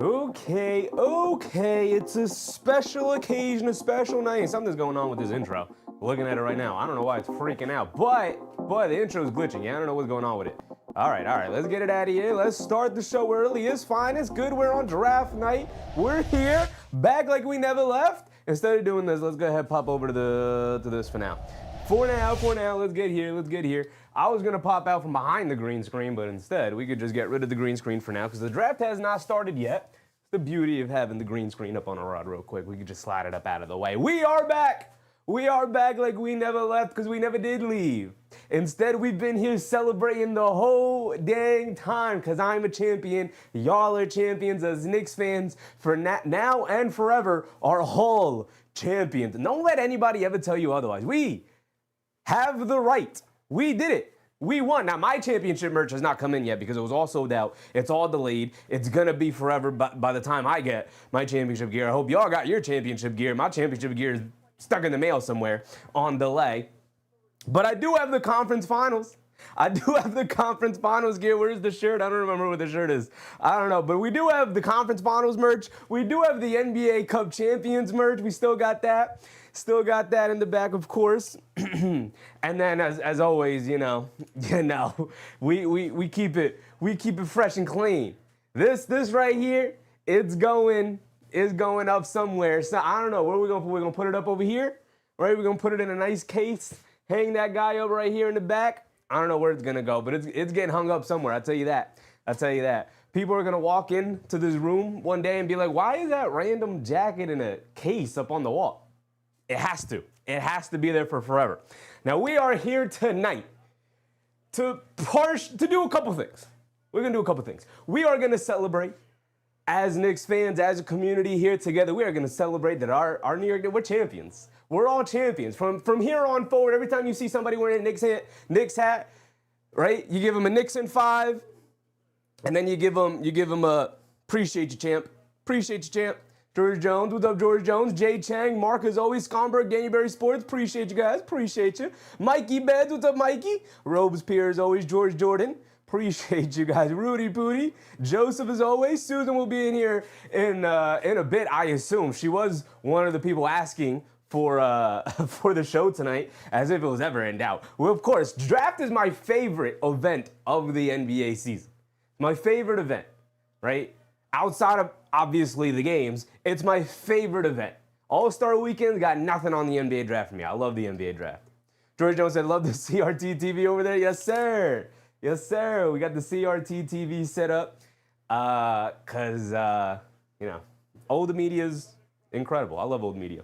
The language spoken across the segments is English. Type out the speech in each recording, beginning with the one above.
Okay, it's a special occasion, a special night. Something's going on with this intro. Looking at it right now. I don't know why it's freaking out, but the intro is glitching. Yeah, I don't know what's going on with it. All right, let's get it out of here. Let's start the show early. It's fine, it's good. We're on draft night. We're here, back like we never left. Instead of doing this, let's go ahead and pop over to this for now. For now, let's get here. I was gonna pop out from behind the green screen, but instead we could just get rid of the green screen for now because the draft has not started yet. It's the beauty of having the green screen up on a rod real quick. We could just slide it up out of the way. We are back like we never left because we never did leave. Instead, we've been here celebrating the whole dang time because I'm a champion. Y'all are champions as Knicks fans for now and forever are all champions. Don't let anybody ever tell you otherwise. We have the right. We did it. We won. Now, my championship merch has not come in yet because it was all sold out. It's all delayed. It's going to be forever by the time I get my championship gear. I hope y'all got your championship gear. My championship gear is stuck in the mail somewhere on delay. But I do have the conference finals. I do have the conference finals gear. Where's the shirt? I don't remember what the shirt is. I don't know. But we do have the conference finals merch. We do have the NBA Cup Champions merch. We still got that. Still got that in the back, of course. And then, as always, we keep it fresh and clean. This right here, it's going up somewhere. So I don't know where we're gonna put it up over here, right? We're gonna put it in a nice case, hang that guy up right here in the back. I don't know where it's gonna go, but it's getting hung up somewhere. I'll tell you that. People are gonna walk into this room one day and be like, "Why is that random jacket in a case up on the wall?" It has to. It has to be there for forever. Now, we are here tonight to do a couple things. We're going to do a couple things. We are going to celebrate as Knicks fans, as a community here together. We are going to celebrate that our New York, we're champions. We're all champions. From here on forward, every time you see somebody wearing a Knicks hat, right? You give them a Knicks in 5, and then you give them a appreciate you, champ. Appreciate you, champ. George Jones, what's up, George Jones? Jay Chang, Mark, as always, Skomberg, Dannyberry Sports, appreciate you guys, appreciate you. Mikey Beds, what's up, Mikey? Robespierre, as always, George Jordan, appreciate you guys. Rudy Pooty, Joseph, as always. Susan will be in here in a bit, I assume. She was one of the people asking for the show tonight, as if it was ever in doubt. Well, of course, draft is my favorite event of the NBA season. My favorite event, right? Outside of, obviously, the games, it's my favorite event. All-Star Weekend got nothing on the NBA draft for me. I love the NBA draft. George Jones said, love the CRT TV over there. Yes, sir. Yes, sir. We got the CRT TV set up because, old media's incredible. I love old media.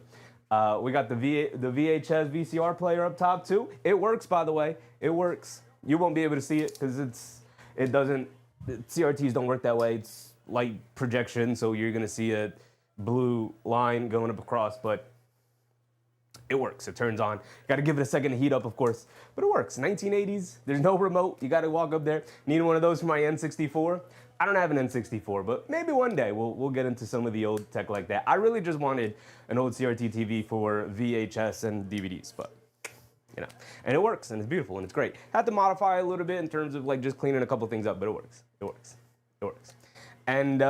We got the VHS VCR player up top, too. It works, by the way. It works. You won't be able to see it because CRTs don't work that way. It's light projection, so you're gonna see a blue line going up across, but it works. It turns on. Got to give it a second to heat up, of course, but it works. 1980s. There's no remote. You got to walk up there. Need one of those for my N64. I don't have an N64, but maybe one day we'll get into some of the old tech like that. I really just wanted an old CRT TV for VHS and DVDs, but and it works and it's beautiful and it's great. Had to modify a little bit in terms of like just cleaning a couple things up, but it works. It works. And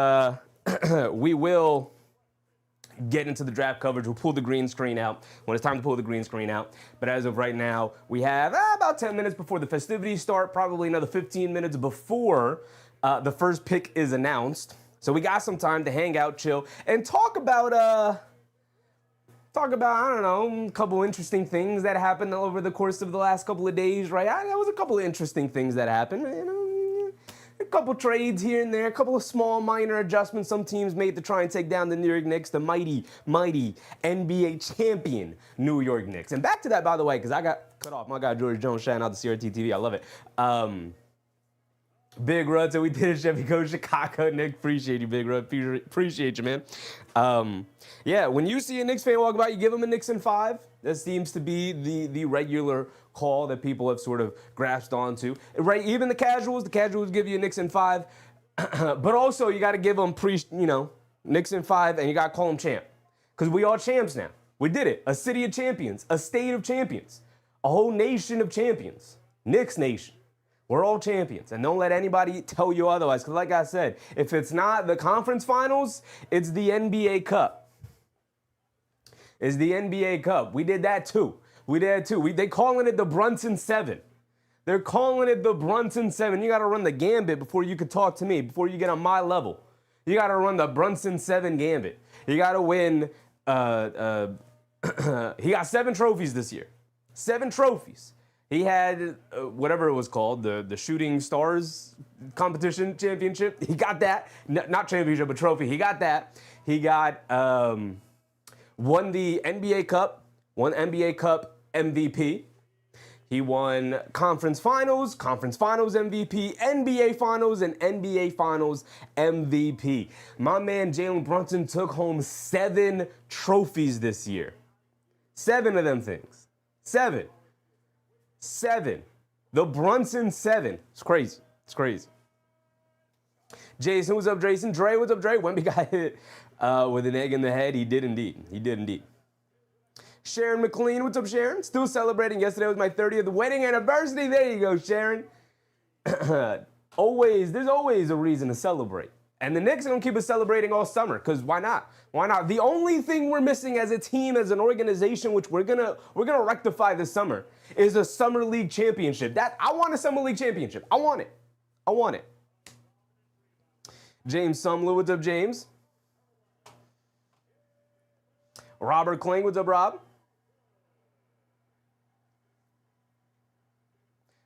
we will get into the draft coverage. We'll pull the green screen out when it's time to pull the green screen out. But as of right now, we have about 10 minutes before the festivities start, probably another 15 minutes before the first pick is announced. So we got some time to hang out, chill, and talk about, I don't know, a couple interesting things that happened over the course of the last couple of days, right? There was a couple of interesting things that happened, a couple trades here and there, a couple of small minor adjustments some teams made to try and take down the New York Knicks, the mighty NBA champion New York Knicks. And back to that, by the way, because I got cut off. My guy George Jones shouting out the CRT TV. I love it. Big Rud, so we did it, Cheffy Coach Chicago. Nick, appreciate you, Big Rud. Appreciate you, man. When you see a Knicks fan walk by, you give them a Knicks in 5. That seems to be the regular call that people have sort of grasped onto. Right, even the casuals give you a Knicks in 5. But also, you got to give them Knicks in 5, and you got to call them champ. Because we all champs now. We did it. A city of champions. A state of champions. A whole nation of champions. Knicks Nation. We're all champions, and don't let anybody tell you otherwise. Because like I said, if it's not the conference finals, it's the NBA Cup. It's the NBA Cup. We did that too. They calling it the Brunson 7. They're calling it the Brunson 7. You got to run the gambit before you could talk to me, before you get on my level. You got to run the Brunson 7 gambit. You got to win. He got 7 trophies this year. 7 trophies. He had whatever it was called, the Shooting Stars competition championship. He got that. Not championship, but trophy. He got that. He got won the NBA Cup, won NBA Cup MVP. He won conference finals MVP, NBA finals, and NBA finals MVP. My man Jalen Brunson took home 7 trophies this year. 7 of them things. 7. The Brunson 7. It's crazy. It's crazy. Jason, what's up, Jason? Dre, what's up, Dre? Wemby got hit with an egg in the head. He did indeed. Sharon McLean, what's up, Sharon? Still celebrating. Yesterday was my 30th wedding anniversary. There you go, Sharon. There's always a reason to celebrate. And the Knicks are going to keep us celebrating all summer, because why not? Why not? The only thing we're missing as a team, as an organization, which we're gonna rectify this summer, is a Summer League championship. I want a Summer League championship. I want it. James Sumler, what's up, James? Robert Kling, what's up, Rob?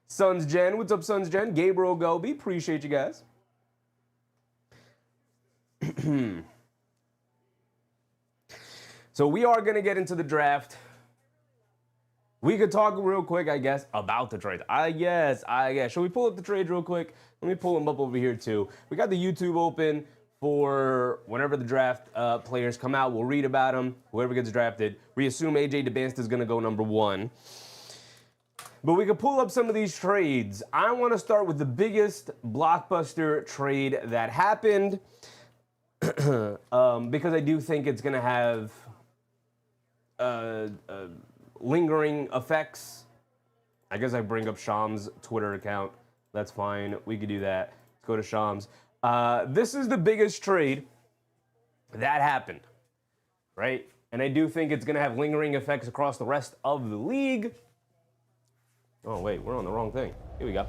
Sons Jen, what's up, Sons Jen? Gabriel Gobi, appreciate you guys. So we are going to get into the draft. We could talk real quick, I guess, about the trades. I guess. Shall we pull up the trades real quick? Let me pull them up over here, too. We got the YouTube open for whenever the draft players come out. We'll read about them, whoever gets drafted. We assume A.J. DeBansta is going to go number 1. But we could pull up some of these trades. I want to start with the biggest blockbuster trade that happened because I do think it's going to have lingering effects. I guess I bring up Sham's Twitter account. That's fine. We could do that. Let's go to Sham's. This is the biggest trade that happened, right? And I do think it's going to have lingering effects across the rest of the league. Oh, wait, we're on the wrong thing. Here we go.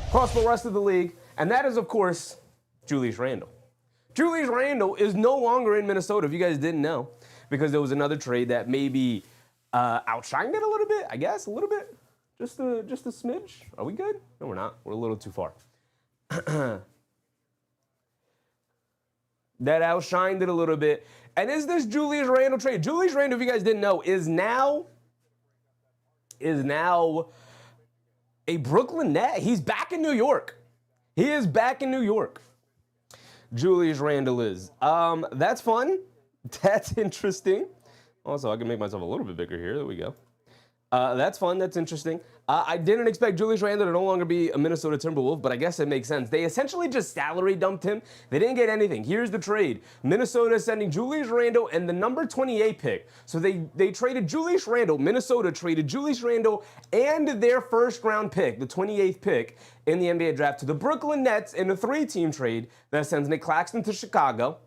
Across the rest of the league. And that is, of course, Julius Randle. Julius Randle is no longer in Minnesota, if you guys didn't know, because there was another trade that maybe outshined it a little bit, I guess, a little bit. Just a smidge. Are we good? No, we're not. We're a little too far. That outshined it a little bit. And is this Julius Randle trade? Julius Randle, if you guys didn't know, is now a Brooklyn Net. He's back in New York. He is back in New York. Julius Randle is. That's fun. That's interesting. Also, I can make myself a little bit bigger here. There we go. That's fun. That's interesting. I didn't expect Julius Randle to no longer be a Minnesota Timberwolf, but I guess it makes sense. They essentially just salary dumped him. They didn't get anything. Here's the trade. Minnesota is sending Julius Randle and the number 28 pick. So they traded Julius Randle. Minnesota traded Julius Randle and their first-round pick, the 28th pick in the NBA draft, to the Brooklyn Nets in a 3-team trade that sends Nick Claxton to Chicago.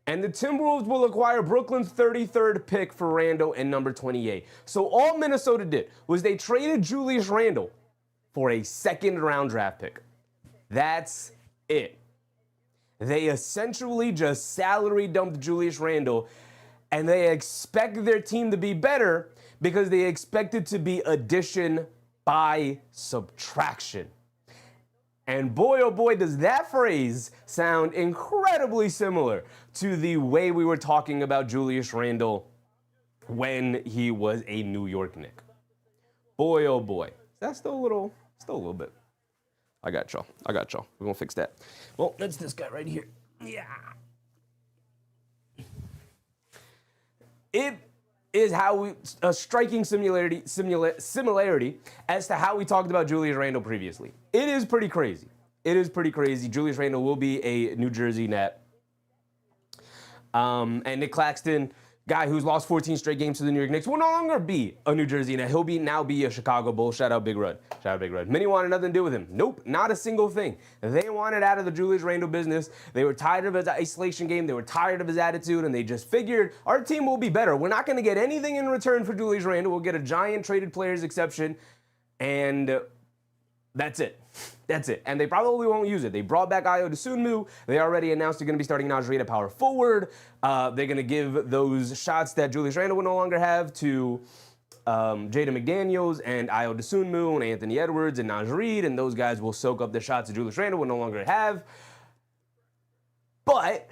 And the Timberwolves will acquire Brooklyn's 33rd pick for Randle and number 28. So all Minnesota did was they traded Julius Randle for a second-round draft pick. That's it. They essentially just salary dumped Julius Randle, and they expect their team to be better because they expect it to be addition by subtraction. And boy, oh boy, does that phrase sound incredibly similar to the way we were talking about Julius Randle when he was a New York Knick. Boy, oh boy. That's still a little bit. I got y'all. We're going to fix that. Well, that's this guy right here. Yeah. It is a striking similarity as to how we talked about Julius Randle previously. It is pretty crazy. Julius Randle will be a New Jersey Net. And Nick Claxton guy who's lost 14 straight games to the New York Knicks, will no longer be a New Jersey Net. He'll now be a Chicago Bull. Shout out Big Red. Shout out Big Red. Many wanted nothing to do with him. Nope, not a single thing. They wanted out of the Julius Randle business. They were tired of his isolation game. They were tired of his attitude, and they just figured our team will be better. We're not going to get anything in return for Julius Randle. We'll get a giant traded players exception, and that's it. That's it. And they probably won't use it. They brought back Ayo Dosunmu. They already announced they're going to be starting Naj Reid at power forward. They're going to give those shots that Julius Randle will no longer have to Jaden McDaniels and Ayo Dosunmu and Anthony Edwards and Naj Reid, and those guys will soak up the shots that Julius Randle will no longer have. But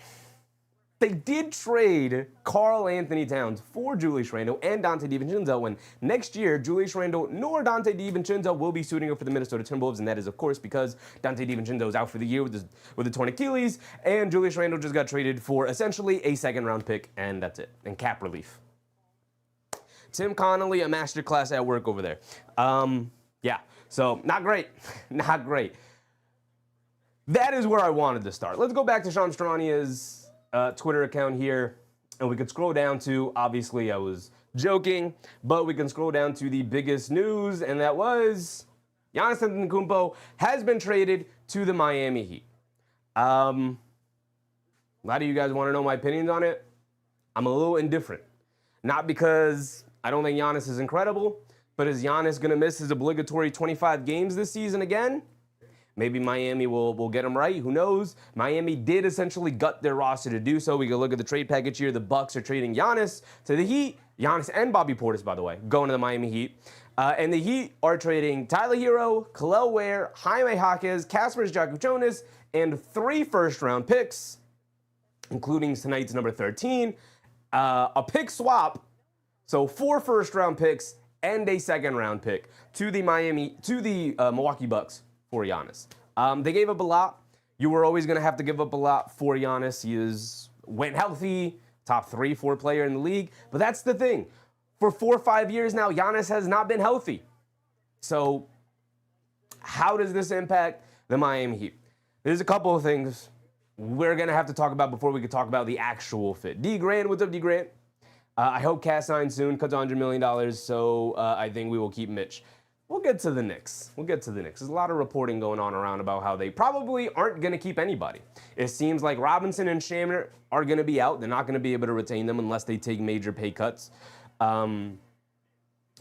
they did trade Karl Anthony Towns for Julius Randle and Donte DiVincenzo, when next year, Julius Randle nor Donte DiVincenzo will be suiting up for the Minnesota Timberwolves, and that is, of course, because Donte DiVincenzo is out for the year with a torn Achilles, and Julius Randle just got traded for essentially a second-round pick, and that's it, and cap relief. Tim Connolly, a masterclass at work over there. Yeah, so not great, not great. That is where I wanted to start. Let's go back to Sean Strania's Twitter account here, and we could scroll down to, obviously I was joking, but we can scroll down to the biggest news, and that was Giannis Antetokounmpo has been traded to the Miami Heat. A lot of you guys want to know my opinions on it. I'm a little indifferent. Not because I don't think Giannis is incredible, but is Giannis going to miss his obligatory 25 games this season again? Maybe Miami will get him right. Who knows? Miami did essentially gut their roster to do so. We can look at the trade package here. The Bucks are trading Giannis to the Heat. Giannis and Bobby Portis, by the way, going to the Miami Heat. And the Heat are trading Tyler Hero, Kel'el Ware, Jaime Jaquez, Kasper Jakubonis, and 3 first-round picks, including tonight's number 13. A pick swap, so 4 first-round picks and a second-round pick to the Milwaukee Bucks for Giannis. They gave up a lot. You were always going to have to give up a lot for Giannis. He went healthy, top 3-4 player in the league. But that's the thing. For 4 or 5 years now, Giannis has not been healthy. So how does this impact the Miami Heat? There's a couple of things we're going to have to talk about before we can talk about the actual fit. D. Grant, what's up, D. Grant? I hope Cass signs soon, cuts $100 million, so I think we will keep Mitch. We'll get to the Knicks. There's a lot of reporting going on around about how they probably aren't going to keep anybody. It seems like Robinson and Shamner are going to be out. They're not going to be able to retain them unless they take major pay cuts. And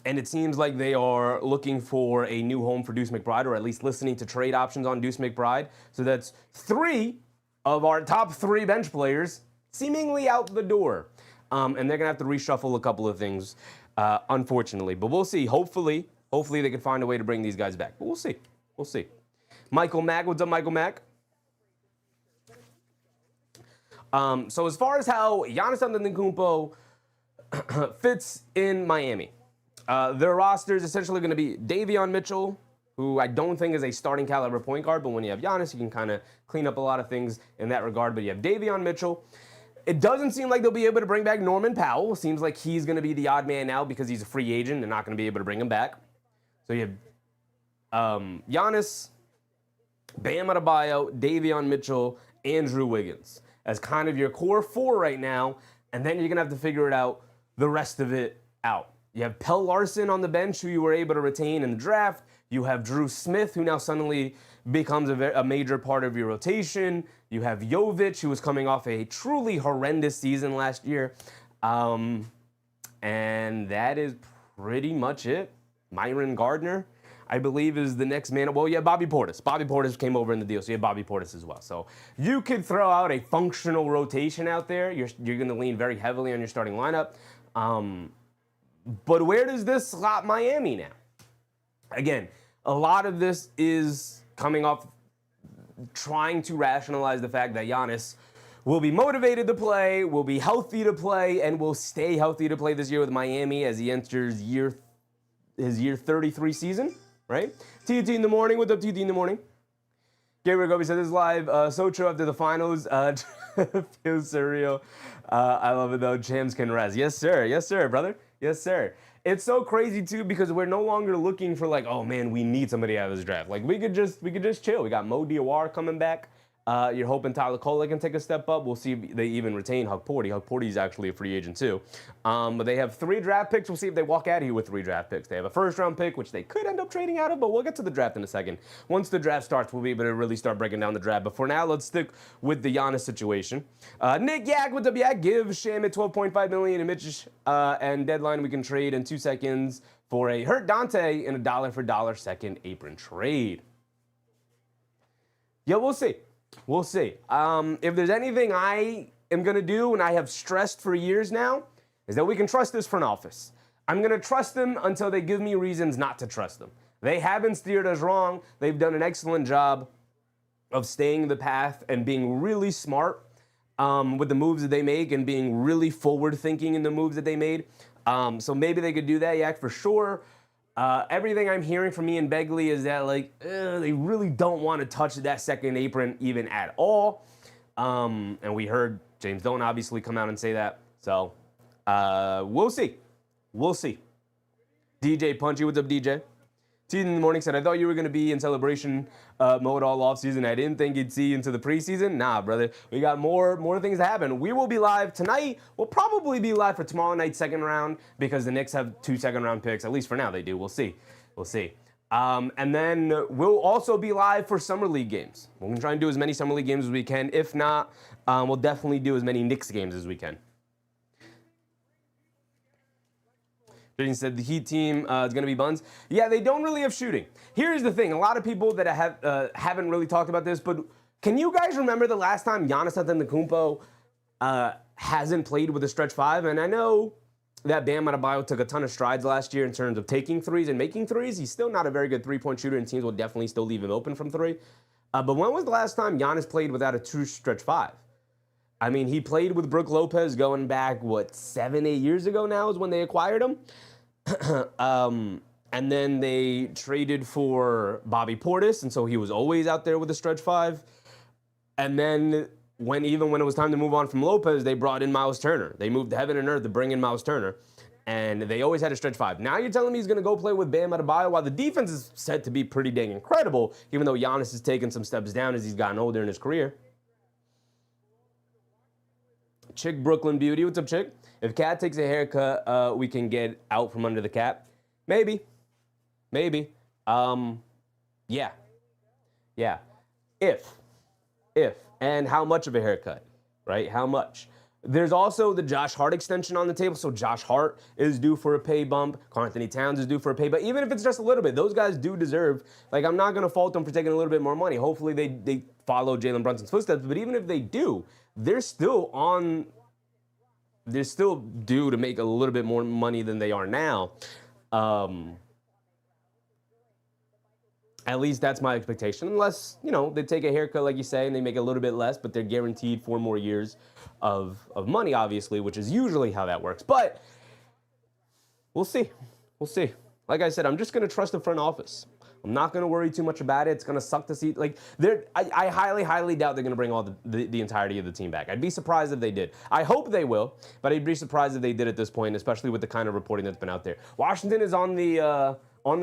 it seems like they are looking for a new home for Deuce McBride, or at least listening to trade options on Deuce McBride. So that's 3 of our top 3 bench players seemingly out the door. And they're going to have to reshuffle a couple of things, unfortunately. But we'll see. Hopefully they can find a way to bring these guys back. But we'll see. We'll see. Michael Mack, what's up, Michael Mack? So as far as how Giannis Antetokounmpo fits in Miami, their roster is essentially going to be Davion Mitchell, who I don't think is a starting caliber point guard, but when you have Giannis, you can kind of clean up a lot of things in that regard. But you have Davion Mitchell. It doesn't seem like they'll be able to bring back Norman Powell. It seems like he's going to be the odd man now because he's a free agent. They're not going to be able to bring him back. So you have Giannis, Bam Adebayo, Davion Mitchell, Andrew Wiggins as kind of your core 4 right now, and then you're going to have to figure it out, the rest of it out. You have Pell Larson on the bench, who you were able to retain in the draft. You have Drew Smith, who now suddenly becomes a major part of your rotation. You have Jovic, who was coming off a truly horrendous season last year. And that is pretty much it. Myron Gardner, I believe, is the next man. Well, yeah, Bobby Portis. Bobby Portis came over in the deal, so you have Bobby Portis as well. So you could throw out a functional rotation out there. You're going to lean very heavily on your starting lineup. But where does this slot Miami now? Again, a lot of this is coming off trying to rationalize the fact that Giannis will be motivated to play, will be healthy to play, and will stay healthy to play this year with Miami as he enters his year 33 season, right? TT in the morning. What's up, TT in the morning? Gabriel Gobi said this is live. So true after the finals. Feels surreal. I love it, though. Champs can rest. Yes, sir. Yes, sir, brother. Yes, sir. It's so crazy, too, because we're no longer looking for, like, oh, man, we need somebody out of this draft. Like, we could just chill. We got Mo Diawara coming back. You're hoping Tyler Cole can take a step up. We'll see if they even retain Hug Porty. Hug Porty is actually a free agent too. But they have 3 draft picks. We'll see if they walk out of here with 3 draft picks. They have a first-round pick, which they could end up trading out of, but we'll get to the draft in a second. Once the draft starts, we'll be able to really start breaking down the draft. But for now, let's stick with the Giannis situation. Nick Yak, what's up, Yak? Give Shamit $12.5 million and Mitch and deadline we can trade in 2 seconds for a hurt Dante in a dollar-for-dollar second apron trade. Yeah, we'll see. We'll see. If there's anything I am going to do, and I have stressed for years now, is that we can trust this front office. I'm going to trust them until they give me reasons not to trust them. They haven't steered us wrong. They've done an excellent job of staying the path and being really smart with the moves that they make and being really forward-thinking in the moves that they made. So maybe they could do that, Yak, for sure. Everything I'm hearing from Ian Begley is that, like, they really don't want to touch that second apron even at all. And we heard James Dolan obviously come out and say that. So we'll see. We'll see. DJ Punchy, what's up, DJ? T in the morning said, I thought you were going to be in celebration mode all offseason. I didn't think you'd see into the preseason. Nah, brother. We got more things to happen. We will be live tonight. We'll probably be live for tomorrow night's second round because the Knicks have 2 second-round picks. At least for now they do. We'll see. We'll see. And then we'll also be live for Summer League games. We're going to try and do as many Summer League games as we can. If not, we'll definitely do as many Knicks games as we can. Jason said the Heat team is going to be buns. Yeah, they don't really have shooting. Here's the thing. A lot of people that haven't really talked about this, but can you guys remember the last time Giannis Antetokounmpo hasn't played with a stretch 5? And I know that Bam Adebayo took a ton of strides last year in terms of taking threes and making threes. He's still not a very good three-point shooter, and teams will definitely still leave him open from 3. But when was the last time Giannis played without a true stretch 5? I mean, he played with Brook Lopez going back, 7-8 years ago now is when they acquired him. And then they traded for Bobby Portis, and so he was always out there with a stretch 5. And then when it was time to move on from Lopez, they brought in Miles Turner. They moved heaven and earth to bring in Miles Turner, and they always had a stretch 5. Now you're telling me he's going to go play with Bam Adebayo while the defense is said to be pretty dang incredible, even though Giannis has taken some steps down as he's gotten older in his career. Chick Brooklyn Beauty, what's up, Chick? If Cat takes a haircut, we can get out from under the cap. Maybe. Yeah. If. And how much of a haircut, right? How much? There's also the Josh Hart extension on the table. So Josh Hart is due for a pay bump. Karl-Anthony Towns is due for a pay bump. Even if it's just a little bit, those guys do deserve, I'm not going to fault them for taking a little bit more money. Hopefully they follow Jalen Brunson's footsteps. But even if they do, they're still due to make a little bit more money than they are now. At least that's my expectation. Unless, they take a haircut, like you say, and they make a little bit less, but they're guaranteed 4 more years of money, obviously, which is usually how that works. But we'll see. Like I said, I'm just going to trust the front office. I'm not going to worry too much about it. It's going to suck to see. I highly, highly doubt they're going to bring all the entirety of the team back. I'd be surprised if they did. I hope they will, but I'd be surprised if they did at this point, especially with the kind of reporting that's been out there. Washington is on the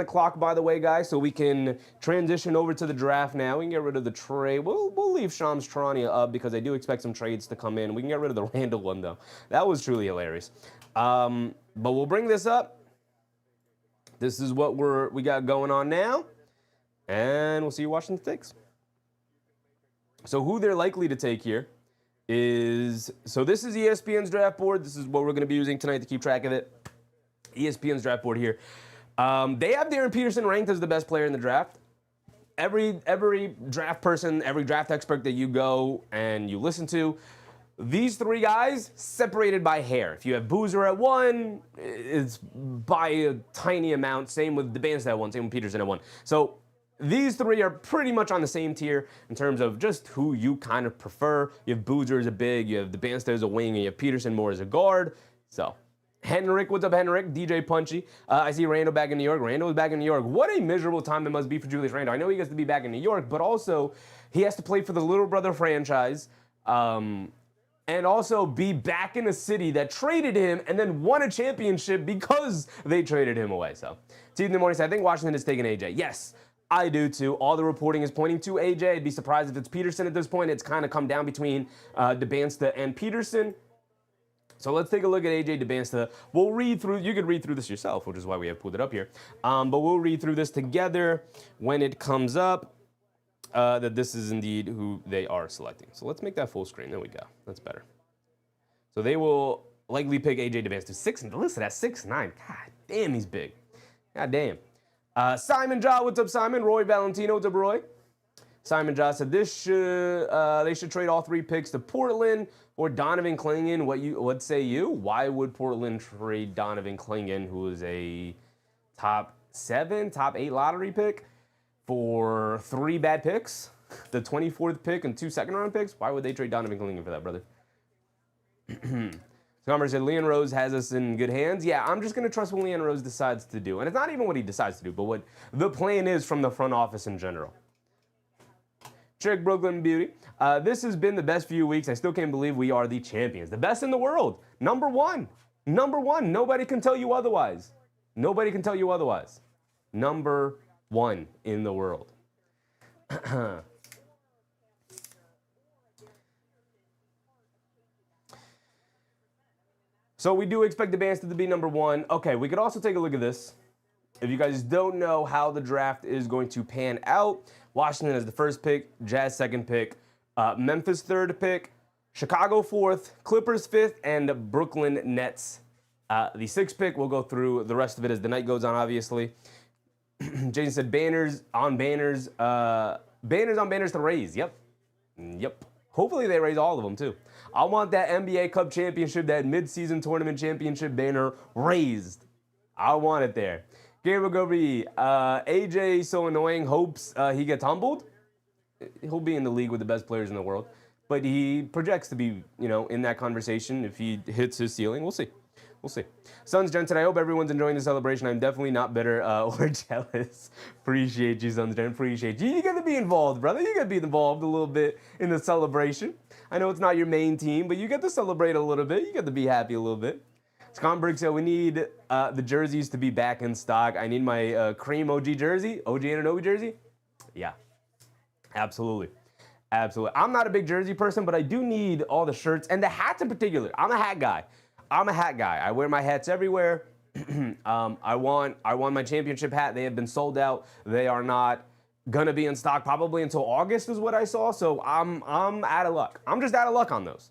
clock, by the way, guys, so we can transition over to the draft now. We can get rid of the trade. We'll leave Shams Charania up because I do expect some trades to come in. We can get rid of the Randall one, though. That was truly hilarious. But we'll bring this up. This is what we got going on now. And we'll see who Washington takes. So who they're likely to take here is, so this is ESPN's draft board. This is what we're going to be using tonight to keep track of it. ESPN's draft board here. They have Darren Peterson ranked as the best player in the draft. Every draft person, every draft expert that you go and you listen to, these 3 guys separated by hair. If you have Boozer at 1, it's by a tiny amount. Same with DeBanst at 1, same with Peterson at 1. So these 3 are pretty much on the same tier in terms of just who you kind of prefer. You have Boozer as a big, you have DeBanst as a wing, and you have Peterson more as a guard. So Henrik, what's up, Henrik? DJ Punchy. I see Randall back in New York. Randall is back in New York. What a miserable time it must be for Julius Randle. I know he gets to be back in New York, but also he has to play for the Little Brother franchise. And also be back in a city that traded him and then won a championship because they traded him away. So, T in the morning said, I think Washington is taking AJ. Yes. I do too. All the reporting is pointing to AJ. I'd be surprised if it's Peterson at this point. It's kind of come down between Debinsta and Peterson. So let's take a look at AJ Debinsta. We'll read through, you could read through this yourself, which is why we have pulled it up here. But we'll read through this together when it comes up that this is indeed who they are selecting. So let's make that full screen. There we go. That's better. So they will likely pick AJ Debinsta. Listen, at 6'9". God damn, he's big. God damn. Simon Ja, what's up, Simon? Roy Valentino, what's up, Roy? Simon Ja said they should trade all 3 picks to Portland or Donovan Clingan. What say you? Why would Portland trade Donovan Clingan, who is a top 7, top 8 lottery pick, for 3 bad picks? The 24th pick and 2 second-round picks? Why would they trade Donovan Clingan for that, brother? Summer said Leon Rose has us in good hands. Yeah, I'm just going to trust what Leon Rose decides to do. And it's not even what he decides to do, but what the plan is from the front office in general. Trick Brooklyn Beauty. This has been the best few weeks. I still can't believe we are the champions. The best in the world. Number one. Number one. Nobody can tell you otherwise. Nobody can tell you otherwise. Number one in the world. So we do expect Debinsta to be number 1. Okay, we could also take a look at this. If you guys don't know how the draft is going to pan out, Washington is the first pick, Jazz second pick, Memphis third pick, Chicago 4th, Clippers 5th, and Brooklyn Nets the 6th pick. We'll go through the rest of it as the night goes on, obviously. Jason said banners on banners to raise. Yep. Hopefully they raise all of them too. I want that NBA Cup championship, that mid-season tournament championship banner raised. I want it there. Gabriel Gobi, AJ so annoying, hopes he gets humbled. He'll be in the league with the best players in the world, but he projects to be, in that conversation if he hits his ceiling. We'll see. We'll see. Sons Gen said, I hope everyone's enjoying the celebration. I'm definitely not bitter or jealous. Appreciate you, Sons Gen. Appreciate you. You got to be involved, brother. You got to be involved a little bit in the celebration. I know it's not your main team, but you get to celebrate a little bit. You get to be happy a little bit. Sconberg said, we need the jerseys to be back in stock. I need my cream OG jersey, OG Anunoby jersey. Yeah, absolutely. Absolutely. I'm not a big jersey person, but I do need all the shirts and the hats in particular. I'm a hat guy. I wear my hats everywhere. I want my championship hat. They have been sold out. They are not gonna be in stock probably until August is what I saw. So I'm out of luck. I'm just out of luck on those.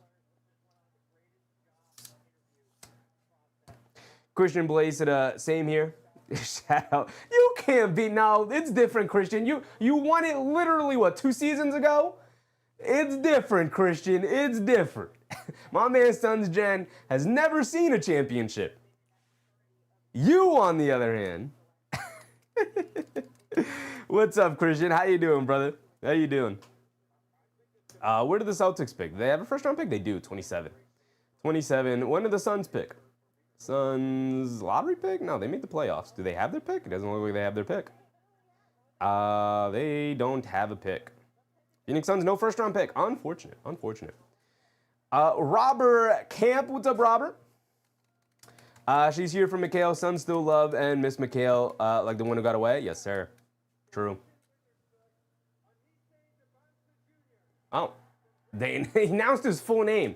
Christian Blaze said, same here. Shout out. You can't be, no, it's different, Christian. You won it literally, 2 seasons ago? It's different, Christian. It's different. My man Sons Gen has never seen a championship. You, on the other hand. What's up, Christian? How you doing, brother? How you doing? Where did the Celtics pick? Do they have a first-round pick? They do, 27. 27. When did the Suns pick? Suns lottery pick? No, they made the playoffs. Do they have their pick? It doesn't look like they have their pick. They don't have a pick. Phoenix Suns, no first-round pick. Unfortunate. Robert Camp, what's up, Robert? She's here for Mikhail. Suns still love and miss Mikhail like the one who got away. Yes, sir. True. Oh, they announced his full name.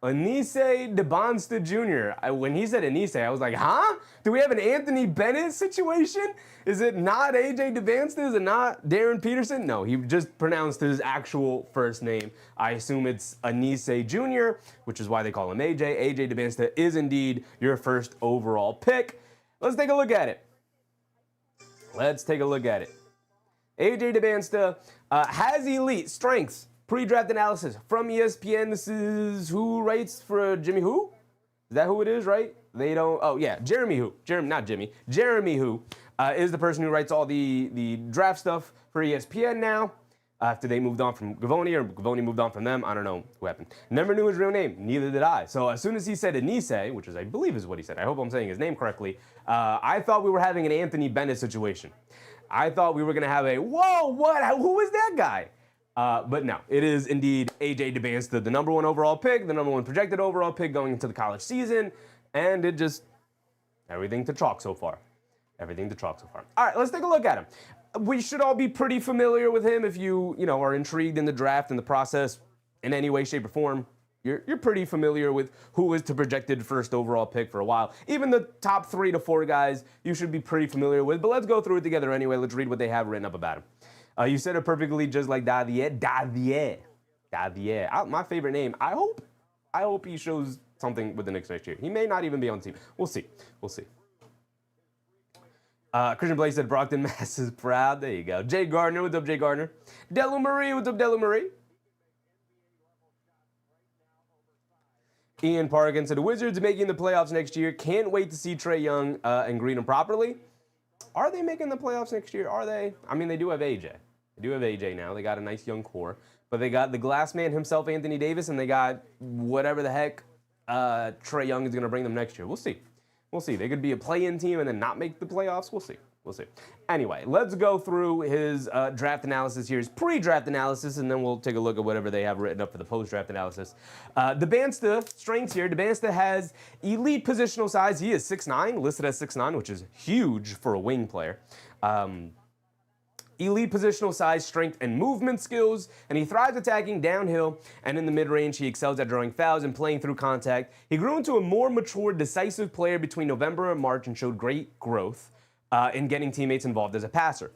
Anise Debinsta Jr. When he said Anise, I was like, huh? Do we have an Anthony Bennett situation? Is it not AJ Debinsta? Is it not Darren Peterson? No, he just pronounced his actual first name. I assume it's Anise Jr., which is why they call him AJ. AJ Debinsta is indeed your first overall pick. Let's take a look at it. AJ Debinsta has elite strengths. Pre-draft analysis from ESPN. This is who writes for Jimmy Who? Is that who it is, right? They don't. Oh, yeah. Jeremy Who. Not Jimmy. Jeremy Who is the person who writes all the draft stuff for ESPN now. After they moved on from Gavoni, or Gavoni moved on from them. I don't know who happened. Never knew his real name. Neither did I. So as soon as he said Anise, which is, I believe is what he said. I hope I'm saying his name correctly. I thought we were having an Anthony Bennett situation. I thought we were going to have a, whoa, what? Who is that guy? But no, it is indeed AJ Debinsta, the number 1 overall pick, the number 1 projected overall pick going into the college season, and it just, everything to chalk so far. All right, let's take a look at him. We should all be pretty familiar with him if you know, are intrigued in the draft and the process in any way, shape, or form. You're pretty familiar with who is the projected first overall pick for a while. Even the top 3 to 4 guys, you should be pretty familiar with. But let's go through it together anyway. Let's read what they have written up about him. You said it perfectly, just like Davier. My favorite name. I hope he shows something with the Knicks next year. He may not even be on the team. We'll see. Christian Blake said Brockton Mass is proud. There you go. Jay Gardner, what's up, Jay Gardner? Della Marie, what's up, Della Marie? Ian Parkin said the Wizards making the playoffs next year. Can't wait to see Trae Young and greet him properly. Are they making the playoffs next year? Are they? I mean, they do have AJ. They do have AJ now. They got a nice young core. But they got the glass man himself, Anthony Davis, and they got whatever the heck Trae Young is going to bring them next year. We'll see. They could be a play-in team and then not make the playoffs. We'll see. Anyway, let's go through his draft analysis here, his pre-draft analysis, and then we'll take a look at whatever they have written up for the post-draft analysis. Debansta, strengths here. Debansta has elite positional size. He is 6'9", listed as 6'9", which is huge for a wing player. Elite positional size, strength, and movement skills, and he thrives attacking downhill and in the mid-range. He excels at drawing fouls and playing through contact. He grew into a more mature, decisive player between November and March and showed great growth in getting teammates involved as a passer.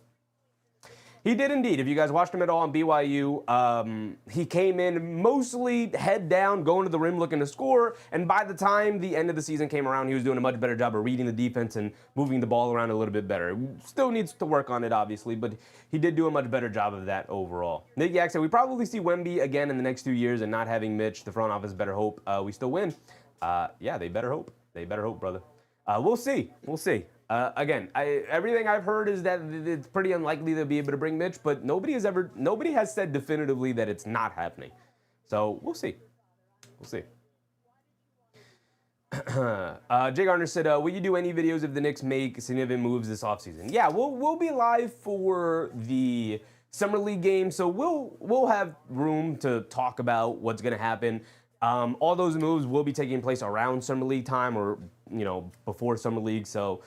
He did indeed. If you guys watched him at all on BYU, he came in mostly head down, going to the rim, looking to score, and by the time the end of the season came around, he was doing a much better job of reading the defense and moving the ball around a little bit better. Still needs to work on it, obviously, but he did do a much better job of that overall. Nick Yak said, we probably see Wemby again in the next 2 years, and not having Mitch, the front office better hope we still win. Yeah, they better hope. They better hope, brother. We'll see. Again, everything I've heard is that it's pretty unlikely they'll be able to bring Mitch, but nobody has said definitively that it's not happening. So we'll see. Jay Garner said, will you do any videos if the Knicks make significant moves this offseason? Yeah, we'll be live for the Summer League game, so we'll have room to talk about what's going to happen. All those moves will be taking place around Summer League time or, before Summer League, so...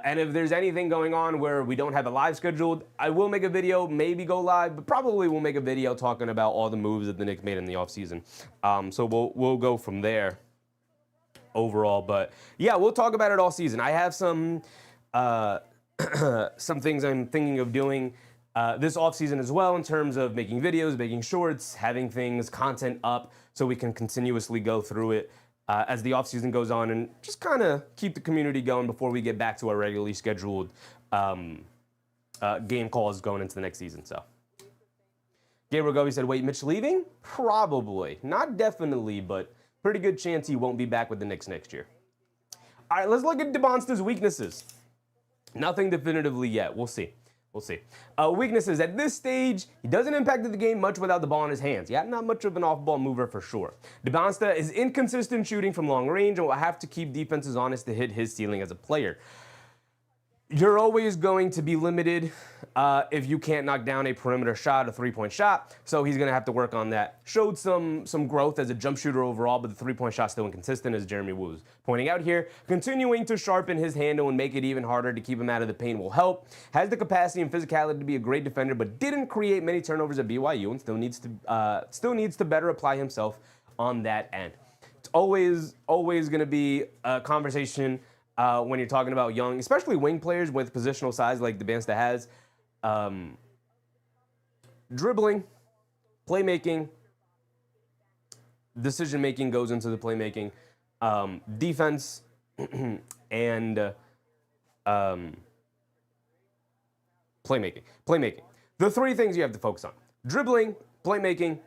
and if there's anything going on where we don't have a live scheduled, I will make a video, maybe go live, but probably we'll make a video talking about all the moves that the Knicks made in the offseason. So we'll go from there overall. But yeah, we'll talk about it all season. I have some things I'm thinking of doing this offseason as well in terms of making videos, making shorts, having content up so we can continuously go through it. As the offseason goes on and just kind of keep the community going before we get back to our regularly scheduled game calls going into the next season. So, Gabriel Govey said, wait, Mitch leaving? Probably. Not definitely, but pretty good chance he won't be back with the Knicks next year. All right, let's look at Debansta's weaknesses. Nothing definitively yet. We'll see. Weaknesses. At this stage, he doesn't impact the game much without the ball in his hands. Yeah, not much of an off-ball mover for sure. Debansta is inconsistent shooting from long range and will have to keep defenses honest to hit his ceiling as a player. You're always going to be limited if you can't knock down a perimeter shot, a three-point shot, so he's going to have to work on that. Showed some growth as a jump shooter overall, but the three-point shot's still inconsistent, as Jeremy Wu is pointing out here. Continuing to sharpen his handle and make it even harder to keep him out of the paint will help. Has the capacity and physicality to be a great defender, but didn't create many turnovers at BYU and still needs to better apply himself on that end. It's always going to be a conversation when you're talking about young, especially wing players with positional size like Debansta has. Dribbling, playmaking, decision-making goes into the playmaking. Defense and playmaking. The three things you have to focus on. Dribbling, playmaking,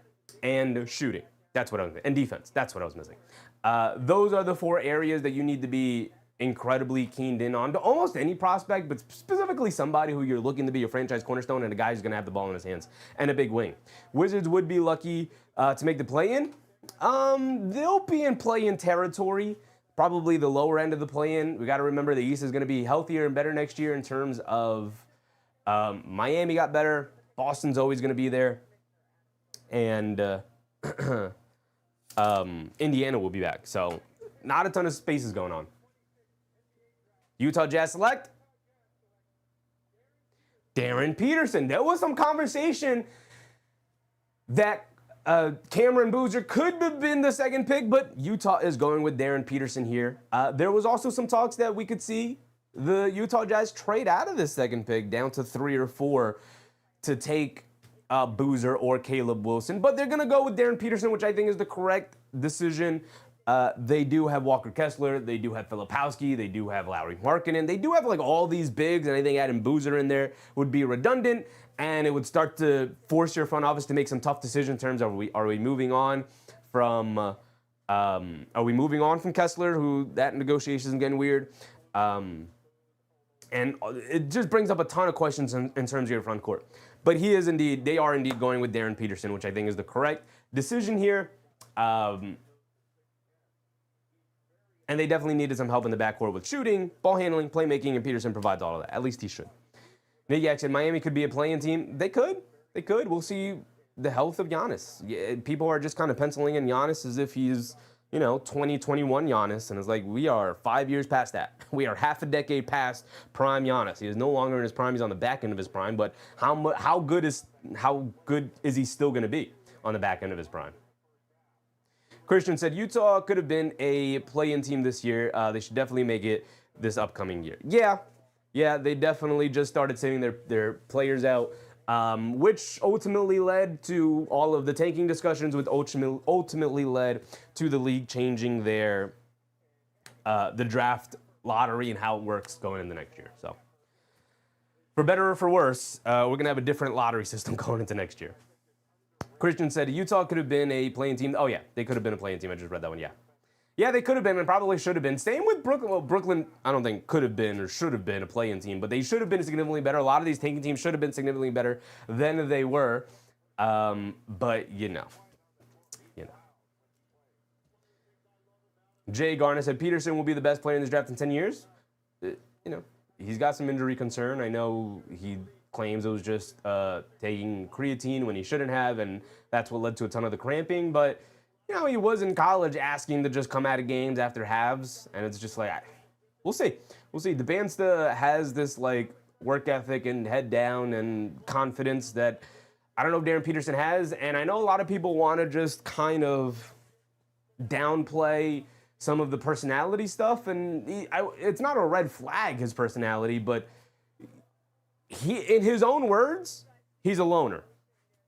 and shooting. That's what I was missing. And defense. That's what I was missing. Those are the four areas that you need to be incredibly keened in on to almost any prospect, but specifically somebody who you're looking to be your franchise cornerstone and a guy who's going to have the ball in his hands and a big wing. Wizards would be lucky to make the play-in. They'll be in play-in territory, probably the lower end of the play-in. We got to remember the East is going to be healthier and better next year in terms of Miami got better, Boston's always going to be there, and Indiana will be back. So not a ton of spaces going on. Utah Jazz select Darren Peterson. There was some conversation that Cameron Boozer could have been the second pick, but Utah is going with Darren Peterson here. There was also some talks that we could see the Utah Jazz trade out of this second pick down to 3 or 4 to take Boozer or Caleb Wilson, but they're going to go with Darren Peterson, which I think is the correct decision. They do have Walker Kessler, they do have Filipowski, they do have Lauri Markkanen, they do have like all these bigs, and I think adding Boozer in there would be redundant, and it would start to force your front office to make some tough decisions in terms of are we moving on from Kessler, who that negotiation is getting weird, and it just brings up a ton of questions in terms of your front court. But they are indeed going with Darren Peterson, which I think is the correct decision here. And they definitely needed some help in the backcourt with shooting, ball handling, playmaking, and Peterson provides all of that. At least he should. Nick Yak said Miami could be a play-in team. They could. We'll see the health of Giannis. Yeah, people are just kind of penciling in Giannis as if he's, 2021 Giannis, and it's like we are 5 years past that. We are half a decade past prime Giannis. He is no longer in his prime. He's on the back end of his prime. But how good is he still going to be on the back end of his prime? Christian said Utah could have been a play-in team this year. They should definitely make it this upcoming year. Yeah, they definitely just started sending their players out, which ultimately led to all of the tanking discussions, which ultimately led to the league changing the draft lottery and how it works going into next year. So, for better or for worse, we're going to have a different lottery system going into next year. Christian said Utah could have been a play-in team. Oh, yeah, they could have been a play-in team. I just read that one, yeah. Yeah, they could have been and probably should have been. Same with Brooklyn. Well, Brooklyn, I don't think could have been or should have been a play-in team, but they should have been significantly better. A lot of these tanking teams should have been significantly better than they were. But, Jay Garner said Peterson will be the best player in this draft in 10 years. He's got some injury concern. I know he claims it was just taking creatine when he shouldn't have, and that's what led to a ton of the cramping. But, he was in college asking to just come out of games after halves, and it's just like, we'll see. DeBansta has this, work ethic and head down and confidence that I don't know if Darren Peterson has, and I know a lot of people want to just kind of downplay some of the personality stuff, and it's not a red flag, his personality, but in his own words, he's a loner.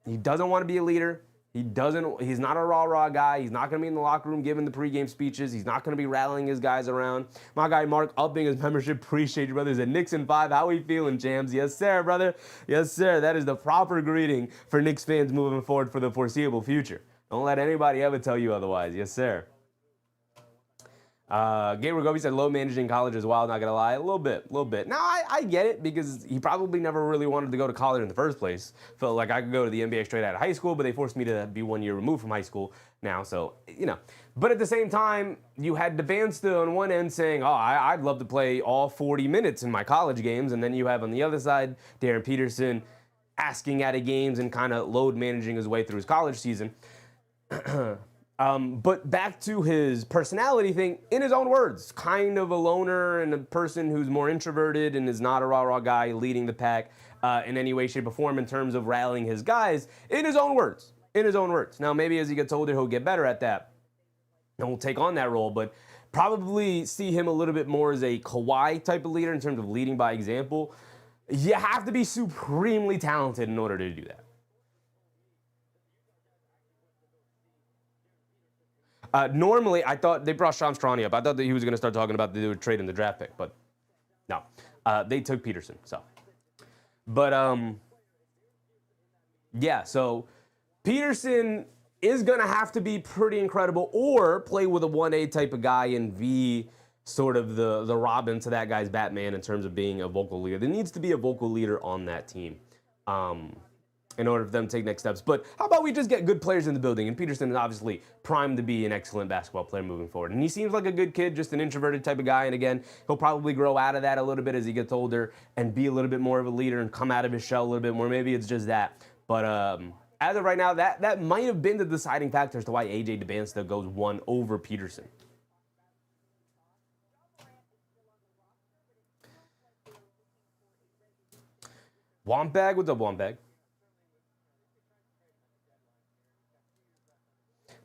He doesn't want to be a leader. He's not a rah-rah guy. He's not going to be in the locker room giving the pregame speeches. He's not going to be rallying his guys around. My guy Mark upping his membership. Appreciate you, brother. He's at Knicks in 5. How we feeling, Jams? Yes, sir, brother. Yes, sir. That is the proper greeting for Knicks fans moving forward for the foreseeable future. Don't let anybody ever tell you otherwise. Yes, sir. Gabriel Gobi said low managing college is wild, not gonna lie. A little bit. Now, I get it because he probably never really wanted to go to college in the first place. Felt like I could go to the NBA straight out of high school, but they forced me to be 1 year removed from high school now, so, But at the same time, you had DeBansta on one end saying, I'd love to play all 40 minutes in my college games, and then you have on the other side, Darren Peterson asking out of games and kind of load managing his way through his college season. But back to his personality thing, in his own words, kind of a loner and a person who's more introverted and is not a rah-rah guy leading the pack in any way, shape, or form in terms of rallying his guys, in his own words. Now, maybe as he gets older, he'll get better at that and will take on that role, but probably see him a little bit more as a Kawhi type of leader in terms of leading by example. You have to be supremely talented in order to do that. Normally, I thought they brought Shams Charania up. I thought that he was going to start talking about the trade in the draft pick, but no. They took Peterson, so. But, yeah, so Peterson is going to have to be pretty incredible or play with a 1A type of guy and be sort of the Robin to that guy's Batman in terms of being a vocal leader. There needs to be a vocal leader on that team. In order for them to take next steps. But how about we just get good players in the building? And Peterson is obviously primed to be an excellent basketball player moving forward. And he seems like a good kid, just an introverted type of guy. And again, he'll probably grow out of that a little bit as he gets older and be a little bit more of a leader and come out of his shell a little bit more. Maybe it's just that. But as of right now, that might have been the deciding factor as to why A.J. DeBansta goes 1 over Peterson. Wampag, what's up, Wampag?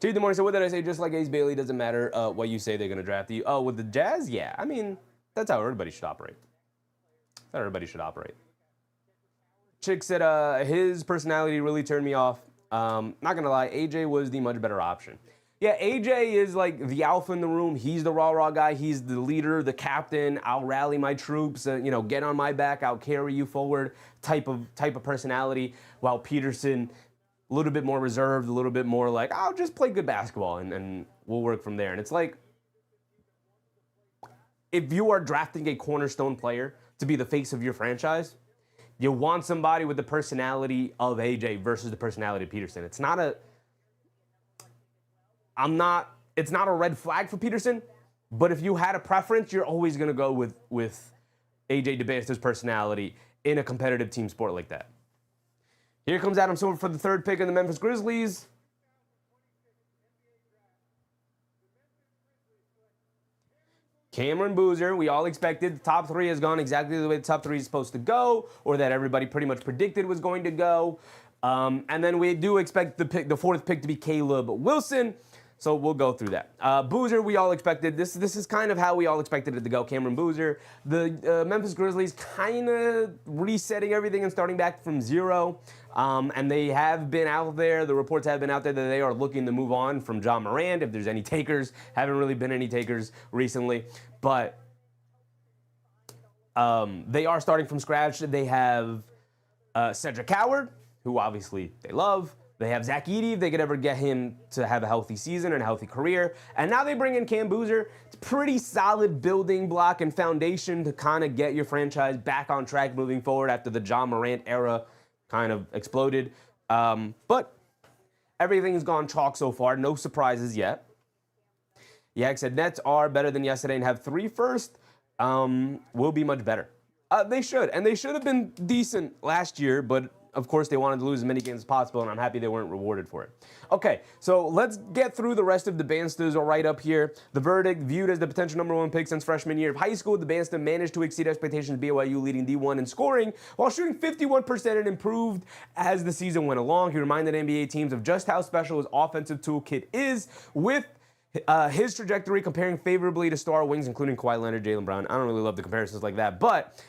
Tuesday morning, so what did I say? Just like Ace Bailey, doesn't matter what you say they're going to draft you. Oh, with the Jazz? Yeah, I mean, that's how everybody should operate. That's how everybody should operate. Chick said his personality really turned me off. Not going to lie, AJ was the much better option. Yeah, AJ is like the alpha in the room. He's the rah-rah guy. He's the leader, the captain. I'll rally my troops, get on my back. I'll carry you forward type of personality. While Peterson, a little bit more reserved, a little bit more like, I'll just play good basketball and we'll work from there. And it's like, if you are drafting a cornerstone player to be the face of your franchise, you want somebody with the personality of AJ versus the personality of Peterson. It's not a red flag for Peterson, but if you had a preference, you're always going to go with AJ DeBaster's personality in a competitive team sport like that. Here comes Adam Silver for the third pick in the Memphis Grizzlies. Cameron Boozer, we all expected. The top three has gone exactly the way the top three is supposed to go, or that everybody pretty much predicted was going to go. And then we do expect the fourth pick to be Caleb Wilson. So we'll go through that. Boozer, we all expected. This is kind of how we all expected it to go. Cameron Boozer. The Memphis Grizzlies kind of resetting everything and starting back from zero. And they have been out there. The reports have been out there that they are looking to move on from John Morant. If there's any takers, haven't really been any takers recently. But they are starting from scratch. They have Cedric Howard, who obviously they love. They have Zach Edey if they could ever get him to have a healthy season and a healthy career. And now they bring in Cam Boozer. It's a pretty solid building block and foundation to kind of get your franchise back on track moving forward after the John Morant era kind of exploded. But everything's gone chalk so far. No surprises yet. Yak said Nets are better than yesterday and have 3 first. Will be much better. They should. And they should have been decent last year, but of course, they wanted to lose as many games as possible, and I'm happy they weren't rewarded for it. Okay, so let's get through the rest of the Bansters right up here. The verdict, viewed as the potential #1 pick since freshman year of high school, the Banster managed to exceed expectations, BYU leading D1 in scoring, while shooting 51% and improved as the season went along. He reminded NBA teams of just how special his offensive toolkit is, with his trajectory comparing favorably to star wings, including Kawhi Leonard, Jaylen Brown. I don't really love the comparisons like that, but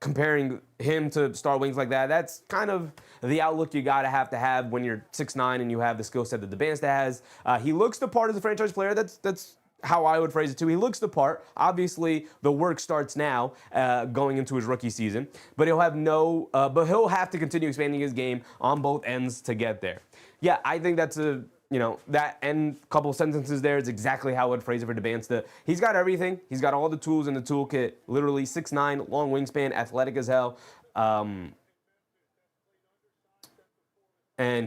comparing him to star wings like that, that's kind of the outlook you gotta have to have when you're 6'9" and you have the skill set that the Bansta has. He looks the part as a franchise player. That's how I would phrase it too. He looks the part. Obviously, the work starts now, going into his rookie season. But he'll have to continue expanding his game on both ends to get there. Yeah, I think that's that end couple sentences there is exactly how I would phrase it for DeBansta. He's got everything. He's got all the tools in the toolkit. Literally 6'9", long wingspan, athletic as hell. And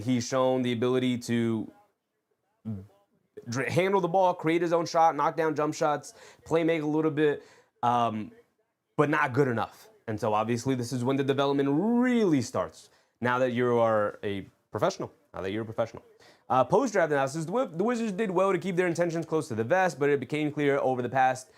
he's shown the ability to handle the ball, create his own shot, knock down jump shots, play make a little bit, but not good enough. And so obviously this is when the development really starts. Now that you are a professional. Post-draft analysis, the Wizards did well to keep their intentions close to the vest, but it became clear over the past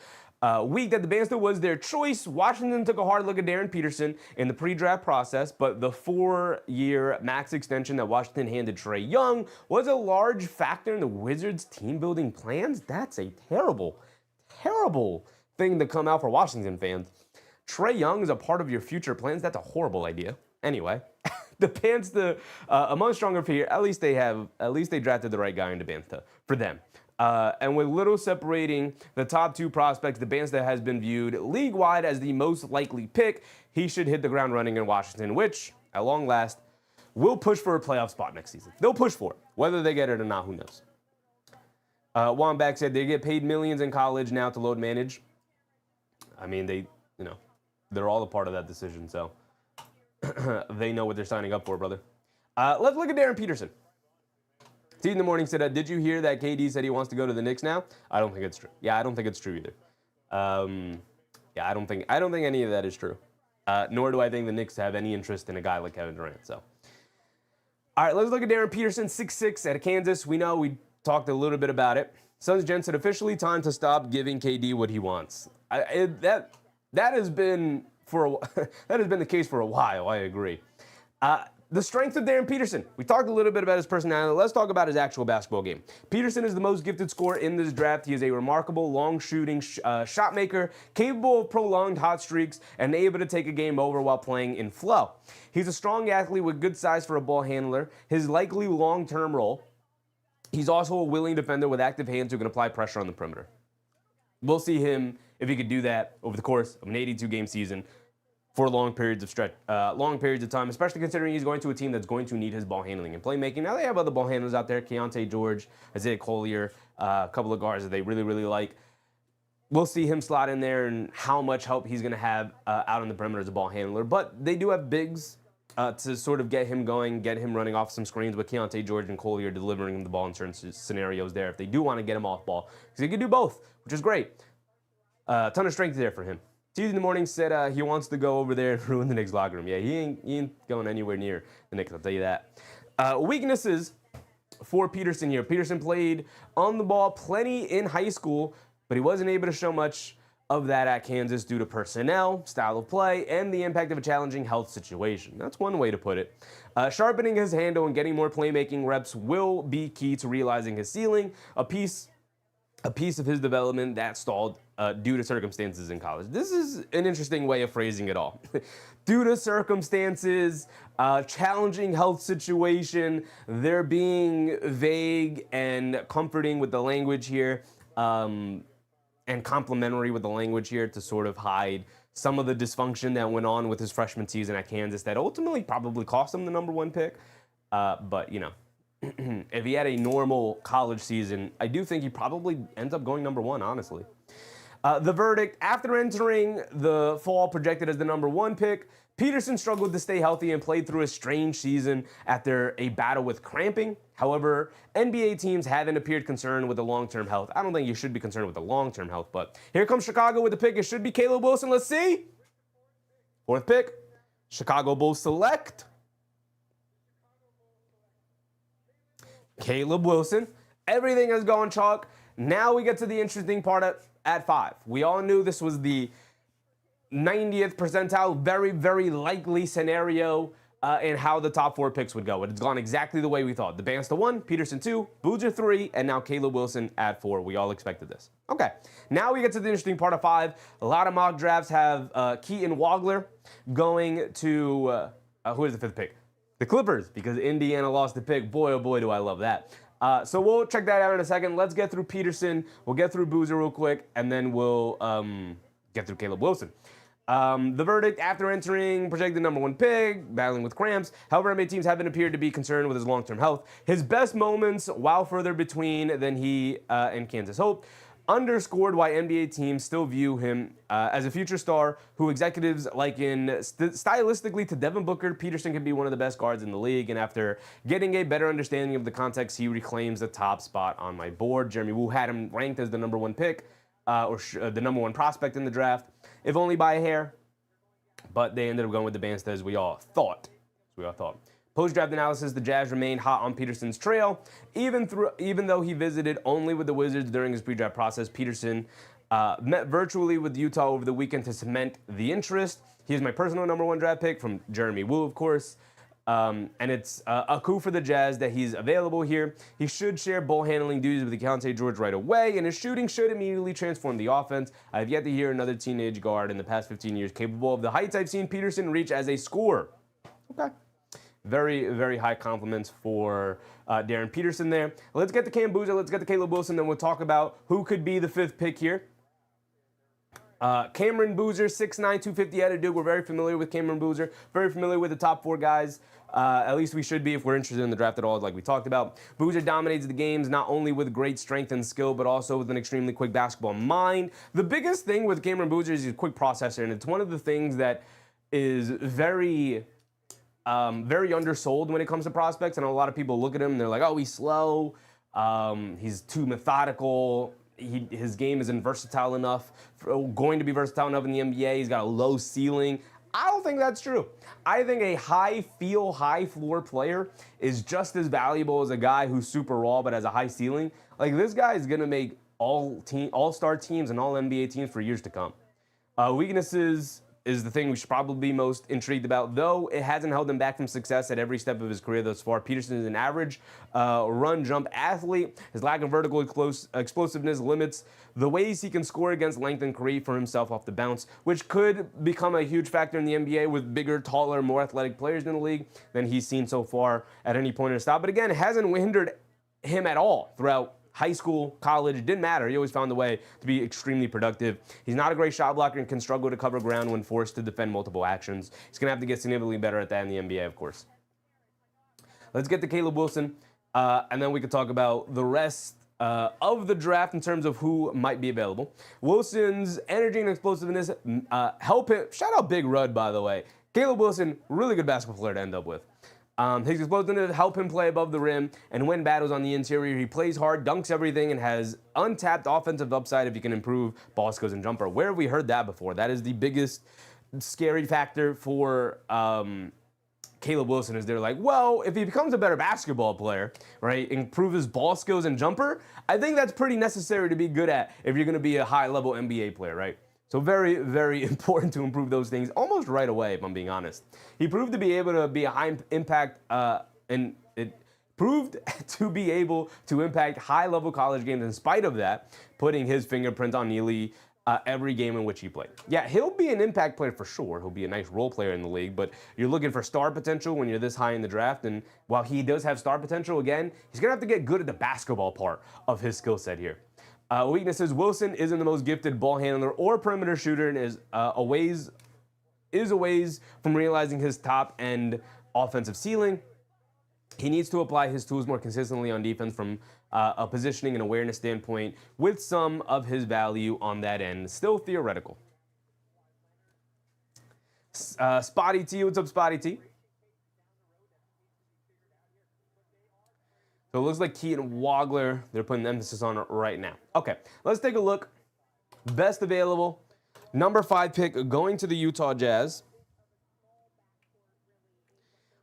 week that the Banster was their choice. Washington took a hard look at Darren Peterson in the pre-draft process, but the 4-year max extension that Washington handed Trae Young was a large factor in the Wizards' team-building plans. That's a terrible, terrible thing to come out for Washington fans. Trae Young is a part of your future plans. That's a horrible idea. Anyway. The Bansta, among stronger here, at least they drafted the right guy in the Bansta for them. And with little separating the top 2 prospects, the Bansta has been viewed league-wide as the most likely pick. He should hit the ground running in Washington, which, at long last, will push for a playoff spot next season. They'll push for it. Whether they get it or not, who knows? Wambach said they get paid millions in college now to load manage. I mean, they're all a part of that decision, so they know what they're signing up for, brother. Let's look at Darren Peterson. T in the morning said, did you hear that KD said he wants to go to the Knicks now? I don't think it's true. Yeah, I don't think it's true either. I don't think any of that is true. Nor do I think the Knicks have any interest in a guy like Kevin Durant. So, all right, let's look at Darren Peterson, 6'6", out of Kansas. We talked a little bit about it. Suns Gen said officially time to stop giving KD what he wants. That has been that has been the case for a while. I agree. The strength of Darren Peterson. We talked a little bit about his personality. Let's talk about his actual basketball game. Peterson is the most gifted scorer in this draft. He is a remarkable long-shooting shot maker, capable of prolonged hot streaks, and able to take a game over while playing in flow. He's a strong athlete with good size for a ball handler. His likely long-term role, he's also a willing defender with active hands who can apply pressure on the perimeter. We'll see him if he could do that over the course of an 82-game season for long periods of time, especially considering he's going to a team that's going to need his ball handling and playmaking. Now, they have other ball handlers out there, Keyonte George, Isaiah Collier, a couple of guards that they really, really like. We'll see him slot in there and how much help he's going to have out on the perimeter as a ball handler. But they do have bigs to sort of get him going, get him running off some screens with Keyonte George and Collier delivering him the ball in certain scenarios there if they do want to get him off ball. Because he can do both, which is great. A ton of strength there for him. Tuesday in the morning said he wants to go over there and ruin the Knicks locker room. Yeah, he ain't going anywhere near the Knicks, I'll tell you that. Weaknesses for Peterson here. Peterson played on the ball plenty in high school, but he wasn't able to show much of that at Kansas due to personnel, style of play, and the impact of a challenging health situation. That's one way to put it. Sharpening his handle and getting more playmaking reps will be key to realizing his ceiling, a piece of his development that stalled due to circumstances in college. This is an interesting way of phrasing it all. Due to circumstances, challenging health situation, they're being vague and comforting with the language here, and complimentary with the language here to sort of hide some of the dysfunction that went on with his freshman season at Kansas that ultimately probably cost him the #1 pick. But, you know, if he had a normal college season, I do think he probably ends up going #1, honestly. The verdict, after entering the fall projected as the #1 pick, Peterson struggled to stay healthy and played through a strange season after a battle with cramping. However, NBA teams haven't appeared concerned with the long-term health. I don't think you should be concerned with the long-term health, but here comes Chicago with the pick. It should be Caleb Wilson. Let's see. 4th pick, Chicago Bulls select Caleb Wilson. Everything has gone chalk. Now we get to the interesting part at 5. We all knew this was the 90th percentile, very, very likely scenario in how the top 4 picks would go. It's gone exactly the way we thought. The Bans to 1, Peterson 2, Boozer 3, and now Caleb Wilson at 4. We all expected this. Okay, now we get to the interesting part of 5. A lot of mock drafts have Keaton Wagler going to, who is the 5th pick? The Clippers, because Indiana lost the pick. Boy, oh boy, do I love that. So we'll check that out in a second. Let's get through Peterson. We'll get through Boozer real quick, and then we'll get through Caleb Wilson. The verdict, after entering projected #1 pick, battling with cramps. However, NBA teams haven't appeared to be concerned with his long-term health. His best moments, while further between than he and Kansas hoped, underscored why NBA teams still view him as a future star who executives liken stylistically to Devin Booker. Peterson can be one of the best guards in the league, and after getting a better understanding of the context, he reclaims the top spot on my board. Jeremy Woo had him ranked as the #1 pick, the #1 prospect in the draft, if only by a hair, but they ended up going with the Bans as we all thought. Post-draft analysis, the Jazz remained hot on Peterson's trail. Even though he visited only with the Wizards during his pre-draft process, Peterson met virtually with Utah over the weekend to cement the interest. He is my personal #1 draft pick from Jeremy Woo, of course. And it's a coup for the Jazz that he's available here. He should share ball handling duties with Keyonte George right away, and his shooting should immediately transform the offense. I have yet to hear another teenage guard in the past 15 years capable of the heights I've seen Peterson reach as a scorer. Okay. Very, very high compliments for Darren Peterson there. Let's get to Cam Boozer. Let's get to Caleb Wilson. Then we'll talk about who could be the 5th pick here. Cameron Boozer, 6'9", 250 out of Duke. We're very familiar with Cameron Boozer. Very familiar with the top 4 guys. At least we should be if we're interested in the draft at all, like we talked about. Boozer dominates the games not only with great strength and skill, but also with an extremely quick basketball mind. The biggest thing with Cameron Boozer is he's a quick processor, and it's one of the things that is very undersold when it comes to prospects. And a lot of people look at him and they're like, oh, he's slow. He's too methodical. His game isn't versatile enough, going to be versatile enough in the NBA. He's got a low ceiling. I don't think that's true. I think a high-feel, high-floor player is just as valuable as a guy who's super raw but has a high ceiling. Like, this guy is going to make all-star teams and all NBA teams for years to come. Weaknesses is the thing we should probably be most intrigued about, though it hasn't held him back from success at every step of his career thus far. Peterson is an average run-jump athlete. His lack of vertical explosiveness limits the ways he can score against length and create for himself off the bounce, which could become a huge factor in the NBA with bigger, taller, more athletic players in the league than he's seen so far at any point in his style. But again, it hasn't hindered him at all throughout high school, college. It didn't matter. He always found a way to be extremely productive. He's not a great shot blocker and can struggle to cover ground when forced to defend multiple actions. He's going to have to get significantly better at that in the NBA, of course. Let's get to Caleb Wilson, and then we can talk about the rest of the draft in terms of who might be available. Wilson's energy and explosiveness help him. Shout out Big Rud, by the way. Caleb Wilson, really good basketball player to end up with. His explosiveness help him play above the rim and win battles on the interior. He plays hard, dunks everything, and has untapped offensive upside if he can improve ball skills and jumper. Where have we heard that before? That is the biggest scary factor for Caleb Wilson, is they're like, well, if he becomes a better basketball player, right, improve his ball skills and jumper, I think that's pretty necessary to be good at if you're going to be a high-level NBA player, right? So very, very important to improve those things almost right away, if I'm being honest. He proved to be able to be a high impact, and it proved to be able to impact high-level college games in spite of that, putting his fingerprint on nearly every game in which he played. Yeah, he'll be an impact player for sure. He'll be a nice role player in the league, but you're looking for star potential when you're this high in the draft, and while he does have star potential, again, he's going to have to get good at the basketball part of his skill set here. Weaknesses: Wilson isn't the most gifted ball handler or perimeter shooter, and is a ways from realizing his top end offensive ceiling. He needs to apply his tools more consistently on defense from a positioning and awareness standpoint, with some of his value on that end still theoretical. Spotty T, what's up, Spotty T? So it looks like Keaton Wagler, they're putting emphasis on it right now. Okay, let's take a look. Best available, number 5 pick going to the Utah Jazz.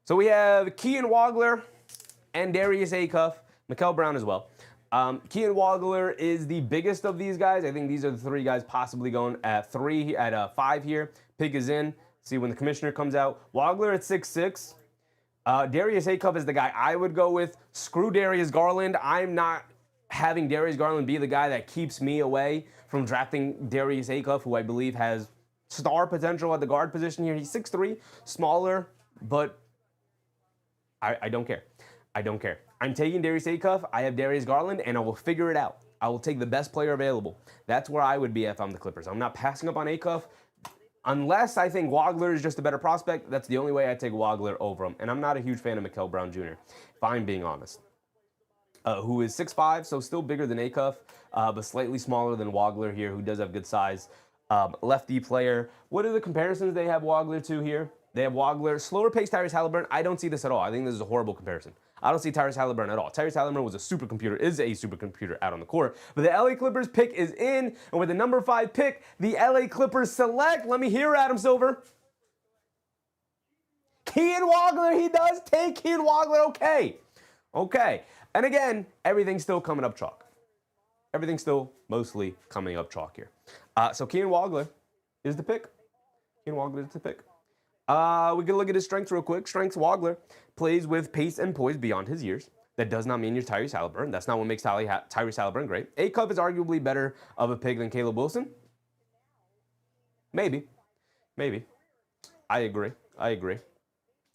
So we have Keaton Wagler and Darius Acuff, Mikael Brown as well. Keaton Wagler is the biggest of these guys. I think these are the 3 guys possibly going at 5 here. Pick is in. See when the commissioner comes out. Wagler at 6'6". Darius Acuff is the guy I would go with. Screw Darius Garland. I'm not having Darius Garland be the guy that keeps me away from drafting Darius Acuff, who I believe has star potential at the guard position here. He's 6'3", smaller, but I don't care. I don't care. I'm taking Darius Acuff. I have Darius Garland, and I will figure it out. I will take the best player available. That's where I would be if I'm the Clippers. I'm not passing up on Acuff. Unless I think Wagler is just a better prospect, that's the only way I take Wagler over him. And I'm not a huge fan of Mikael Brown Jr., if I'm being honest. Who is 6'5", so still bigger than Acuff, but slightly smaller than Wagler here, who does have good size. Lefty player. What are the comparisons they have Wagler to here? They have Wagler, slower paced Tyrese Halliburton. I don't see this at all. I think this is a horrible comparison. I don't see Tyrese Halliburton at all. Tyrese Halliburton is a supercomputer out on the court. But the LA Clippers pick is in, and with the number 5 pick, the LA Clippers select. Let me hear Adam Silver. Keaton Wagler, he does take Keaton Wagler. Okay. And again, everything's still coming up chalk. Everything's still mostly coming up chalk here. So Keaton Wagler is the pick. We can look at his strengths real quick. Strengths: Wagler plays with pace and poise beyond his years. That does not mean you're Tyrese Halliburton. That's not what makes Tyrese Halliburton great. Acuff is arguably better of a pick than Caleb Wilson. Maybe. I agree.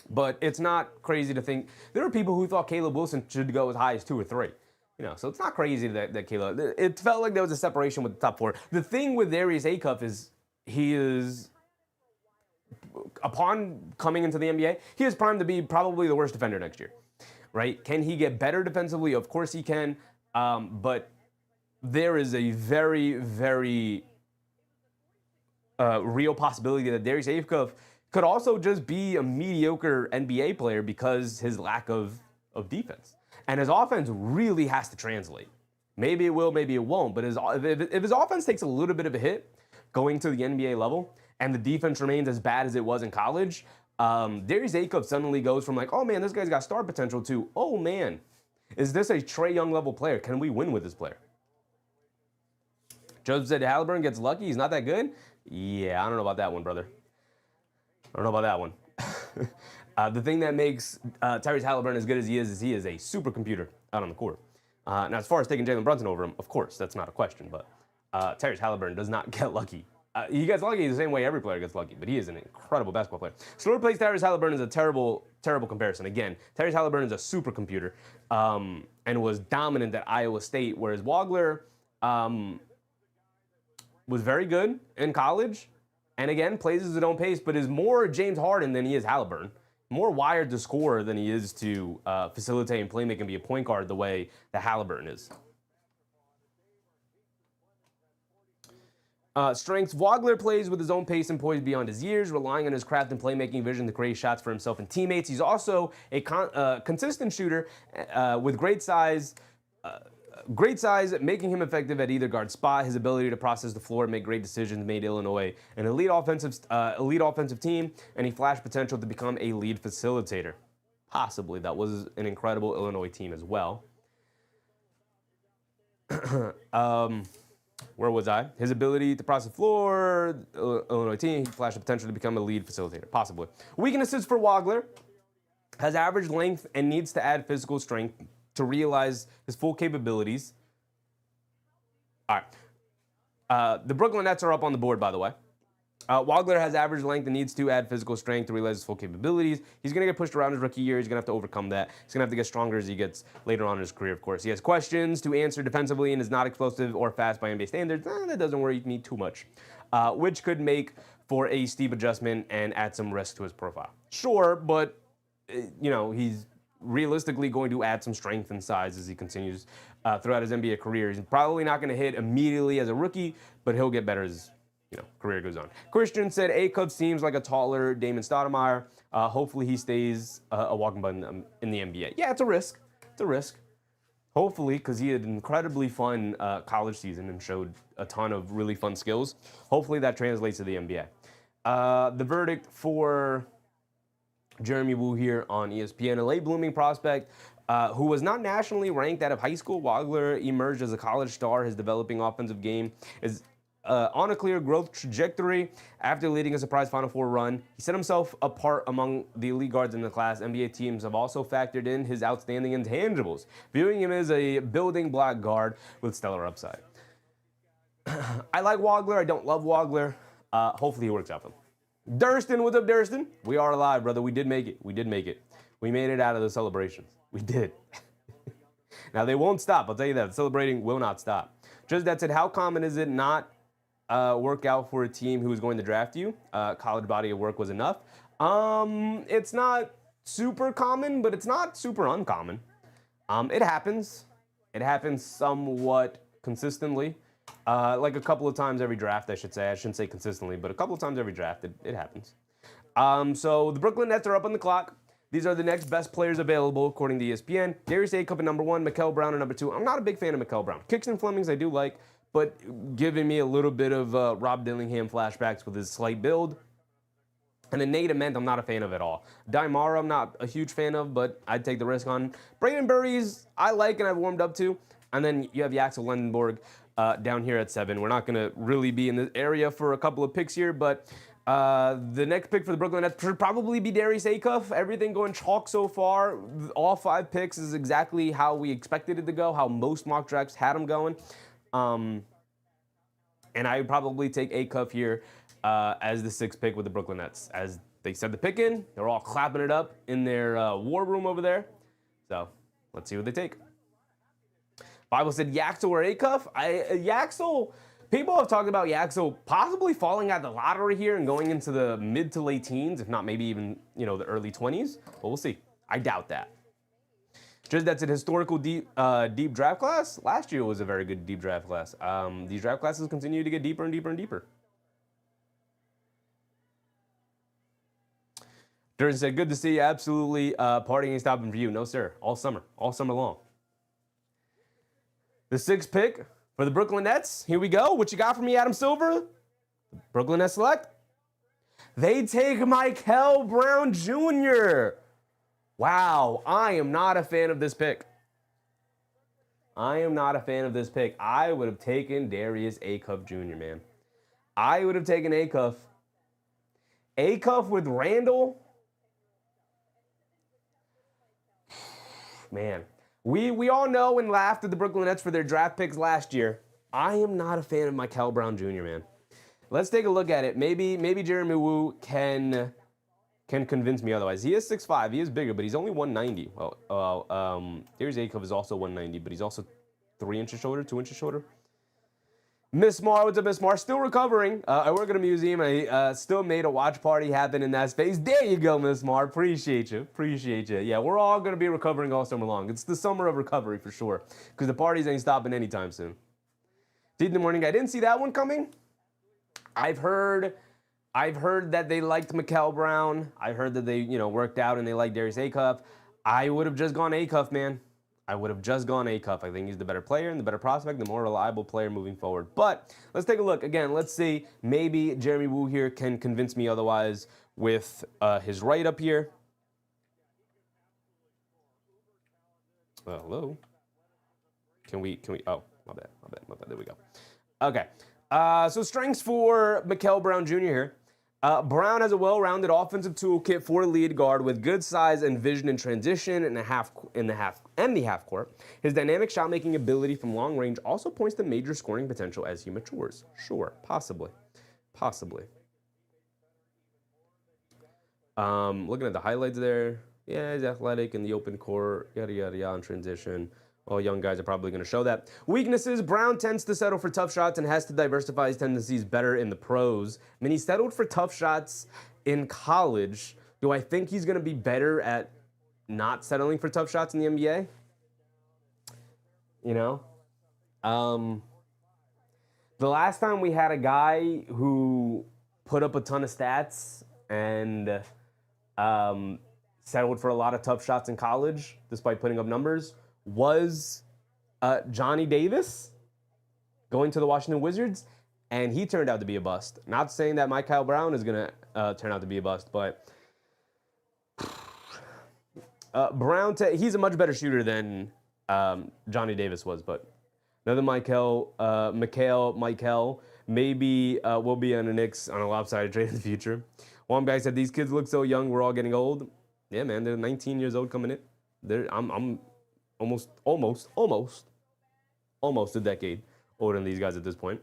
But it's not crazy to think. There are people who thought Caleb Wilson should go as high as 2 or 3. So it's not crazy that Caleb. It felt like there was a separation with the top 4. The thing with Darius Acuff is he is, upon coming into the NBA, he is primed to be probably the worst defender next year, right? Can he get better defensively? Of course he can, but there is a very, very real possibility that Darius Acuff could also just be a mediocre NBA player because his lack of defense. And his offense really has to translate. Maybe it will, maybe it won't, but if his offense takes a little bit of a hit going to the NBA level, and the defense remains as bad as it was in college, Darius Acuff suddenly goes from like, oh man, this guy's got star potential, to, oh man, is this a Trae Young level player? Can we win with this player? Joseph said Halliburton gets lucky. He's not that good. Yeah, I don't know about that one, brother. I don't know about that one. The thing that makes Tyrese Halliburton as good as he is a supercomputer out on the court. Now, as far as taking Jalen Brunson over him, of course, that's not a question, but Tyrese Halliburton does not get lucky. He gets lucky the same way every player gets lucky, but he is an incredible basketball player. Slower plays Tyrese Halliburton is a terrible, terrible comparison. Again, Tyrese Halliburton is a supercomputer and was dominant at Iowa State, whereas Wagler was very good in college, and again, plays at his own pace, but is more James Harden than he is Halliburton. More wired to score than he is to facilitate and playmake and be a point guard the way that Halliburton is. Strengths, Wagler plays with his own pace and poise beyond his years, relying on his craft and playmaking vision to create shots for himself and teammates. He's also a consistent shooter with great size, making him effective at either guard spot. His ability to process the floor and make great decisions made Illinois an elite offensive team, and he flashed potential to become a lead facilitator. Possibly. That was an incredible Illinois team as well. Where was I? His ability to process the floor, Illinois team, he flashed the potential to become a lead facilitator. Possibly. Weaknesses for Wagler. Has average length and needs to add physical strength to realize his full capabilities. All right. The Brooklyn Nets are up on the board, by the way. Wagler has average length and needs to add physical strength to realize his full capabilities. He's going to get pushed around his rookie year. He's going to have to overcome that. He's going to have to get stronger as he gets later on in his career, of course. He has questions to answer defensively and is not explosive or fast by NBA standards. That doesn't worry me too much, which could make for a steep adjustment and add some risk to his profile. Sure, but, he's realistically going to add some strength and size as he continues throughout his NBA career. He's probably not going to hit immediately as a rookie, but he'll get better as career goes on. Christian said A-Cup seems like a taller Damon Stoudemire. Hopefully he stays a walking button in the NBA. Yeah, it's a risk. It's a risk. Hopefully, because he had an incredibly fun college season and showed a ton of really fun skills. Hopefully that translates to the NBA. The verdict for Jeremy Woo here on ESPN, a late blooming prospect who was not nationally ranked out of high school. Wagler emerged as a college star. His developing offensive game is on a clear growth trajectory after leading a surprise Final Four run. He set himself apart among the elite guards in the class. NBA teams have also factored in his outstanding intangibles, viewing him as a building block guard with stellar upside. I like Wagler. I don't love Wagler. Hopefully he works out for him. Durston, what's up, Durston? We are alive, brother. We did make it. We did make it. We made it out of the celebrations. We did. Now, they won't stop. I'll tell you that. Celebrating will not stop. Just that said, how common is it not work out for a team who is going to draft you? College body of work was enough. It's not super common, but it's not super uncommon. It happens. It happens somewhat consistently. Like a couple of times every draft, I should say. I shouldn't say consistently, but a couple of times every draft, it happens. So the Brooklyn Nets are up on the clock. These are the next best players available, according to ESPN. Darius A-Cup at number 1, Mikal Brown at number 2. I'm not a big fan of Mikal Brown. Kicks and Flemings I do like, but giving me a little bit of Rob Dillingham flashbacks with his slight build. And then Nate Ament, I'm not a fan of at all. Daimara, I'm not a huge fan of, but I'd take the risk on. Braden Burries, I like and I've warmed up to. And then you have Yaxel Lendenborg down here at 7. We're not going to really be in this area for a couple of picks here, but the next pick for the Brooklyn Nets should probably be Darius A-Cup. Everything going chalk so far. All 5 picks is exactly how we expected it to go, how most mock drafts had them going. And I would probably take A-Cup here as the 6th pick with the Brooklyn Nets. As they said the pick in, they're all clapping it up in their war room over there. So let's see what they take. Bible said Yaxel or A-Cup. Yaxel, people have talked about Yaxel possibly falling out the lottery here and going into the mid to late teens, if not maybe even, the early 20s. But we'll see. I doubt that. Just that's an historical deep draft class. Last year was a very good deep draft class. These draft classes continue to get deeper and deeper and deeper. Durden said, good to see you. Absolutely. Partying ain't stopping for you. No, sir. All summer long. The 6th pick for the Brooklyn Nets. Here we go. What you got for me, Adam Silver? Brooklyn Nets select. They take Mikal Brown Jr. Wow, I am not a fan of this pick. I would have taken Darius A-Cup Jr., man. I would have taken A-Cup. Acuff with Randall. Man, we all know and laughed at the Brooklyn Nets for their draft picks last year. I am not a fan of Mikel Brown Jr., man. Let's take a look at it. Maybe Jeremy Woo can convince me otherwise. He is 6'5". He is bigger, but he's only 190. Darius Acuff is also 190, but he's also 3 inches shorter, 2 inches shorter. Miss Mar, what's up, Miss Mar? Still recovering. I work at a museum. I still made a watch party happen in that space. There you go, Miss Mar. Appreciate you. Appreciate you. Yeah, we're all going to be recovering all summer long. It's the summer of recovery for sure, because the parties ain't stopping anytime soon. Deep in the morning, I didn't see that one coming. I've heard that they liked Mikel Brown. I heard that they, worked out and they liked Darius Acuff. I would have just gone Acuff, man. I would have just gone Acuff. I think he's the better player and the better prospect, the more reliable player moving forward. But let's take a look. Again, let's see. Maybe Jeremy Woo here can convince me otherwise with his write-up here. Hello? Can we, oh, my bad. There we go. Okay. So strengths for Mikel Brown Jr. here. Brown has a well-rounded offensive toolkit for lead guard with good size and vision in transition and the half court. His dynamic shot-making ability from long range also points to major scoring potential as he matures. Sure, possibly. Looking at the highlights there, yeah, he's athletic in the open court, yada yada yada in transition. All young guys are probably going to show that. Weaknesses, Brown tends to settle for tough shots and has to diversify his tendencies better in the pros. I mean, he settled for tough shots in college. Do I think he's going to be better at not settling for tough shots in the NBA? The last time we had a guy who put up a ton of stats and settled for a lot of tough shots in college, despite putting up numbers, was Johnny Davis going to the Washington Wizards, and he turned out to be a bust. Not saying that Mikel Brown is going to turn out to be a bust, but Brown, he's a much better shooter than Johnny Davis was, but another Mikel maybe will be on the Knicks on a lopsided trade in the future. One guy said, these kids look so young, we're all getting old. Yeah, man, they're 19 years old coming in. I'm almost a decade older than these guys at this point.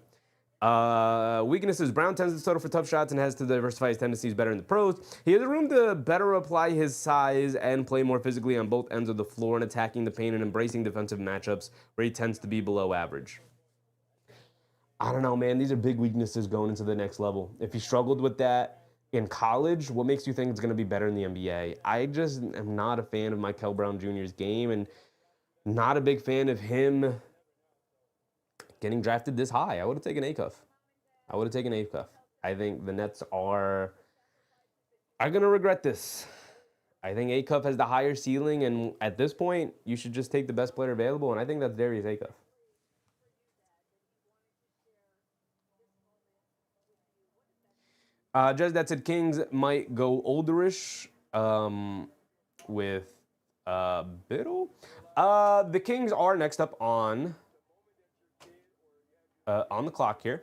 Weaknesses, Brown tends to settle for tough shots and has to diversify his tendencies better in the pros. He has room to better apply his size and play more physically on both ends of the floor and attacking the paint and embracing defensive matchups where he tends to be below average. I don't know, man. These are big weaknesses going into the next level. If he struggled with that in college, what makes you think it's going to be better in the NBA? I just am not a fan of Mikel Brown Jr.'s game and not a big fan of him getting drafted this high. I would have taken Acuff. I think the Nets are going to regret this. I think Acuff has the higher ceiling, and at this point, you should just take the best player available, and I think that's Darius Acuff. Just that said, Kings might go olderish with Biddle. The Kings are next up on the clock here.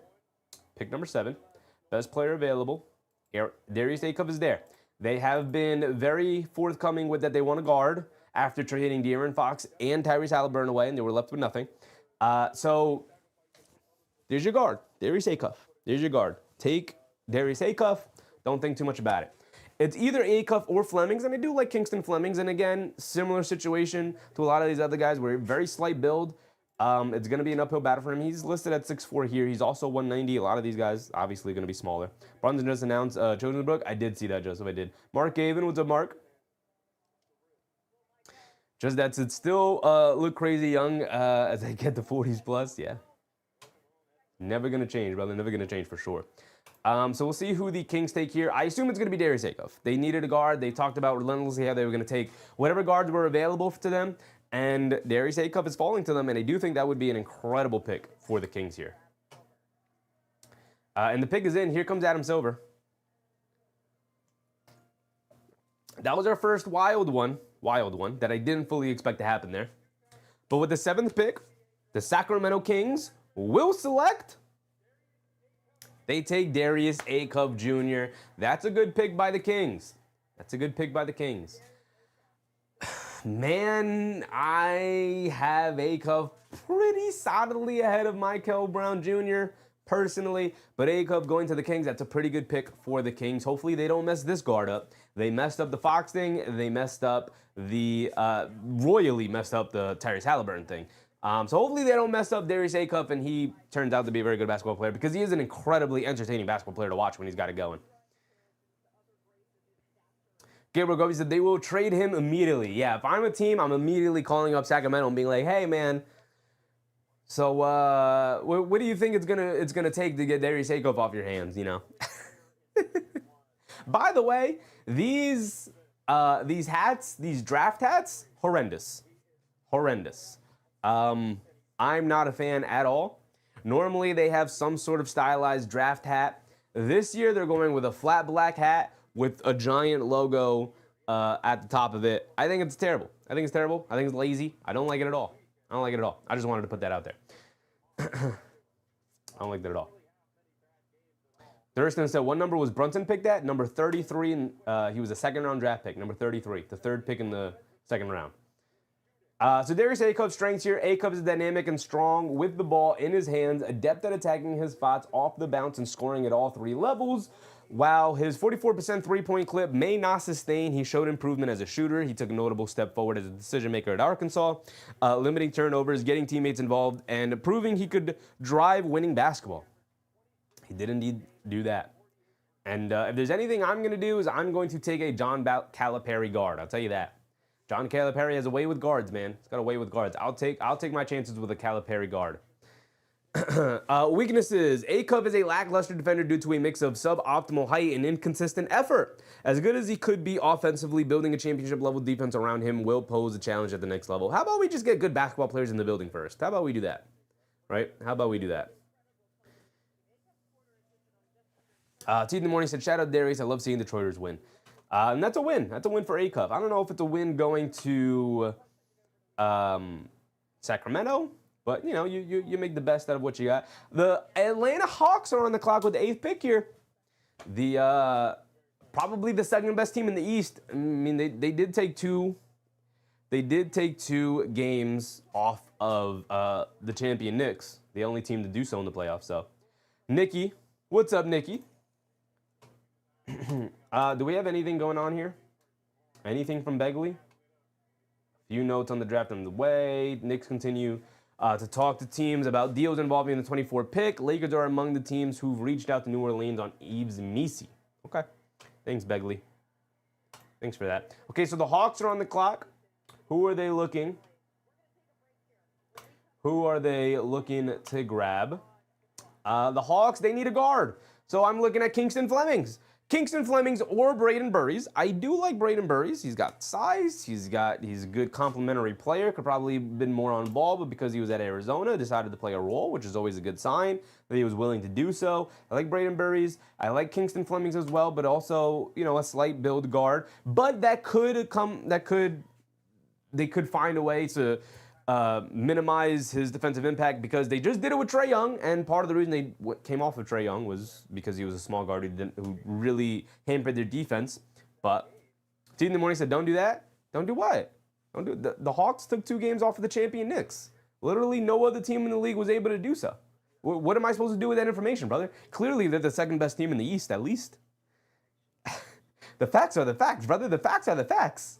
Pick number 7. Best player available. Darius Acuff is there. They have been very forthcoming with that they want a guard after trading De'Aaron Fox and Tyrese Halliburton away, and they were left with nothing. So there's your guard, Darius Acuff. There's your guard. Take Darius Acuff. Don't think too much about it. It's either Acuff or Flemings, and I do like Kingston Flemings. And again, similar situation to a lot of these other guys. We're very slight build. It's going to be an uphill battle for him. He's listed at 6'4" here. He's also 190. A lot of these guys obviously going to be smaller. Brunson just announced Chosen Brook. I did see that, Joseph. I did. Mark Gavin, what's up, Mark? Just that's it. Still look crazy young as I get to 40s plus. Yeah. Never going to change, brother. Never going to change for sure. So we'll see who the Kings take here. I assume it's going to be Darius Acuff. They needed a guard. They talked about relentlessly how they were going to take whatever guards were available to them. And Darius Acuff is falling to them, and I do think that would be an incredible pick for the Kings here. And the pick is in. Here comes Adam Silver. That was our first wild one that I didn't fully expect to happen there. But with the 7th pick, the Sacramento Kings will select They take Darius Acuff Jr. That's a good pick by the Kings. That's a good pick by the Kings. Man, I have Acuff pretty solidly ahead of Michael Brown Jr. personally, but Acuff going to the Kings, that's a pretty good pick for the Kings. Hopefully they don't mess this guard up. They messed up the Fox thing. They messed up the, royally messed up the Tyrese Halliburton thing. So hopefully they don't mess up Darius Acuff and he turns out to be a very good basketball player because he is an incredibly entertaining basketball player to watch when he's got it going. Gabriel Govey said they will trade him immediately. Yeah, if I'm a team, I'm immediately calling up Sacramento and being like, hey, man, so what do you think it's gonna take to get Darius Acuff off your hands, you know? By the way, these hats, these draft hats, horrendous. Horrendous. I'm not a fan at all. Normally, they have some sort of stylized draft hat. This year, they're going with a flat black hat with a giant logo at the top of it. I think it's terrible. I think it's terrible. I think it's lazy. I don't like it at all. I don't like it at all. I just wanted to put that out there. I don't like that at all. Thurston said, what number was Brunson picked at? Number 33, and he was a second-round draft pick, number 33, the third pick in the second round. So Darius Acuff's strengths here. Acuff is dynamic and strong with the ball in his hands, adept at attacking his spots off the bounce and scoring at all three levels. While his 44% three-point clip may not sustain, he showed improvement as a shooter. He took a notable step forward as a decision-maker at Arkansas, limiting turnovers, getting teammates involved, and proving he could drive winning basketball. He did indeed do that. And if there's anything I'm going to do is I'm going to take a John Calipari guard. I'll tell you that. John Calipari has a way with guards, man. He's got a way with guards. I'll take my chances with a Calipari guard. Weaknesses. Acuff is a lackluster defender due to a mix of suboptimal height and inconsistent effort. As good as he could be offensively, building a championship-level defense around him will pose a challenge at the next level. How about we just get good basketball players in the building first? How about we do that? Right? How about we do that? T in the morning said, shout out Darius. I love seeing the Detroiters win. And that's a win. That's a win for Acuff. I don't know if it's a win going to Sacramento, but, you know, you make the best out of what you got. The Atlanta Hawks are on the clock with the 8th pick here. The probably the second best team in the East. I mean, they did take two games off of the champion Knicks, the only team to do so in the playoffs. So, Nikki, what's up, Nikki? Do we have anything going on here? Anything from Begley? Few notes on the draft on the way. Knicks continue to talk to teams about deals involving the 24 pick. Lakers are among the teams who've reached out to New Orleans on Yves Missi. Okay. Thanks, Begley. Thanks for that. Okay, so the Hawks are on the clock. Who are they looking? Who are they looking to grab? The Hawks, they need a guard. So I'm looking at Kingston Flemings. Kingston Flemings or Braden Burries. I do like Braden Burries. He's got size. He's a good complementary player. Could probably have been more on ball, but because he was at Arizona, decided to play a role, which is always a good sign that he was willing to do so. I like Braden Burries. I like Kingston Flemings as well, but also, you know, a slight build guard. But they could find a way to minimize his defensive impact because they just did it with Trae Young, and part of the reason they came off of Trae Young was because he was a small guard who really hampered their defense. But T in the morning said, don't do that. Don't do what? Don't do the Hawks took 2 games off of the champion Knicks. Literally no other team in the league was able to do so. What am I supposed to do with that information, brother? Clearly they're the second best team in the East, at least. The facts are the facts, brother. The facts are the facts.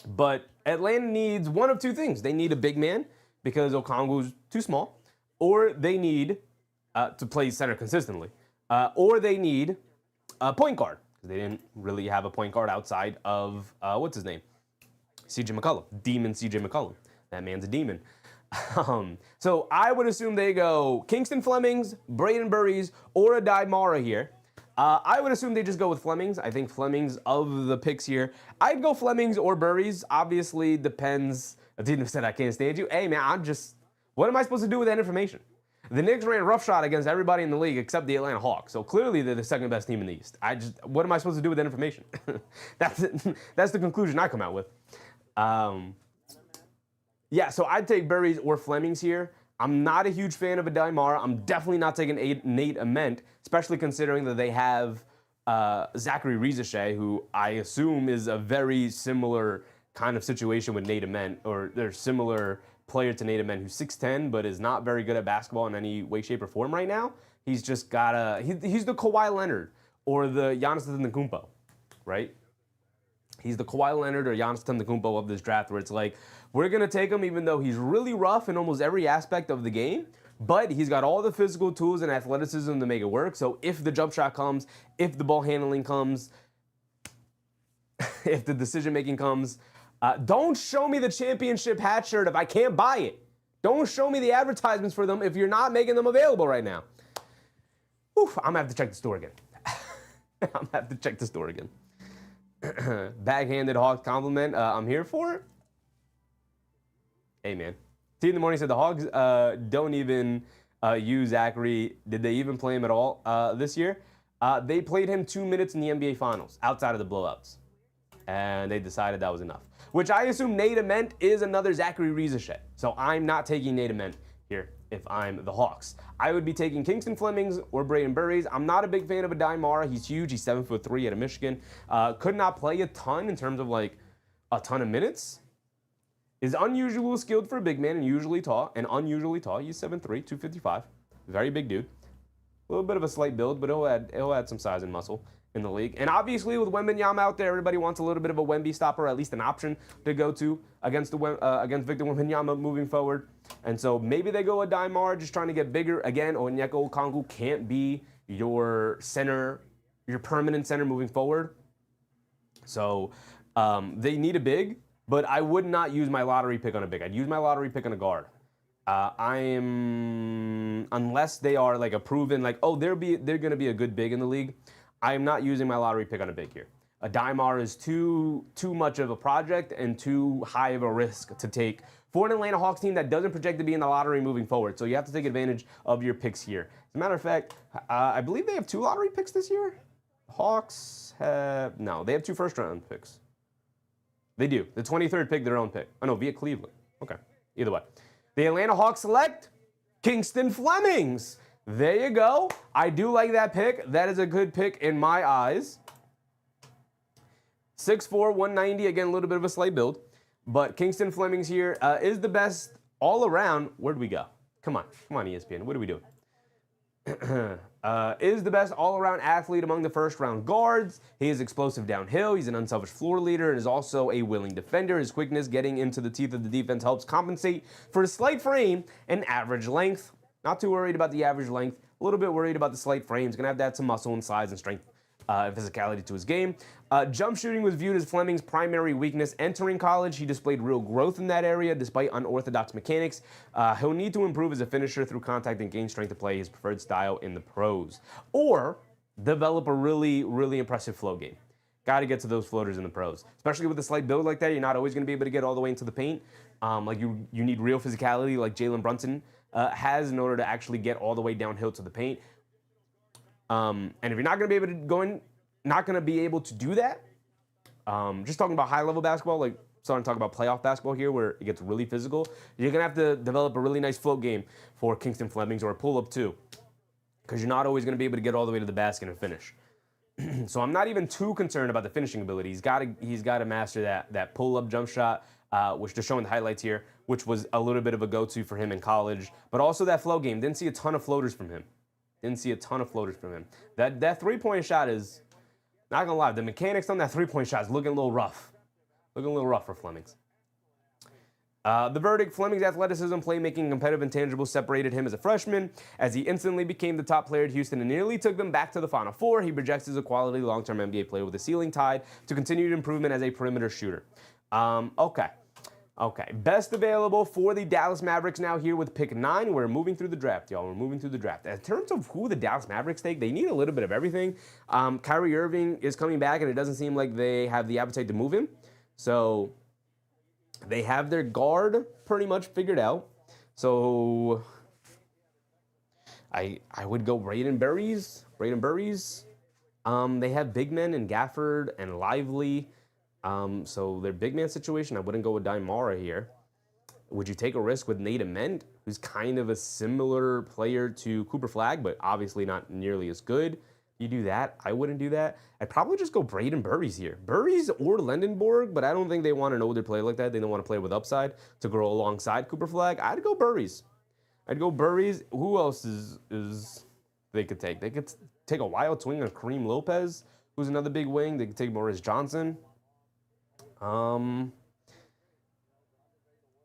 But Atlanta needs one of 2 things. They need a big man because Okongwu's too small, or they need to play center consistently, or they need a point guard because they didn't really have a point guard outside of what's his name, C.J. McCollum, Demon C.J. McCollum. That man's a demon. So I would assume they go Kingston Flemings, Braden Burries, or a Mara here. I would assume they just go with Flemings. I think Flemings of the picks here. I'd go Flemings or Burries. Obviously, depends. Adina said, I can't stand you. Hey, man, what am I supposed to do with that information? The Knicks ran roughshod against everybody in the league except the Atlanta Hawks. So clearly, they're the second best team in the East. What am I supposed to do with that information? That's the conclusion I come out with. Yeah, so I'd take Burries or Flemings here. I'm not a huge fan of a Daimara. I'm definitely not taking Nate Ament, especially considering that they have Zachary Rizachet, who I assume is a very similar kind of situation with Nate Ament, or they're similar player to Nate Ament, who's 6'10", but is not very good at basketball in any way, shape, or form right now. He's just got he's the Kawhi Leonard or the Giannis Antetokounmpo, right? He's the Kawhi Leonard or Giannis Antetokounmpo of this draft, where it's like, we're going to take him even though he's really rough in almost every aspect of the game, but he's got all the physical tools and athleticism to make it work. So if the jump shot comes, if the ball handling comes, if the decision-making comes, don't show me the championship hat shirt if I can't buy it. Don't show me the advertisements for them if you're not making them available right now. Oof, I'm going to have to check the store again. I'm going to have to check the store again. Backhanded Hawks compliment. I'm here for it. Hey, man. T in the morning said the Hogs don't even use Zachary. Did they even play him at all this year? They played him 2 minutes in the NBA Finals outside of the blowouts. And they decided that was enough. Which I assume Nate Ament is another Zachary Rizachet. So I'm not taking Nate Ament here if I'm the Hawks. I would be taking Kingston Flemings or Braden Burries. I'm not a big fan of a Daimara. He's huge. He's 7'3" out of Michigan. Could not play a ton in terms of like a ton of minutes. Is unusually skilled for a big man and unusually tall. He's 7'3", 255. Very big dude. A little bit of a slight build, but he'll add some size and muscle in the league. And obviously with Wembanyama out there, everybody wants a little bit of a Wemby stopper, at least an option to go to against Victor Wembanyama moving forward. And so maybe they go a Daimar, just trying to get bigger. Again, Onyeka Okongwu can't be your center, your permanent center moving forward. So they need a big, but I would not use my lottery pick on a big. I'd use my lottery pick on a guard. Unless they are like a proven, like, oh, they're going to be a good big in the league, I am not using my lottery pick on a big here. A Daimar is too much of a project and too high of a risk to take for an Atlanta Hawks team that doesn't project to be in the lottery moving forward. So you have to take advantage of your picks here. As a matter of fact, I believe they have 2 lottery picks this year. Hawks have, no, they have 2 first-round picks. They do. The 23rd pick, their own pick. Oh, no, via Cleveland. Okay, either way. The Atlanta Hawks select Kingston Flemings. There you go. I do like that pick. That is a good pick in my eyes. 6'4", 190. Again, a little bit of a slight build. But Kingston Flemings here is the best all around. Where'd we go? Come on, ESPN. What are we doing? Is the best all-around athlete among the first-round guards. He is explosive downhill. He's an unselfish floor leader and is also a willing defender. His quickness getting into the teeth of the defense helps compensate for his slight frame and average length. Not too worried about the average length. A little bit worried about the slight frame. He's going to have to add some muscle and size and strength and physicality to his game. Jump shooting was viewed as Fleming's primary weakness. Entering college, he displayed real growth in that area despite unorthodox mechanics. He'll need to improve as a finisher through contact and gain strength to play his preferred style in the pros. Or develop a really, really impressive flow game. Got to get to those floaters in the pros. Especially with a slight build like that, you're not always going to be able to get all the way into the paint. Like you need real physicality like Jalen Brunson has in order to actually get all the way downhill to the paint. And if you're not going to be able to go in, not going to be able to do that, just talking about high-level basketball, like starting to talk about playoff basketball here where it gets really physical, you're going to have to develop a really nice float game for Kingston Flemings or a pull-up too, because you're not always going to be able to get all the way to the basket and finish. So I'm not even too concerned about the finishing ability. He's got to master that pull-up jump shot, which just showing the highlights here, which was a little bit of a go-to for him in college, but also that flow game. Didn't see a ton of floaters from him. That three-point shot is, not gonna lie, the mechanics on that three-point shot is looking a little rough. For Flemings. The verdict, Fleming's athleticism, playmaking, competitive intangibles separated him as a freshman, as he instantly became the top player at Houston and nearly took them back to the Final Four. He projects as a quality long-term NBA player with a ceiling tied to continued improvement as a perimeter shooter. Okay, best available for the Dallas Mavericks now here with pick 9. We're moving through the draft, y'all. In terms of who the Dallas Mavericks take, they need a little bit of everything. Kyrie Irving is coming back, and it doesn't seem like they have the appetite to move him. So they have their guard pretty much figured out. So I would go Braden Burries. They have big men in Gafford and Lively. So their big man situation, I wouldn't go with Daimara here. Would you take a risk with Nate Ament, who's kind of a similar player to Cooper Flagg, but obviously not nearly as good? You do that? I wouldn't do that. I'd probably just go Braden Burries here. Burries or Lendenborg, but I don't think they want an older player like that. They don't want to play with upside to grow alongside Cooper Flagg. I'd go Burries. Who else is they could take? They could take a wild swing on Kareem Lopez, who's another big wing. They could take Morris Johnson. I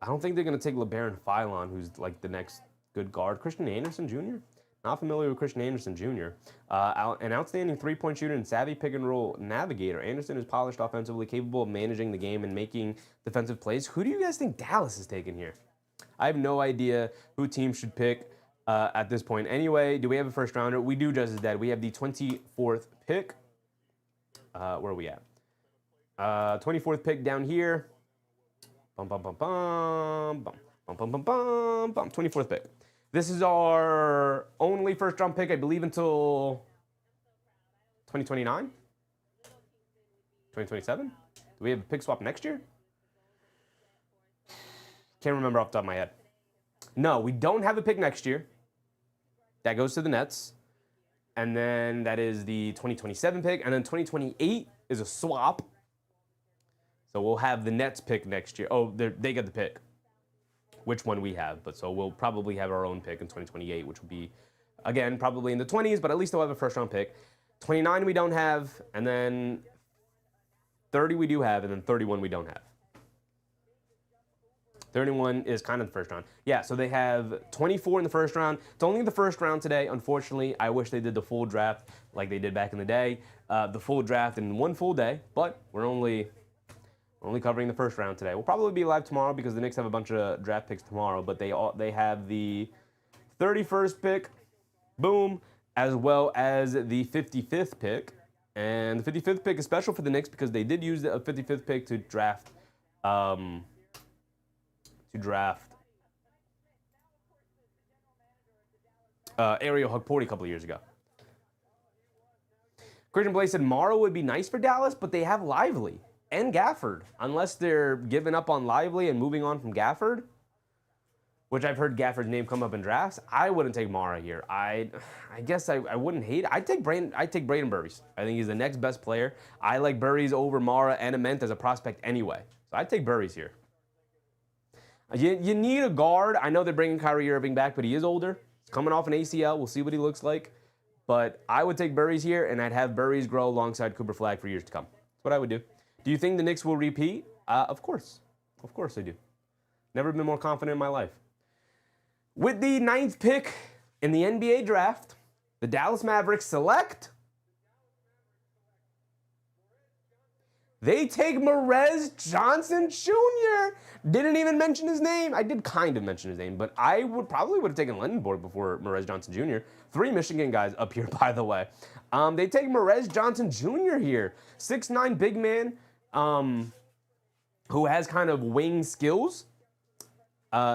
don't think they're going to take LeBaron Philon, who's like the next good guard. Christian Anderson Jr.? Not familiar with Christian Anderson Jr. An outstanding three-point shooter and savvy pick-and-roll navigator. Anderson is polished offensively, capable of managing the game and making defensive plays. Who do you guys think Dallas is taking here? I have no idea who teams should pick at this point. Anyway, do we have a first-rounder? We do, just as dead. We have the 24th pick. Where are we at? 24th pick down here. 24th pick. This is our only first-round pick, I believe, until 2029? 2027? Do we have a pick swap next year? Can't remember off the top of my head. No, we don't have a pick next year. That goes to the Nets. And then that is the 2027 pick. And then 2028 is a swap. So we'll have the Nets pick next year. Oh, they get the pick. Which one we have. But so we'll probably have our own pick in 2028, which will be, again, probably in the 20s, but at least they'll have a first-round pick. 29 we don't have, and then 30 we do have, and then 31 we don't have. 31 is kind of the first round. Yeah, so they have 24 in the first round. It's only the first round today. Unfortunately, I wish they did the full draft like they did back in the day. The full draft in one full day, but we're only covering the first round today. We'll probably be live tomorrow because the Knicks have a bunch of draft picks tomorrow, but they have the 31st pick, boom, as well as the 55th pick. And the 55th pick is special for the Knicks because they did use the 55th pick to draft Ariel Hukporti a couple of years ago. Christian Blake said Morrow would be nice for Dallas, but they have Lively and Gafford. Unless they're giving up on Lively and moving on from Gafford, which I've heard Gafford's name come up in drafts, I wouldn't take Morrow here. I guess I wouldn't hate it. I'd take Braden Burries. I think he's the next best player. I like Burries over Morrow and Ament as a prospect anyway. So I'd take Burries here. You need a guard. I know they're bringing Kyrie Irving back, but he is older. He's coming off an ACL. We'll see what he looks like. But I would take Burries here, and I'd have Burries grow alongside Cooper Flagg for years to come. That's what I would do. Do you think the Knicks will repeat? Of course. Of course I do. Never been more confident in my life. With the 9th pick in the NBA draft, the Dallas Mavericks select. They take Morez Johnson Jr. Didn't even mention his name. I did kind of mention his name, but I probably would have taken Lendenborg before Morez Johnson Jr. 3 Michigan guys up here, by the way. They take Morez Johnson Jr. here. 6'9" big man who has kind of wing skills.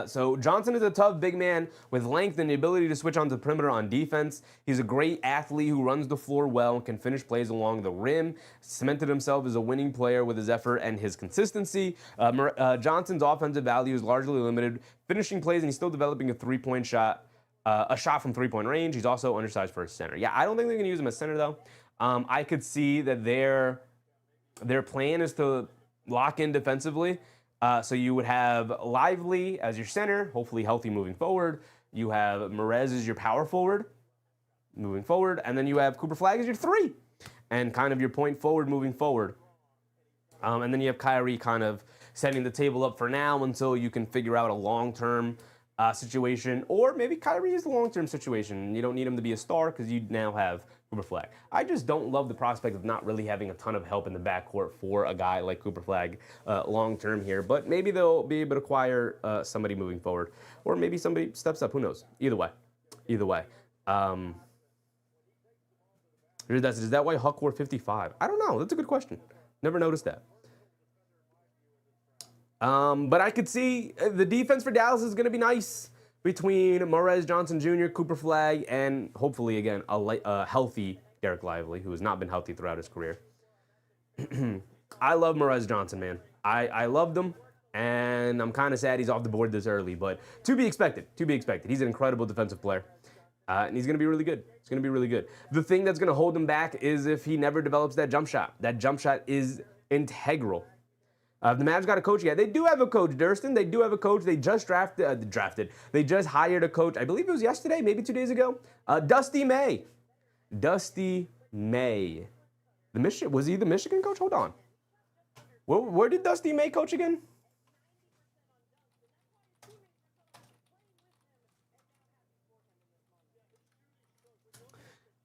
So Johnson is a tough big man with length and the ability to switch onto the perimeter on defense. He's a great athlete who runs the floor well and can finish plays along the rim. Cemented himself as a winning player with his effort and his consistency. Johnson's offensive value is largely limited, finishing plays, and he's still developing a three-point shot, a shot from three-point range. He's also undersized for a center. Yeah, I don't think they're going to use him as center, though. I could see that their plan is to lock in defensively. So you would have Lively as your center, hopefully healthy moving forward. You have Morez as your power forward moving forward. And then you have Cooper Flagg as your 3 and kind of your point forward moving forward. And then you have Kyrie kind of setting the table up for now until you can figure out a long-term situation. Or maybe Kyrie is the long-term situation. You don't need him to be a star because you now have Cooper Flagg. I just don't love the prospect of not really having a ton of help in the backcourt for a guy like Cooper Flagg long-term here. But maybe they'll be able to acquire somebody moving forward. Or maybe somebody steps up. Who knows? Either way. Is that why Huck wore 55? I don't know. That's a good question. Never noticed that. But I could see the defense for Dallas is going to be nice between Morez Johnson Jr., Cooper Flagg, and hopefully, again, a healthy Derek Lively, who has not been healthy throughout his career. I love Morez Johnson, man. I loved him. And I'm kind of sad he's off the board this early, but to be expected, to be expected. He's an incredible defensive player, and he's going to be really good. He's going to be really good. The thing that's going to hold him back is if he never develops that jump shot. That jump shot is integral. The Mavs got a coach yet. They do have a coach, Durston. They do have a coach. They just drafted. They just hired a coach. I believe it was yesterday, maybe 2 days ago. Dusty May. Dusty May. Was he the Michigan coach? Hold on. Where did Dusty May coach again?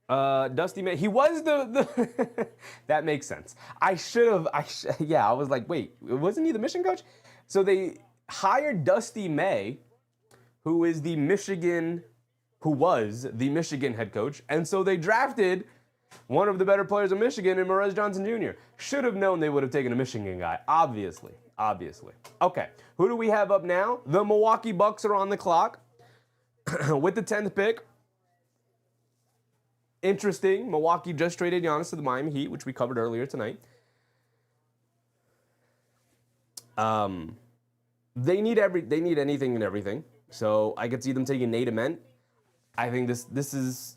Dusty May. He was the that makes sense. I was like, wait, wasn't he the Michigan coach? So they hired Dusty May, who was the Michigan head coach, and so they drafted one of the better players in Michigan in Morez Johnson Jr. Should have known they would have taken a Michigan guy, obviously. Okay, who do we have up now? The Milwaukee Bucks are on the clock with the 10th pick. Interesting. Milwaukee just traded Giannis to the Miami Heat, which we covered earlier tonight. They need anything and everything. So I could see them taking Nate Ament. I think this is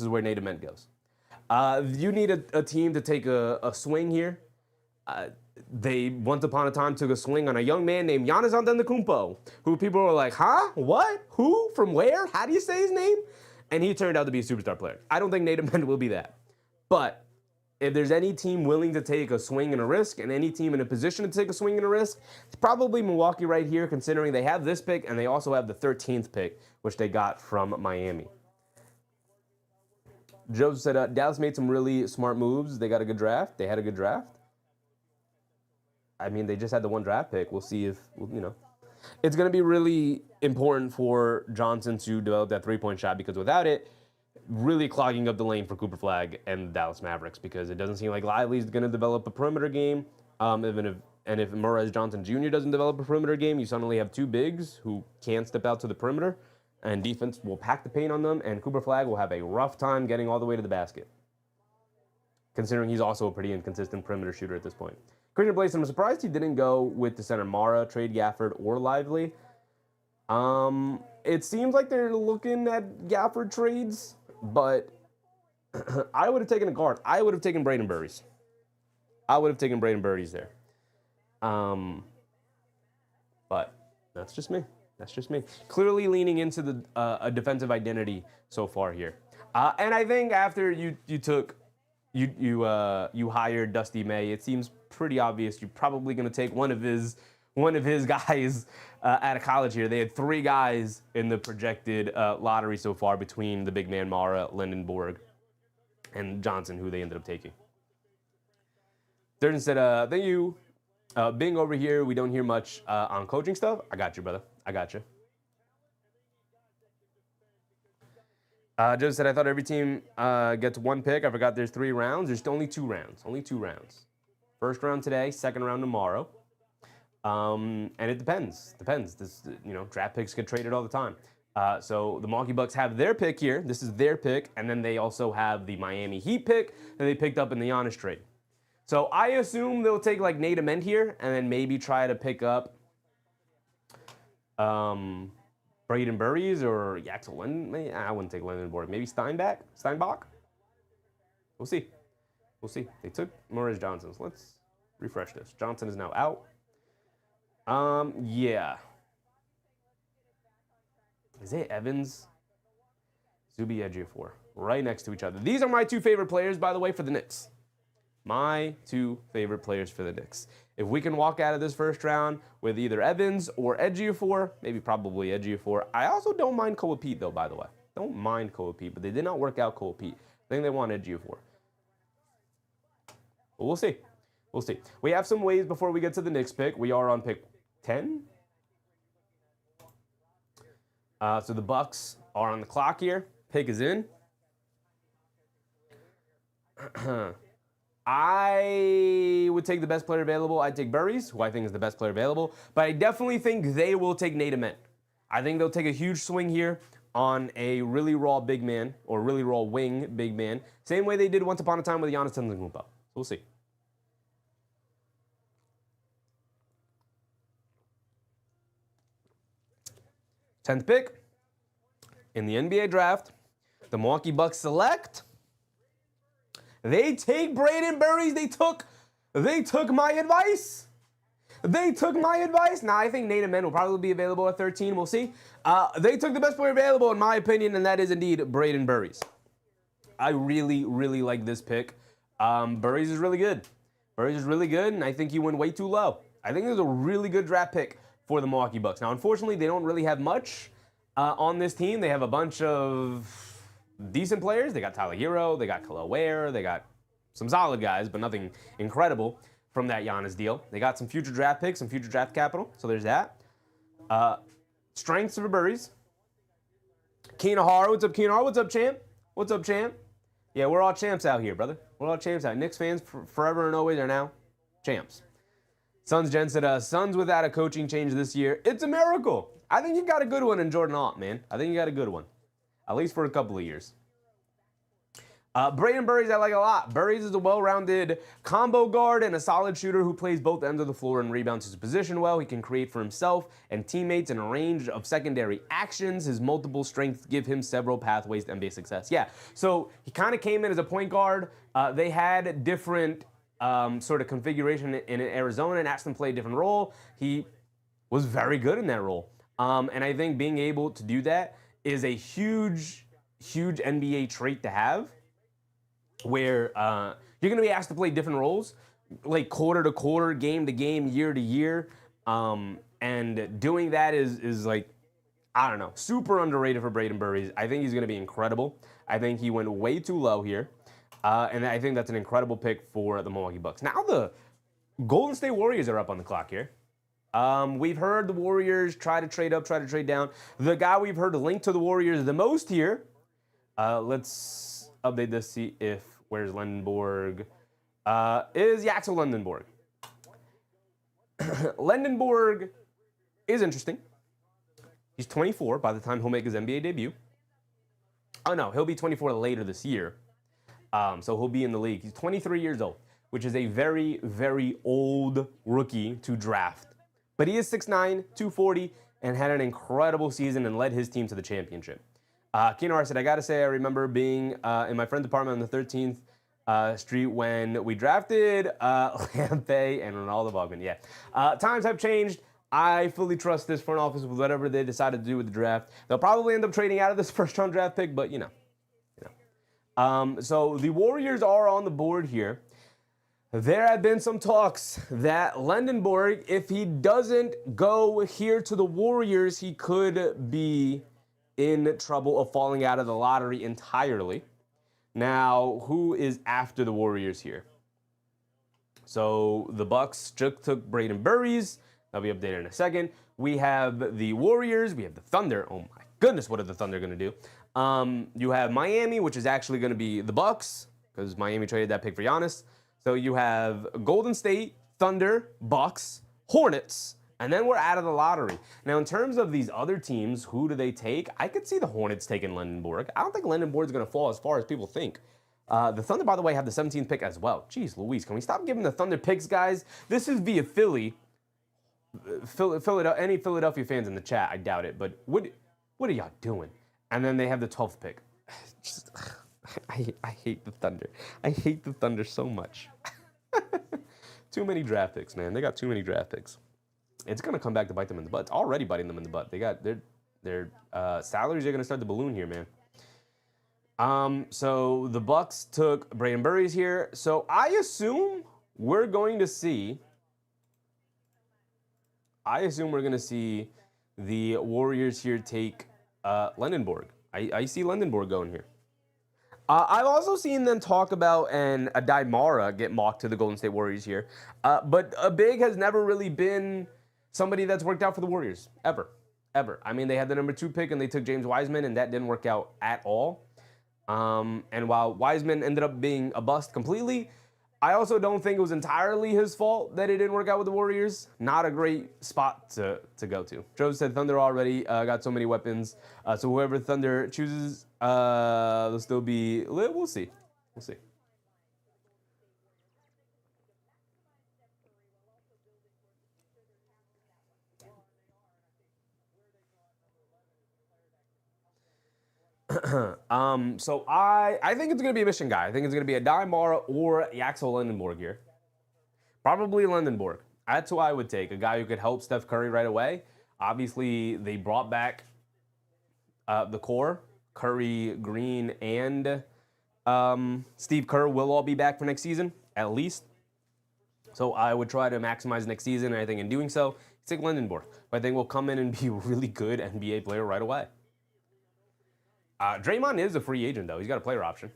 where Nate Ament goes. You need a team to take a swing here. They once upon a time took a swing on a young man named Giannis Antetokounmpo, who people were like, huh? What? Who? From where? How do you say his name? And he turned out to be a superstar player. I don't think Nate Ament will be that. But if there's any team willing to take a swing and a risk, and any team in a position to take a swing and a risk, it's probably Milwaukee right here, considering they have this pick and they also have the 13th pick, which they got from Miami. Joseph said Dallas made some really smart moves. They got a good draft. They had a good draft. I mean, they just had the one draft pick. We'll see if, It's going to be really important for Johnson to develop that three-point shot, because without it, really clogging up the lane for Cooper Flagg and the Dallas Mavericks, because it doesn't seem like Lively's going to develop a perimeter game. If Morez Johnson Jr. doesn't develop a perimeter game, you suddenly have two bigs who can't step out to the perimeter, and defense will pack the paint on them, and Cooper Flagg will have a rough time getting all the way to the basket, considering he's also a pretty inconsistent perimeter shooter at this point. Christian Blason, I'm surprised he didn't go with the center Mara, trade Gafford, or Lively. It seems like they're looking at Gafford trades, but I would have taken a guard. I would have taken Braden Burries. There. But that's just me. Clearly leaning into a defensive identity so far here. And I think after you hired Dusty May, it seems pretty obvious you're probably going to take one of his guys out of college here. They had 3 guys in the projected lottery so far between the big man Mara, Lindenborg, and Johnson, who they ended up taking. Durden said, thank you. Being over here, we don't hear much on coaching stuff. I got you, brother. I got you. Joe said, I thought every team gets 1 pick. I forgot there's 3 rounds. There's only 2 rounds. First round today, second round tomorrow. And it depends. This, draft picks get traded all the time. So the Milwaukee Bucks have their pick here. This is their pick. And then they also have the Miami Heat pick that they picked up in the Giannis trade. So I assume they'll take like Nate Ament here and then maybe try to pick up Braden Burries or Yaxel Linden. I wouldn't take Lindenborg. Maybe Steinbach? We'll see. They took Morez Johnson. So let's refresh this. Johnson is now out. Yeah. Isaiah Evans, Zuby Ejiofor, right next to each other. These are my 2 favorite players, by the way, for the Knicks. My 2 favorite players for the Knicks. If we can walk out of this first round with either Evans or Ejiofor, probably Ejiofor. I also don't mind Koa Pete, though, by the way. Don't mind Koa Pete, but they did not work out Koa Pete. I think they want Ejiofor. But we'll see. We have some ways before we get to the Knicks pick. We are on pick 10. So the Bucks are on the clock here. Pick is in. I would take the best player available. I'd take Burries, who I think is the best player available. But I definitely think they will take Nate Ament. I think they'll take a huge swing here on a really raw big man, or really raw wing big man. Same way they did once upon a time with Giannis Antetokounmpo. So we'll see. 10th pick in the NBA draft, the Milwaukee Bucks select. They take Braden Burries. They took my advice. They took my advice. Now, I think Nate Amen will probably be available at 13. We'll see. They took the best player available, in my opinion, and that is indeed Braden Burries. I really, really like this pick. Burries is really good. Burries is really good, and I think he went way too low. I think it was a really good draft pick for the Milwaukee Bucks. Now, unfortunately, they don't really have much on this team. They have a bunch of decent players. They got Tyler Hero. They got Khalil Ware. They got some solid guys, but nothing incredible from that Giannis deal. They got some future draft picks, some future draft capital, so there's that. Strengths for Burries. Keenan Har, what's up, Keenan Har? What's up, champ? What's up, champ? Yeah, we're all champs out here, brother. We're all champs out. Knicks fans forever and always are now champs. Suns Jen said, Suns without a coaching change this year. It's a miracle. I think you got a good one in Jordan Alt, man. I think you got a good one. At least for a couple of years. Braden Burries I like a lot. Burries is a well-rounded combo guard and a solid shooter who plays both ends of the floor and rebounds his position well. He can create for himself and teammates in a range of secondary actions. His multiple strengths give him several pathways to NBA success. Yeah, so he kind of came in as a point guard. They had different sort of configuration in Arizona and asked him to play a different role. He was very good in that role. And I think being able to do that is a huge, huge NBA trait to have, where you're going to be asked to play different roles, like quarter to quarter, game to game, year to year. And doing that is like, I don't know, super underrated for Braden Burries. I think he's going to be incredible. I think he went way too low here. And I think that's an incredible pick for the Milwaukee Bucks. Now the Golden State Warriors are up on the clock here. We've heard the Warriors try to trade up, try to trade down. The guy we've heard linked to the Warriors the most here, let's update this, see if, where's Lendenborg, is Yaxel Lendenborg. Lendenborg is interesting. He's 24 by the time he'll make his NBA debut. Oh no, he'll be 24 later this year. So he'll be in the league. He's 23 years old, which is a very, very old rookie to draft. But he is 6'9", 240, and had an incredible season and led his team to the championship. Keenar said, I got to say, I remember being in my friend's apartment on the 13th Street when we drafted Lampe and Ronaldo Bogman. Yeah. Times have changed. I fully trust this front office with whatever they decided to do with the draft. They'll probably end up trading out of this first-round draft pick, but you know. So the Warriors are on the board here. There have been some talks that Lendenborg, if he doesn't go here to the Warriors, he could be in trouble of falling out of the lottery entirely. Now, who is after the Warriors here? So the Bucks took Braden Burries. That'll be updated in a second. We have the Warriors. We have the Thunder. Oh my goodness, what are the Thunder going to do? You have Miami, which is actually going to be the Bucks, because Miami traded that pick for Giannis. So you have Golden State, Thunder, Bucks, Hornets, and then we're out of the lottery. Now, in terms of these other teams, who do they take? I could see the Hornets taking Lendenborg. I don't think Lendenborg's going to fall as far as people think. The Thunder, by the way, have the 17th pick as well. Jeez Louise, can we stop giving the Thunder picks, guys? This is via Philly. Any Philadelphia fans in the chat, I doubt it, but what are y'all doing? And then they have the 12th pick. I hate the Thunder. I hate the Thunder so much. Too many draft picks, man. They got too many draft picks. It's gonna come back to bite them in the butt. It's already biting them in the butt. They got their salaries are gonna start to balloon here, man. So the Bucks took Braden Burries here. So I assume we're gonna see the Warriors here take Lendenborg. I see Lendenborg going here. I've also seen them talk about a Adai Mara get mocked to the Golden State Warriors here. But a big has never really been somebody that's worked out for the Warriors, ever. I mean, they had the number 2 pick and they took James Wiseman, and that didn't work out at all. And while Wiseman ended up being a bust completely, I also don't think it was entirely his fault that it didn't work out with the Warriors. Not a great spot to go to. Joe said Thunder already got so many weapons. So whoever Thunder chooses, they'll still be lit. We'll see. We'll see. So I think it's going to be a mission guy. I think it's going to be a Mara or Axel Lendenborg here. Probably Lendenborg. That's who I would take. A guy who could help Steph Curry right away. Obviously, they brought back the core. Curry, Green, and Steve Kerr will all be back for next season, at least. So I would try to maximize next season, and I think in doing so, take Lendenborg. But I think will come in and be a really good NBA player right away. Draymond is a free agent, though. He's got a player option.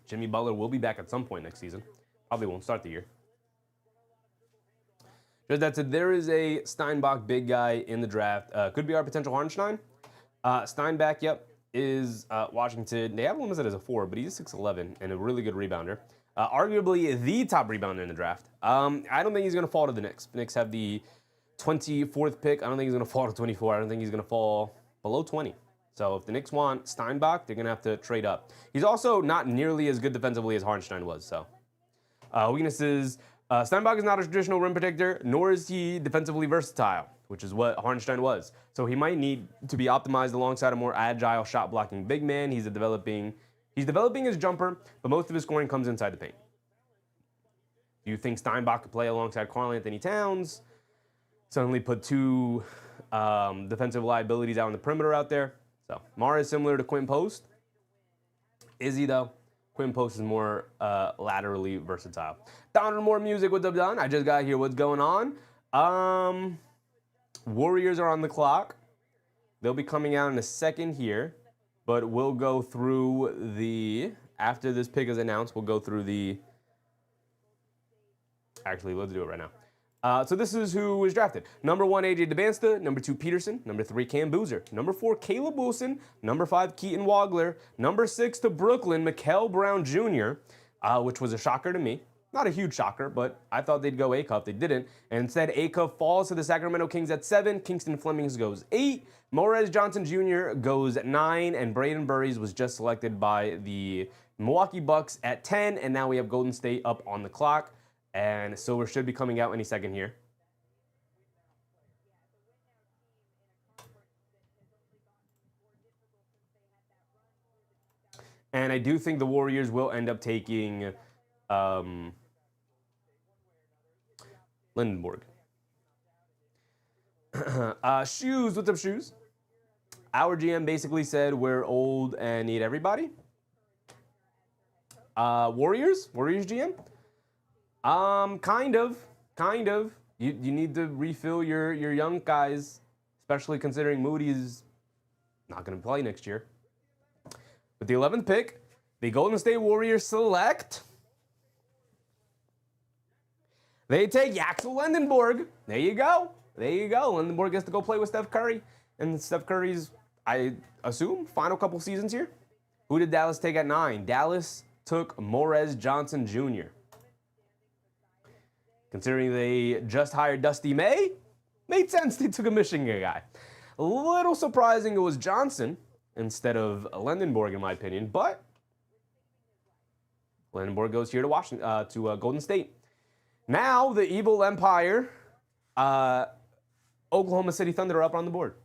Jimmy Butler will be back at some point next season. Probably won't start the year. Just that said, there is a Steinbach big guy in the draft. Could be our potential Hartenstein. Steinbach, yep, is Washington. They have him listed as a 4, but he's a 6'11" and a really good rebounder. Arguably the top rebounder in the draft. I don't think he's going to fall to the Knicks. The Knicks have the 24th pick. I don't think he's going to fall to 24. I don't think he's going to fall below 20. So if the Knicks want Steinbach, they're going to have to trade up. He's also not nearly as good defensively as Hartenstein was. So weaknesses, Steinbach is not a traditional rim protector, nor is he defensively versatile, which is what Hartenstein was. So he might need to be optimized alongside a more agile shot blocking big man. He's developing his jumper, but most of his scoring comes inside the paint. Do you think Steinbach could play alongside Karl Anthony Towns? Suddenly put two defensive liabilities out on the perimeter out there. So Mara is similar to Quinn Post. Is he, though? Quinn Post is more laterally versatile. Down to more music. What's up, Don? I just got here. What's going on? Warriors are on the clock. They'll be coming out in a second here, but we'll go through the, after this pick is announced, we'll go through the, actually, let's do it right now. So this is who was drafted. Number 1, AJ DeBansta. Number 2, Peterson. Number 3, Cam Boozer. Number 4, Caleb Wilson. Number 5, Keaton Wagler. Number 6 to Brooklyn, Mikael Brown Jr., which was a shocker to me. Not a huge shocker, but I thought they'd go A-Cup. They didn't. And instead, A-Cup falls to the Sacramento Kings at 7. Kingston Flemings goes 8. Morez Johnson Jr. goes 9. And Braden Burries was just selected by the Milwaukee Bucks at 10. And now we have Golden State up on the clock. And Silver should be coming out any second here. And I do think the Warriors will end up taking Lindenborg. Shoes, what's up, Shoes? Our GM basically said we're old and need everybody. Warriors GM? Kind of. You need to refill your young guys, especially considering Moody's not going to play next year. With the 11th pick, the Golden State Warriors select. They take Axel Lendenborg. There you go. Lendenborg gets to go play with Steph Curry. And Steph Curry's, I assume, final couple seasons here. Who did Dallas take at 9? Dallas took Morez Johnson Jr. Considering they just hired Dusty May, made sense they took a Michigan guy. A little surprising it was Johnson instead of Lendenborg, in my opinion, but Lendenborg goes here to Washington, to Golden State. Now the evil empire, Oklahoma City Thunder are up on the board.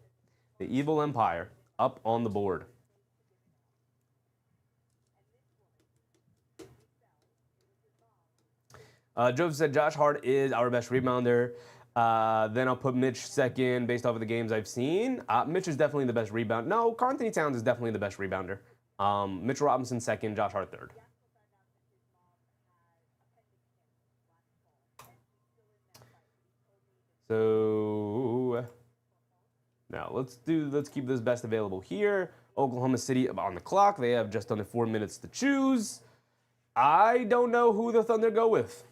The evil empire up on the board. Joseph said Josh Hart is our best rebounder. Then I'll put Mitch second based off of the games I've seen. Mitch is definitely the best rebounder. No, Karl Anthony Towns is definitely the best rebounder. Mitch Robinson second, Josh Hart third. So now let's keep this best available here. Oklahoma City on the clock. They have just under 4 minutes to choose. I don't know who the Thunder go with.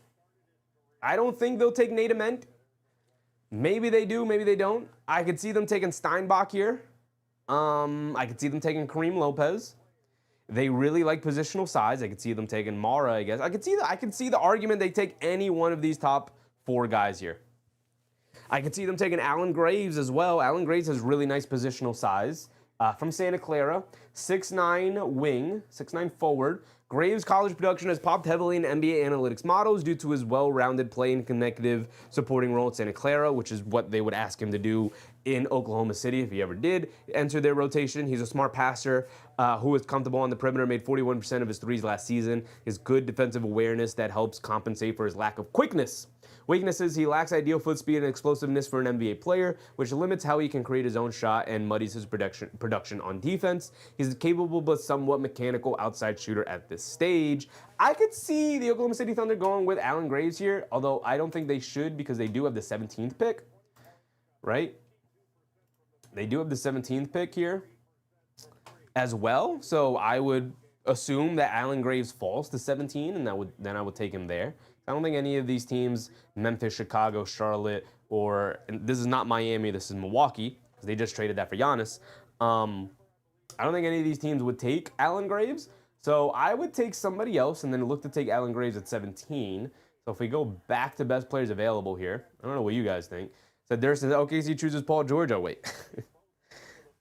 I don't think they'll take Nate Ament. Maybe they do, maybe they don't. I could see them taking Steinbach here. I could see them taking Kareem Lopez. They really like positional size. I could see them taking Mara, I guess. I could see the argument they take any one of these top 4 guys here. I could see them taking Allen Graves as well. Allen Graves has really nice positional size. from Santa Clara, 6'9" wing, 6'9" forward. Graves' college production has popped heavily in NBA analytics models due to his well-rounded play and connective supporting role at Santa Clara, which is what they would ask him to do in Oklahoma City if he ever did enter their rotation. He's a smart passer who is comfortable on the perimeter, made 41% of his threes last season. His good defensive awareness that helps compensate for his lack of quickness. Weaknesses: he lacks ideal foot speed and explosiveness for an NBA player, which limits how he can create his own shot and muddies his production on defense. He's a capable but somewhat mechanical outside shooter at this stage. I could see the Oklahoma City Thunder going with Allen Graves here, although I don't think they should because they do have the 17th pick, right? They do have the 17th pick here as well, so I would assume that Allen Graves falls to 17, and then I would take him there. I don't think any of these teams, Memphis, Chicago, Charlotte, or this is not Miami, this is Milwaukee, because they just traded that for Giannis. I don't think any of these teams would take Allen Graves, so I would take somebody else and then look to take Allen Graves at 17. So if we go back to best players available here, I don't know what you guys think. So Durst says OKC chooses Paul George. Oh, wait.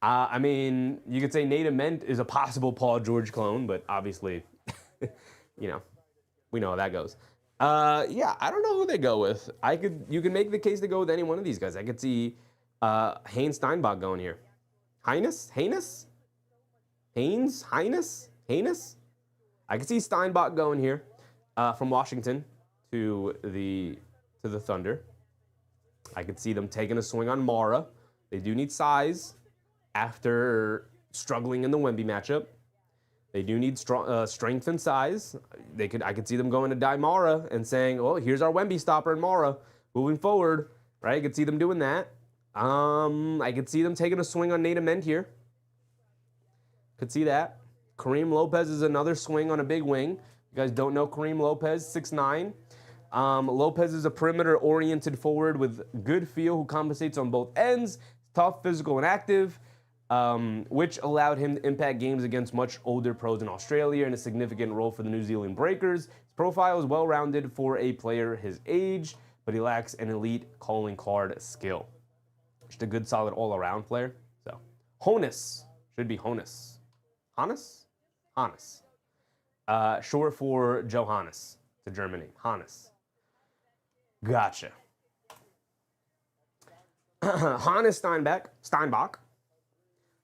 I mean, you could say Nate Ament is a possible Paul George clone, but obviously, we know how that goes. Yeah, I don't know who they go with. You can make the case to go with any one of these guys. I could see Haynes Steinbach going here. Highness? I could see Steinbach going here from Washington to the Thunder. I could see them taking a swing on Mara. They do need size after struggling in the Wemby matchup. They do need strength and size. I could see them going to Dai Mara and saying, "Oh, here's our Wemby stopper and Mara moving forward." Right? I could see them doing that. I could see them taking a swing on Nate Ament here. Could see that. Kareem Lopez is another swing on a big wing. You guys don't know Kareem Lopez, 6'9". Lopez is a perimeter-oriented forward with good feel who compensates on both ends. Tough, physical, and active. Which allowed him to impact games against much older pros in Australia and a significant role for the New Zealand Breakers. His profile is well-rounded for a player his age, but he lacks an elite calling card skill. Just a good, solid all-around player. So, Honus. Should be Honus. Hannes? Hannes. Short for Johannes. It's a German name. Hannes. Gotcha. Hannes Steinbach.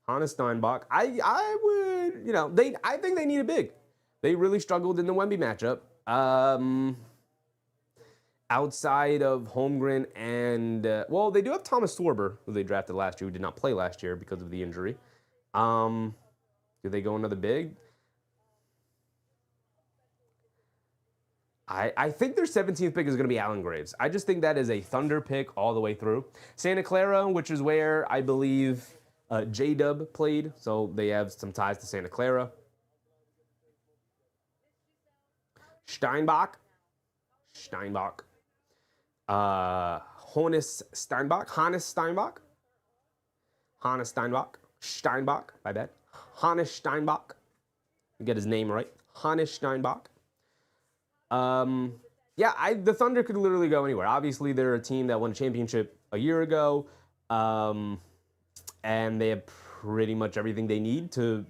Hannes Steinbach. I would, I think they need a big. They really struggled in the Wemby matchup. Outside of Holmgren and, they do have Thomas Sorber, who they drafted last year, who did not play last year because of the injury. Do they go another big? I think their 17th pick is going to be Allen Graves. I just think that is a Thunder pick all the way through. Santa Clara, which is where I believe J-Dub played, so they have some ties to Santa Clara. Steinbach. Hannes Steinbach. My bad. Hannes Steinbach. Get his name right. Hannes Steinbach. The Thunder could literally go anywhere. Obviously, they're a team that won a championship a year ago, and they have pretty much everything they need to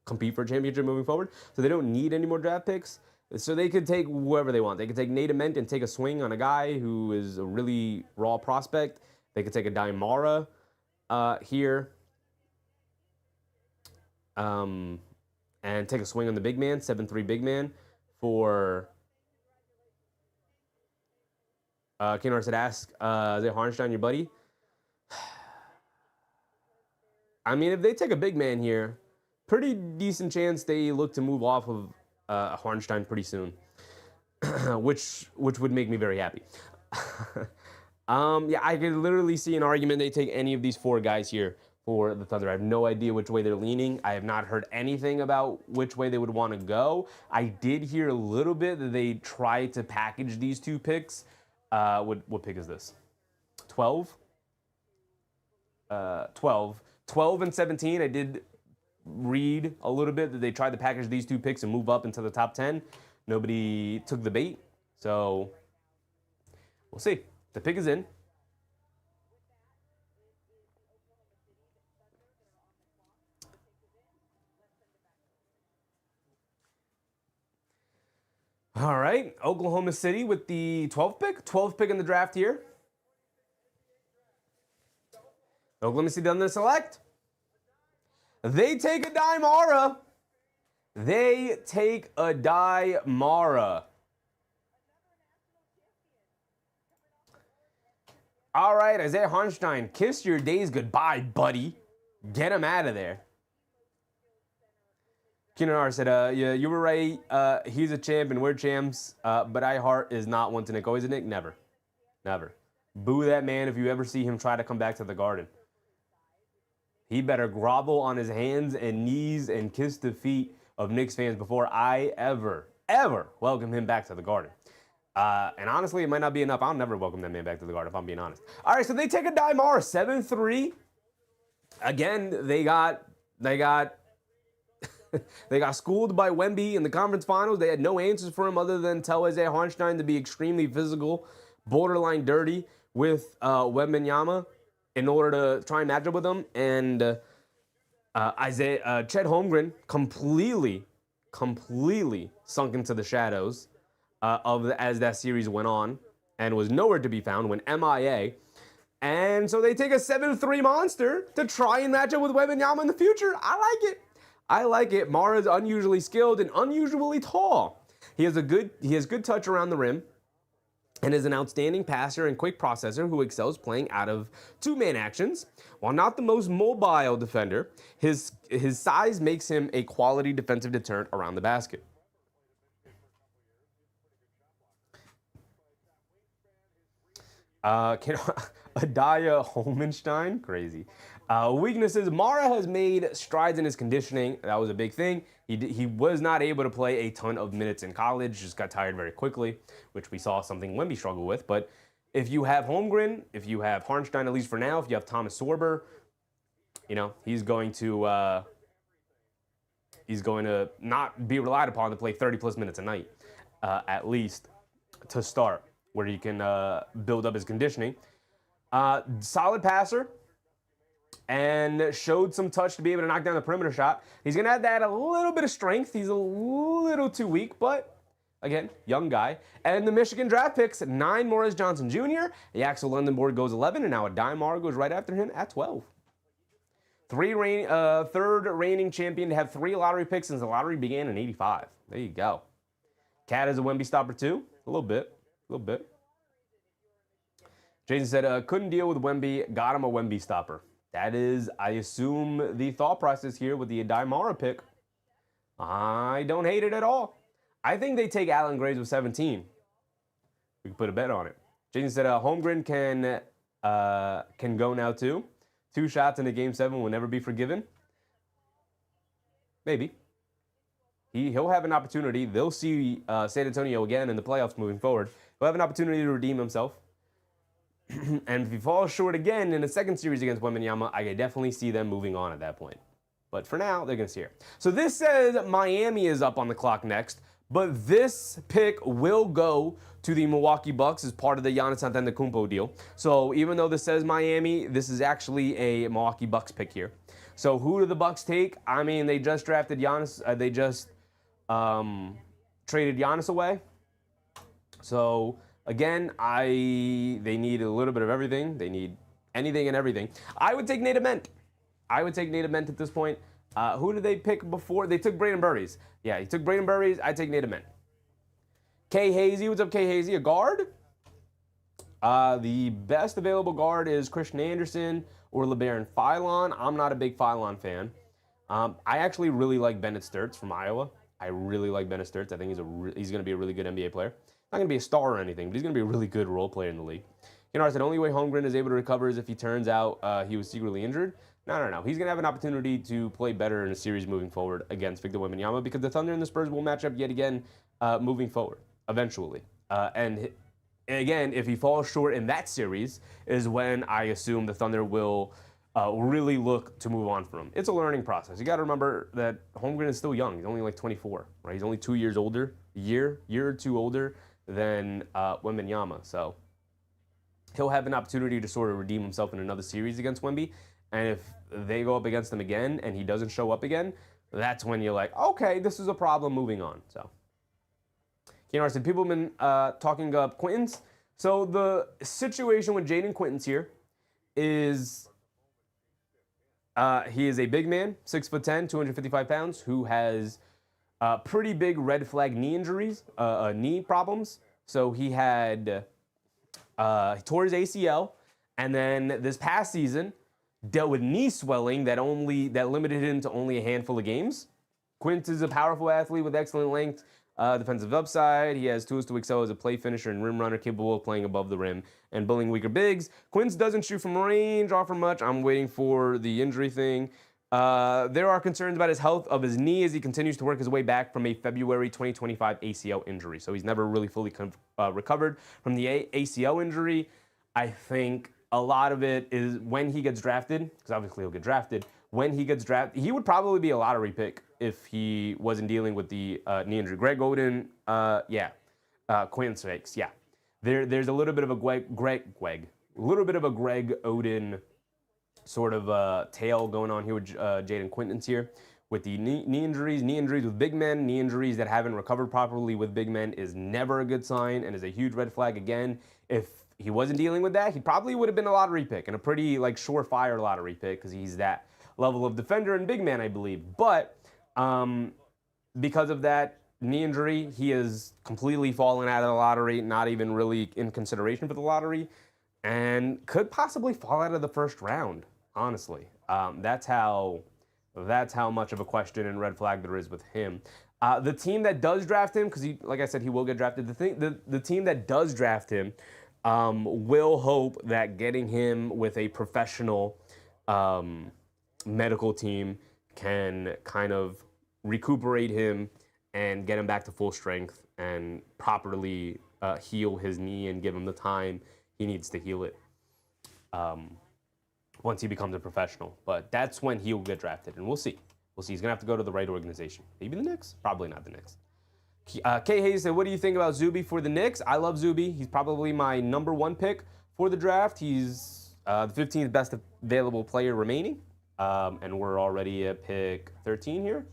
compete for a championship moving forward. So they don't need any more draft picks. So they could take whoever they want. They could take Nate Ament and take a swing on a guy who is a really raw prospect. They could take a Dai Mara here. And take a swing on the big man, 7'3" big man for... Kennard said, ask, is it Harnstein your buddy? I mean, if they take a big man here, pretty decent chance they look to move off of Harnstein pretty soon, which would make me very happy. I could literally see an argument they take any of these four guys here for the Thunder. I have no idea which way they're leaning. I have not heard anything about which way they would want to go. I did hear a little bit that they tried to package these two picks. What pick is this? 12? 12 and 17. I did read a little bit that they tried to package these two picks and move up into the top 10. Nobody took the bait. So we'll see. The pick is in. All right, Oklahoma City with the 12th pick. 12th pick in the draft here. Oklahoma City doesn't select. They take a Mara. They take a Mara. All right, Isaiah Hartenstein, kiss your days goodbye, buddy. Get him out of there. Keenan R said, yeah, you were right. He's a champ and we're champs, but Hart is not one to Nick. Always a Nick? Never. Never. Boo that man if you ever see him try to come back to the Garden. He better grovel on his hands and knees and kiss the feet of Knicks fans before I ever welcome him back to the Garden. And honestly, it might not be enough. I'll never welcome that man back to the Garden if I'm being honest. All right, so they take a Mara, 7-3. Again, they got they got schooled by Wemby in the conference finals. They had no answers for him other than tell Isaiah Hartenstein to be extremely physical, borderline dirty with Wembanyama in order to try and match up with him. And Chet Holmgren completely sunk into the shadows as that series went on and was nowhere to be found, went MIA. And so they take a 7-3 monster to try and match up with Wembanyama in the future. I like it. Mara's unusually skilled and unusually tall. He has good touch around the rim and is an outstanding passer and quick processor who excels playing out of two-man actions. While not the most mobile defender, his size makes him a quality defensive deterrent around the basket. Adaya Holmenstein, crazy. Weaknesses, Mara has made strides in his conditioning. That was a big thing. He was not able to play a ton of minutes in college, just got tired very quickly, which we saw something Wemby struggle with. But if you have Holmgren, if you have Hartenstein, at least for now, if you have Thomas Sorber, you know, he's going to not be relied upon to play 30-plus minutes a night, at least to start, where he can build up his conditioning. Solid passer. And showed some touch to be able to knock down the perimeter shot. He's going to have to add a little bit of strength. He's a little too weak, but again, young guy. And the Michigan draft picks, 9 Morris Johnson Jr., Yaxel Lendenborg goes 11, and now a Mara goes right after him at 12. Third reigning champion to have 3 lottery picks since the lottery began in 85. There you go. Cat is a Wemby stopper too. A little bit. Jason said, couldn't deal with Wemby, got him a Wemby stopper. That is, I assume, the thought process here with the Mara pick. I don't hate it at all. I think they take Allen Graves with 17. We can put a bet on it. Jason said, Holmgren can go now too. 2 shots in a Game 7 will never be forgiven. Maybe. He'll have an opportunity. They'll see San Antonio again in the playoffs moving forward. He'll have an opportunity to redeem himself. And if he falls short again in the second series against Wembanyama, I can definitely see them moving on at that point. But for now, they're going to see her. So this says Miami is up on the clock next, but this pick will go to the Milwaukee Bucks as part of the Giannis Antetokounmpo deal. So even though this says Miami, this is actually a Milwaukee Bucks pick here. So who do the Bucks take? I mean, they just drafted Giannis. They just traded Giannis away. So again, they need a little bit of everything. They need anything and everything. I would take Nate Ament. At this point. Who did they pick before? They took Braden Burries. Yeah, he took Braden Burries. I take Nate Ament. Kay Hazy. What's up, Kay Hazy? A guard? The best available guard is Christian Anderson or LeBaron Philon. I'm not a big Philon fan. I actually really like Bennett Sturts from Iowa. I really like Bennett Sturts. I think he's going to be a really good NBA player. Not going to be a star or anything, but he's going to be a really good role player in the league. Kennard said, only way Holmgren is able to recover is if he turns out he was secretly injured. No. He's going to have an opportunity to play better in a series moving forward against Victor Wembanyama because the Thunder and the Spurs will match up yet again moving forward, eventually. And again, if he falls short in that series is when I assume the Thunder will really look to move on from him. It's a learning process. You got to remember that Holmgren is still young. He's only like 24, right? He's only 2 years older, year or two older than Wembanyama. So he'll have an opportunity to sort of redeem himself in another series against Wemby. And if they go up against him again and he doesn't show up again, that's when you're like, okay, this is a problem, moving on. So Keenar said, people have been talking up Quintons. So the situation with Jaden Quintons here is he is a big man, 6'10", 255 pounds, who has pretty big red flag knee injuries, knee problems. So he had he tore his ACL, and then this past season dealt with knee swelling that limited him to only a handful of games. Quint is a powerful athlete with excellent length, defensive upside. He has tools to excel as a play finisher and rim runner, capable of playing above the rim and bullying weaker bigs. Quint doesn't shoot from range, offer much. I'm waiting for the injury thing. There are concerns about his health of his knee as he continues to work his way back from a February 2025 ACL injury. So he's never really fully recovered from the ACL injury. I think a lot of it is when he gets drafted, because obviously he'll get drafted. When he gets drafted, he would probably be a lottery pick if he wasn't dealing with the knee injury. Greg Oden, Quinn Sakes, yeah. There's a little bit of a Greg Oden sort of tail going on here with Jaden Quintons here with the knee injuries with big men. Knee injuries that haven't recovered properly with big men is never a good sign and is a huge red flag. Again, if he wasn't dealing with that, he probably would have been a lottery pick and a pretty surefire lottery pick because he's that level of defender and big man, I believe. But because of that knee injury, he has completely fallen out of the lottery, not even really in consideration for the lottery, and could possibly fall out of the first round, honestly. That's how much of a question and red flag there is with him. The team that does draft him, because like I said, he will get drafted. The team that does draft him will hope that getting him with a professional medical team can kind of recuperate him and get him back to full strength and properly heal his knee and give him the time he needs to heal it once he becomes a professional. But that's when he'll get drafted, and we'll see. We'll see. He's going to have to go to the right organization. Maybe the Knicks? Probably not the Knicks. K. Hayes said, what do you think about Zuby for the Knicks? I love Zuby. He's probably my #1 pick for the draft. He's the 15th best available player remaining. And we're already at pick 13 here.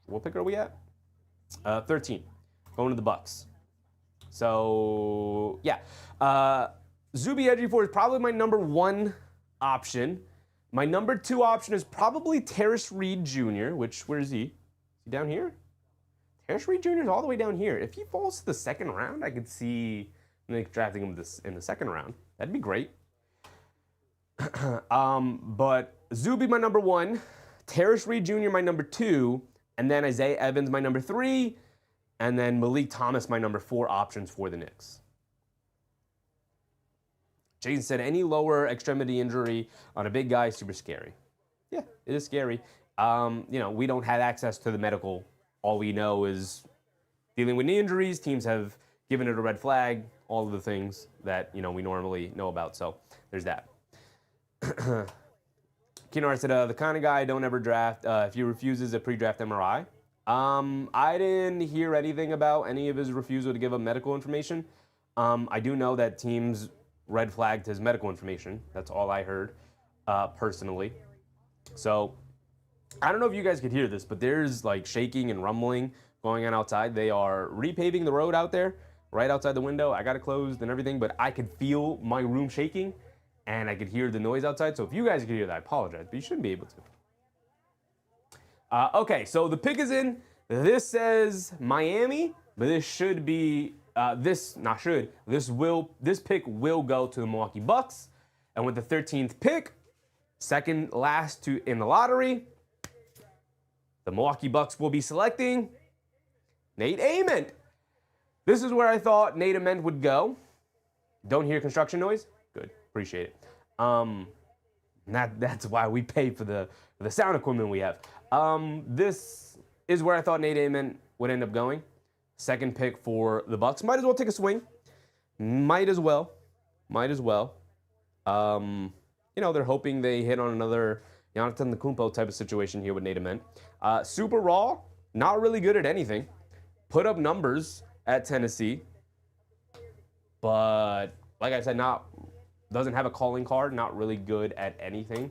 What pick are we at? 13. Going to the Bucks. So, yeah. Zuby Ejiofor is probably my #1 option. My #2 option is probably Terrace Reed Jr., where is he? Is he down here? Terrace Reed Jr. is all the way down here. If he falls to the second round, I could see Nick drafting him in the second round. That'd be great. But Zuby, my #1, Terrace Reed Jr., my #2, and then Isaiah Evans, my #3, and then Malik Thomas, my #4 options for the Knicks. Jason said, any lower extremity injury on a big guy is super scary. Yeah, it is scary. We don't have access to the medical. All we know is dealing with knee injuries. Teams have given it a red flag, all of the things that, we normally know about. So there's that. Kinar said, the kind of guy I don't ever draft if he refuses a pre-draft MRI. I didn't hear anything about any of his refusal to give up medical information. I do know that teams red flagged his medical information. That's all I heard personally. So I don't know if you guys could hear this, but there's shaking and rumbling going on outside. They are repaving the road out there, right outside the window. I got it closed and everything, but I could feel my room shaking and I could hear the noise outside. So if you guys could hear that, I apologize, but you shouldn't be able to. Okay, so the pick is in. This says Miami, but this should be, this pick will go to the Milwaukee Bucks. And with the 13th pick, second last in the lottery, the Milwaukee Bucks will be selecting Nate Ament. This is where I thought Nate Ament would go. Don't hear construction noise? Good, appreciate it. That's why we pay for the sound equipment we have. This is where I thought Nate Ament would end up going. Second pick for the Bucks. Might as well take a swing. Might as well. They're hoping they hit on another Giannis Antetokounmpo type of situation here with Nate Ament. Super raw, not really good at anything. Put up numbers at Tennessee, but like I said, doesn't have a calling card. Not really good at anything.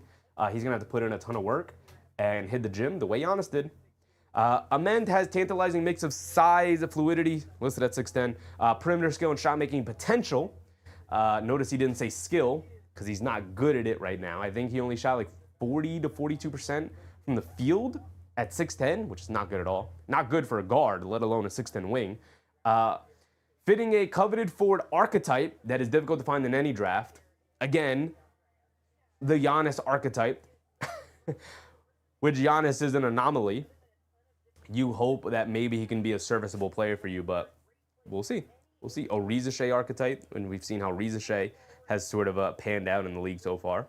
He's gonna have to put in a ton of work and hit the gym the way Giannis did. Amend has tantalizing mix of size, fluidity, listed at 6'10", perimeter skill and shot making potential. Notice he didn't say skill because he's not good at it right now. I think he only shot like 40 to 42% from the field at 6'10", which is not good at all. Not good for a guard, let alone a 6'10" wing. Fitting a coveted forward archetype that is difficult to find in any draft. Again, the Giannis archetype, which Giannis is an anomaly. You hope that maybe he can be a serviceable player for you, but we'll see. We'll see. A Riza archetype, and we've seen how Riza has sort of panned out in the league so far.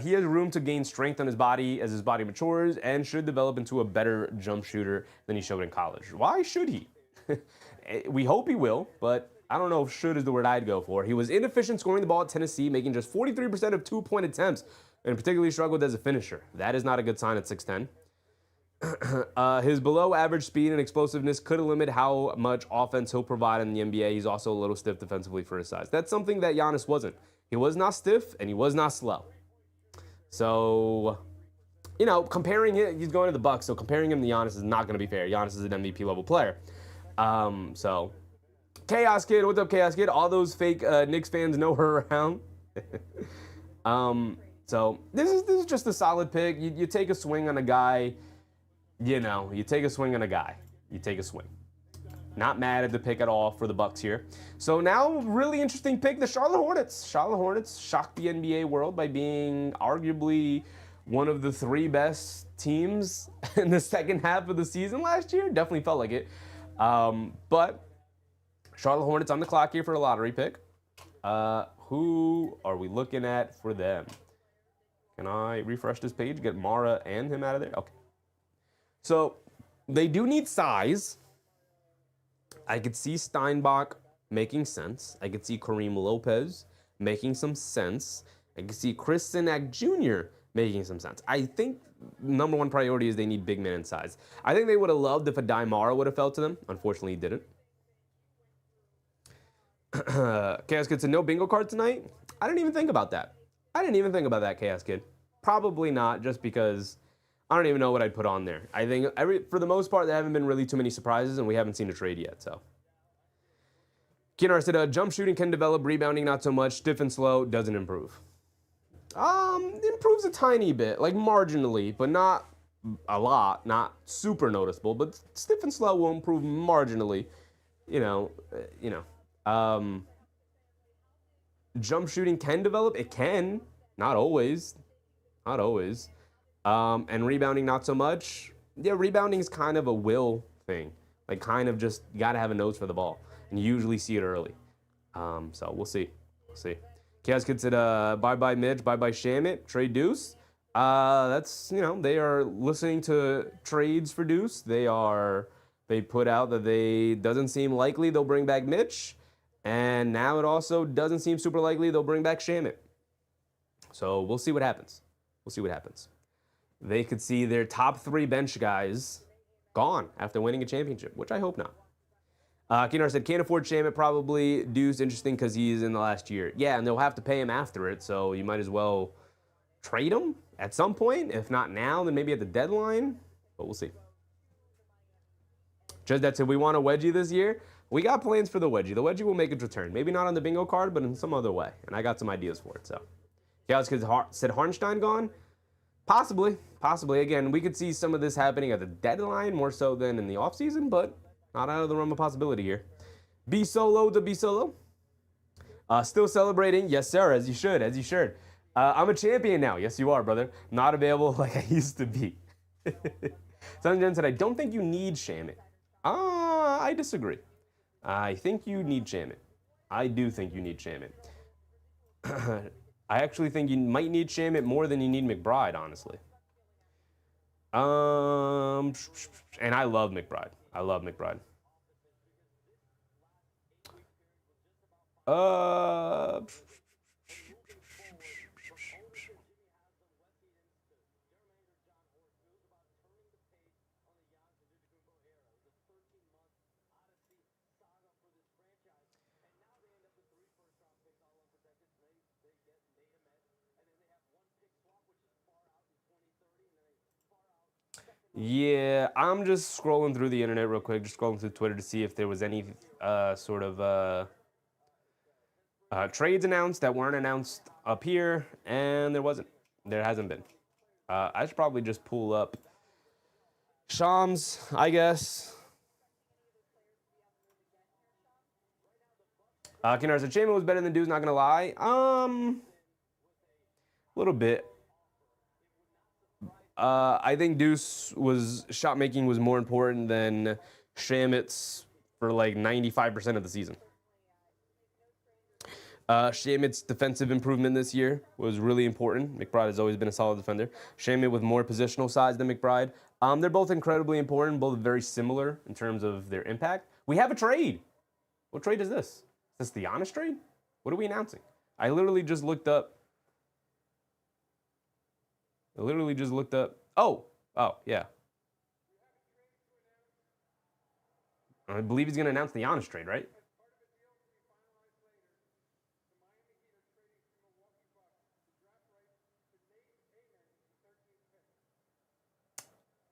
He has room to gain strength on his body as his body matures and should develop into a better jump shooter than he showed in college. Why should he? We hope he will, but I don't know if should is the word I'd go for. He was inefficient scoring the ball at Tennessee, making just 43% of two-point attempts, and particularly struggled as a finisher. That is not a good sign at 6'10". His below-average speed and explosiveness could limit how much offense he'll provide in the NBA. He's also a little stiff defensively for his size. That's something that Giannis wasn't. He was not stiff, and he was not slow. So, you know, comparing it, he's going to the Bucks, so comparing him to Giannis is not going to be fair. Giannis is an MVP-level player. So, Chaos Kid, what's up, Chaos Kid? All those fake Knicks fans know her around. So, this is just a solid pick. You take a swing on a guy. You know, you take a swing on a guy. You take a swing. Not mad at the pick at all for the Bucks here. So now, really interesting pick, the Charlotte Hornets. Charlotte Hornets shocked the NBA world by being arguably one of the 3 best teams in the second half of the season last year. Definitely felt like it. But Charlotte Hornets on the clock here for a lottery pick. Who are we looking at for them? Can I refresh this page, get Mara and him out of there? Okay. So they do need size. I could see Steinbach making sense. I could see Kareem Lopez making some sense. I could see Chris Sinak Jr. making some sense. I think number one priority is they need big men in size. I think they would have loved if a Daimara would have fell to them. Unfortunately, he didn't. Chaos Kid said no bingo card tonight. I didn't even think about that. Chaos Kid. Probably not, just because I don't even know what I'd put on there. I think for the most part, there haven't been really too many surprises, and we haven't seen a trade yet. So, Kinar said, jump shooting can develop, rebounding not so much, stiff and slow, doesn't improve. Improves a tiny bit, like marginally, but not a lot, not super noticeable. But stiff and slow will improve marginally. Jump shooting can develop. It can, not always. And rebounding, not so much. Yeah, rebounding is kind of a will thing. Like, kind of just, you got to have a nose for the ball. And you usually see it early. So, we'll see. Chaos Kid said, bye-bye Mitch, bye-bye Shamit, trade Deuce. That's, they are listening to trades for Deuce. They put out that doesn't seem likely they'll bring back Mitch. And now it also doesn't seem super likely they'll bring back Shamit. So, we'll see what happens. They could see their top 3 bench guys gone after winning a championship, which I hope not. Kinar said, can't afford Shamit, probably. Deuce, interesting because he's in the last year. Yeah, and they'll have to pay him after it, so you might as well trade him at some point. If not now, then maybe at the deadline. But we'll see. Just that said, we want a wedgie this year. We got plans for the wedgie. The wedgie will make its return. Maybe not on the bingo card, but in some other way. And I got some ideas for it, so. Chaos Kid said Hartenstein gone? Possibly. Again, we could see some of this happening at the deadline more so than in the offseason, but not out of the realm of possibility here. B Solo to B Solo. Still celebrating. Yes, sir, as you should. I'm a champion now. Yes, you are, brother. Not available like I used to be. Sunjan said, I don't think you need Shamit. I disagree. I think you need Shamit. I do think you need Shamit. I actually think you might need Shamit more than you need McBride, honestly. And I love McBride. Yeah, I'm just scrolling through the internet real quick, just scrolling through Twitter to see if there was any sort of trades announced that weren't announced up here, and there wasn't. There hasn't been. I should probably just pull up Shams, I guess. Kennard said Shaman was better than Deuce, not gonna lie. A little bit. I think Deuce was shot making was more important than Shamit's for like 95% of the season. Shamit's defensive improvement this year was really important. McBride has always been a solid defender. Shamit with more positional size than McBride. They're both incredibly important, both very similar in terms of their impact. We have a trade. What trade is this? Is this the Giannis trade? What are we announcing? I literally just looked up. Oh, yeah. I believe he's going to announce the Giannis trade, right?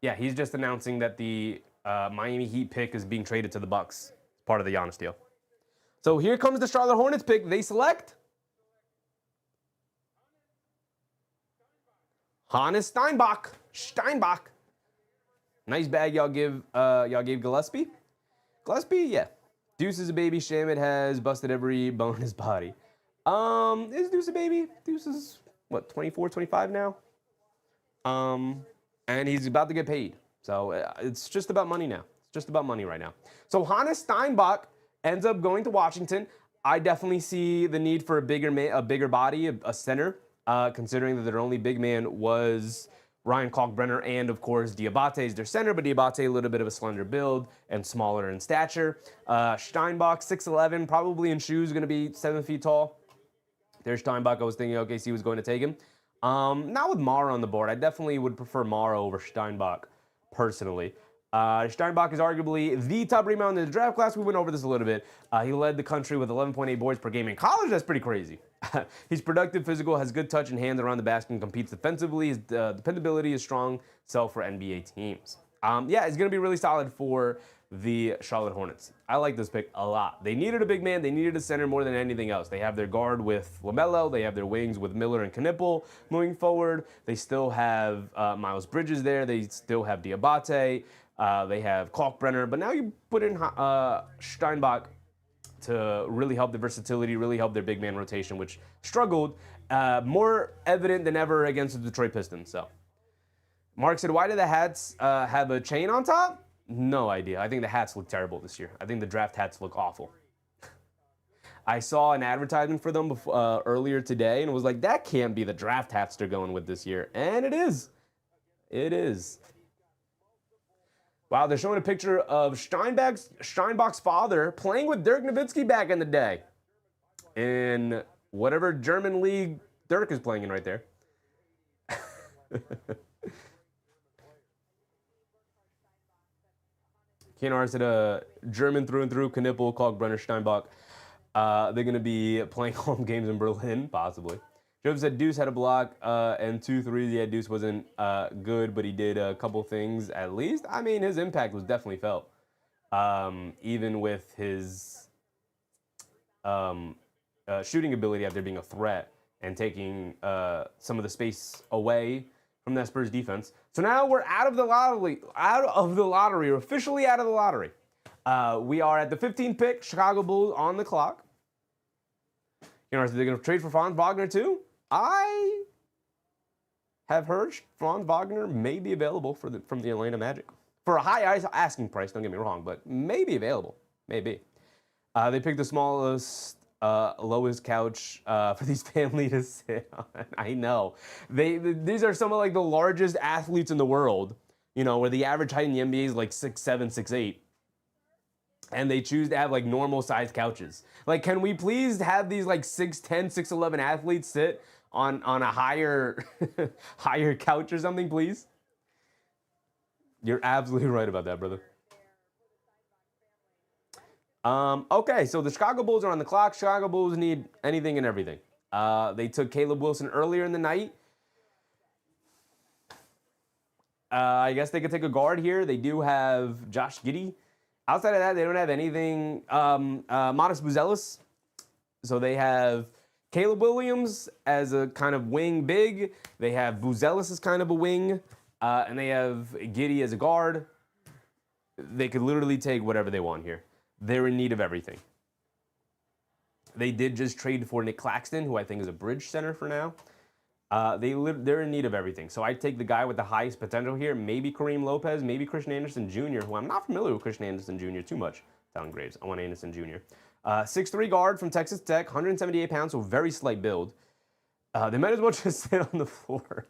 Yeah, he's just announcing that the Miami Heat pick is being traded to the Bucks. It's part of the Giannis deal. So here comes the Charlotte Hornets pick. They select Hannes Steinbach. Nice bag y'all gave Gillespie. Gillespie, yeah. Deuce is a baby. Shamit has busted every bone in his body. Is Deuce a baby? Deuce is what, 24, 25 now? And he's about to get paid. So it's just about money now. It's just about money right now. So Hannes Steinbach ends up going to Washington. I definitely see the need for a bigger body, a center, considering that their only big man was Ryan Kalkbrenner and, of course, Diabate is their center, but Diabate a little bit of a slender build and smaller in stature. Steinbach, 6'11", probably in shoes, going to be 7 feet tall. There's Steinbach. I was thinking OKC was going to take him. Not with Mara on the board. I definitely would prefer Mara over Steinbach, personally. Steinbach is arguably the top rebounder in the draft class. We went over this a little bit. He led the country with 11.8 boards per game in college. That's pretty crazy. He's productive, physical, has good touch and hands around the basket, and competes defensively. His dependability is strong, so for NBA teams. Yeah, it's going to be really solid for the Charlotte Hornets. I like this pick a lot. They needed a big man. They needed a center more than anything else. They have their guard with LaMelo. They have their wings with Miller and Knipple moving forward. They still have Miles Bridges there. They still have Diabate. They have Kalkbrenner. But now you put in Steinbach to really help the versatility, really help their big man rotation, which struggled more evident than ever against the Detroit Pistons. So Mark said, why do the hats have a chain on top? No idea. I think the hats look terrible this year. I think the draft hats look awful. I saw an advertisement for them earlier today, and it was like, that can't be the draft hats they're going with this year. And it is. It is. Wow, they're showing a picture of Steinbach's father playing with Dirk Nowitzki back in the day. In whatever German league Dirk is playing in right there. Kennard said German through and through, Knipple, Kalkbrenner, Steinbach. They're going to be playing home games in Berlin, possibly. Job said Deuce had a block and 2 threes. Yeah, Deuce wasn't good, but he did a couple things at least. I mean, his impact was definitely felt. Even with his shooting ability out there being a threat and taking some of the space away from that Spurs defense. So now we're out of the lottery. We're officially out of the lottery. We are at the 15th pick. Chicago Bulls on the clock. You know, are they going to trade for Franz Wagner too? I have heard Franz Wagner may be available from the Atlanta Magic for a high asking price. Don't get me wrong, but may be available. Maybe. They picked the smallest, lowest couch for these family to sit on. I know. These are some of like the largest athletes in the world. You know, where the average height in the NBA is like 6'7", 6'8". And they choose to have like normal sized couches. Like, can we please have these like 6'10", 6'11" athletes sit on a higher higher couch or something, please? You're absolutely right about that, brother. Okay, so the Chicago Bulls are on the clock. Chicago Bulls need anything and everything. They took Caleb Wilson earlier in the night. I guess they could take a guard here. They do have Josh Giddey. Outside of that, they don't have anything. Modest Buzelis. So they have Caleb Williams as a kind of wing big. They have Buzelis as kind of a wing. And they have Giddey as a guard. They could literally take whatever they want here. They're in need of everything. They did just trade for Nick Claxton, who I think is a bridge center for now. They're in need of everything. So I'd take the guy with the highest potential here. Maybe Kareem Lopez, maybe Christian Anderson Jr., who I'm not familiar with Christian Anderson Jr. too much. Talent grades. I want Anderson Jr. 6'3" guard from Texas Tech, 178 pounds, so very slight build. They might as well just sit on the floor.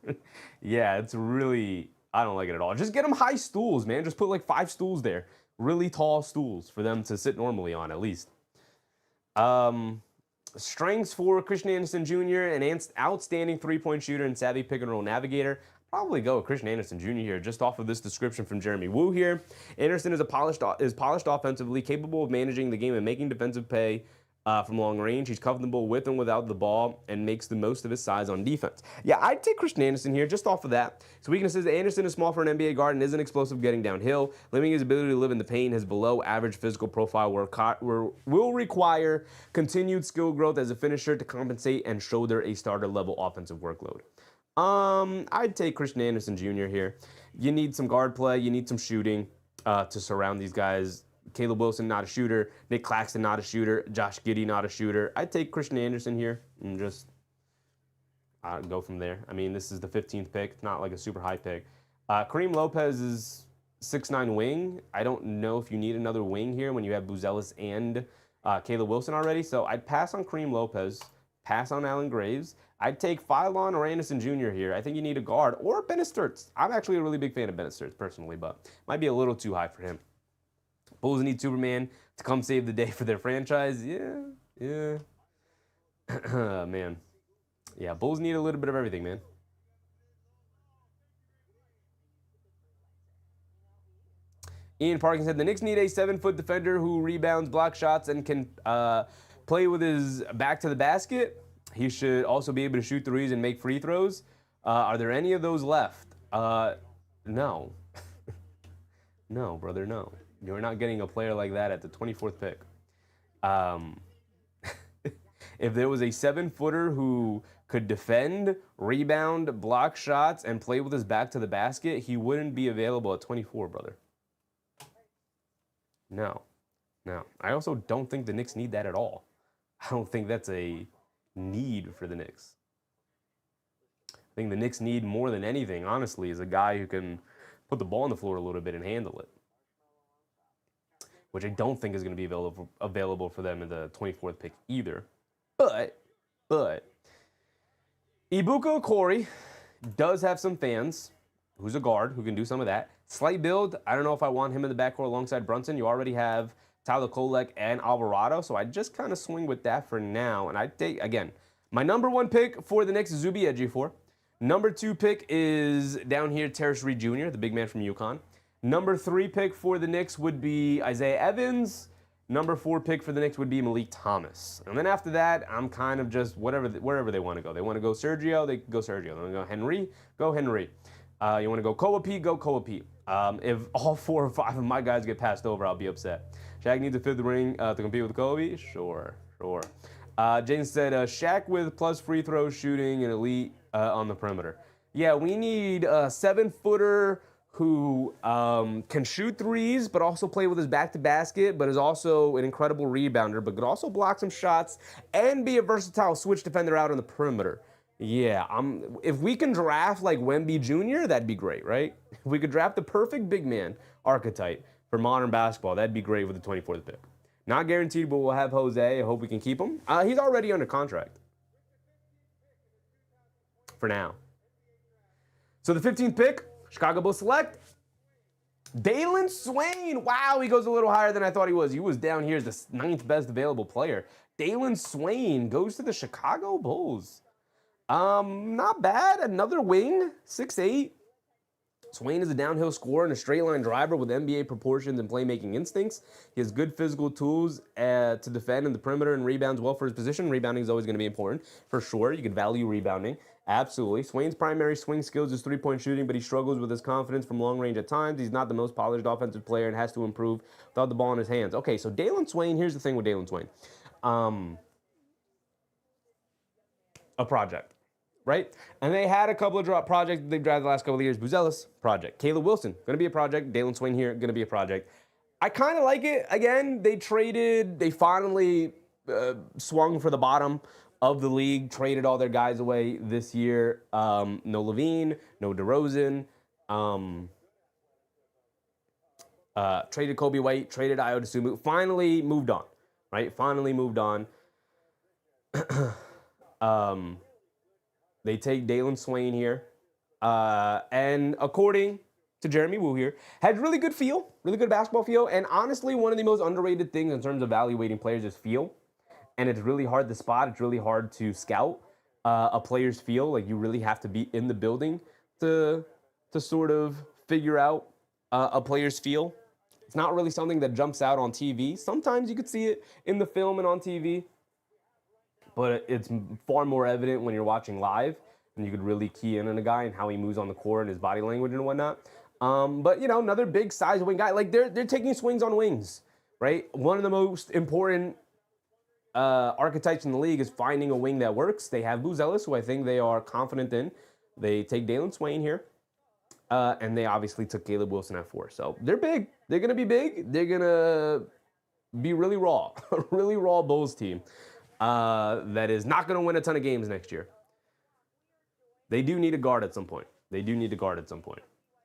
Yeah, it's really, I don't like it at all. Just get them high stools, man. Just put like 5 stools there. Really tall stools for them to sit normally on, at least. Strengths for Christian Anderson Jr., an outstanding three-point shooter and savvy pick-and-roll navigator. Probably go with Christian Anderson Jr. here, just off of this description from Jeremy Woo here. Anderson is polished offensively, capable of managing the game and making defensive pay from long range. He's comfortable with and without the ball and makes the most of his size on defense. Yeah, I'd take Christian Anderson here just off of that. So weaknesses: Anderson is small for an NBA guard and isn't explosive getting downhill. Limiting his ability to live in the paint, his below average physical profile will require continued skill growth as a finisher to compensate and shoulder a starter level offensive workload. I'd take Christian Anderson Jr. here. You need some guard play. You need some shooting to surround these guys. Caleb Wilson, not a shooter. Nick Claxton, not a shooter. Josh Giddey, not a shooter. I'd take Christian Anderson here and just go from there. I mean, this is the 15th pick. It's not like a super high pick. Kareem Lopez is 6'9" wing. I don't know if you need another wing here when you have Buzelis and Caleb Wilson already. So I'd pass on Kareem Lopez, pass on Allen Graves. I'd take Phylon or Anderson Jr. here. I think you need a guard or Bennett Sturts. I'm actually a really big fan of Bennett Sturts personally, but might be a little too high for him. Bulls need Superman to come save the day for their franchise. Yeah. Man. Yeah, Bulls need a little bit of everything, man. Ian Parkin said the Knicks need a 7-foot defender who rebounds, blocks shots, and can play with his back to the basket. He should also be able to shoot threes and make free throws. Are there any of those left? No. No, brother, no. You're not getting a player like that at the 24th pick. If there was a 7-footer who could defend, rebound, block shots, and play with his back to the basket, he wouldn't be available at 24, brother. No. I also don't think the Knicks need that at all. I don't think that's a need for the Knicks. I think the Knicks need more than anything, honestly, is a guy who can put the ball on the floor a little bit and handle it, which I don't think is going to be available for them in the 24th pick either. But Ibuka Okori does have some fans. Who's a guard who can do some of that. Slight build. I don't know if I want him in the backcourt alongside Brunson. You already have Tyler Kolek and Alvarado, so I just kind of swing with that for now. And I take, again, my number 1 pick for the Knicks is Zubi Ejiofor. Number 2 pick is down here Terrence Reed Jr., the big man from UConn. Number 3 pick for the Knicks would be Isaiah Evans. Number 4 pick for the Knicks would be Malik Thomas. And then after that, I'm kind of just wherever they want to go. They want to go Sergio, they go Sergio. They want to go Henry, go Henry. You want to go Koa P, go Koa P. If all 4 or 5 of my guys get passed over, I'll be upset. Shaq needs a 5th ring to compete with Kobe? Sure. James said, Shaq with plus free throw shooting and elite on the perimeter. Yeah, we need a 7-footer who can shoot threes, but also play with his back to basket, but is also an incredible rebounder, but could also block some shots and be a versatile switch defender out on the perimeter. Yeah, if we can draft like Wemby Jr., that'd be great, right? If we could draft the perfect big man archetype for modern basketball, that'd be great with the 24th pick. Not guaranteed, but we'll have Jose. I hope we can keep him. He's already under contract for now. So the 15th pick, Chicago Bulls select Dalen Swain. Wow, he goes a little higher than I thought he was. He was down here as the 9th best available player. Dalen Swain goes to the Chicago Bulls. Not bad. Another wing, 6'8". Swain is a downhill scorer and a straight line driver with NBA proportions and playmaking instincts. He has good physical tools to defend in the perimeter and rebounds well for his position. Rebounding is always going to be important, for sure. You can value rebounding. Absolutely. Swain's primary swing skills is three-point shooting, but he struggles with his confidence from long range at times. He's not the most polished offensive player and has to improve without the ball in his hands. Okay, so Dalen Swain, here's the thing with Dalen Swain. A project, right? And they had a couple of projects that they've drafted the last couple of years. Buzelis, project. Caleb Wilson, going to be a project. Dalen Swain here, going to be a project. I kind of like it. Again, they finally swung for the bottom of the league, traded all their guys away this year. No Levine, no DeRozan. Traded Kobe White, traded Ayo Dosunmu. Finally moved on, right? Finally moved on. They take Dalen Swain here. And according to Jeremy Woo here, had really good feel, really good basketball feel. And honestly, one of the most underrated things in terms of evaluating players is feel. And it's really hard to spot. It's really hard to scout a player's feel. Like, you really have to be in the building to sort of figure out a player's feel. It's not really something that jumps out on TV. Sometimes you could see it in the film and on TV, but it's far more evident when you're watching live, and you could really key in on a guy and how he moves on the court and his body language and whatnot. But, you know, another big size wing guy. Like, they're taking swings on wings, right? One of the most important archetypes in the league is finding a wing that works. They have Buzelis, who I think they are confident in. They take Dalen Swain here. And they obviously took Caleb Wilson at 4. So they're big. They're going to be big. They're going to be really raw. A really raw Bulls team that is not going to win a ton of games next year. They do need a guard at some point.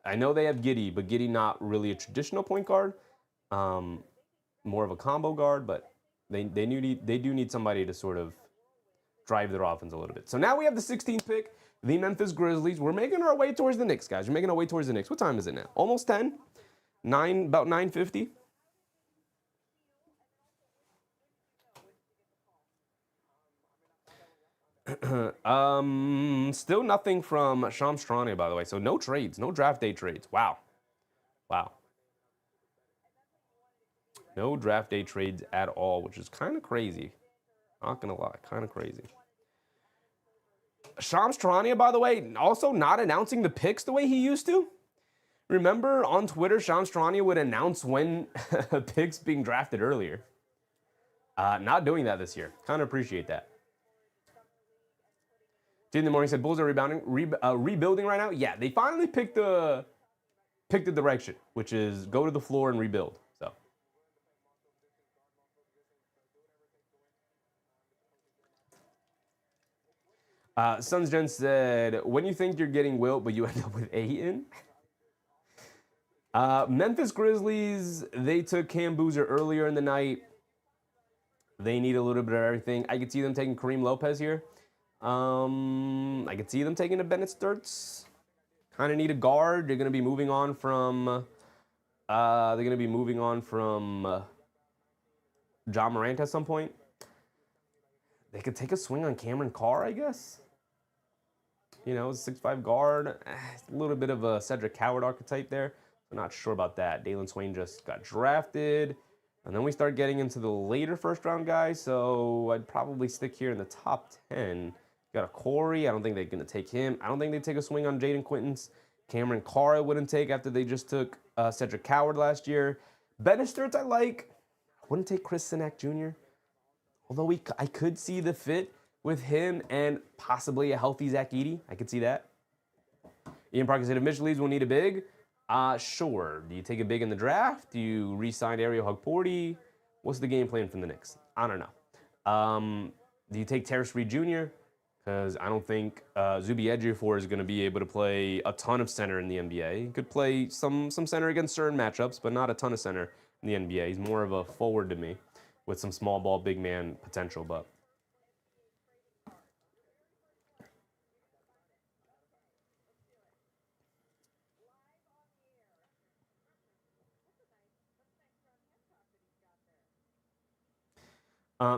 I know they have Giddey, but Giddey not really a traditional point guard. More of a combo guard, but they do need somebody to sort of drive their offense a little bit. So now we have the 16th pick, the Memphis Grizzlies. We're making our way towards the Knicks, guys. We're making our way towards the Knicks. What time is it now? Almost 10? About 9:50? Still nothing from Shams Charania, by the way. So no trades, no draft day trades. Wow. No draft day trades at all, which is kind of crazy. Not gonna lie, kind of crazy. Shams Charania, by the way, also not announcing the picks the way he used to. Remember on Twitter, Shams Charania would announce when picks being drafted earlier. Not doing that this year. Kind of appreciate that. Dude in the morning said Bulls are rebuilding right now. Yeah, they finally picked the direction, which is go to the floor and rebuild. So. Suns Gen said, when you think you're getting Wilt, but you end up with Ayton? Memphis Grizzlies, they took Cam Boozer earlier in the night. They need a little bit of everything. I could see them taking Kareem Lopez here. I could see them taking a Bennett Sturts. Kind of need a guard. They're going to be moving on from John Morant at some point. They could take a swing on Cameron Carr, I guess. You know, 6'5" guard. A little bit of a Cedric Howard archetype there. I'm not sure about that. Dalen Swain just got drafted. And then we start getting into the later first-round guys, so I'd probably stick here in the top 10. Got a Corey. I don't think they're going to take him. I don't think they take a swing on Jaden Quintons. Cameron Carr I wouldn't take after they just took Cedric Howard last year. Bennett Sturts I like. I wouldn't take Chris Sinak Jr. Although I could see the fit with him and possibly a healthy Zach Edey. I could see that. Ian Parker said if Mitchell leaves, we'll need a big. Sure. Do you take a big in the draft? Do you re-sign Ariel Hugporty? What's the game plan from the Knicks? I don't know. Do you take Terrence Reed Jr.? Because I don't think Zubi Ejiofor is going to be able to play a ton of center in the NBA. He could play some center against certain matchups, but not a ton of center in the NBA. He's more of a forward to me with some small ball, big man potential, but.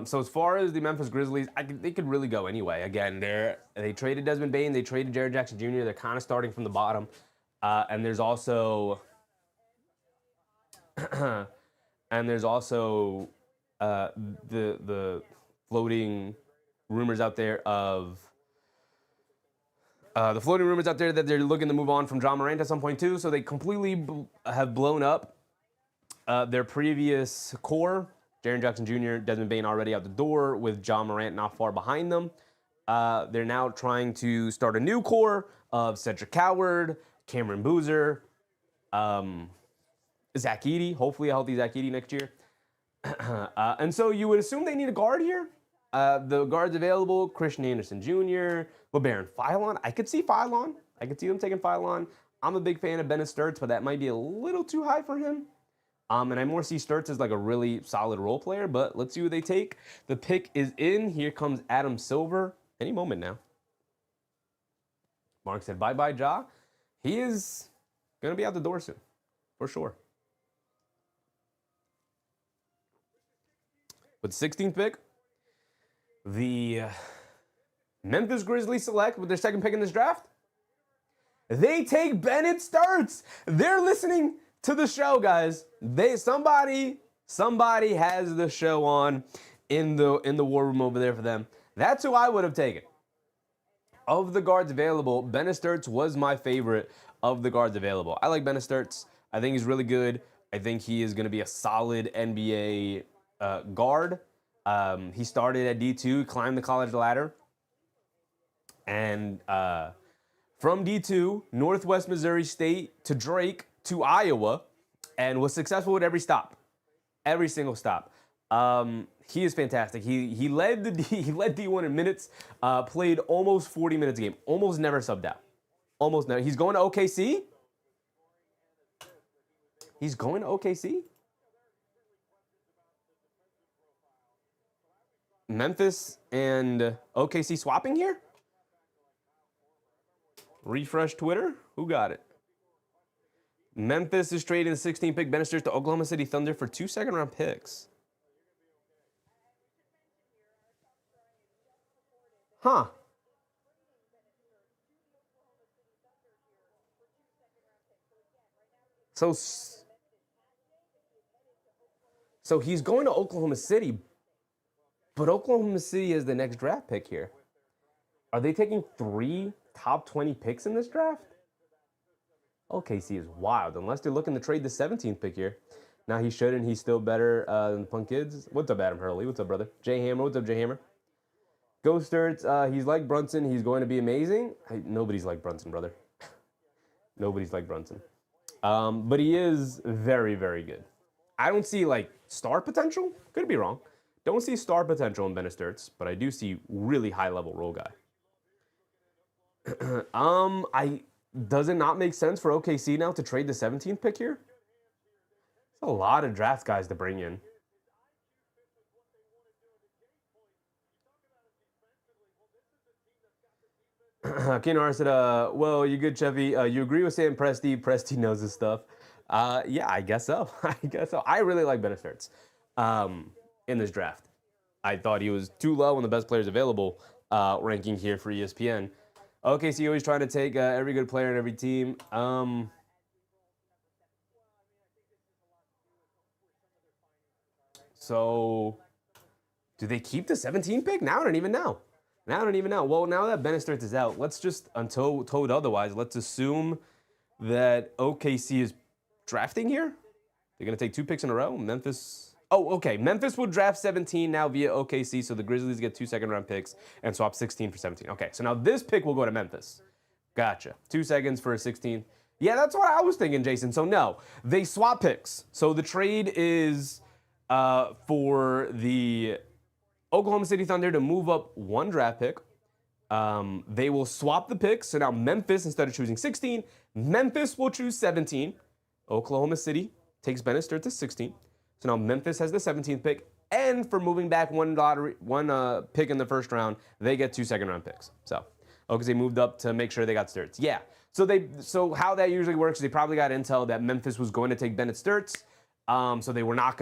So as far as the Memphis Grizzlies, they could really go anyway. Again, they traded Desmond Bane, they traded Jared Jackson Jr. They're kind of starting from the bottom, and there's also the floating rumors out there of The floating rumors out there that they're looking to move on from John Morant at some point too, so they completely have blown up their previous core. Jaren Jackson Jr., Desmond Bane already out the door with John Morant not far behind them. They're now trying to start a new core of Cedric Coward, Cameron Boozer, Zach Edey, hopefully a healthy Zach Edey next year. And so you would assume they need a guard here. The guards available, Christian Anderson Jr., LeBaron Philon. I could see Philon. I could see them taking Philon. I'm a big fan of Bennett Sturts, but that might be a little too high for him. And I more see Sturts as like a really solid role player, but let's see who they take. The pick is in. Here comes Adam Silver. Any moment now. Mark said, bye-bye, Ja. He is going to be out the door soon, for sure. With the 16th pick, the Memphis Grizzlies select with their second pick in this draft. They take Bennett Sturts. They're listening to the show, guys. Somebody has the show on in the war room over there for them. That's who I would have taken. Of the guards available, Bennett Sturts was my favorite of the guards available. I like Bennett Sturts. I think he's really good. I think he is going to be a solid NBA guard. He started at D2, climbed the college ladder, and from D2, Northwest Missouri State to Drake to Iowa, and was successful at every stop, every single stop. He is fantastic. He led D1 in minutes, played almost 40 minutes a game, almost never subbed out, almost never. He's going to OKC. He's going to OKC. Memphis and OKC swapping here? Refresh Twitter. Who got it? Memphis is trading the 16th pick Bennett Sturts to Oklahoma City Thunder for 2 second-round picks. Huh. So he's going to Oklahoma City, but Oklahoma City is the next draft pick here. Are they taking 3 top 20 picks in this draft? OKC is wild, unless they're looking to trade the 17th pick here. Now he shouldn't. He's still better than the Punk Kids. What's up, Adam Hurley? What's up, brother? Jay Hammer. What's up, Jay Hammer? Go Sturts. He's like Brunson. He's going to be amazing. Nobody's like Brunson, brother. Nobody's like Brunson. But he is very, very good. I don't see like star potential. Could be wrong. Don't see star potential in Bennett Sturts, but I do see really high level role guy. Does it not make sense for OKC now to trade the 17th pick here? It's a lot of draft guys to bring in. Kinar said, well, you good, Cheffy. You agree with Sam Presti. Presti knows his stuff. Yeah, I guess so. I really like Bennett Sturts in this draft. I thought he was too low on the best players available ranking here for ESPN. OKC always trying to take every good player in every team. So, do they keep the 17 pick? Now I don't even know. Well, now that Bennett Sturts is out, let's just, until told otherwise, let's assume that OKC is drafting here. They're going to take 2 picks in a row. Memphis. Oh, okay. Memphis will draft 17 now via OKC, so the Grizzlies get 2 second-round picks and swap 16 for 17. Okay, so now this pick will go to Memphis. Gotcha. 2 seconds for a 16th. Yeah, that's what I was thinking, Jason. So, no, they swap picks. So the trade is for the Oklahoma City Thunder to move up 1 draft pick. They will swap the picks. So now Memphis, instead of choosing 16, Memphis will choose 17. Oklahoma City takes Bennett Sturts to 16. So now Memphis has the 17th pick. And for moving back one pick in the first round, they get 2 second-round picks. So OKC moved up to make sure they got Sturts. Yeah. So how that usually works is they probably got intel that Memphis was going to take Bennett Sturts. So they were not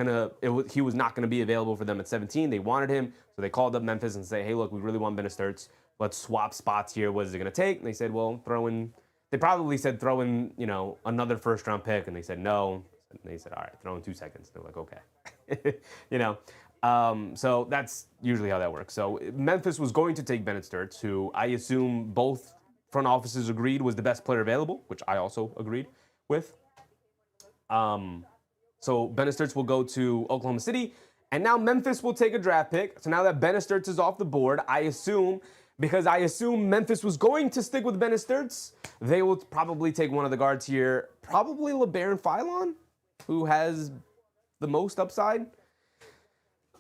he was not gonna be available for them at 17. They wanted him, so they called up Memphis and say, hey, look, we really want Bennett Sturts. Let's swap spots here. What is it gonna take? And they said, well, they probably said throw in, another first-round pick, and they said no. And they said, all right, throw in 2 seconds. They're like, okay. So that's usually how that works. So Memphis was going to take Bennett Sturts, who I assume both front offices agreed was the best player available, which I also agreed with. So Bennett Sturts will go to Oklahoma City, and now Memphis will take a draft pick. So now that Bennett Sturts is off the board, because I assume Memphis was going to stick with Bennett Sturts, they will probably take one of the guards here, probably LeBaron Philon, who has the most upside.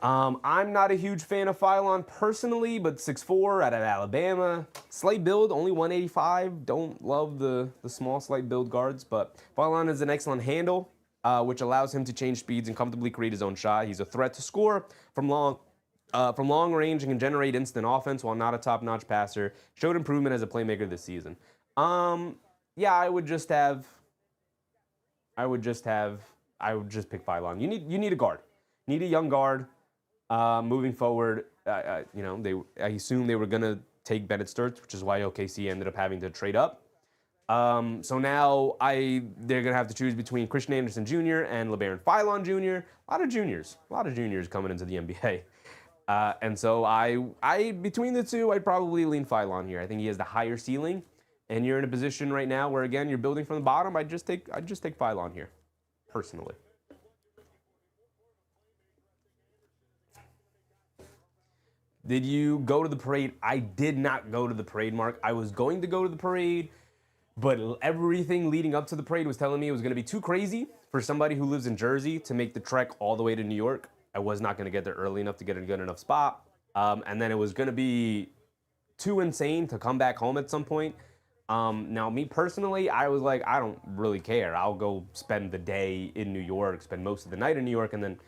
I'm not a huge fan of Philon personally, but 6'4" out of Alabama. Slight build, only 185. Don't love the small slight build guards, but Philon is an excellent handle, which allows him to change speeds and comfortably create his own shot. He's a threat to score from long range and can generate instant offense while not a top-notch passer. Showed improvement as a playmaker this season. Yeah, I would just pick Philon. You need a guard. You need a young guard. Moving forward, I assume they were going to take Bennett Sturts, which is why OKC ended up having to trade up. So now they're going to have to choose between Christian Anderson Jr. and LeBaron Philon Jr. A lot of juniors coming into the NBA. And so I between the two, I'd probably lean Philon here. I think he has the higher ceiling, and you're in a position right now where, again, you're building from the bottom. I'd just take Philon here, personally. Did you go to the parade? I did not go to the parade, Mark. I was going to go to the parade, but everything leading up to the parade was telling me it was going to be too crazy for somebody who lives in Jersey to make the trek all the way to New York. I was not going to get there early enough to get a good enough spot. And then it was going to be too insane to come back home at some point. Now, me personally, I was like, I don't really care. I'll go spend the day in New York, spend most of the night in New York, and then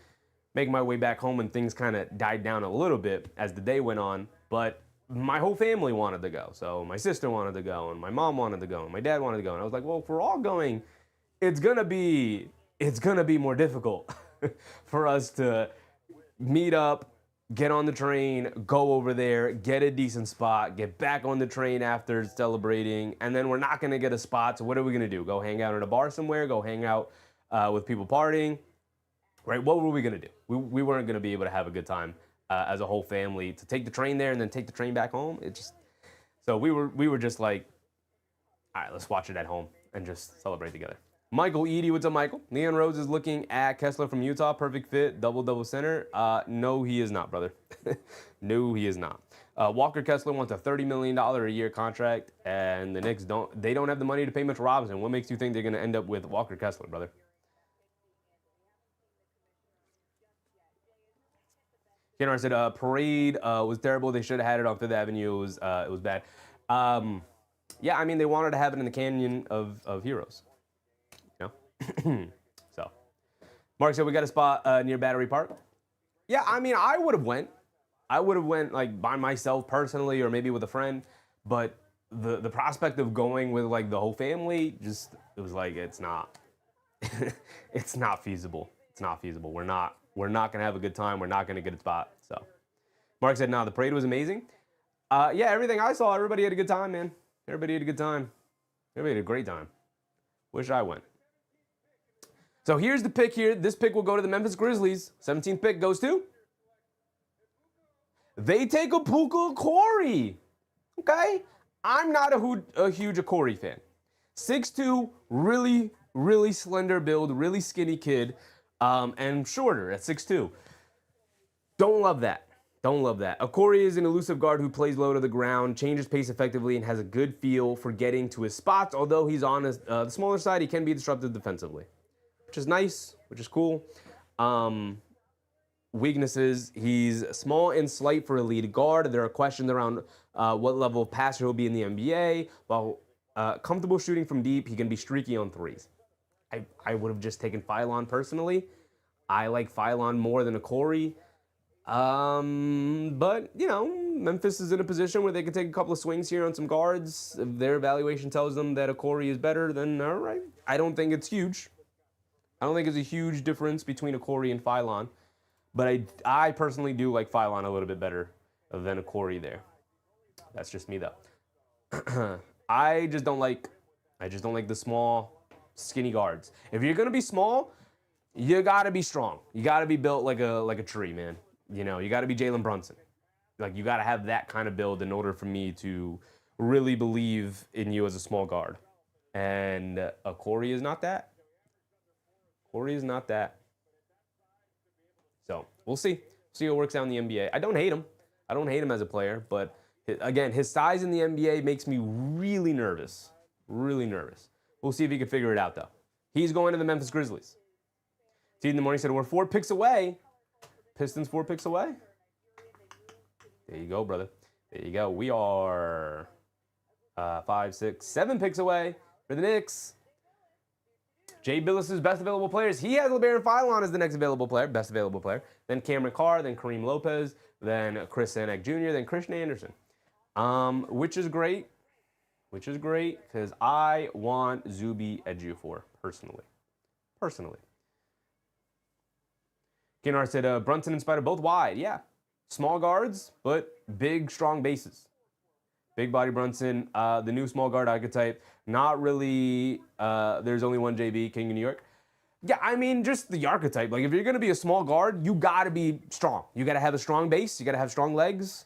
make my way back home, and things kind of died down a little bit as the day went on. But my whole family wanted to go. So my sister wanted to go, and my mom wanted to go, and my dad wanted to go. And I was like, well, if we're all going, it's gonna be more difficult for us to meet up, get on the train, go over there, get a decent spot, get back on the train after celebrating, and then we're not gonna get a spot. So what are we gonna do? Go hang out at a bar somewhere? Go hang out with people partying? Right? What were we going to do? We weren't going to be able to have a good time as a whole family to take the train there and then take the train back home. So we were just like, all right, let's watch it at home and just celebrate together. Michael Eady, what's up, Michael? Leon Rose is looking at Kessler from Utah. Perfect fit, double center. No, he is not, brother. No, he is not. Walker Kessler wants a $30 million a year contract, and the Knicks don't have the money to pay Mitchell Robinson. What makes you think they're going to end up with Walker Kessler, brother? Kenner said, parade was terrible. They should have had it on Fifth Avenue. It was bad. Yeah, I mean, they wanted to have it in the Canyon of Heroes. You know? So, Mark said, we got a spot near Battery Park. Yeah, I mean, I would have went like by myself personally, or maybe with a friend. But the prospect of going with like the whole family, it was like, it's not feasible. It's not feasible. We're not going to have a good time. We're not going to get a spot. So Mark said, no, the parade was amazing. Yeah, everything I saw, everybody had a good time, man. Everybody had a good time. Everybody had a great time. Wish I went. So here's the pick here. This pick will go to the Memphis Grizzlies. 17th pick goes to? They take Apuka Okori. Okay? I'm not a huge Okori fan. 6'2", really, really slender build, really skinny kid. And shorter at 6'2". Don't love that. Okori is an elusive guard who plays low to the ground, changes pace effectively, and has a good feel for getting to his spots. Although he's on the smaller side, he can be disruptive defensively, which is nice, which is cool. Weaknesses, he's small and slight for a lead guard. There are questions around what level of passer he'll be in the NBA. While comfortable shooting from deep, he can be streaky on threes. I would have just taken Philon personally. I like Philon more than Okori. But, you know, Memphis is in a position where they can take a couple of swings here on some guards. If their evaluation tells them that Okori is better, then all right. I don't think it's huge. I don't think it's a huge difference between Okori and Philon. But I personally do like Philon a little bit better than Okori there. That's just me, though. I just don't like the small, skinny guards. If you're gonna be small, you gotta be strong. You gotta be built like a tree, man. You know, you gotta be Jalen Brunson. Like, you gotta have that kind of build in order for me to really believe in you as a small guard. And Corey is not that. Corey is not that. So we'll see. See how it works out in the NBA. I don't hate him. I don't hate him as a player, but again, his size in the NBA makes me really nervous. Really nervous. We'll see if he can figure it out, though. He's going to the Memphis Grizzlies. T in the morning said, we're 4 picks away. Pistons 4 picks away. There you go, brother. There you go. We are 5, 6, 7 picks away for the Knicks. Jay Billis's best available players. He has LeBaron Philon as the next available player, best available player. Then Cameron Carr, then Kareem Lopez, then Chris Sanek Jr., then Christian Anderson. Which is great. Which is great because I want Zuby Ejiofor personally. Kinar said Brunson and Spider both wide. Yeah. Small guards, but big, strong bases. Big body Brunson, the new small guard archetype. Not really, there's only one JB, King of New York. Yeah, I mean, just the archetype. Like, if you're going to be a small guard, you got to be strong. You got to have a strong base. You got to have strong legs.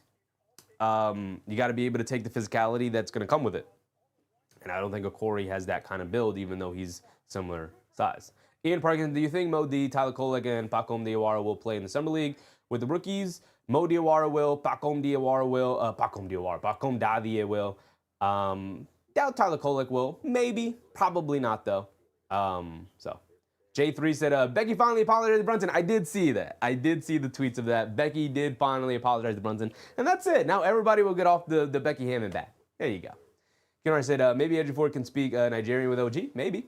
You got to be able to take the physicality that's going to come with it. And I don't think Corey has that kind of build, even though he's similar size. Ian Parkinson, do you think Mo D, Tyler Kolek, and Pacom Diawara will play in the Summer League with the rookies? Mo Diawara will, Pacom Dadie will. Doubt Tyler Kolek will. Maybe. Probably not, though. So, J3 said, Becky finally apologized to Brunson. I did see that. I did see the tweets of that. Becky did finally apologize to Brunson. And that's it. Now everybody will get off the Becky Hammond bat. There you go. Kenner said, maybe Ejiofor can speak Nigerian with OG. Maybe.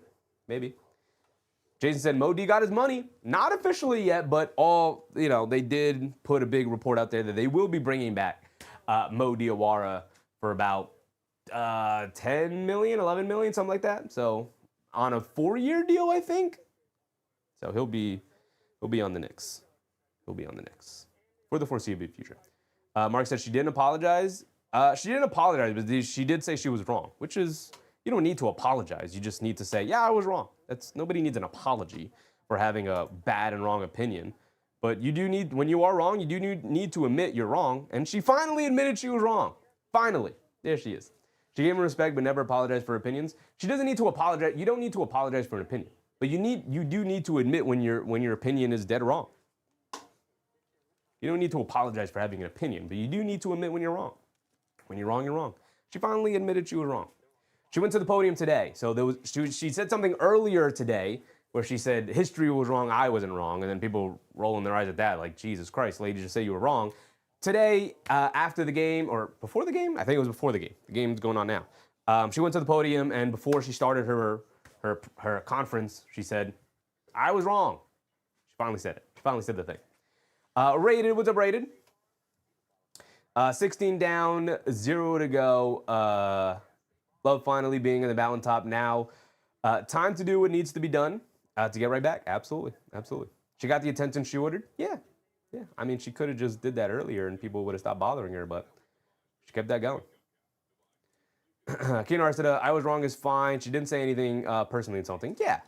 Jason said, Mo D got his money. Not officially yet, but they did put a big report out there that they will be bringing back Mo Diawara for about 10 million, 11 million, something like that. So on a 4-year deal, I think. So he'll be on the Knicks. He'll be on the Knicks for the foreseeable future. Mark said she didn't apologize. She didn't apologize, but she did say she was wrong, which is, you don't need to apologize. You just need to say, yeah, I was wrong. Nobody needs an apology for having a bad and wrong opinion. But you do need, when you are wrong, you do need to admit you're wrong. And she finally admitted she was wrong. Finally. There she is. She gave him respect, but never apologized for her opinions. She doesn't need to apologize. You don't need to apologize for an opinion. But you do need to admit when your opinion is dead wrong. You don't need to apologize for having an opinion, but you do need to admit when you're wrong. When you're wrong, you're wrong. She finally admitted she was wrong. She went to the podium today. So she said something earlier today where she said history was wrong, I wasn't wrong, and then people rolling their eyes at that like, Jesus Christ, lady, just say you were wrong. Today, after the game, or before the game? I think it was before the game. The game's going on now. She went to the podium, and before she started her conference, she said, I was wrong. She finally said it. She finally said the thing. Rated, what's up, Rated? 16 down, 0 to go. Love finally being in the mountain top now. Time to do what needs to be done to get right back. Absolutely. She got the attention she ordered. Yeah. I mean, she could have just did that earlier and people would have stopped bothering her, but she kept that going. Keenar said, I was wrong is fine. She didn't say anything personally insulting. Yeah.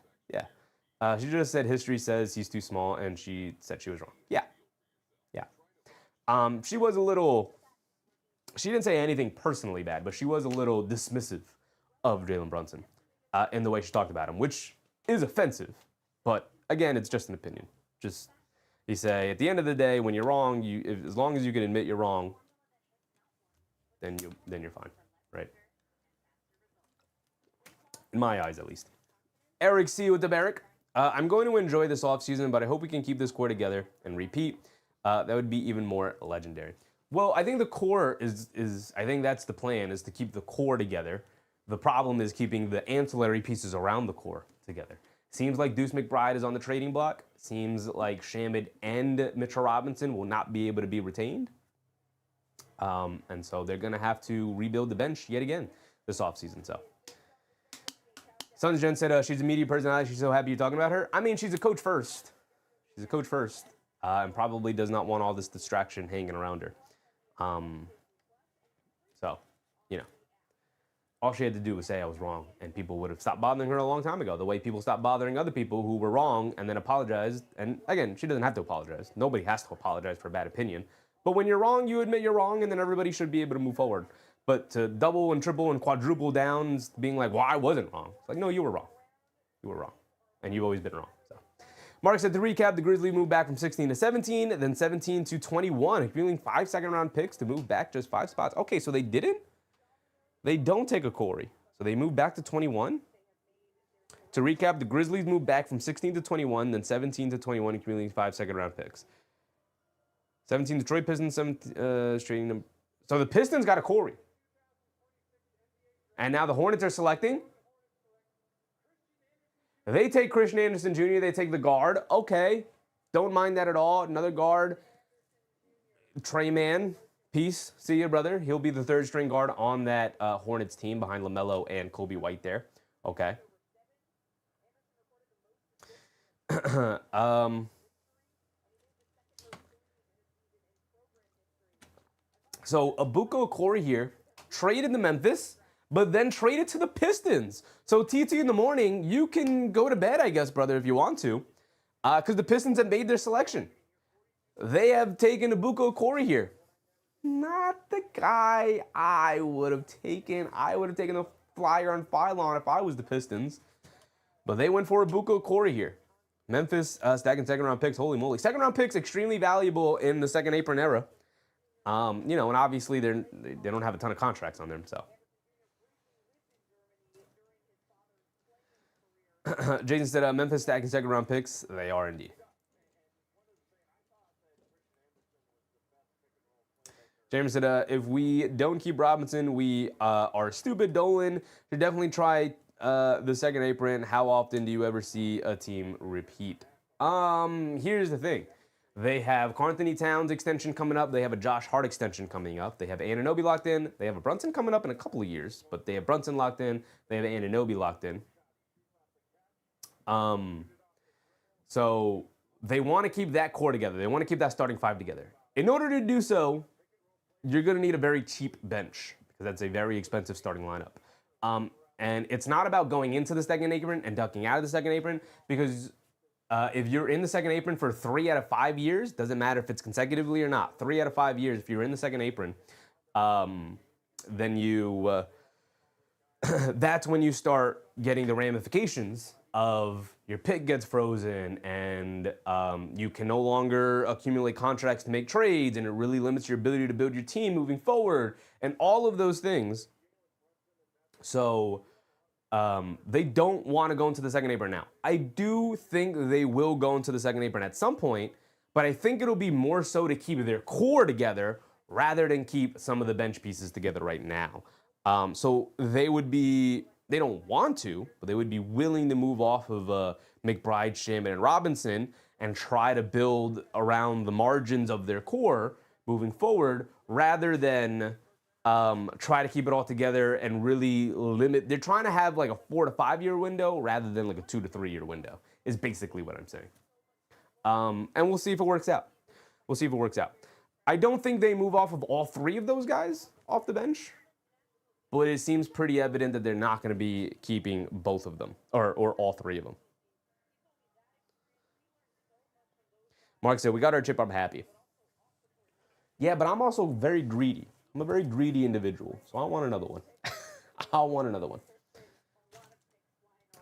She just said history says he's too small, and she said she was wrong. Yeah. She was a little, she didn't say anything personally bad, but she was a little dismissive of Jalen Brunson in the way she talked about him, which is offensive. But again, it's just an opinion. You say, at the end of the day, when you're wrong, as long as you can admit you're wrong, then you're fine, right? In my eyes, at least. Eric C. with the Eric. I'm going to enjoy this offseason, but I hope we can keep this core together and repeat. That would be even more legendary. Well, I think the core is I think that's the plan, is to keep the core together. The problem is keeping the ancillary pieces around the core together. Seems like Deuce McBride is on the trading block. Seems like Shamed and Mitchell Robinson will not be able to be retained. And so they're going to have to rebuild the bench yet again this offseason. So, Sons Jen said she's a media personality. She's so happy you're talking about her. I mean, she's a coach first. And probably does not want all this distraction hanging around her. So, all she had to do was say I was wrong, and people would have stopped bothering her a long time ago, the way people stopped bothering other people who were wrong and then apologized. And again, she doesn't have to apologize. Nobody has to apologize for a bad opinion. But when you're wrong, you admit you're wrong, and then everybody should be able to move forward. But to double and triple and quadruple down, being like, well, I wasn't wrong. It's like, no, you were wrong. You were wrong. And you've always been wrong. So, Mark said, to recap, the Grizzlies moved back from 16 to 17, then 17 to 21, accumulating 5 second-round picks to move back just 5 spots. Okay, so they didn't? They don't take a Corey. So they moved back to 21. To recap, the Grizzlies moved back from 16 to 21, then 17 to 21, accumulating 5 second-round picks. 17 Detroit Pistons, 17, straight number. So the Pistons got a Corey. And now the Hornets are selecting. They take Christian Anderson Jr., they take the guard. Okay, don't mind that at all. Another guard, Trey Mann, peace. See you, brother. He'll be the third string guard on that Hornets team behind LaMelo and Kobe White there. Okay. So Abuko Okoro here, traded to Memphis, but then traded to the Pistons. So TT in the morning, you can go to bed, I guess, brother, if you want to, because the Pistons have made their selection. They have taken Abuko Okoro here. Not the guy I would have taken. I would have taken a flyer on Phylon if I was the Pistons. But they went for Abuko Okoro here. Memphis stacking second-round picks. Holy moly. Second-round picks extremely valuable in the second apron era. You know, and obviously they don't have a ton of contracts on them, so. Jason said, Memphis stacking second-round picks. They are indeed. James said, if we don't keep Robinson, we are stupid. Dolan should definitely try the second apron. How often do you ever see a team repeat? Here's the thing. They have Karl-Anthony Towns extension coming up. They have a Josh Hart extension coming up. They have Anunoby locked in. They have a Brunson coming up in a couple of years, but they have Brunson locked in. They have Anunoby locked in. So they want to keep that core together. They want to keep that starting five together. In order to do so, you're going to need a very cheap bench because that's a very expensive starting lineup. And it's not about going into the second apron and ducking out of the second apron because if you're in the second apron for 3 out of 5 years, doesn't matter if it's consecutively or not, 3 out of 5 years, if you're in the second apron, then you, that's when you start getting the ramifications of your pick gets frozen and you can no longer accumulate contracts to make trades and it really limits your ability to build your team moving forward and all of those things. So they don't want to go into the second apron now. I do think they will go into the second apron at some point, but I think it'll be more so to keep their core together rather than keep some of the bench pieces together right now. So they would be, they don't want to, but they would be willing to move off of McBride, Shaman, and Robinson and try to build around the margins of their core moving forward rather than try to keep it all together and really limit. They're trying to have like a 4 to 5 year window rather than like a 2 to 3 year window is basically what I'm saying. And we'll see if it works out. We'll see if it works out. I don't think they move off of all 3 of those guys off the bench, but it seems pretty evident that they're not going to be keeping both of them or all 3 of them. Mark said, we got our chip, I'm happy. Yeah, but I'm also very greedy. I'm a very greedy individual, so I want another one. I want another one.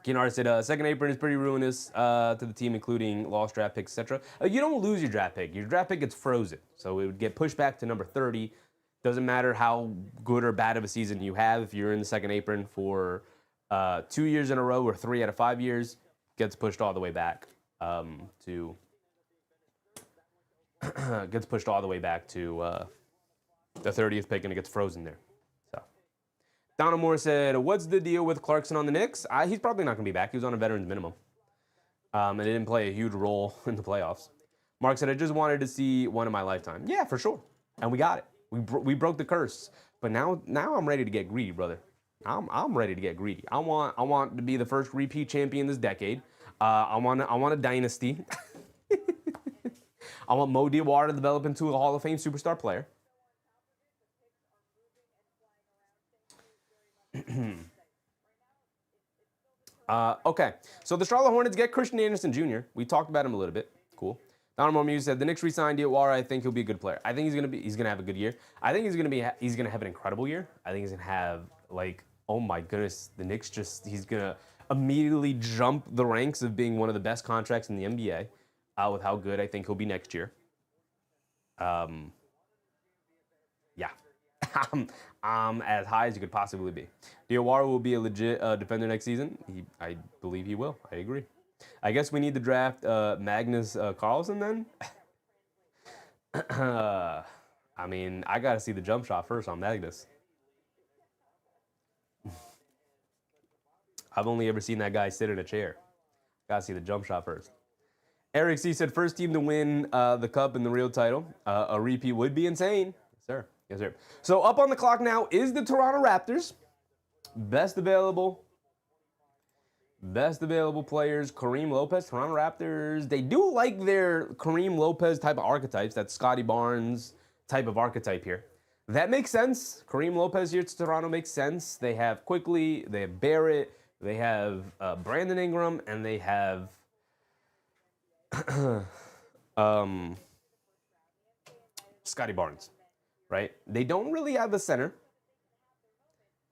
Keenar said, second apron is pretty ruinous to the team, including lost draft picks, etc. You don't lose your draft pick. Your draft pick gets frozen, so it would get pushed back to number 30. Doesn't matter how good or bad of a season you have. If you're in the second apron for 2 years in a row or 3 out of 5 years, gets pushed all the way back to the 30th pick, and it gets frozen there. So, Donald Moore said, what's the deal with Clarkson on the Knicks? He's probably not going to be back. He was on a veteran's minimum. And it didn't play a huge role in the playoffs. Mark said, I just wanted to see one in my lifetime. Yeah, for sure. And we got it. We broke the curse. But now I'm ready to get greedy, brother. I'm ready to get greedy. I want to be the first repeat champion this decade. I want a dynasty. I want Mo Diawara to develop into a Hall of Fame superstar player. Okay, so the Charlotte Hornets get Christian Anderson Jr. We talked about him a little bit. Cool. Don Mormuse said the Knicks re-signed Diawara. I think he'll be a good player. I think he's gonna have a good year. I think he's gonna have an incredible year. I think he's gonna have like, oh my goodness, the Knicks he's gonna immediately jump the ranks of being one of the best contracts in the NBA with how good I think he'll be next year. Yeah. I'm as high as you could possibly be. Diawara will be a legit defender next season. I believe he will. I agree. I guess we need to draft Magnus Carlsen then. I mean, I got to see the jump shot first on Magnus. I've only ever seen that guy sit in a chair. Got to see the jump shot first. Eric C. said, first team to win the Cup and the real title. A repeat would be insane. Yes, sir. Yes, sir. So up on the clock now is the Toronto Raptors. Best available players, Kareem Lopez, Toronto Raptors. They do like their Kareem Lopez type of archetypes, that Scotty Barnes type of archetype here. That makes sense. Kareem Lopez here to Toronto makes sense. They have Quickly, they have Barrett, they have Brandon Ingram, and they have Scotty Barnes, right? They don't really have a center.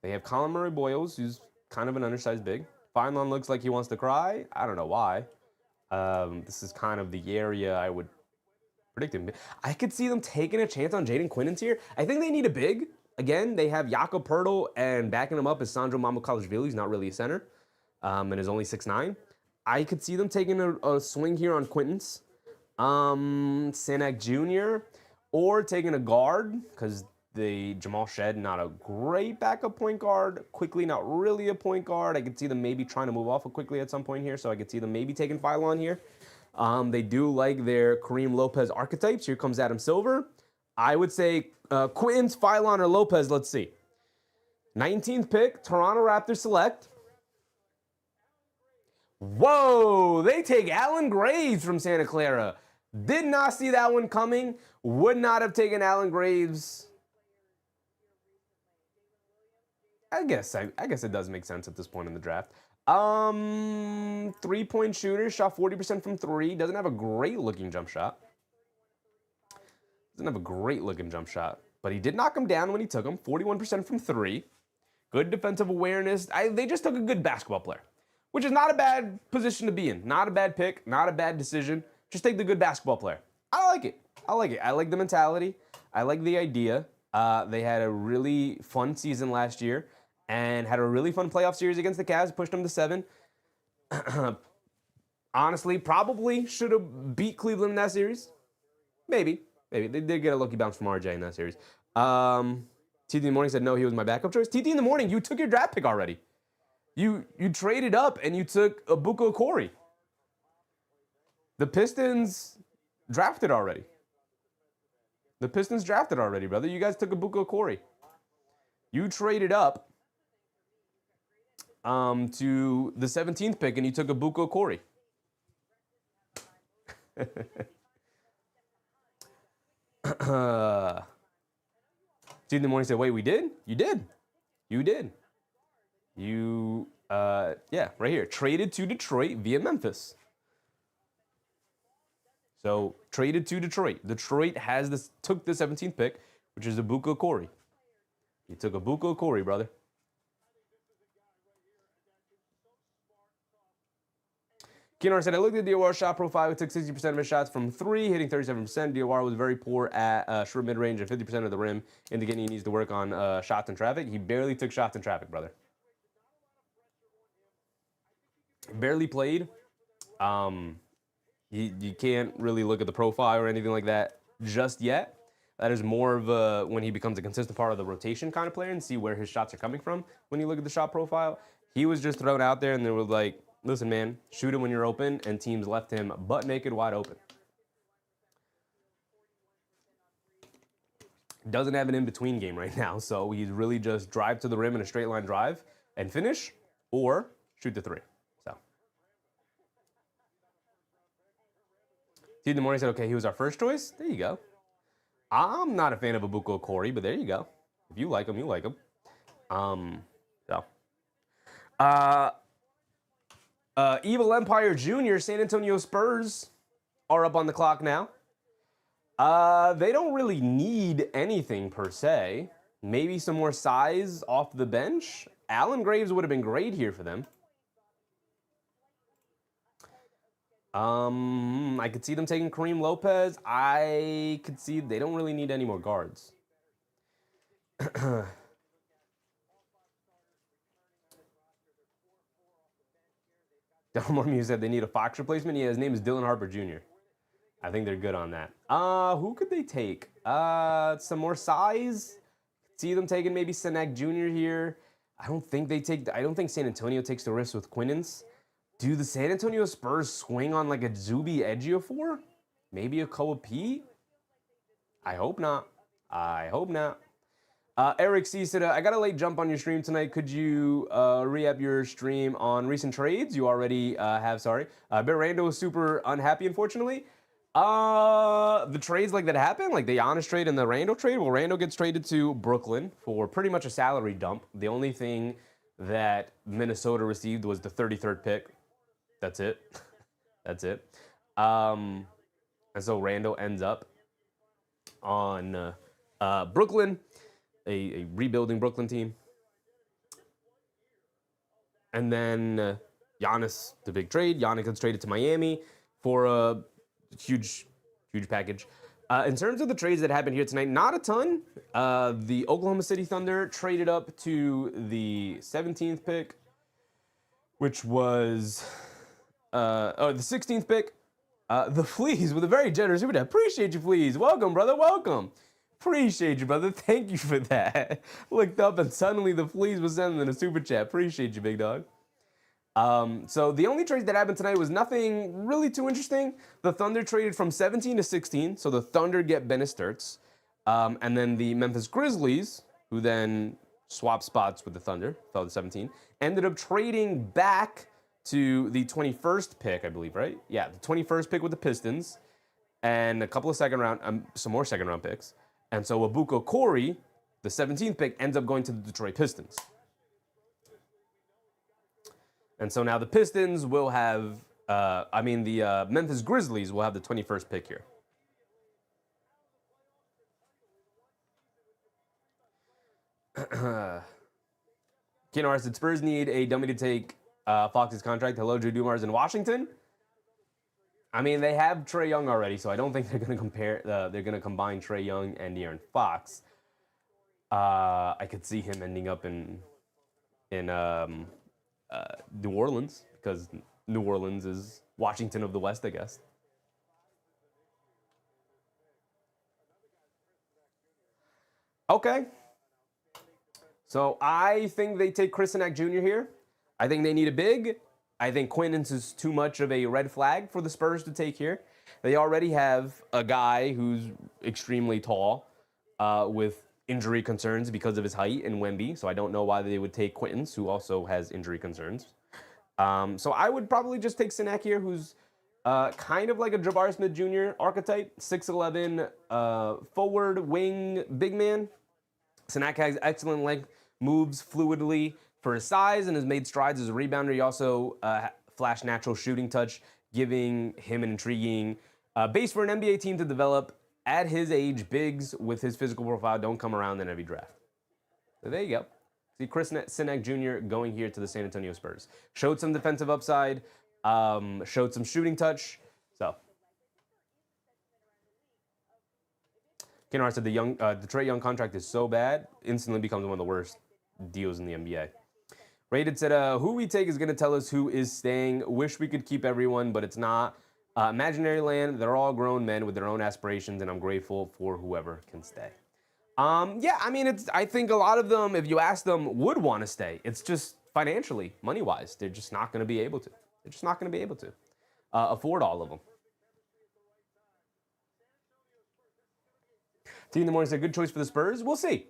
They have Colin Murray-Boyles, who's kind of an undersized big. Feinlon looks like he wants to cry. I don't know why. This is kind of the area I would predict him. I could see them taking a chance on Jaden Quinnens here. I think they need a big. Again, they have Jakob Poeltl, and backing him up is Sandro Mamukelashvili. He's not really a center, and is only 6'9". I could see them taking a swing here on Quinnens, Sanak Jr., or taking a guard, because the Jamal Shed, not a great backup point guard. Quickly, not really a point guard. I could see them maybe trying to move off of Quickly at some point here, so I could see them maybe taking Feinlon here. They do like their Kareem Lopez archetypes. Here comes Adam Silver. I would say Quinnens, Feinlon, or Lopez. Let's see. 19th pick, Toronto Raptors select. Whoa, they take Alan Graves from Santa Clara. Did not see that one coming. Would not have taken Alan Graves. I guess it does make sense at this point in the draft. 3-point shooter, shot 40% from three. Doesn't have a great looking jump shot. But he did knock him down when he took him. 41% from three. Good defensive awareness. They just took a good basketball player, which is not a bad position to be in. Not a bad pick, not a bad decision. Just take the good basketball player. I like it. I like the mentality. I like the idea. They had a really fun season last year and had a really fun playoff series against the Cavs, pushed them to 7. Honestly, probably should have beat Cleveland in that series. Maybe. They did get a lucky bounce from RJ in that series. TT in the Morning said, no, he was my backup choice. TT in the Morning, you took your draft pick already. You traded up and you took Abuko Corey. The Pistons drafted already. Brother. You guys took Abuko Corey. You traded up to the 17th pick, and you took Abuko Corey. Steve in the Morning said, wait, we did? You did. Yeah, right here. Traded to Detroit via Memphis. So, traded to Detroit. Detroit took the 17th pick, which is Abuko Corey. You took Abuko Corey, brother. Keenar said, I looked at Diawara's shot profile. He took 60% of his shots from three, hitting 37%. Diawara was very poor at short mid-range and 50% of the rim, indicating he needs to work on shots in traffic. He barely took shots in traffic, brother. Barely played. You can't really look at the profile or anything like that just yet. That is more of when he becomes a consistent part of the rotation kind of player and see where his shots are coming from when you look at the shot profile. He was just thrown out there and they were like, listen, man, shoot him when you're open, and teams left him butt naked, wide open. Doesn't have an in-between game right now, so he's really just drive to the rim in a straight line drive and finish, or shoot the three. So, T in the Morning said, okay, he was our first choice. There you go. I'm not a fan of Abuko Corey, but there you go. If you like him, you like him. Evil Empire Jr., San Antonio Spurs. are up on the clock now. They don't really need anything per se. Maybe some more size off the bench. Allen Graves would have been great here for them. I could see them taking Kareem Lopez. I could see they don't really need any more guards. Delmore said they need a Fox replacement. Yeah, his name is Dylan Harper Jr. I think they're good on that. Who could they take? Some more size. See them taking maybe Senek Jr. here. I don't think San Antonio takes the risk with Quinnens. Do the San Antonio Spurs swing on like a Zuby Ejiofor? Maybe a Koa Pete? I hope not. I hope not. Eric C said, I got a late jump on your stream tonight. Could you re-up your stream on recent trades? You already have, sorry. But Randall was super unhappy, unfortunately. The trades like that happen, like the Giannis trade and the Randall trade. Well, Randall gets traded to Brooklyn for pretty much a salary dump. The only thing that Minnesota received was the 33rd pick. That's it. That's it. And so Randall ends up on Brooklyn, a rebuilding Brooklyn team. And then Giannis, the big trade. Giannis gets traded to Miami for a huge package. In terms of the trades that happened here tonight, not a ton. The Oklahoma City Thunder traded up to the 17th pick, which was the 16th pick. The Fleas with a very generous super chat. Appreciate you, Fleas. Welcome, brother. Welcome. Appreciate you, brother. Thank you for that. Looked up and suddenly the Fleas was sending a super chat. Appreciate you, big dog. So the only trade that happened tonight was nothing really too interesting. The Thunder traded from 17 to 16, so the Thunder get Bennett Sturts. And then the Memphis Grizzlies, who then swapped spots with the Thunder, fell to 17, ended up trading back to the 21st pick, I believe, right? Yeah, the 21st pick with the Pistons, and a couple of some more second round picks. And so Abuko Corey, the 17th pick, ends up going to the Detroit Pistons. And so now the Pistons will have, the Memphis Grizzlies will have the 21st pick here. Kenar said Spurs need a dummy to take Fox's contract. Hello, Drew Dumars in Washington. I mean, they have Trae Young already, so I don't think they're going to they're going to combine Trae Young and De'Aaron Fox. I could see him ending up in New Orleans, because New Orleans is Washington of the West, I guess. Okay. So I think they take Kristaps Jr. here. I think they need a big. I think Quinnens is too much of a red flag for the Spurs to take here. They already have a guy who's extremely tall with injury concerns because of his height in Wemby, so I don't know why they would take Quinnens, who also has injury concerns. So I would probably just take Senek here, who's kind of like a Jabari Smith Jr. archetype, 6'11", forward wing big man. Senek has excellent length, moves fluidly for his size, and has made strides as a rebounder. He also flashed natural shooting touch, giving him an intriguing base for an NBA team to develop. At his age, bigs with his physical profile don't come around in every draft. So there you go. See Kristaps Jr. going here to the San Antonio Spurs. Showed some defensive upside, showed some shooting touch. So Kennard said the Trae Young contract is so bad, instantly becomes one of the worst deals in the NBA. Rated said, who we take is going to tell us who is staying. Wish we could keep everyone, but it's not. Imaginary land, they're all grown men with their own aspirations, and I'm grateful for whoever can stay. Yeah, I mean, I think a lot of them, if you ask them, would want to stay. It's just financially, money-wise, they're just not going to be able to. They're just not going to be able to afford all of them. T in the morning said, good choice for the Spurs. We'll see.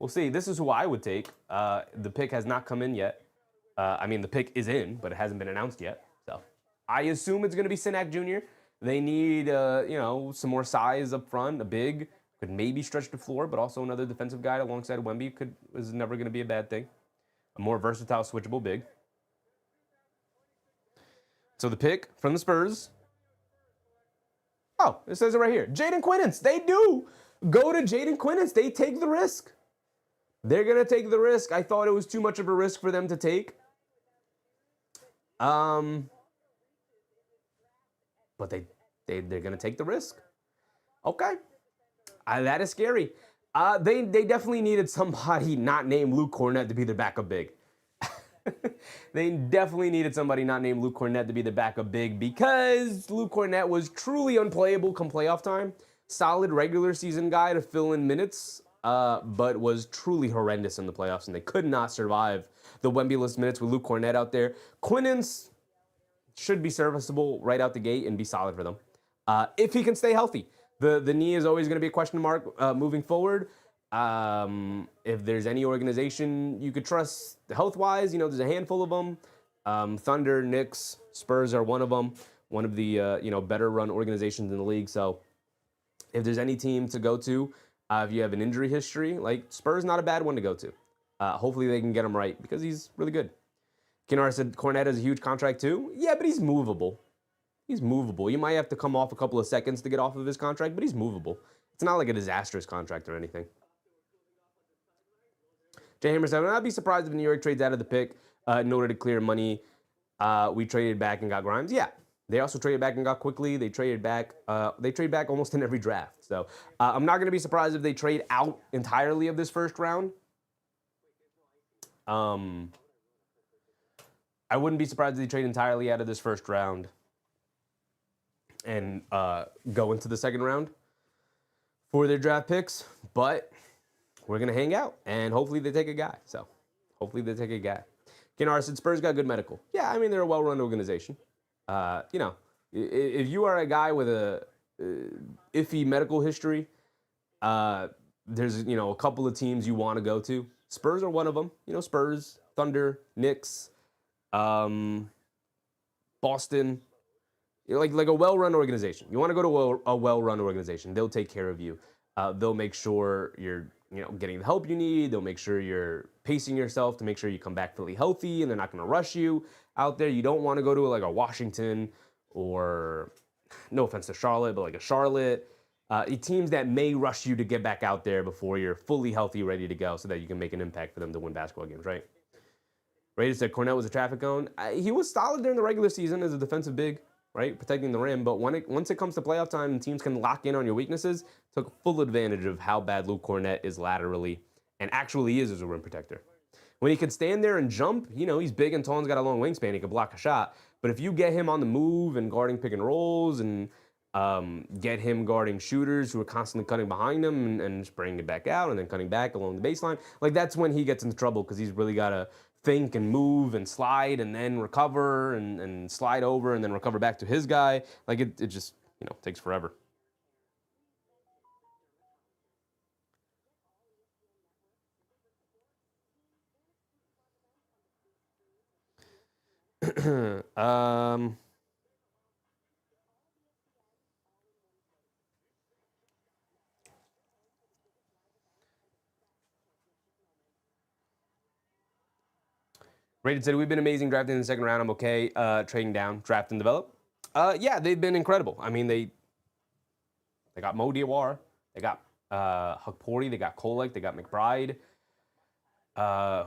We'll see. This is who I would take. The pick has not come in yet. The pick is in, but it hasn't been announced yet. So I assume it's going to be Senek Jr. They need, some more size up front, a big, could maybe stretch the floor, but also another defensive guy alongside Wemby is never going to be a bad thing. A more versatile, switchable big. So the pick from the Spurs Oh, it says it right here. Jaden Quinnance. They do go to Jaden Quinnance. They take the risk. They're going to take the risk. I thought it was too much of a risk for them to take. But they're going to take the risk. Okay. That is scary. They definitely needed somebody not named Luke Cornett to be their backup big. They definitely needed somebody not named Luke Cornett to be the backup big because Luke Cornett was truly unplayable come playoff time. Solid regular season guy to fill in minutes, but was truly horrendous in the playoffs, and they could not survive the Wemby-less minutes with Luke Cornett out there. Quinnance should be serviceable right out the gate and be solid for them if he can stay healthy. The knee is always going to be a question mark moving forward. If there's any organization you could trust health-wise, there's a handful of them. Thunder, Knicks, Spurs are one of them. One of the better-run organizations in the league. So if there's any team to go to, if you have an injury history, like Spurs, not a bad one to go to. Hopefully they can get him right because he's really good. Kinar said Cornette has a huge contract too. Yeah, but he's movable. He's movable. You might have to come off a couple of seconds to get off of his contract, but he's movable. It's not like a disastrous contract or anything. Jay Hammer said, I'd be surprised if New York trades out of the pick in order to clear money. We traded back and got Grimes. Yeah, they also traded back and got quickly. They traded back. They trade back almost in every draft. So I'm not going to be surprised if they trade out entirely of this first round. I wouldn't be surprised if they trade entirely out of this first round and go into the second round for their draft picks. But we're going to hang out, and hopefully they take a guy. So hopefully they take a guy. Kenar said Spurs got good medical. Yeah, I mean, they're a well-run organization. If you are a guy with a iffy medical history, there's, a couple of teams you want to go to. Spurs are one of them. Spurs, Thunder, Knicks, Boston. Like a well-run organization. You want to go to a well-run organization. They'll take care of you. They'll make sure you're getting the help you need. They'll make sure you're pacing yourself to make sure you come back fully healthy, and they're not going to rush you out there. You don't want to go to like a Washington or, no offense to Charlotte, but like a Charlotte. Teams that may rush you to get back out there before you're fully healthy, ready to go, so that you can make an impact for them to win basketball games, right? Raiders said Cornette was a traffic cone. He was solid during the regular season as a defensive big, right? Protecting the rim. But once it comes to playoff time and teams can lock in on your weaknesses, took full advantage of how bad Luke Cornette is laterally and actually is as a rim protector. When he can stand there and jump, he's big and tall and got a long wingspan. He can block a shot. But if you get him on the move and guarding pick and rolls and get him guarding shooters who are constantly cutting behind him and just bringing it back out and then cutting back along the baseline, like that's when he gets into trouble because he's really got to think and move and slide and then recover and slide over and then recover back to his guy. Like it just, takes forever. Rated said, we've been amazing drafting in the second round. I'm okay trading down, draft and develop. Yeah, they've been incredible. I mean, they got Mo Diawara. They got Hukporti. They got Kolek. They got McBride.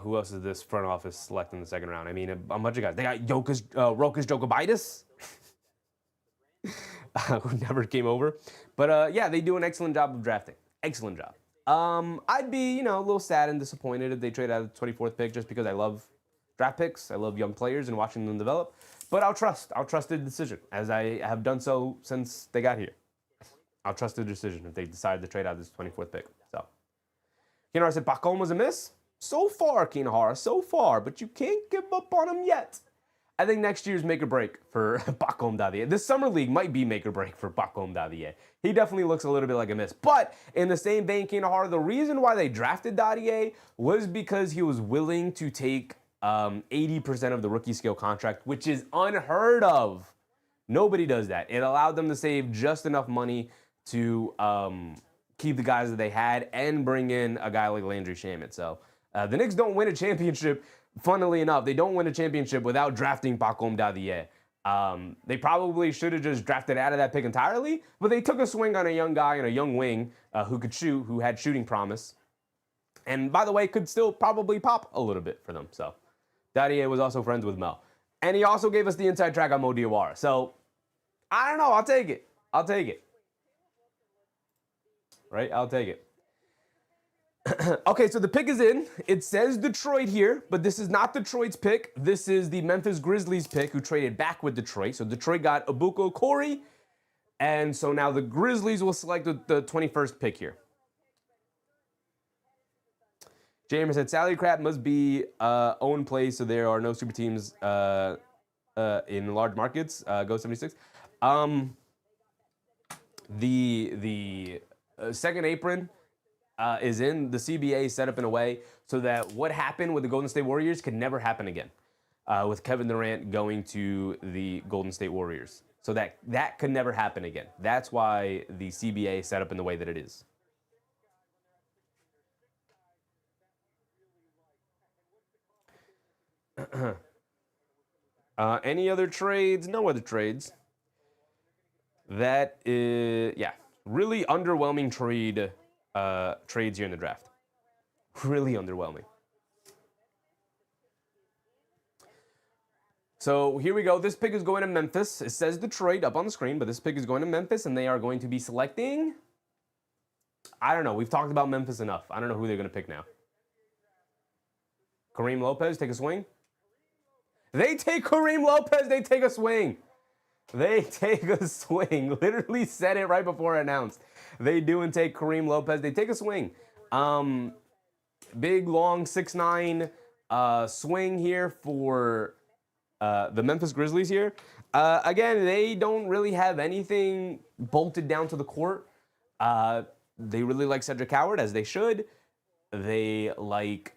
Who else is this front office select in the second round? I mean, a bunch of guys. They got Rokas Jokubaitis, who never came over. But yeah, they do an excellent job of drafting. Excellent job. I'd be, a little sad and disappointed if they trade out of the 24th pick just because I love draft picks. I love young players and watching them develop. But I'll trust their decision, as I have done so since they got here. I'll trust their decision if they decide to trade out this 24th pick. So, Kinahara said, Pacom was a miss? So far, Kinahara, so far. But you can't give up on him yet. I think next year's make or break for Pacom Davier. This summer league might be make or break for Pacom Davier. He definitely looks a little bit like a miss. But in the same vein, Kinahara, the reason why they drafted Davier was because he was willing to take 80% of the rookie scale contract, which is unheard of. Nobody does that. It allowed them to save just enough money to keep the guys that they had and bring in a guy like Landry Shamet. So the Knicks don't win a championship, funnily enough. They don't win a championship without drafting Pacom Davier. They probably should have just drafted out of that pick entirely, but they took a swing on a young guy and a young wing who could shoot, who had shooting promise. And by the way, could still probably pop a little bit for them. So Dadier was also friends with Mel. And he also gave us the inside track on Mo Diawara. So I don't know. I'll take it. I'll take it. Right? I'll take it. Okay, so the pick is in. It says Detroit here, but this is not Detroit's pick. This is the Memphis Grizzlies pick, who traded back with Detroit. So Detroit got Abuko Corey, and so now the Grizzlies will select the 21st pick here. Jamer said salary cap must be own play, so there are no super teams in large markets. Go 76. The second apron is in the CBA set up in a way so that what happened with the Golden State Warriors could never happen again, with Kevin Durant going to the Golden State Warriors. So that could never happen again. That's why the CBA is set up in the way that it is. Any other trades? No other trades. That is, yeah, really underwhelming trades here in the draft. Really underwhelming. So here we go. This pick is going to Memphis. It says Detroit up on the screen, but this pick is going to Memphis, and they are going to be selecting, I don't know. We've talked about Memphis enough. I don't know who they're going to pick now. Kareem Lopez, take a swing. They take Kareem Lopez. They take a swing. They take a swing. Literally said it right before I announced. They do and take Kareem Lopez. They take a swing. Big, long, 6'9" swing here for the Memphis Grizzlies here. Again, they don't really have anything bolted down to the court. They really like Cedric Howard, as they should. They like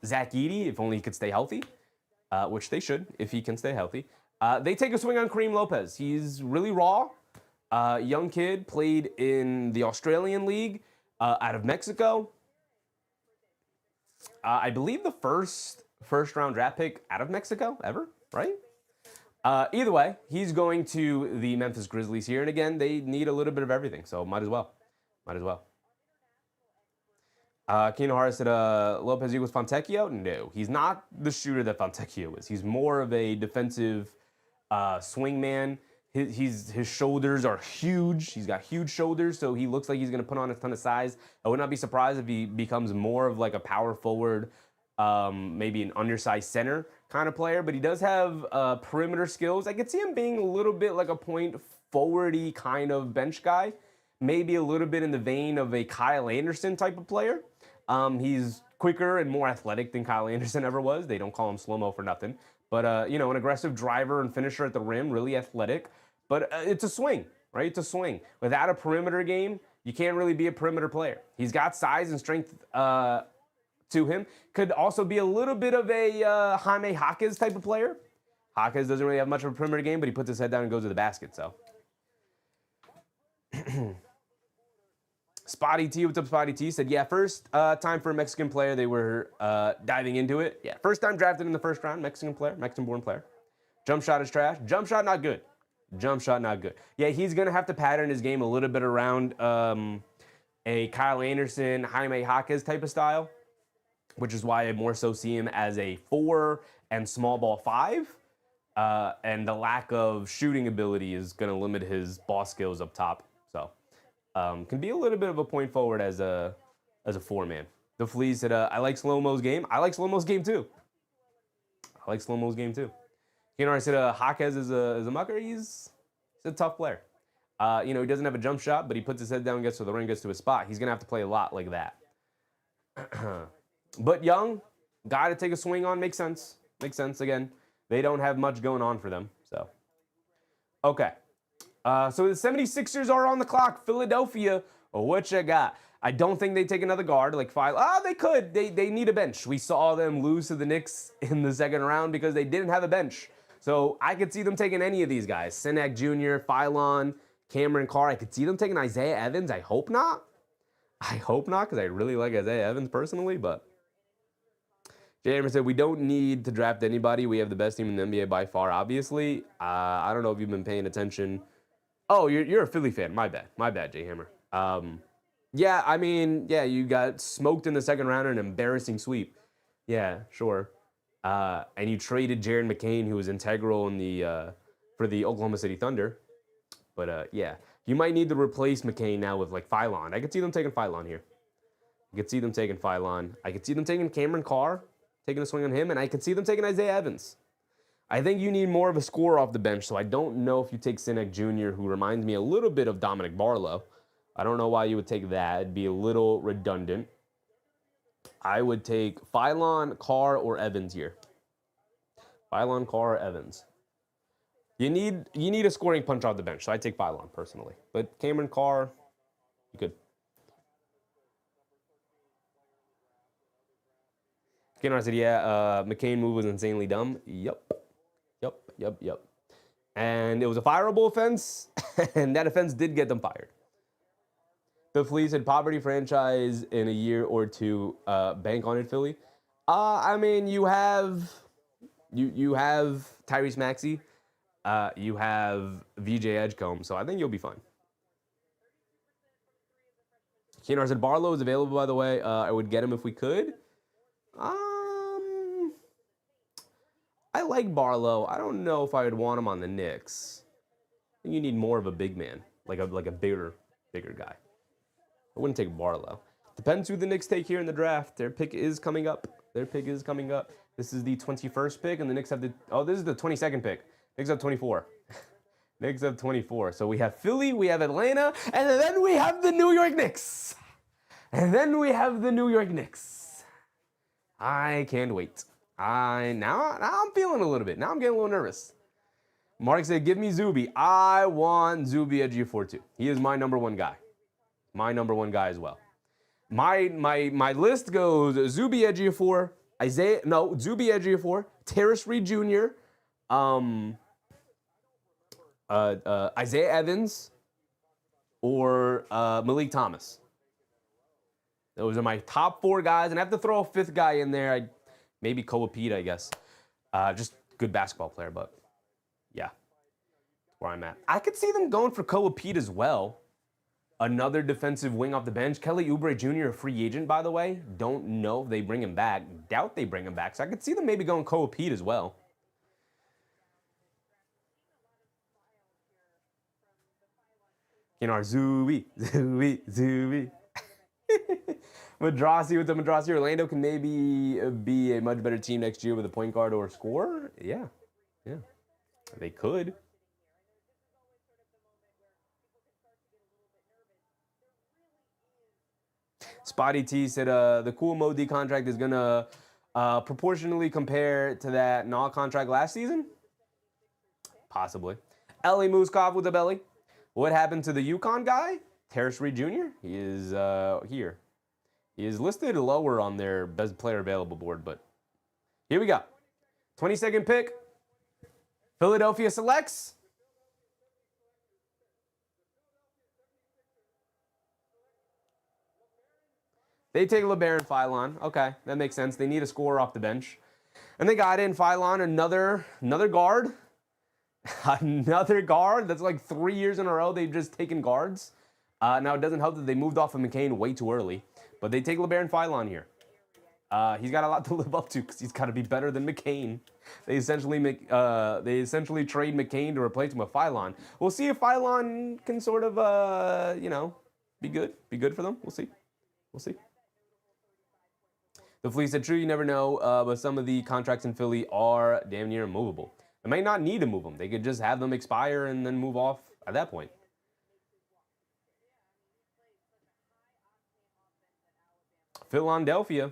Zach Edey, if only he could stay healthy, which they should if he can stay healthy. They take a swing on Kareem Lopez. He's really raw. Young kid, played in the Australian League out of Mexico. I believe the first round draft pick out of Mexico ever, right? Either way, he's going to the Memphis Grizzlies here. And again, they need a little bit of everything, so might as well. Might as well. Keno Hara said, Lopez equals Fontecchio? No, he's not the shooter that Fontecchio is. He's more of a defensive swingman. His shoulders are huge. He's got huge shoulders, so he looks like he's going to put on a ton of size. I would not be surprised if he becomes more of like a power forward, maybe an undersized center kind of player, but he does have perimeter skills. I could see him being a little bit like a point forward-y kind of bench guy, maybe a little bit in the vein of a Kyle Anderson type of player. He's quicker and more athletic than Kyle Anderson ever was. They don't call him slow-mo for nothing. But, an aggressive driver and finisher at the rim, really athletic. But it's a swing, right? It's a swing. Without a perimeter game, you can't really be a perimeter player. He's got size and strength to him. Could also be a little bit of a Jaime Jaquez type of player. Jaquez doesn't really have much of a perimeter game, but he puts his head down and goes to the basket, so. Spotty T, what's up, Spotty T? Said, yeah, first time for a Mexican player. They were diving into it. Yeah, first time drafted in the first round, Mexican player, Mexican-born player. Jump shot is trash. Jump shot, not good. Jump shot, not good. Yeah, he's going to have to pattern his game a little bit around a Kyle Anderson, Jaime Jaquez type of style, which is why I more so see him as a 4 and small ball 5. And the lack of shooting ability is going to limit his ball skills up top. So, can be a little bit of a point forward as a 4-man. The Fleas said, I like Slow-Mo's game. I like Slow-Mo's game too. You know, I said Jaquez is a mucker. He's a tough player. He doesn't have a jump shot, but he puts his head down, gets to the ring, gets to his spot. He's going to have to play a lot like that. But young, guy to take a swing on, makes sense. Again, they don't have much going on for them. So, okay. So the 76ers are on the clock. Philadelphia, what you got? I don't think they take another guard like 5. They could. They need a bench. We saw them lose to the Knicks in the second round because they didn't have a bench. So I could see them taking any of these guys. Senek Jr., Phylon, Cameron Carr. I could see them taking Isaiah Evans. I hope not, because I really like Isaiah Evans personally, but Jay Hammer said, we don't need to draft anybody. We have the best team in the NBA by far, obviously. I don't know if you've been paying attention. Oh, you're a Philly fan. My bad, Jay Hammer. Yeah, I mean, yeah, you got smoked in the second round in an embarrassing sweep. Yeah, sure. And you traded Jared McCain, who was integral in the for the Oklahoma City Thunder. But yeah, you might need to replace McCain now with like Phylon. I could see them taking Phylon here. I could see them taking Phylon. I could see them taking Cameron Carr, taking a swing on him, and I could see them taking Isaiah Evans. I think you need more of a scorer off the bench, so I don't know if you take Sinek Jr., who reminds me a little bit of Dominic Barlow. I don't know why you would take that. It'd be a little redundant. I would take Phylon, Carr, or Evans here. Phylon, Carr, or Evans. You need a scoring punch off the bench, so I take Phylon personally. But Cameron Carr, you could. Kennar said, yeah, McCain move was insanely dumb. Yep. And it was a fireable offense, and that offense did get them fired. The Fleas said, poverty franchise in a year or two, bank on it, Philly. I mean, you have Tyrese Maxey, you have VJ Edgecombe, so I think you'll be fine. Kennar said, Barlow is available, by the way. I would get him if we could. I like Barlow. I don't know if I would want him on the Knicks. I think you need more of a big man, like a bigger guy. I wouldn't take Barlow. Depends who the Knicks take here in the draft. Their pick is coming up. This is the 21st pick, and the Knicks have this is the 22nd pick. Knicks have 24. Knicks have 24. So we have Philly, we have Atlanta, and then we have the New York Knicks. I can't wait. Now I'm feeling a little bit. Now I'm getting a little nervous. Mark said, give me Zuby. I want Zuby at G4 too. He is my number one guy. My number one guy as well. My list goes Zuby at G4, Zuby at G4, Terrace Reed Jr., Isaiah Evans, or Malik Thomas. Those are my top four guys, and I have to throw a fifth guy in there. Maybe Koa Pete, I guess. Just good basketball player, but yeah, that's where I'm at. I could see them going for Koa Pete as well. Another defensive wing off the bench. Kelly Oubre Jr., a free agent, by the way. Don't know if they bring him back. Doubt they bring him back. So I could see them maybe going Koa Pete as well. Zuby. Madrasi with the Madrasi. Orlando can maybe be a much better team next year with a point guard or a scorer. Yeah. They could. Spotty T said the cool Modi contract is going to proportionally compare to that Naw contract last season? Possibly. Ellie Mooskov with the belly. What happened to the UConn guy? Terrace Reed Jr.? He is here. He is listed lower on their best player available board, but here we go. 22nd pick. Philadelphia selects. They take LeBaron Phylon. Okay, that makes sense. They need a scorer off the bench. And they got in Phylon, another guard. Another guard. That's like 3 years in a row they've just taken guards. Now, it doesn't help that they moved off of McCain way too early. But they take LeBaron Phylon here. He's got a lot to live up to because he's got to be better than McCain. They essentially trade McCain to replace him with Phylon. We'll see if Phylon can sort of, be good for them. We'll see. The Flea said, true, you never know, but some of the contracts in Philly are damn near immovable. They might not need to move them. They could just have them expire and then move off at that point. Philadelphia.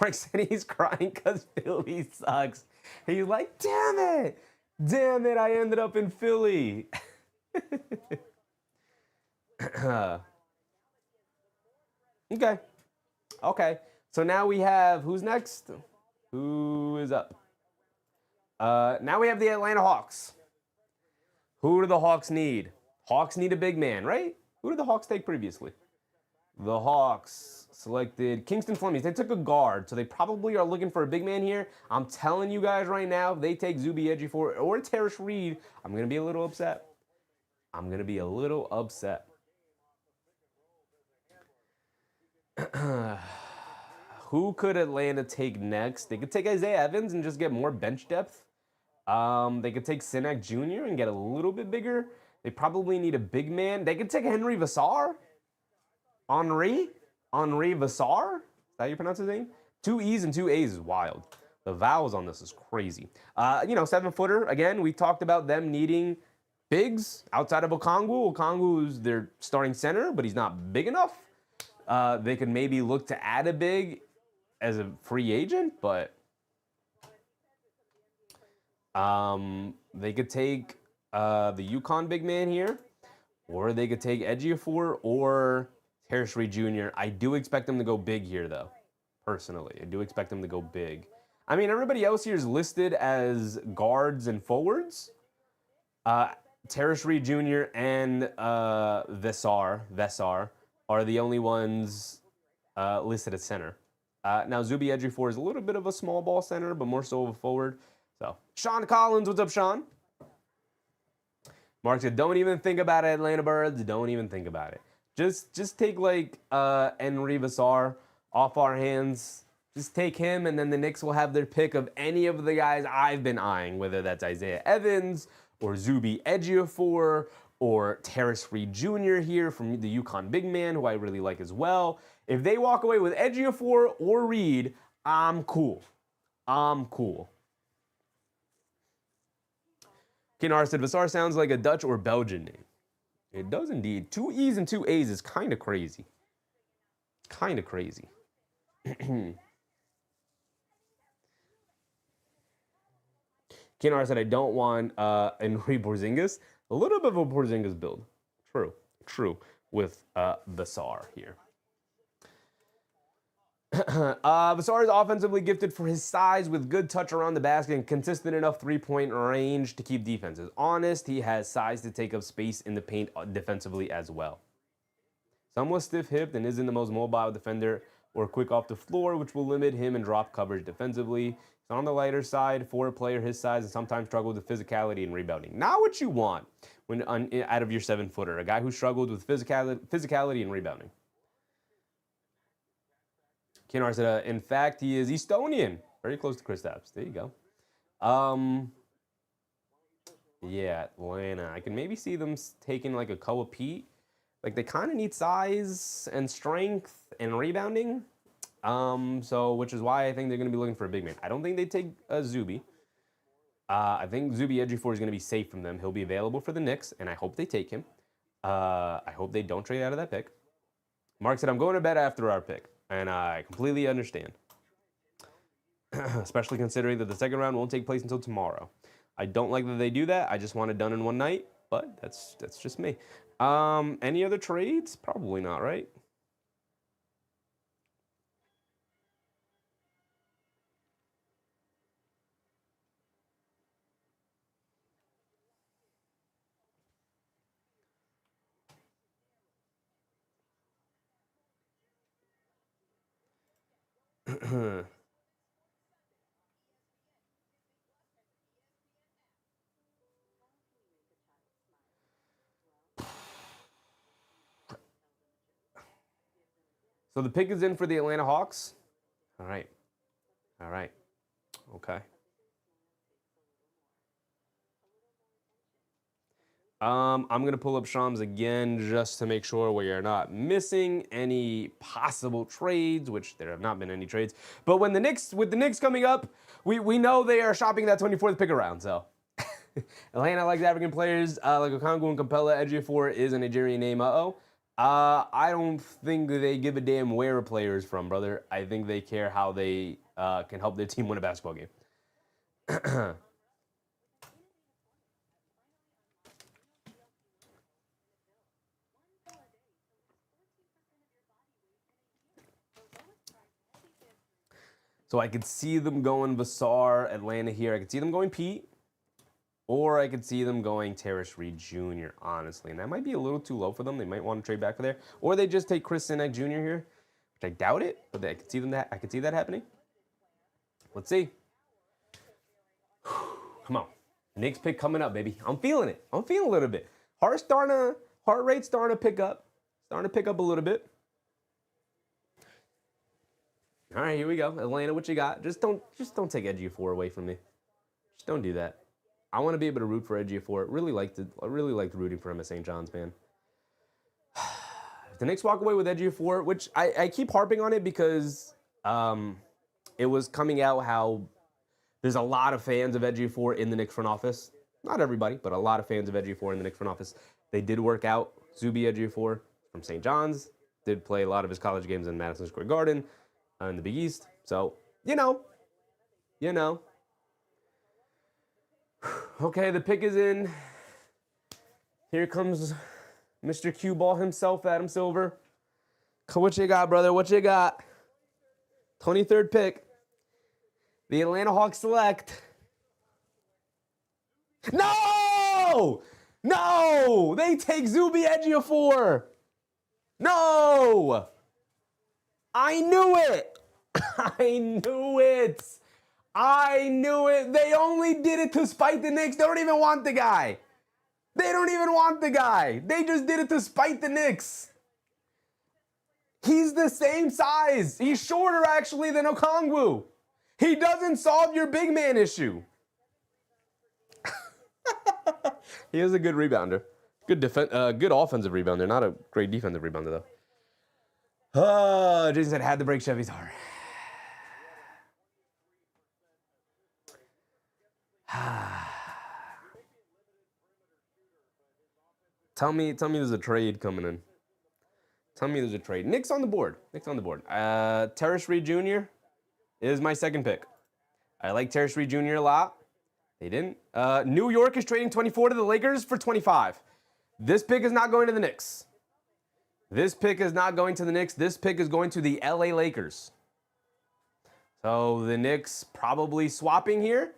Mark said he's crying because Philly sucks. He's like, damn it, I ended up in Philly. Okay. So now we have, who's next? Who is up? Now we have the Atlanta Hawks. Who do the Hawks need? Hawks need a big man, right? Who did the Hawks take previously? The Hawks selected Kingston Flemings. They took a guard, so they probably are looking for a big man here. I'm telling you guys right now, if they take Zuby Ejiofor or Terrace Reed, I'm going to be a little upset. I'm going to be a little upset. Who could Atlanta take next? They could take Isaiah Evans and just get more bench depth. They could take Sinek Jr. and get a little bit bigger. They probably need a big man. They could take Henry Vassar. Henri Vassar? Is that how you pronounce his name? 2 E's and 2 A's is wild. The vowels on this is crazy. 7-footer. Again, we talked about them needing bigs outside of Okongwu. Okongwu's their starting center, but he's not big enough. They could maybe look to add a big as a free agent, but they could take the UConn big man here, or they could take Ejiofor or Terrace Reed Jr. I do expect them to go big here, though. Personally, I do expect them to go big. I mean, everybody else here is listed as guards and forwards. Terrace Reed Jr. and Vassar are the only ones listed as center. Now, Zuby Ejiofor is a little bit of a small ball center, but more so of a forward. So, Sean Collins, what's up, Sean? Mark said, don't even think about it, Atlanta Birds. Don't even think about it. Just take, like, Henry Vassar off our hands. Just take him, and then the Knicks will have their pick of any of the guys I've been eyeing, whether that's Isaiah Evans or Zuby Ejiofor or Terrace Reed Jr. here from the UConn big man, who I really like as well. If they walk away with Ejiofor or Reed, I'm cool. Kinar said, Vassar sounds like a Dutch or Belgian name. It does indeed. 2 E's and 2 A's is kind of crazy. Kinar said, I don't want Henry Porzingis. A little bit of a Porzingis build. True. With Vassar here. Vassar is offensively gifted for his size with good touch around the basket and consistent enough three-point range to keep defenses honest. He has size to take up space in the paint defensively as well. Somewhat stiff-hipped and isn't the most mobile defender or quick off the floor, which will limit him in drop coverage defensively. He's on the lighter side for a player his size and sometimes struggles with physicality and rebounding. Not what you want when out of your 7-footer, a guy who struggled with physicality and rebounding. Kinar said, in fact, he is Estonian. Very close to Kristaps. There you go. Yeah, Atlanta. I can maybe see them taking like a Koa Pete. Like, they kind of need size and strength and rebounding. Which is why I think they're going to be looking for a big man. I don't think they take Zuby. I think Zuby Ejiofor is going to be safe from them. He'll be available for the Knicks, and I hope they take him. I hope they don't trade out of that pick. Mark said, I'm going to bed after our pick. And I completely understand. Especially considering that the second round won't take place until tomorrow. I don't like that they do that. I just want it done in one night, but that's just me. Any other trades? Probably not, right? So the pick is in for the Atlanta Hawks. All right. Okay. I'm going to pull up Shams again just to make sure we are not missing any possible trades, which there have not been any trades. But with the Knicks coming up, we know they are shopping that 24th pick around. So Atlanta likes African players like Okongwu and Capella. Ejiofor is a Nigerian name. I don't think they give a damn where a player is from, brother. I think they care how they can help their team win a basketball game. So I could see them going Vassar, Atlanta here. I could see them going Pete. Or I could see them going Terrace Reed Jr., honestly. And that might be a little too low for them. They might want to trade back for there. Or they just take Chris Sinek Jr. here, which I doubt it, but I could see that happening. Let's see. Come on. Knicks pick coming up, baby. I'm feeling it. I'm feeling a little bit. Heart rate's starting to pick up. Starting to pick up a little bit. All right, here we go. Atlanta, what you got? Just don't take Ejiofor away from me. Just don't do that. I want to be able to root for Ejiofor. I really liked rooting for him at St. John's, man. If the Knicks walk away with Ejiofor, which I keep harping on it because it was coming out how there's a lot of fans of Ejiofor in the Knicks front office. Not everybody, but a lot of fans of Ejiofor in the Knicks front office. They did work out. Zuby Ejiofor from St. John's did play a lot of his college games in Madison Square Garden in the Big East. So, you know. Okay, the pick is in. Here comes Mr. Cue Ball himself, Adam Silver. What you got, brother? What you got? 23rd pick. The Atlanta Hawks select. No! No! They take Zuby Ejiofor. No! I knew it. I knew it. I knew it. They only did it to spite the Knicks. They don't even want the guy. They don't even want the guy. They just did it to spite the Knicks. He's the same size. He's shorter, actually, than Okongwu. He doesn't solve your big man issue. He is a good rebounder. Good offensive rebounder. Not a great defensive rebounder, though. Jason said, had to break Cheffy's heart. Tell me there's a trade coming in. Tell me there's a trade. Knicks on the board. Terrence Reed Jr. is my second pick. I like Terrence Reed Jr. a lot. They didn't. New York is trading 24 to the Lakers for 25. This pick is not going to the Knicks. This pick is not going to the Knicks. This pick is going to the LA Lakers. So the Knicks probably swapping here.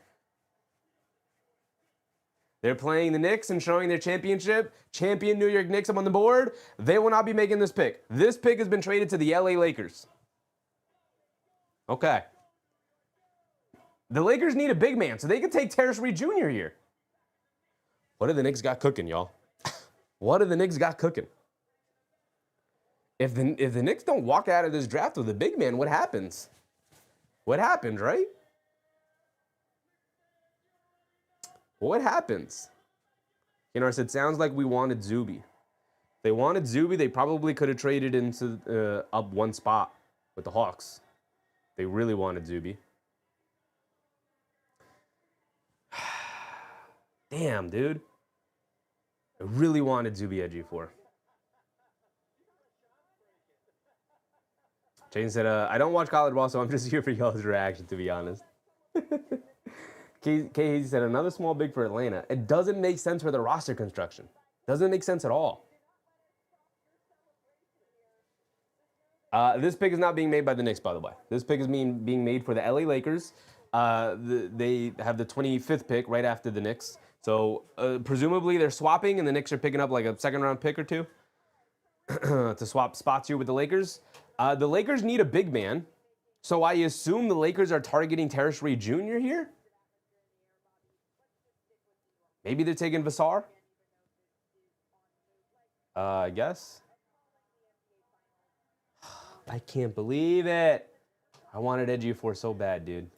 They're playing the Knicks and showing their championship. Champion New York Knicks up on the board. They will not be making this pick. This pick has been traded to the LA Lakers. Okay. The Lakers need a big man, so they could take Terrence Reed Jr. here. What do the Knicks got cooking, y'all? What do the Knicks got cooking? If the Knicks don't walk out of this draft with a big man, what happens? What happens, right? What happens? You know, I said, sounds like we wanted Zuby. If they wanted Zuby, they probably could have traded into up one spot with the Hawks. They really wanted Zuby. Damn, dude. I really wanted Zuby Ejiofor. Jane said, I don't watch college ball, so I'm just here for y'all's reaction, to be honest. K said, another small big for Atlanta. It doesn't make sense for the roster construction. Doesn't make sense at all. This pick is not being made by the Knicks, by the way. This pick is being made for the LA Lakers. They have the 25th pick right after the Knicks. So presumably they're swapping, and the Knicks are picking up like a second-round pick or two to swap spots here with the Lakers. The Lakers need a big man, so I assume the Lakers are targeting Terrence Reed Jr. here. Maybe they're taking Vassar. I guess. I can't believe it. I wanted Ejiofor so bad, dude.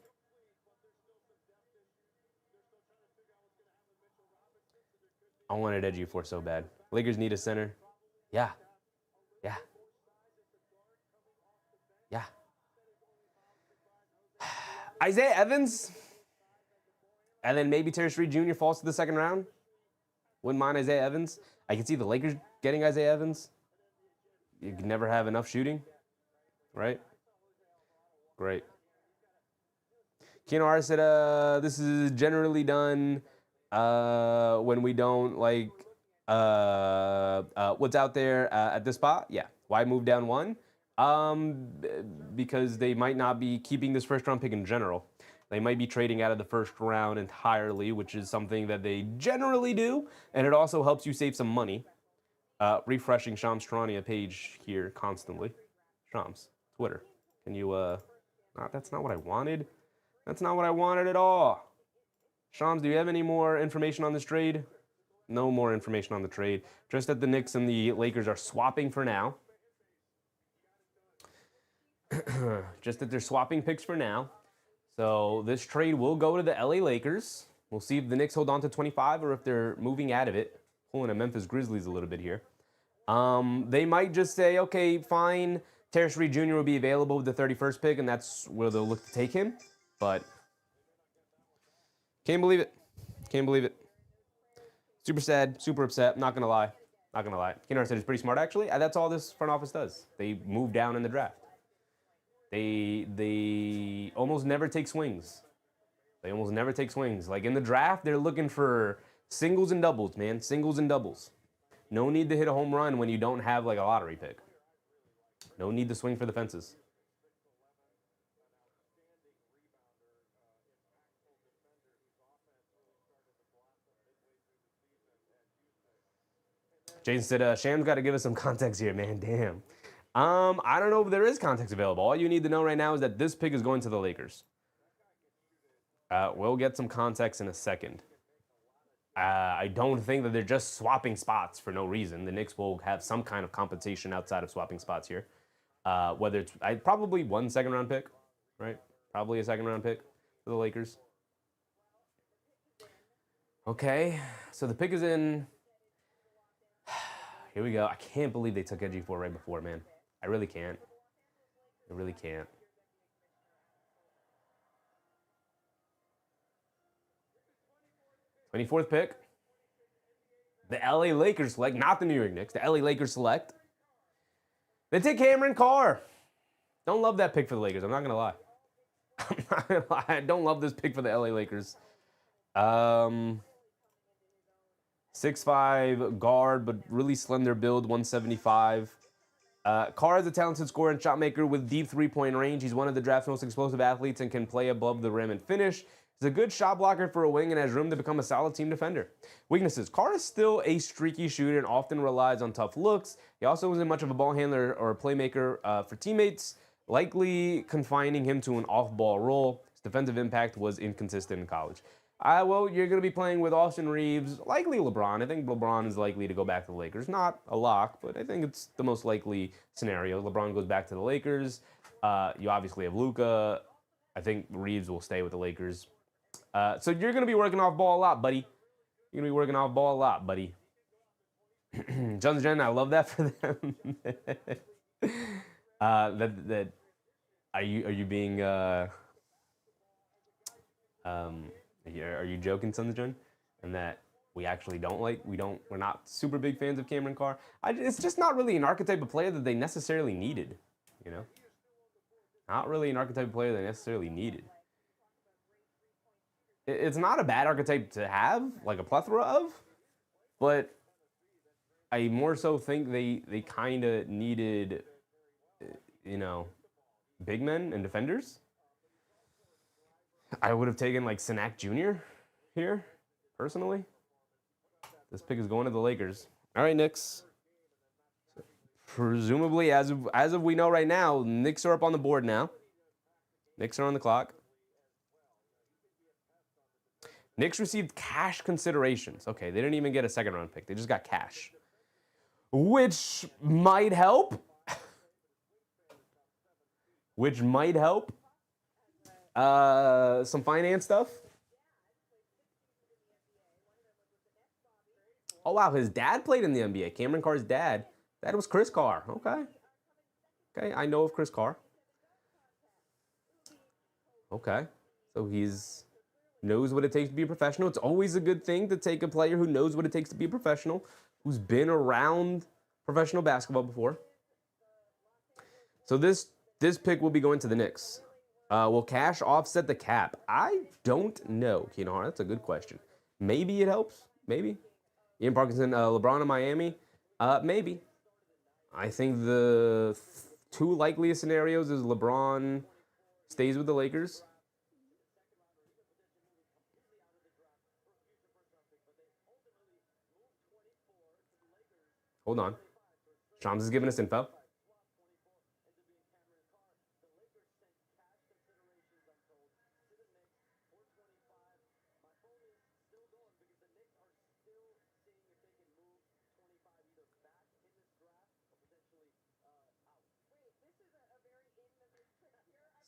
I wanted Ejiofor so bad. Lakers need a center. Yeah. Isaiah Evans. And then maybe Terrence Reed Jr. falls to the second round. Wouldn't mind Isaiah Evans. I can see the Lakers getting Isaiah Evans. You can never have enough shooting, right? Great. Keanu R said, this is generally done when we don't like what's out there at this spot. Yeah. Why move down one? Because they might not be keeping this first-round pick in general. They might be trading out of the first round entirely, which is something that they generally do, and it also helps you save some money. Refreshing Shams Charania page here constantly. Shams, Twitter. Can you, that's not what I wanted. That's not what I wanted at all. Shams, do you have any more information on this trade? No more information on the trade. Just that the Knicks and the Lakers are swapping for now. Just that they're swapping picks for now. So this trade will go to the LA Lakers. We'll see if the Knicks hold on to 25 or if they're moving out of it. Pulling a Memphis Grizzlies a little bit here. They might just say, okay, fine. Terrence Reed Jr. will be available with the 31st pick, and that's where they'll look to take him. But can't believe it. Can't believe it. Super sad, super upset. Not gonna lie. Not gonna lie. Kennard said it's pretty smart, actually. That's all this front office does. They move down in the draft. They almost never take swings. They almost never take swings. Like in the draft, they're looking for singles and doubles, man. Singles and doubles. No need to hit a home run when you don't have like a lottery pick. No need to swing for the fences. Jason said, Sham's got to give us some context here, man. Damn. I don't know if there is context available. All you need to know right now is that this pick is going to the Lakers. We'll get some context in a second. I don't think that they're just swapping spots for no reason. The Knicks will have some kind of compensation outside of swapping spots here. Whether it's probably 1 second-round pick, right? Probably a second-round pick for the Lakers. Okay, so the pick is in. Here we go. I can't believe they took NG4 right before, man. I really can't. I really can't. '24th pick. The LA Lakers select, not the New York Knicks. The LA Lakers select. They take Cameron Carr. Don't love that pick for the Lakers. I'm not going to lie. I'm not going to lie. I don't love this pick for the LA Lakers. 6'5", guard, but really slender build, 175. Carr is a talented scorer and shot maker with deep three-point range. He's one of the draft's most explosive athletes and can play above the rim and finish. He's a good shot blocker for a wing and has room to become a solid team defender. Weaknesses. Carr is still a streaky shooter and often relies on tough looks. He also isn't much of a ball handler or a playmaker for teammates, likely confining him to an off-ball role. His defensive impact was inconsistent in college. Well, you're going to be playing with Austin Reeves, likely LeBron. I think LeBron is likely to go back to the Lakers. Not a lock, but I think it's the most likely scenario. LeBron goes back to the Lakers. You obviously have Luka. I think Reeves will stay with the Lakers. So you're going to be working off ball a lot, buddy. You're going to be working off ball a lot, buddy. Jones Jen, I love that for them. Are you being are you joking, Sons of Jun? And that we actually we're not super big fans of Cameron Carr. It's just not really an archetype of player that they necessarily needed, you know? Not really an archetype of player they necessarily needed. It's not a bad archetype to have, like a plethora of, but I more so think they kind of needed, you know, big men and defenders. I would have taken like Sanak Jr. here, personally. This pick is going to the Lakers. All right, Knicks. Presumably, as of we know right now, Knicks are up on the board now. Knicks are on the clock. Knicks received cash considerations. Okay, they didn't even get a second-round pick. They just got cash, which might help. Which might help. Some finance stuff. Oh, wow. His dad played in the NBA. Cameron Carr's dad. That was Chris Carr. Okay. Okay. I know of Chris Carr. Okay. So he's knows what it takes to be a professional. It's always a good thing to take a player who knows what it takes to be a professional, who's been around professional basketball before. So this pick will be going to the Knicks. Will cash offset the cap? I don't know, Keenan. That's a good question. Maybe it helps. Maybe. Ian Parkinson, LeBron in Miami? Maybe. I think the two likeliest scenarios is LeBron stays with the Lakers. Hold on. Shams is giving us info.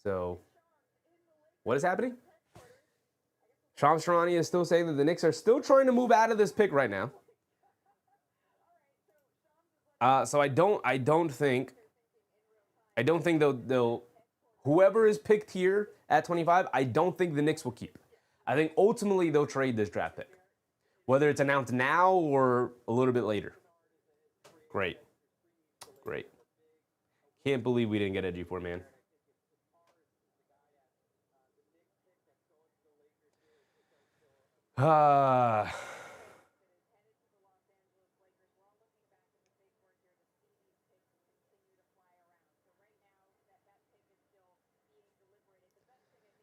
So, what is happening? Shams Charania is still saying that the Knicks are still trying to move out of this pick right now. So I don't think they'll whoever is picked here at 25, I don't think the Knicks will keep. I think ultimately they'll trade this draft pick, whether it's announced now or a little bit later. Great. Can't believe we didn't get Edgy for, man.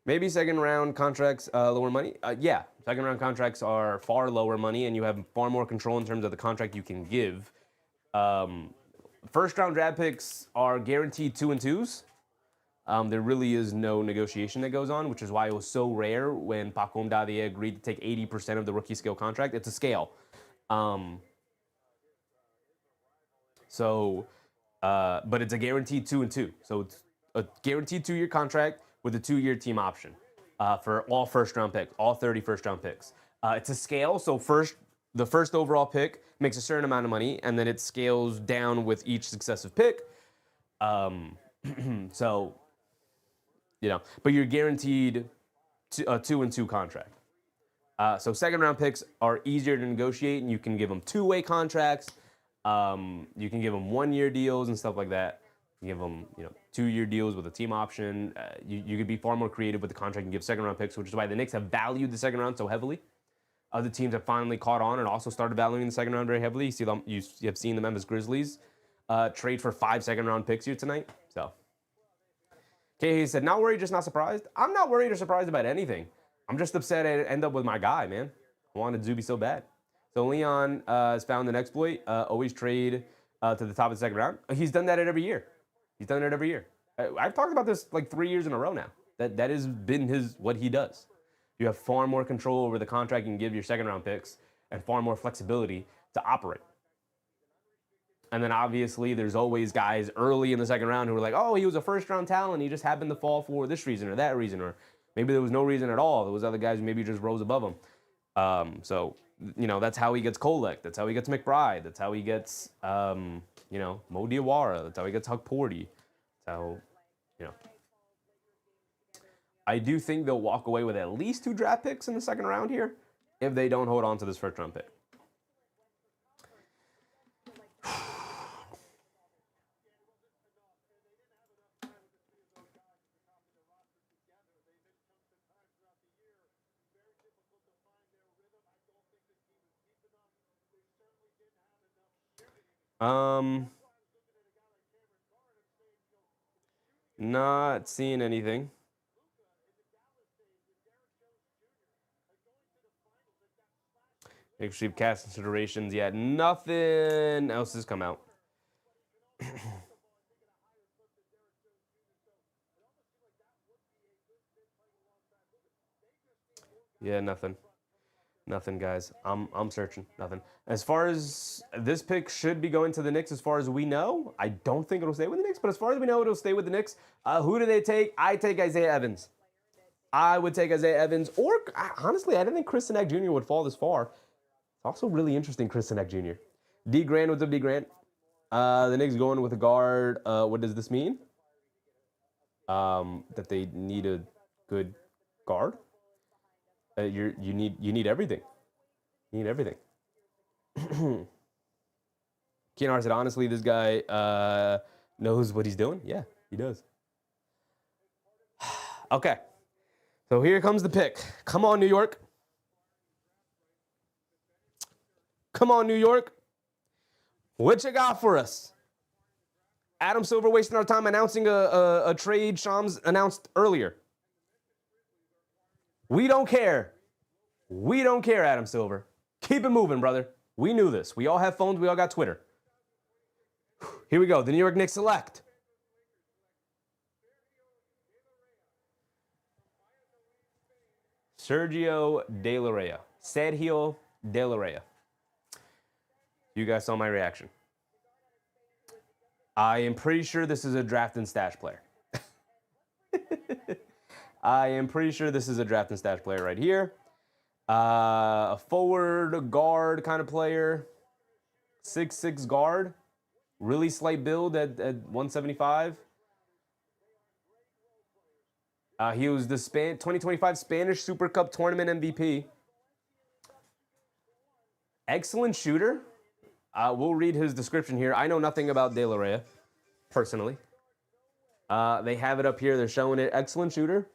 Maybe second round contracts lower money. Yeah, second round contracts are far lower money, and you have far more control in terms of the contract you can give. First round draft picks are guaranteed 2 and 2s. There really is no negotiation that goes on, which is why it was so rare when Pacom Dadie agreed to take 80% of the rookie scale contract. It's a scale. But it's a guaranteed 2 and 2. So it's a guaranteed 2-year contract with a 2-year team option for all first round picks, all 30 first round picks. It's a scale. So the first overall pick makes a certain amount of money, and then it scales down with each successive pick. So, but you're guaranteed a 2 and 2 contract. So second round picks are easier to negotiate, and you can give them 2-way contracts. You can give them 1-year deals and stuff like that. You give them, 2-year deals with a team option. You could be far more creative with the contract and give second round picks, which is why the Knicks have valued the second round so heavily. Other teams have finally caught on and also started valuing the second round very heavily. You have seen the Memphis Grizzlies trade for 5 second round picks here tonight. So, KH said, not worried, just not surprised. I'm not worried or surprised about anything. I'm just upset I end up with my guy, man. I wanted Zuby so bad. So Leon has found an exploit. Always trade to the top of the second round. He's done that every year. I've talked about this like 3 years in a row now. That has been what he does. You have far more control over the contract you can give your second round picks and far more flexibility to operate. And then obviously there's always guys early in the second round who are like, oh, he was a first round talent. He just happened to fall for this reason or that reason, or maybe there was no reason at all. There was other guys who maybe just rose above him. So, that's how he gets Kolek. That's how he gets McBride. That's how he gets, Mo Diawara. That's how he gets Huck Porty. That's how, I do think they'll walk away with at least 2 draft picks in the second round here if they don't hold on to this first round pick. Not seeing anything. Extreme cast considerations yet. Nothing else has come out. Yeah, nothing. Nothing, guys. I'm searching. Nothing. As far as this pick should be going to the Knicks, as far as we know, I don't think it'll stay with the Knicks, but as far as we know, it'll stay with the Knicks. Who do they take? I take Isaiah Evans. I would take Isaiah Evans, or honestly, I didn't think Chris Sinek Jr. would fall this far. It's also really interesting, Chris Sinek Jr. D. Grant, what's up, D. Grant? The Knicks going with a guard. What does this mean? That they need a good guard. You need everything. You need everything. Keenar said, honestly, this guy knows what he's doing. Yeah, he does. Okay. So here comes the pick. Come on, New York. Come on, New York. What you got for us? Adam Silver wasting our time announcing a trade Shams announced earlier. We don't care. We don't care, Adam Silver. Keep it moving, brother. We knew this. We all have phones. We all got Twitter. Here we go. The New York Knicks select. Sergio De La Rey. Sergio De La Rey. You guys saw my reaction. I am pretty sure this is a draft and stash player. I am pretty sure this is a draft and stash player right here. A forward guard kind of player. 6'6" guard. Really slight build at 175. He was the 2025 Spanish Super Cup Tournament MVP. Excellent shooter. We'll read his description here. I know nothing about De La Rey, personally. They have it up here. They're showing it. Excellent shooter.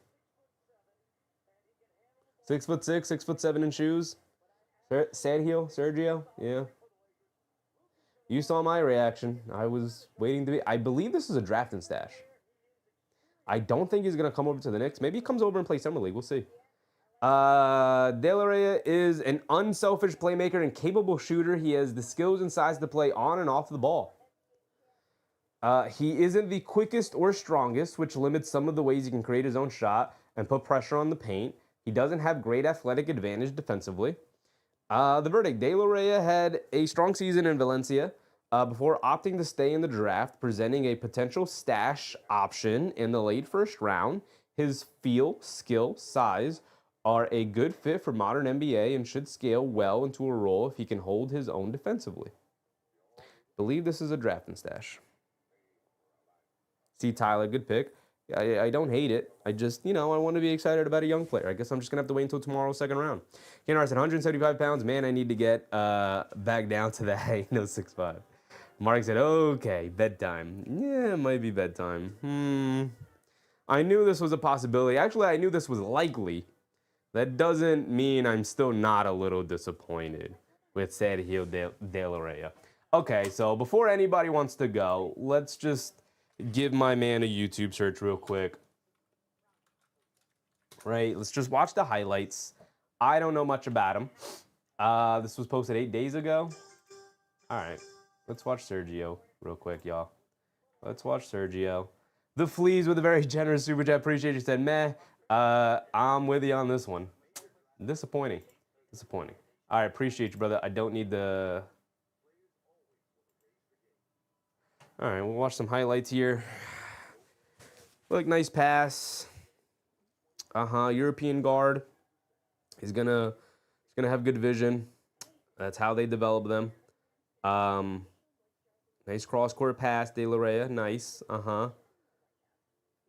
6'6", 6'7" in shoes. Sergio, yeah. You saw my reaction. I was waiting to be. I believe this is a draft and stash. I don't think he's going to come over to the Knicks. Maybe he comes over and plays Summer League. We'll see. De La Rey is an unselfish playmaker and capable shooter. He has the skills and size to play on and off the ball. He isn't the quickest or strongest, which limits some of the ways he can create his own shot and put pressure on the paint. He doesn't have great athletic advantage defensively. The verdict: De La Rey had a strong season in Valencia before opting to stay in the draft, presenting a potential stash option in the late first round. His feel, skill, size are a good fit for modern NBA and should scale well into a role if he can hold his own defensively. Believe this is a draft and stash. See Tyler, good pick. I don't hate it. I just, I want to be excited about a young player. I guess I'm just going to have to wait until tomorrow's second round. Keanu said 175 pounds. Man, I need to get back down to that. 6'5". Mark said, okay, bedtime. Yeah, it might be bedtime. I knew this was a possibility. Actually, I knew this was likely. That doesn't mean I'm still not a little disappointed with Sergio De La Rey. Okay, so before anybody wants to go, let's just give my man a YouTube search real quick. Right, let's just watch the highlights. I don't know much about him. This was posted 8 days ago. All right, let's watch Sergio real quick, y'all. Let's watch Sergio. The Fleas with a very generous super chat. Appreciate you. Said, meh. I'm with you on this one. Disappointing. All right, appreciate you, brother. I don't need the... All right, we'll watch some highlights here. Look, nice pass. European guard. He's gonna have good vision. That's how they develop them. Nice cross-court pass, De La Rey. Nice.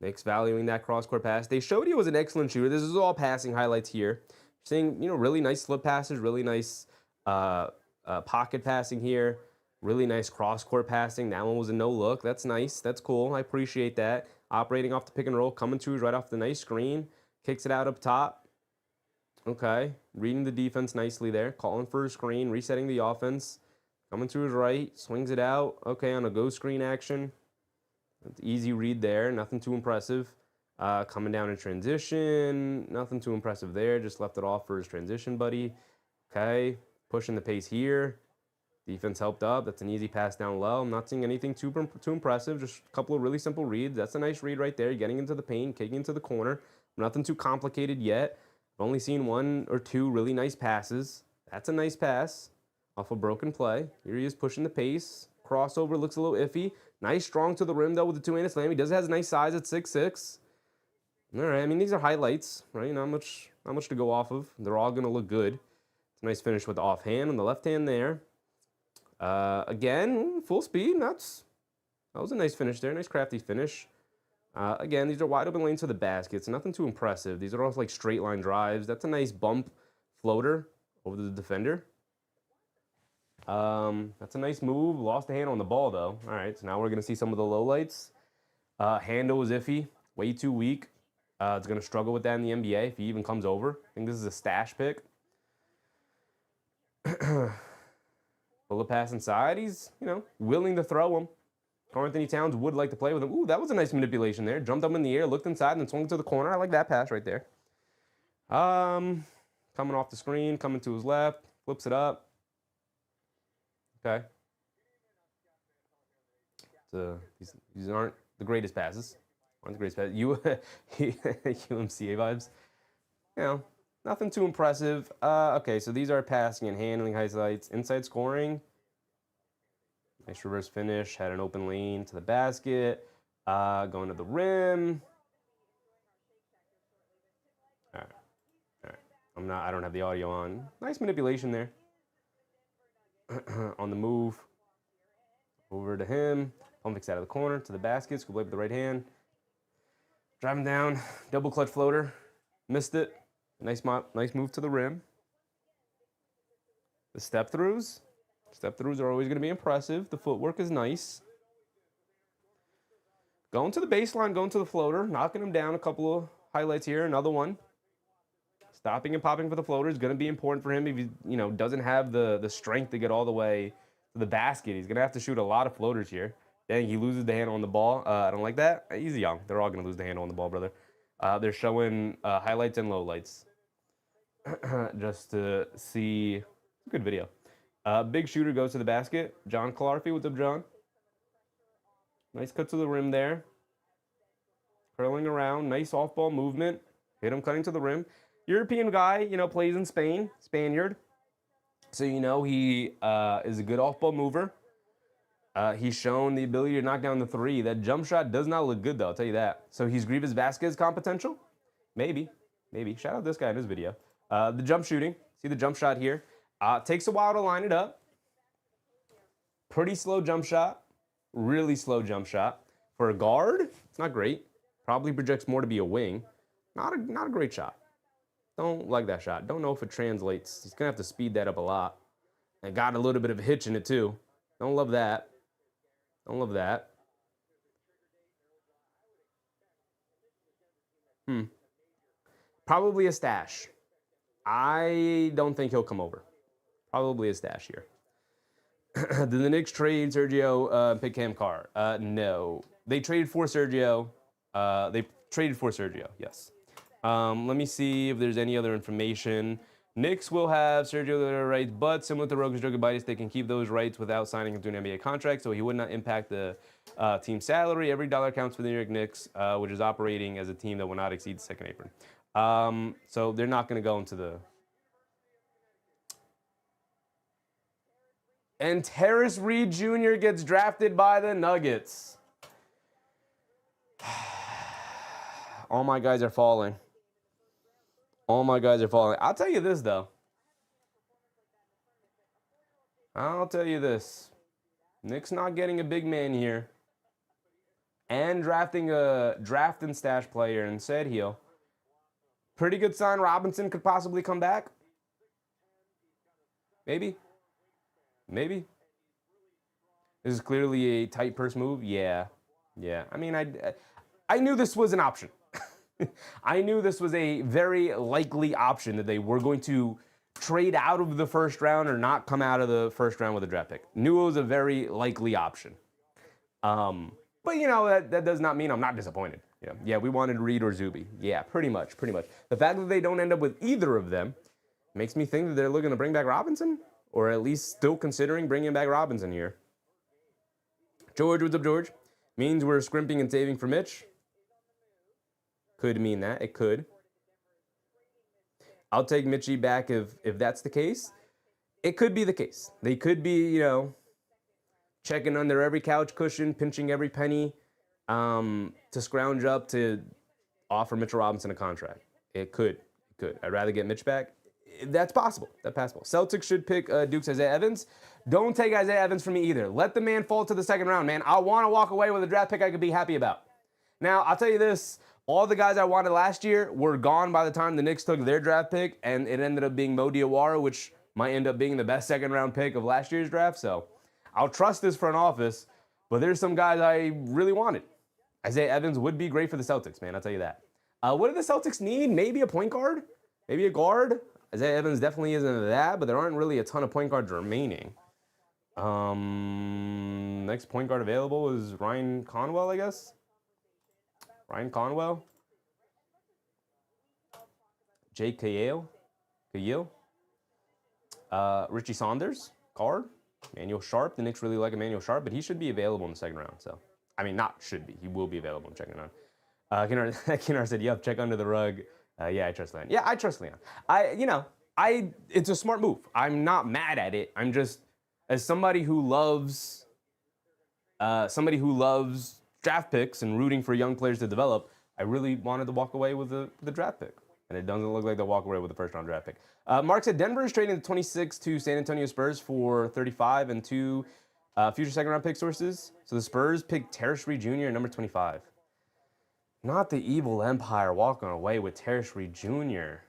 Knicks valuing that cross-court pass. They showed he was an excellent shooter. This is all passing highlights here. Seeing, really nice slip passes, really nice pocket passing here. Really nice cross-court passing. That one was a no-look. That's nice. That's cool. I appreciate that. Operating off the pick and roll. Coming to right off the nice screen. Kicks it out up top. Okay. Reading the defense nicely there. Calling for a screen. Resetting the offense. Coming to his right. Swings it out. Okay, on a go screen action. Easy read there. Nothing too impressive. Coming down in transition. Nothing too impressive there. Just left it off for his transition buddy. Okay. Pushing the pace here. Defense helped up. That's an easy pass down low. I'm not seeing anything too impressive. Just a couple of really simple reads. That's a nice read right there. Getting into the paint, kicking into the corner. Nothing too complicated yet. I've only seen 1 or 2 really nice passes. That's a nice pass off a broken play. Here he is pushing the pace. Crossover looks a little iffy. Nice strong to the rim, though, with the two-handed slam. He does have a nice size at 6'6". All right, I mean, these are highlights, right? Not much to go off of. They're all going to look good. It's a nice finish with the offhand on the left hand there. Again, full speed. That was a nice finish there. Nice crafty finish. Again, these are wide open lanes to the baskets. Nothing too impressive. These are all like straight line drives. That's a nice bump floater over the defender. That's a nice move. Lost the hand on the ball, though. All right, so now we're going to see some of the lowlights. Handle is iffy. Way too weak. It's going to struggle with that in the NBA if he even comes over. I think this is a stash pick. Bullet pass inside. He's, willing to throw him. Anthony Towns would like to play with him. Ooh, that was a nice manipulation there. Jumped up in the air, looked inside, and then swung to the corner. I like that pass right there. Coming off the screen, coming to his left, flips it up. Okay. These aren't the greatest passes. Aren't the greatest passes. UMCA vibes. Nothing too impressive. Okay, so these are passing and handling highlights. Inside scoring. Nice reverse finish. Had an open lane to the basket. Going to the rim. I don't have the audio on. Nice manipulation there. On the move. Over to him. Pump fakes out of the corner to the basket. Scoop with the right hand. Drive him down. Double clutch floater. Missed it. Nice move to the rim. The step throughs. Step throughs are always going to be impressive. The footwork is nice. Going to the baseline, going to the floater, knocking him down. A couple of highlights here. Another one. Stopping and popping for the floater is going to be important for him if he, doesn't have the strength to get all the way to the basket. He's going to have to shoot a lot of floaters here. Dang, he loses the handle on the ball. I don't like that. He's young. They're all going to lose the handle on the ball, brother. They're showing highlights and lowlights just to see. Good video. Big shooter goes to the basket. John Clarfie, what's up, John? Nice cut to the rim there. Curling around. Nice off-ball movement. Hit him cutting to the rim. European guy, plays in Spain. Spaniard. So, he is a good off-ball mover. He's shown the ability to knock down the three. That jump shot does not look good, though, I'll tell you that. So he's Grievous Vasquez comp potential? Maybe. Shout out this guy in this video. The jump shooting. See the jump shot here. Takes a while to line it up. Pretty slow jump shot. Really slow jump shot. For a guard, it's not great. Probably projects more to be a wing. Not a great shot. Don't like that shot. Don't know if it translates. He's going to have to speed that up a lot. And got a little bit of a hitch in it, too. Don't love that. Don't love that. Probably a stash. I don't think he'll come over. Probably a stash here. Did the Knicks trade Sergio pick Cam Carr? No. They traded for Sergio. Yes. Let me see if there's any other information. Knicks will have Sergio rights, but similar to Rokas Jokibitis, they can keep those rights without signing him to an NBA contract, so he would not impact the team's salary. Every dollar counts for the New York Knicks, which is operating as a team that will not exceed the second apron. So they're not going to go into the... And Terrace Reed Jr. gets drafted by the Nuggets. All my guys are falling. All my guys are falling. I'll tell you this, though. I'll tell you this. Knicks not getting a big man here. And drafting a draft and stash player instead heel. Pretty good sign. Robinson could possibly come back. Maybe. Maybe. This is clearly a tight purse move. Yeah. I mean, I knew this was an option. I knew this was a very likely option that they were going to trade out of the first round or not come out of the first round with a draft pick. Knew it was a very likely option. But, that does not mean I'm not disappointed. Yeah, we wanted Reed or Zuby. Yeah, pretty much. The fact that they don't end up with either of them makes me think that they're looking to bring back Robinson, or at least still considering bringing back Robinson here. George, what's up, George? Means we're scrimping and saving for Mitch. Could mean that. It could. I'll take Mitchie back if that's the case. It could be the case. They could be, checking under every couch cushion, pinching every penny to scrounge up to offer Mitchell Robinson a contract. It could. I'd rather get Mitch back. That's possible. Celtics should pick Duke's Isaiah Evans. Don't take Isaiah Evans from me either. Let the man fall to the second round, man. I want to walk away with a draft pick I could be happy about. Now, I'll tell you this. All the guys I wanted last year were gone by the time the Knicks took their draft pick, and it ended up being Mo Diawara, which might end up being the best second-round pick of last year's draft. So I'll trust this front office, but there's some guys I really wanted. Isaiah Evans would be great for the Celtics, man. I'll tell you that. What do the Celtics need? Maybe a point guard? Maybe a guard? Isaiah Evans definitely isn't that, but there aren't really a ton of point guards remaining. Next point guard available is Ryan Conwell, I guess. Ryan Conwell. Jake Cahill. Richie Saunders, guard. Emmanuel Sharp. The Knicks really like Emmanuel Sharp, but he should be available in the second round. So, I mean, not should be. He will be available in the second round. Kinar said, yep, check under the rug. Yeah, I trust Leon. Yeah, I trust Leon. It's a smart move. I'm not mad at it. I'm just, as somebody who loves draft picks and rooting for young players to develop, I really wanted to walk away with the draft pick. And it doesn't look like they'll walk away with the first-round draft pick. Mark said Denver is trading the 26 to San Antonio Spurs for 35 and 2 future second-round pick sources. So the Spurs picked Terrence Reed Jr. at number 25. Not the evil empire walking away with Terrence Reed Jr.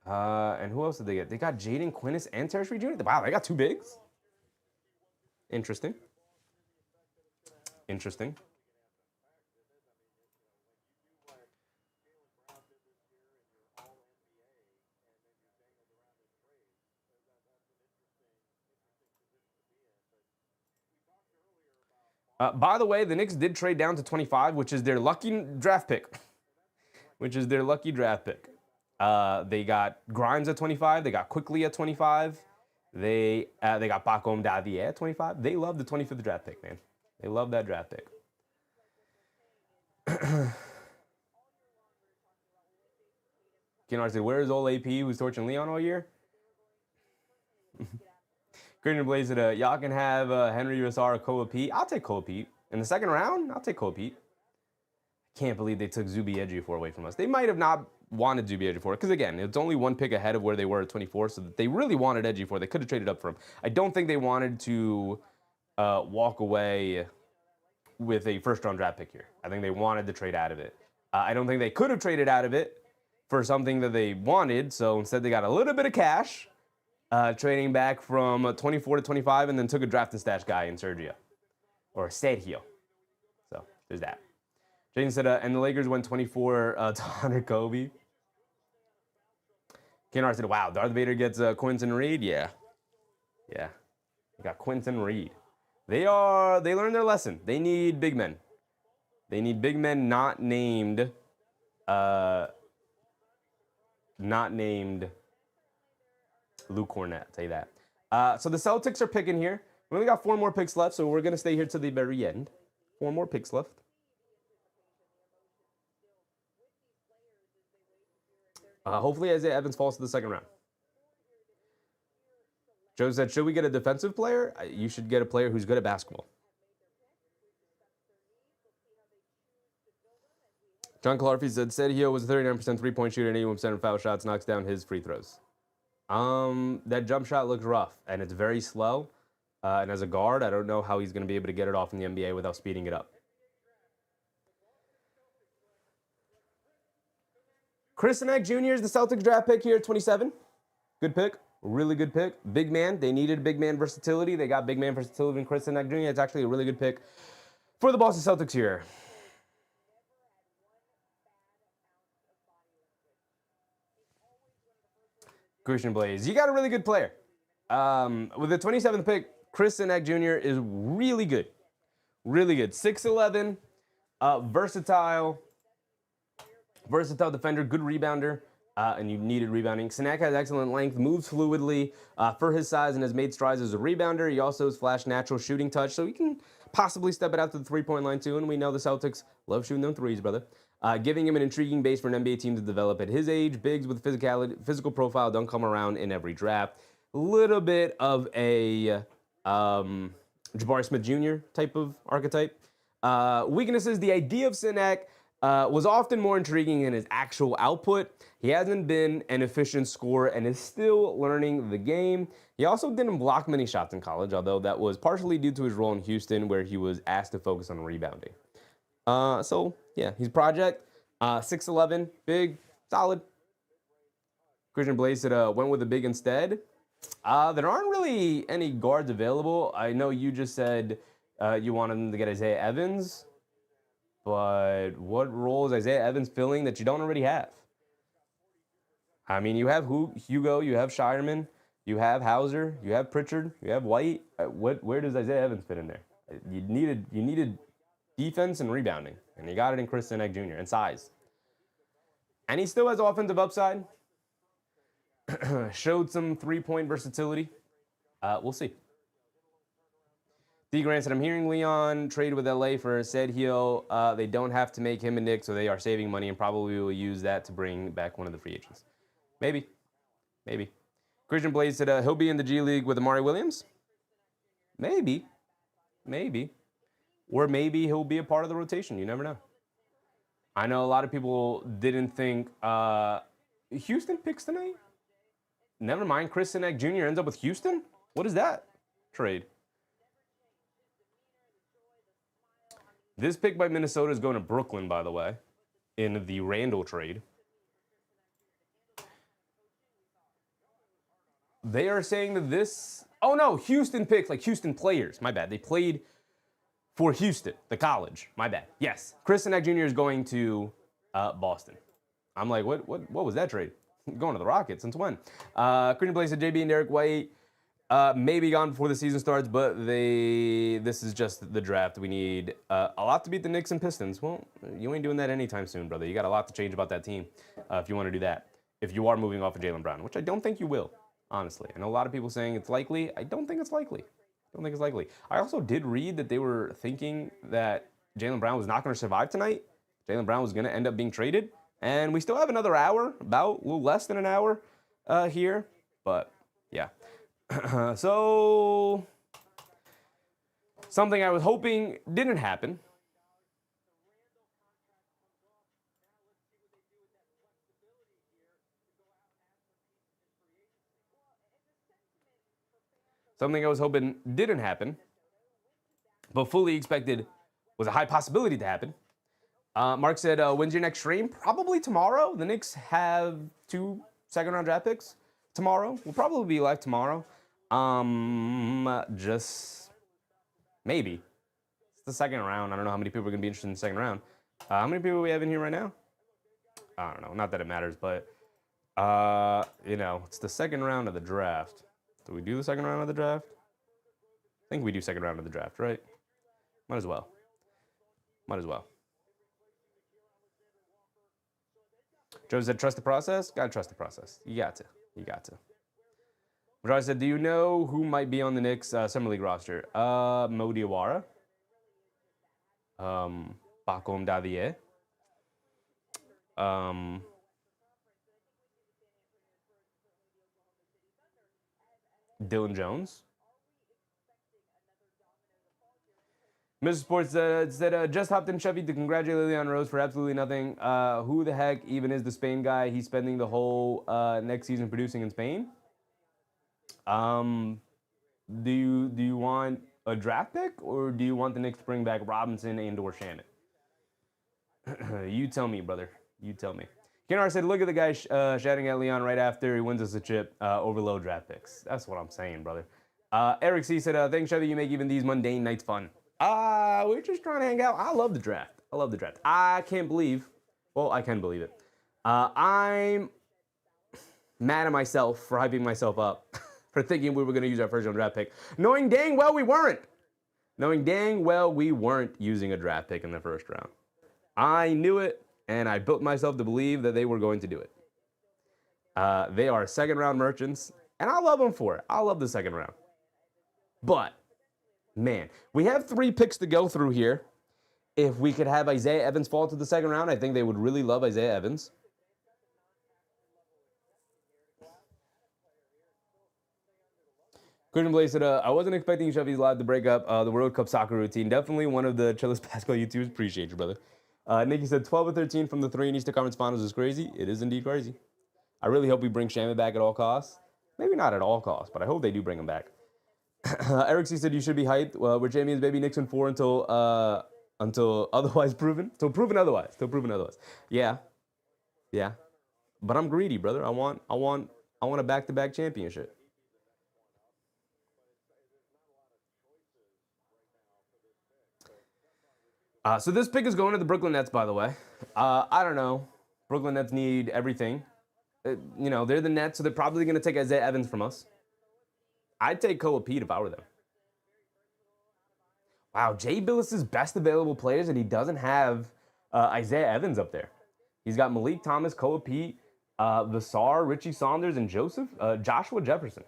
And who else did they get? They got Jaden Quinnis and Terrence Reed Jr. Wow, they got two bigs. Interesting. Interesting. By the way, the Knicks did trade down to 25, which is their lucky draft pick. They got Grimes at 25. They got Quickly at 25. They got Bakom Davier at 25. They love the 25th draft pick, man. They love that draft pick. Kennard said, where is old AP who's torching Leon all year? Christian Blaze said, y'all can have Henry USR or Koa Pete. I'll take Koa Pete. In the second round, I'll take Koa Pete. Can't believe they took Zuby Ejiofor away from us. They might have not wanted Zuby Ejiofor because, again, it's only one pick ahead of where they were at 24, so that they really wanted Ejiofor. They could have traded up for him. I don't think they wanted to walk away with a first-round draft pick here. I think they wanted to trade out of it. I don't think they could have traded out of it for something that they wanted, so instead they got a little bit of cash, trading back from 24 to 25, and then took a draft and stash guy in Sergio. Or Sergio. So, there's that. Jaden said, and the Lakers went 24 to 100 Kobe. Kennard said, wow, Darth Vader gets Quinton Reed? Yeah. Yeah. You got Quinton Reed. They learned their lesson. They need big men. They need big men not named Luke Cornett, I'll tell you that. So the Celtics are picking here. We only got 4 more picks left, so we're going to stay here to the very end. 4 more picks left. Hopefully Isaiah Evans falls to the second round. Joe said, should we get a defensive player? You should get a player who's good at basketball. John Clarfie said, Sergio was a 39% three-point shooter and 81% of foul shots, knocks down his free throws. That jump shot looks rough, and it's very slow. And as a guard, I don't know how he's going to be able to get it off in the NBA without speeding it up. Chris Nack Jr. is the Celtics draft pick here at 27. Good pick. Really good pick. Big man. They needed big man versatility. They got big man versatility in Chris Nack Jr. It's actually a really good pick for the Boston Celtics here. Christian Blaze. You got a really good player. With the 27th pick, Chris Nack Jr. is really good. Really good. 6'11", versatile defender, good rebounder, and you needed rebounding. Sinak has excellent length, moves fluidly for his size, and has made strides as a rebounder. He also has flashed natural shooting touch, so he can possibly step it out to the three-point line too, and we know the Celtics love shooting them threes, brother. Giving him an intriguing base for an NBA team to develop at his age. Bigs with physical profile don't come around in every draft. A little bit of a Jabari Smith Jr. type of archetype. Weaknesses, the idea of Sinak was often more intriguing in his actual output. He hasn't been an efficient scorer and is still learning the game. He also didn't block many shots in college, although that was partially due to his role in Houston, where he was asked to focus on rebounding. So, yeah, he's a project. 6'11", big, solid. Christian Blaze said, went with a big instead. There aren't really any guards available. I know you just said you wanted them to get Isaiah Evans. But what role is Isaiah Evans filling that you don't already have? I mean, you have Hugo, you have Shireman, you have Hauser, you have Pritchard, you have White. Where does Isaiah Evans fit in there? You needed defense and rebounding, and you got it in Chris Sinek Jr. and size. And he still has offensive upside. Showed some three-point versatility. We'll see. D. Grant said, I'm hearing Leon trade with LA for Sergio. They don't have to make him a Knick, so they are saving money and probably will use that to bring back one of the free agents. Maybe. Christian Blaze said he'll be in the G League with Amari Williams. Maybe. Or maybe he'll be a part of the rotation. You never know. I know a lot of people didn't think Houston picks tonight. Never mind. Chris Sinek Jr. ends up with Houston. What is that trade? This pick by Minnesota is going to Brooklyn, by the way, in the Randall trade. They are saying that this... Oh, no. Houston picks, like Houston players. My bad. They played for Houston, the college. My bad. Yes. Chris Sinek Jr. is going to Boston. I'm like, what was that trade? Going to the Rockets. Since when? Green Place said JB and Derek White may be gone before the season starts, but this is just the draft. We need a lot to beat the Knicks and Pistons. Well, you ain't doing that anytime soon, brother. You got a lot to change about that team if you want to do that. If you are moving off of Jaylen Brown, which I don't think you will, honestly. I know a lot of people saying it's likely. I don't think it's likely. I also did read that they were thinking that Jaylen Brown was not going to survive tonight. Jaylen Brown was going to end up being traded. And we still have another hour, about a little less than an hour here. But, yeah. So, something I was hoping didn't happen. Something I was hoping didn't happen, but fully expected was a high possibility to happen. Mark said, when's your next stream? Probably tomorrow. The Knicks have 2 second-round draft picks tomorrow. We'll probably be live tomorrow. Just maybe. It's the second round. I don't know how many people are going to be interested in the second round. How many people we have in here right now? I don't know. Not that it matters, but, it's the second round of the draft. Do we do the second round of the draft? I think we do second round of the draft, right? Might as well. Joe said, trust the process? Gotta trust the process. You got to. Raj said, do you know who might be on the Knicks Summer League roster? Mo Diawara. Bakom Davier. Dylan Jones. Mr. Sports said, just hopped in Cheffy to congratulate Leon Rose for absolutely nothing. Who the heck even is the Spain guy? He's spending the whole next season producing in Spain. Do you want a draft pick, or do you want the Knicks to bring back Robinson and/or Shannon? You tell me, brother. You tell me. Kenar said, look at the guy shouting at Leon right after he wins us a chip over low draft picks. That's what I'm saying, brother. Eric C. said, thanks, Chevy. You make even these mundane nights fun. We're just trying to hang out. I love the draft. I can't believe, well, I can believe it. I'm mad at myself for hyping myself up, for thinking we were going to use our first round draft pick, knowing dang well we weren't using a draft pick in the first round. I knew it, and I built myself to believe that they were going to do it. They are second round merchants, and I love them for it. I love the second round. But, man, we have 3 picks to go through here. If we could have Isaiah Evans fall to the second round, I think they would really love Isaiah Evans. Christian Blaze said, I wasn't expecting Cheffi's Live to break up the World Cup soccer routine. Definitely one of the chillest basketball YouTubers. Appreciate you, brother. Nikki said 12 or 13 from the 3 in Eastern Conference Finals is crazy. It is indeed crazy. I really hope we bring Shaman back at all costs. Maybe not at all costs, but I hope they do bring him back. Eric C said you should be hyped. We're champions, baby. Knicks in 4 until otherwise proven. Till proven otherwise. Yeah. But I'm greedy, brother. I want a back-to-back championship. So this pick is going to the Brooklyn Nets, by the way. I don't know. Brooklyn Nets need everything. They're the Nets, so they're probably going to take Isaiah Evans from us. I'd take Koa Pete if I were them. Wow, Jay Billis's best available players, and he doesn't have Isaiah Evans up there. He's got Malik Thomas, Koa Pete, Vassar, Richie Saunders, and Joshua Jefferson.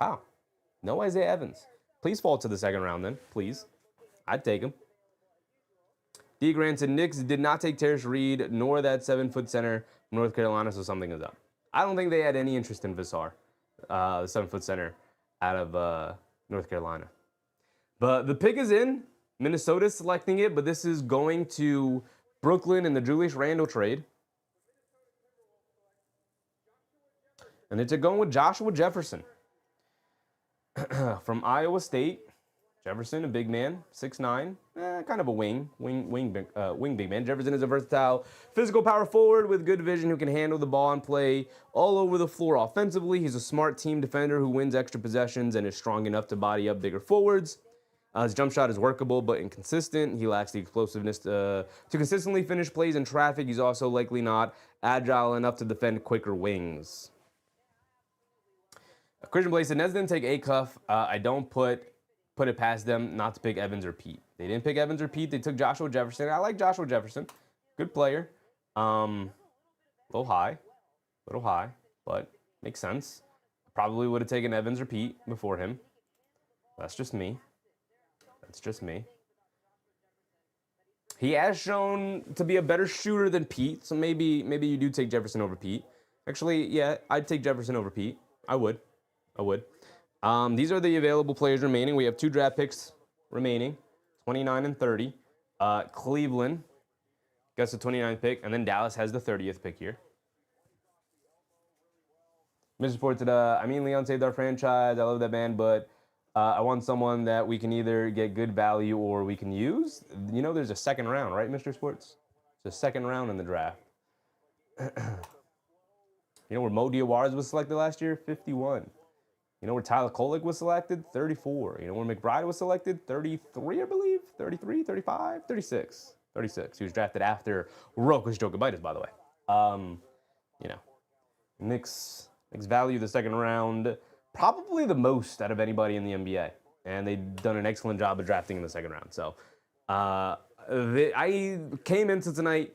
Wow. No Isaiah Evans. Please fall to the second round then, please. I'd take him. D. Grant said Knicks did not take Terrence Reed, nor that 7-foot center from North Carolina, so something is up. I don't think they had any interest in Vassar, the 7-foot center out of North Carolina. But the pick is in. Minnesota's selecting it, but this is going to Brooklyn in the Julius Randle trade. And it's going with Joshua Jefferson from Iowa State. Jefferson, a big man, 6'9", kind of a wing big man. Jefferson is a versatile physical power forward with good vision who can handle the ball and play all over the floor offensively. He's a smart team defender who wins extra possessions and is strong enough to body up bigger forwards. His jump shot is workable but inconsistent. He lacks the explosiveness to consistently finish plays in traffic. He's also likely not agile enough to defend quicker wings. Christian Blake said, Nets didn't take Acuff. I don't put it past them not to pick Evans or Pete. They didn't pick Evans or Pete. They took Joshua Jefferson. I like Joshua Jefferson. Good player. Little high, but makes sense. Probably would have taken Evans or Pete before him. That's just me. He has shown to be a better shooter than Pete, so maybe you do take Jefferson over Pete. Actually, yeah, I'd take Jefferson over Pete. I would. These are the available players remaining. We have 2 draft picks remaining, 29 and 30. Cleveland gets the 29th pick, and then Dallas has the 30th pick here. Mr. Sports said, Leon saved our franchise. I love that man, but I want someone that we can either get good value or we can use. You know, there's a second round, right, Mr. Sports? It's a second round in the draft. You know where Mo Diawara was selected last year? 51. You know where Tyler Kolek was selected? 34. You know where McBride was selected? 33, I believe? 33, 35, 36. 36. He was drafted after Rokas Jokubaitis, by the way. You know, Knicks value the second round probably the most out of anybody in the NBA. And they've done an excellent job of drafting in the second round. So I came into tonight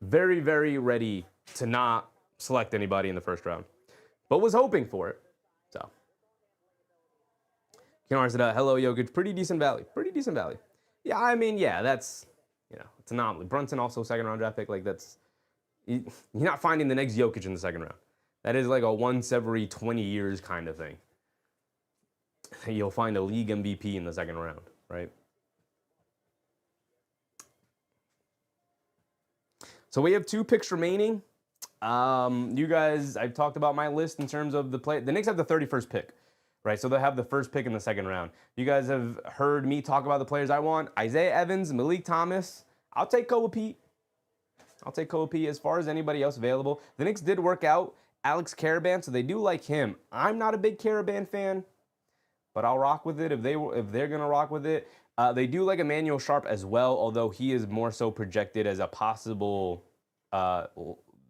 very, very ready to not select anybody in the first round, but was hoping for it. So, Keanu said, hello, Jokic, pretty decent value. Yeah, I mean, yeah, that's, you know, it's an anomaly. Brunson also second round draft pick. Like, that's, you're not finding the next Jokic in the second round. That is like a once every 20 years kind of thing. You'll find a league MVP in the second round, right? So we have 2 picks remaining. You guys, I've talked about my list in terms of the play. The Knicks have the 31st pick, right? So they'll have the first pick in the second round. You guys have heard me talk about the players I want. Isaiah Evans, Malik Thomas. I'll take Koa Pete. As far as anybody else available. The Knicks did work out Alex Caravan, so they do like him. I'm not a big Caravan fan, but I'll rock with it if they're gonna rock with it. They do like Emmanuel Sharp as well, although he is more so projected as a possible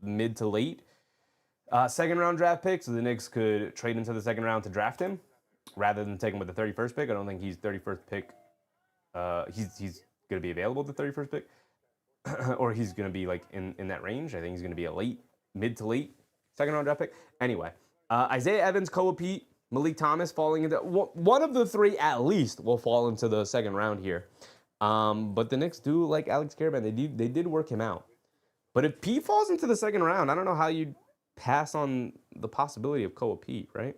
mid to late second round draft pick, so the Knicks could trade into the second round to draft him rather than take him with the 31st pick. I don't think he's 31st pick. He's going to be available at the 31st pick, or he's going to be like in that range. I think he's going to be a mid to late second round draft pick. Anyway, Isaiah Evans, Koa Pete, Malik Thomas falling into one of the 3 at least will fall into the second round here. But the Knicks do like Alex Caravan. They did work him out. But if Pete falls into the second round, I don't know how you pass on the possibility of Koa Pete, right?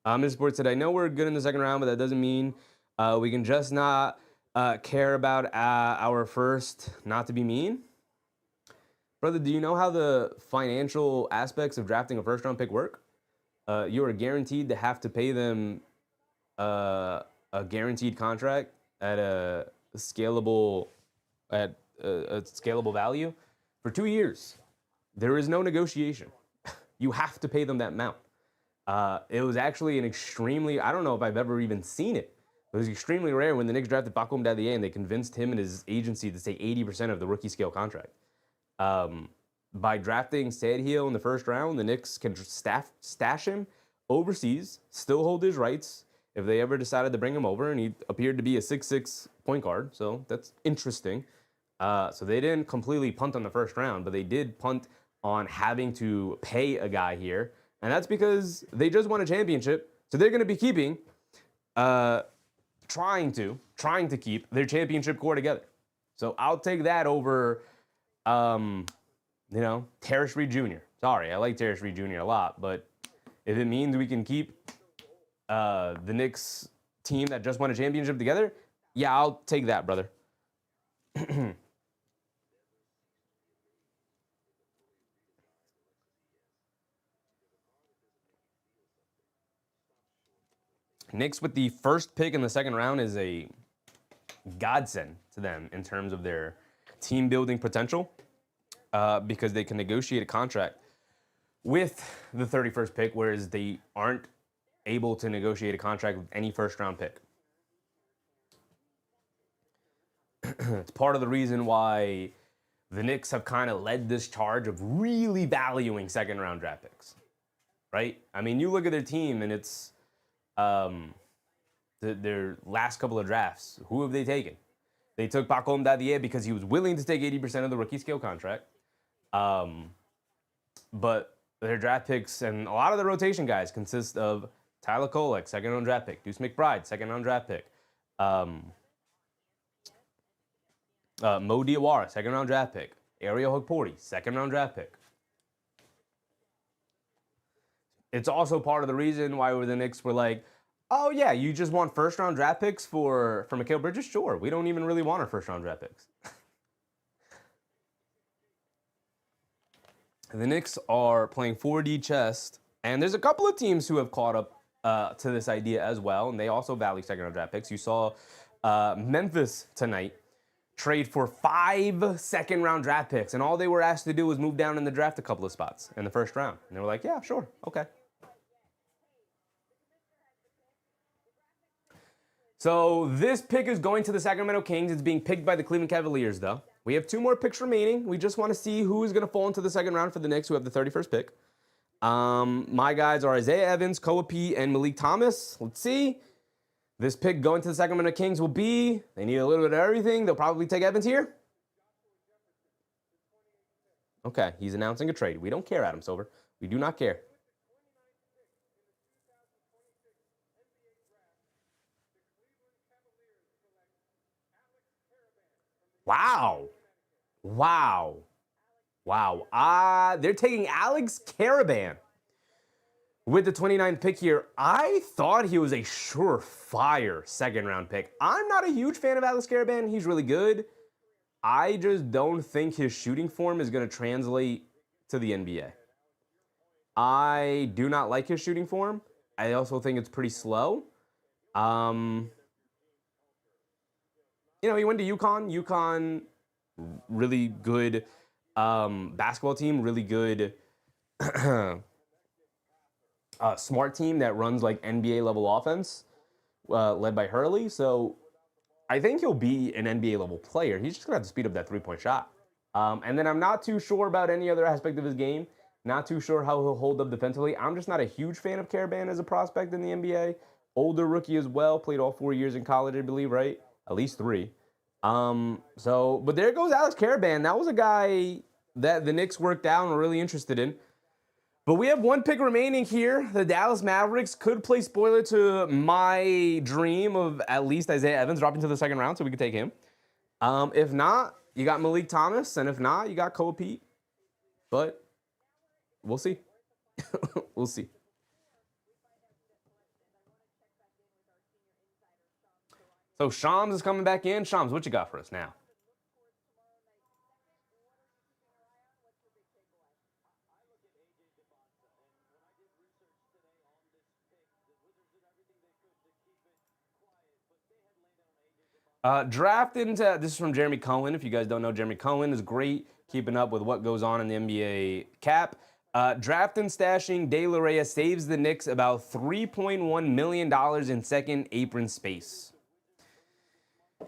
Ms. Sports said, I know we're good in the second round, but that doesn't mean we can just not care about our first, not to be mean. Brother, do you know how the financial aspects of drafting a first-round pick work? You are guaranteed to have to pay them a guaranteed contract at a scalable value for 2 years. There is no negotiation. You have to pay them that amount. It was actually an extremely, I don't know if I've ever even seen it. It was extremely rare when the Knicks drafted Bakum Daddier and they convinced him and his agency to take 80% of the rookie scale contract. By drafting Sadhiel in the first round, the Knicks can stash him overseas, still hold his rights if they ever decided to bring him over, and he appeared to be a 6'6" point guard, so that's interesting. So they didn't completely punt on the first round, but they did punt on having to pay a guy here, and that's because they just won a championship, so they're going to be keeping, trying to keep their championship core together. So I'll take that over, Terrence Reed Jr. Sorry, I like Terrence Reed Jr. a lot, but if it means we can keep the Knicks team that just won a championship together, yeah, I'll take that, brother. Knicks with the first pick in the second round is a godsend to them in terms of their team building potential because they can negotiate a contract with the 31st pick, whereas they aren't able to negotiate a contract with any first round pick. It's part of the reason why the Knicks have kind of led this charge of really valuing second round draft picks, right? I mean, you look at their team and it's their last couple of drafts. Who have they taken? They took Pacom Dadier because he was willing to take 80% of the rookie scale contract. But their draft picks and a lot of the rotation guys consist of Tyler Kolek, second round draft pick, Deuce McBride, second round draft pick, Mo Diawara, second round draft pick, Ariel Hukporti, second round draft pick. It's also part of the reason why the Knicks were like, oh yeah, you just want first round draft picks for Mikal Bridges? Sure, we don't even really want our first round draft picks. The Knicks are playing 4D chess, and there's a couple of teams who have caught up to this idea as well, and they also value second round draft picks. You saw Memphis tonight trade for 5 second round draft picks, and all they were asked to do was move down in the draft a couple of spots in the first round. And they were like, yeah, sure, okay. So this pick is going to the Sacramento Kings. It's being picked by the Cleveland Cavaliers, though. We have 2 more picks remaining. We just want to see who is going to fall into the second round for the Knicks, who have the 31st pick. My guys are Isaiah Evans, Koa P, and Malik Thomas. Let's see. This pick going to the Sacramento Kings will be, they need a little bit of everything. They'll probably take Evans here. Okay, he's announcing a trade. We don't care, Adam Silver. We do not care. Wow. Wow. Wow. They're taking Alex Karaban with the 29th pick here. I thought he was a surefire second round pick. I'm not a huge fan of Alex Karaban. He's really good. I just don't think his shooting form is going to translate to the NBA. I do not like his shooting form. I also think it's pretty slow. You know, he went to UConn. UConn, really good basketball team, really good smart team that runs like NBA level offense, led by Hurley. So I think he'll be an NBA level player. He's just gonna have to speed up that 3-point shot. And then I'm not too sure about any other aspect of his game. Not too sure how he'll hold up defensively. I'm just not a huge fan of Karaban as a prospect in the NBA. Older rookie as well. Played all 4 years in college, I believe, right? At least 3. But there goes Alex Karaban. That was a guy that the Knicks worked out and were really interested in. But we have 1 pick remaining here. The Dallas Mavericks could play spoiler to my dream of at least Isaiah Evans dropping to the second round so we could take him. If not, you got Malik Thomas, and if not, you got Koa Pete. But we'll see. We'll see. So Shams is coming back in. Shams, what you got for us now? Draft into, this is from Jeremy Cohen. If you guys don't know, Jeremy Cohen is great keeping up with what goes on in the NBA cap. Draft and stashing De La Reyes saves the Knicks about $3.1 million in second apron space.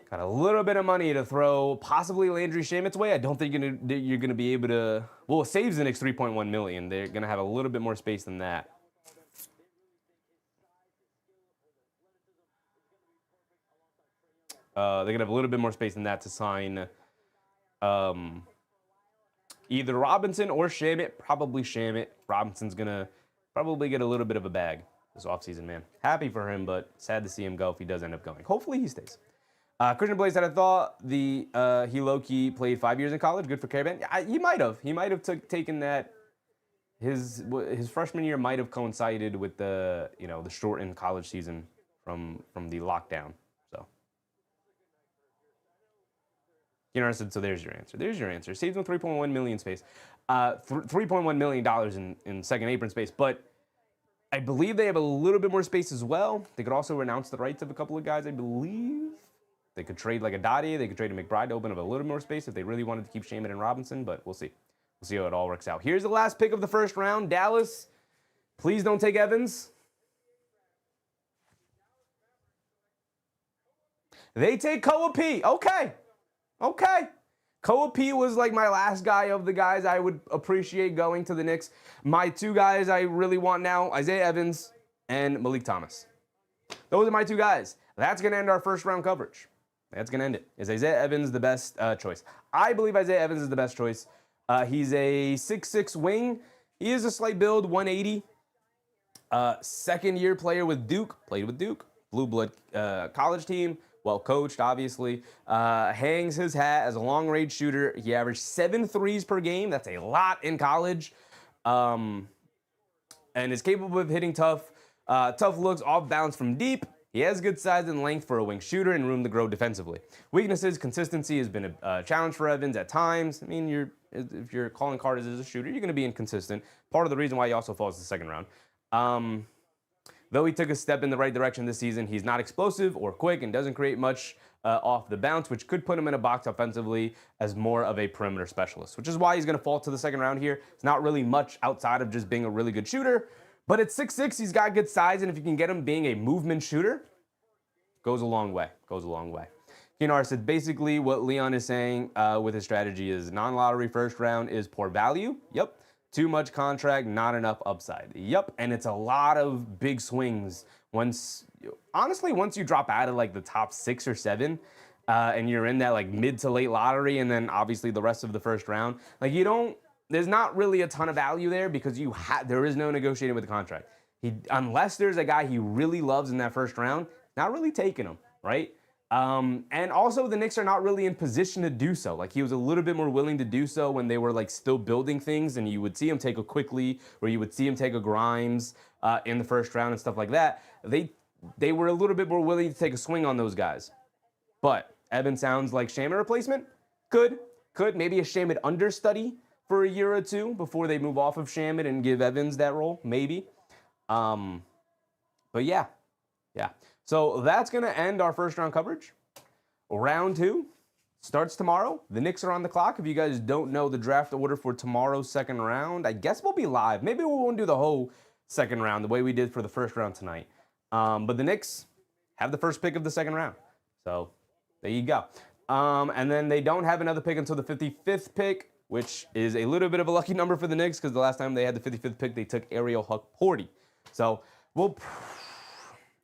Got a little bit of money to throw possibly Landry Shamet's way. I don't think you're going to be able to, well, it saves the Knicks $3.1 million. They're going to have a little bit more space than that. They're going to have a little bit more space than that to sign either Robinson or Shamet. Probably Shamet. Robinson's going to probably get a little bit of a bag this offseason, man. Happy for him, but sad to see him go if he does end up going. Hopefully he stays. Christian Blaze said, I thought he low-key played 5 years in college. Good for Karaban. He might have. He might have taken that his freshman year might have coincided with the the shortened college season from the lockdown. So so there's your answer. There's your answer. Saves them 3.1 million space, $3.1 million in second apron space, but I believe they have a little bit more space as well. They could also renounce the rights of a couple of guys, I believe. They could trade like a Dottie. They could trade a McBride to open up a little more space if they really wanted to keep Shaman and Robinson, but we'll see. We'll see how it all works out. Here's the last pick of the first round. Dallas, please don't take Evans. They take Koa P. Okay. Koa P was like my last guy of the guys I would appreciate going to the Knicks. My two guys I really want now, Isaiah Evans and Malik Thomas. Those are my two guys. That's going to end our first round coverage. That's going to end it. Is Isaiah Evans the best choice? I believe Isaiah Evans is the best choice. He's a 6'6" wing. He is a slight build, 180. Second-year player with Duke. Played with Duke. Blue blood college team. Well coached, obviously. Hangs his hat as a long-range shooter. He averaged 7 threes per game. That's a lot in college. And is capable of hitting tough looks off balance from deep. He has good size and length for a wing shooter and room to grow defensively. Weaknesses, consistency has been a challenge for Evans at times. I mean, if you're calling Carter as a shooter, you're going to be inconsistent. Part of the reason why he also falls to the second round. Though he took a step in the right direction this season, he's not explosive or quick and doesn't create much off the bounce, which could put him in a box offensively as more of a perimeter specialist, which is why he's going to fall to the second round here. It's not really much outside of just being a really good shooter. But at 6'6", he's got good size, and if you can get him being a movement shooter, goes a long way. Kinar said basically what Leon is saying with his strategy is non-lottery first round is poor value. Yep. Too much contract, not enough upside. Yep. And it's a lot of big swings. Once you drop out of like the top 6 or 7, and you're in that like mid to late lottery, and then obviously the rest of the first round, like there's not really a ton of value there because there is no negotiating with the contract. Unless there's a guy he really loves in that first round, not really taking him, right? And also the Knicks are not really in position to do so. Like he was a little bit more willing to do so when they were like still building things, and you would see him take a Quickly, or you would see him take a Grimes in the first round and stuff like that. They were a little bit more willing to take a swing on those guys. But Evans sounds like Shaman replacement. Could maybe a Shaman understudy for a year or two before they move off of Shaman and give Evans that role, maybe. But yeah. So that's going to end our first round coverage. Round 2 starts tomorrow. The Knicks are on the clock. If you guys don't know the draft order for tomorrow's second round, I guess we'll be live. Maybe we won't do the whole second round the way we did for the first round tonight. But the Knicks have the first pick of the second round. So there you go. And then they don't have another pick until the 55th pick, which is a little bit of a lucky number for the Knicks because the last time they had the 55th pick, they took Ariel Hukporti. So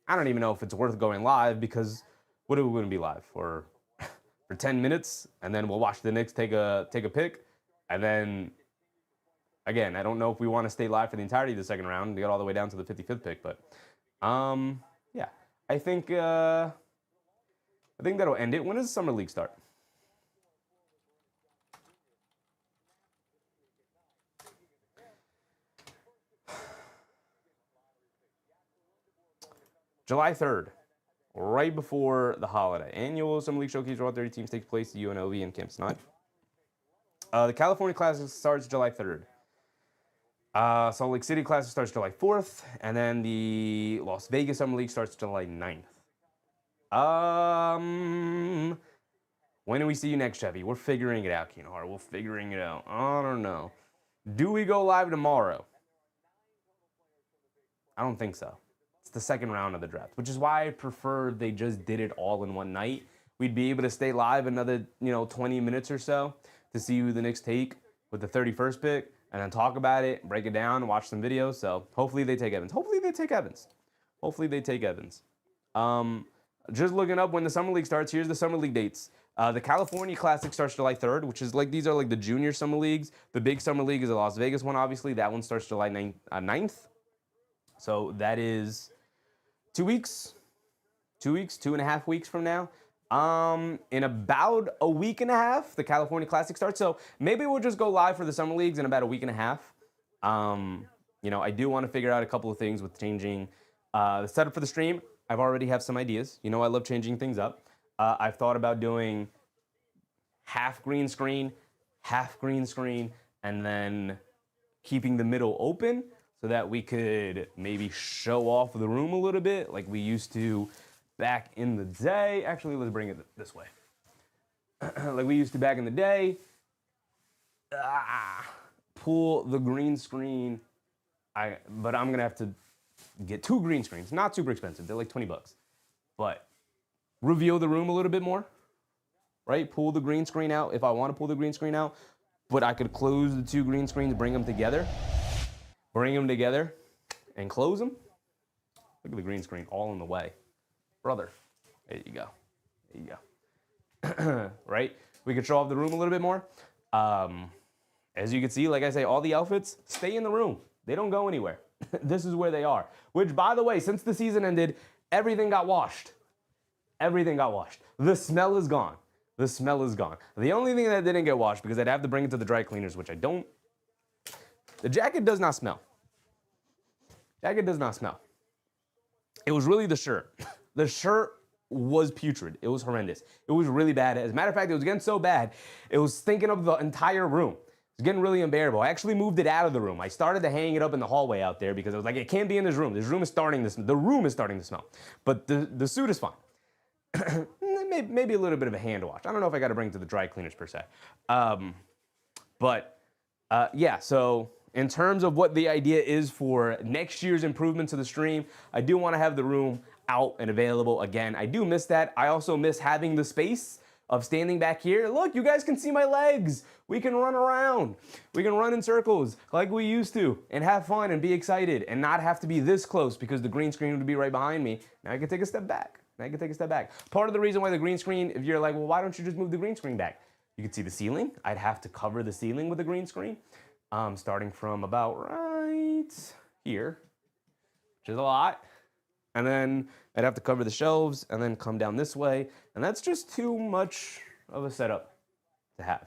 I don't even know if it's worth going live because what are we going to be live for 10 minutes, and then we'll watch the Knicks take a pick, and then again, I don't know if we want to stay live for the entirety of the second round to get all the way down to the 55th pick, but yeah, I think that'll end it. When does the Summer League start? July 3rd, right before the holiday. Annual Summer League Showcase for all 30 teams takes place at UNLV in Camp Snod. The California Classic starts July 3rd. Salt Lake City Classic starts July 4th. And then the Las Vegas Summer League starts July 9th. When do we see you next, Cheffy? We're figuring it out, Keenhar. We're figuring it out. I don't know. Do we go live tomorrow? I don't think so. It's the second round of the draft, which is why I prefer they just did it all in one night. We'd be able to stay live another, 20 minutes or so to see who the Knicks take with the 31st pick and then talk about it, break it down, watch some videos. So hopefully they take Evans. Just looking up when the Summer League starts, here's the Summer League dates. The California Classic starts July 3rd, which is these are the junior Summer Leagues. The big Summer League is the Las Vegas one, obviously. That one starts July 9th. So that is 2 weeks, 2.5 weeks from now. In about a week and a half, the California Classic starts. So maybe we'll just go live for the Summer Leagues in about a week and a half. You know, I do want to figure out a couple of things with changing the setup for the stream. I've already have some ideas. You know, I love changing things up. I've thought about doing half green screen, and then keeping the middle open so that we could maybe show off the room a little bit like we used to back in the day. Actually, let's bring it this way. Like we used to back in the day. Pull the green screen. But I'm gonna have to get 2 green screens. Not super expensive. They're like 20 bucks. But reveal the room a little bit more. Right? Pull the green screen out if I want to pull the green screen out. But I could close the 2 green screens, bring them together, and close them. Look at the green screen all in the way. Brother, there you go. There you go. Right? We could show off the room a little bit more. As you can see, like I say, all the outfits stay in the room. They don't go anywhere. This is where they are. Which, by the way, since the season ended, everything got washed. Everything got washed. The smell is gone. The smell is gone. The only thing that didn't get washed, because I'd have to bring it to the dry cleaners, which I don't. The jacket does not smell. Jacket does not smell. It was really the shirt. The shirt was putrid. It was horrendous. It was really bad. As a matter of fact, it was getting so bad, it was stinking up the entire room. It's getting really unbearable. I actually moved it out of the room. I started to hang it up in the hallway out there because I was like, it can't be in this room. This room is starting to, the room is starting to smell. But the suit is fine. Maybe a little bit of a hand wash. I don't know if I got to bring it to the dry cleaners per se. Yeah, so in terms of what the idea is for next year's improvement to the stream, I do want to have the room out and available again. I do miss that. I also miss having the space of standing back here. Look, you guys can see my legs. We can run around. We can run in circles like we used to and have fun and be excited and not have to be this close because the green screen would be right behind me. Now I can take a step back. Part of the reason why the green screen, if you're like, well, why don't you just move the green screen back? You can see the ceiling. I'd have to cover the ceiling with a green screen, starting from about right here, which is a lot. And then I'd have to cover the shelves and then come down this way. And that's just too much of a setup to have.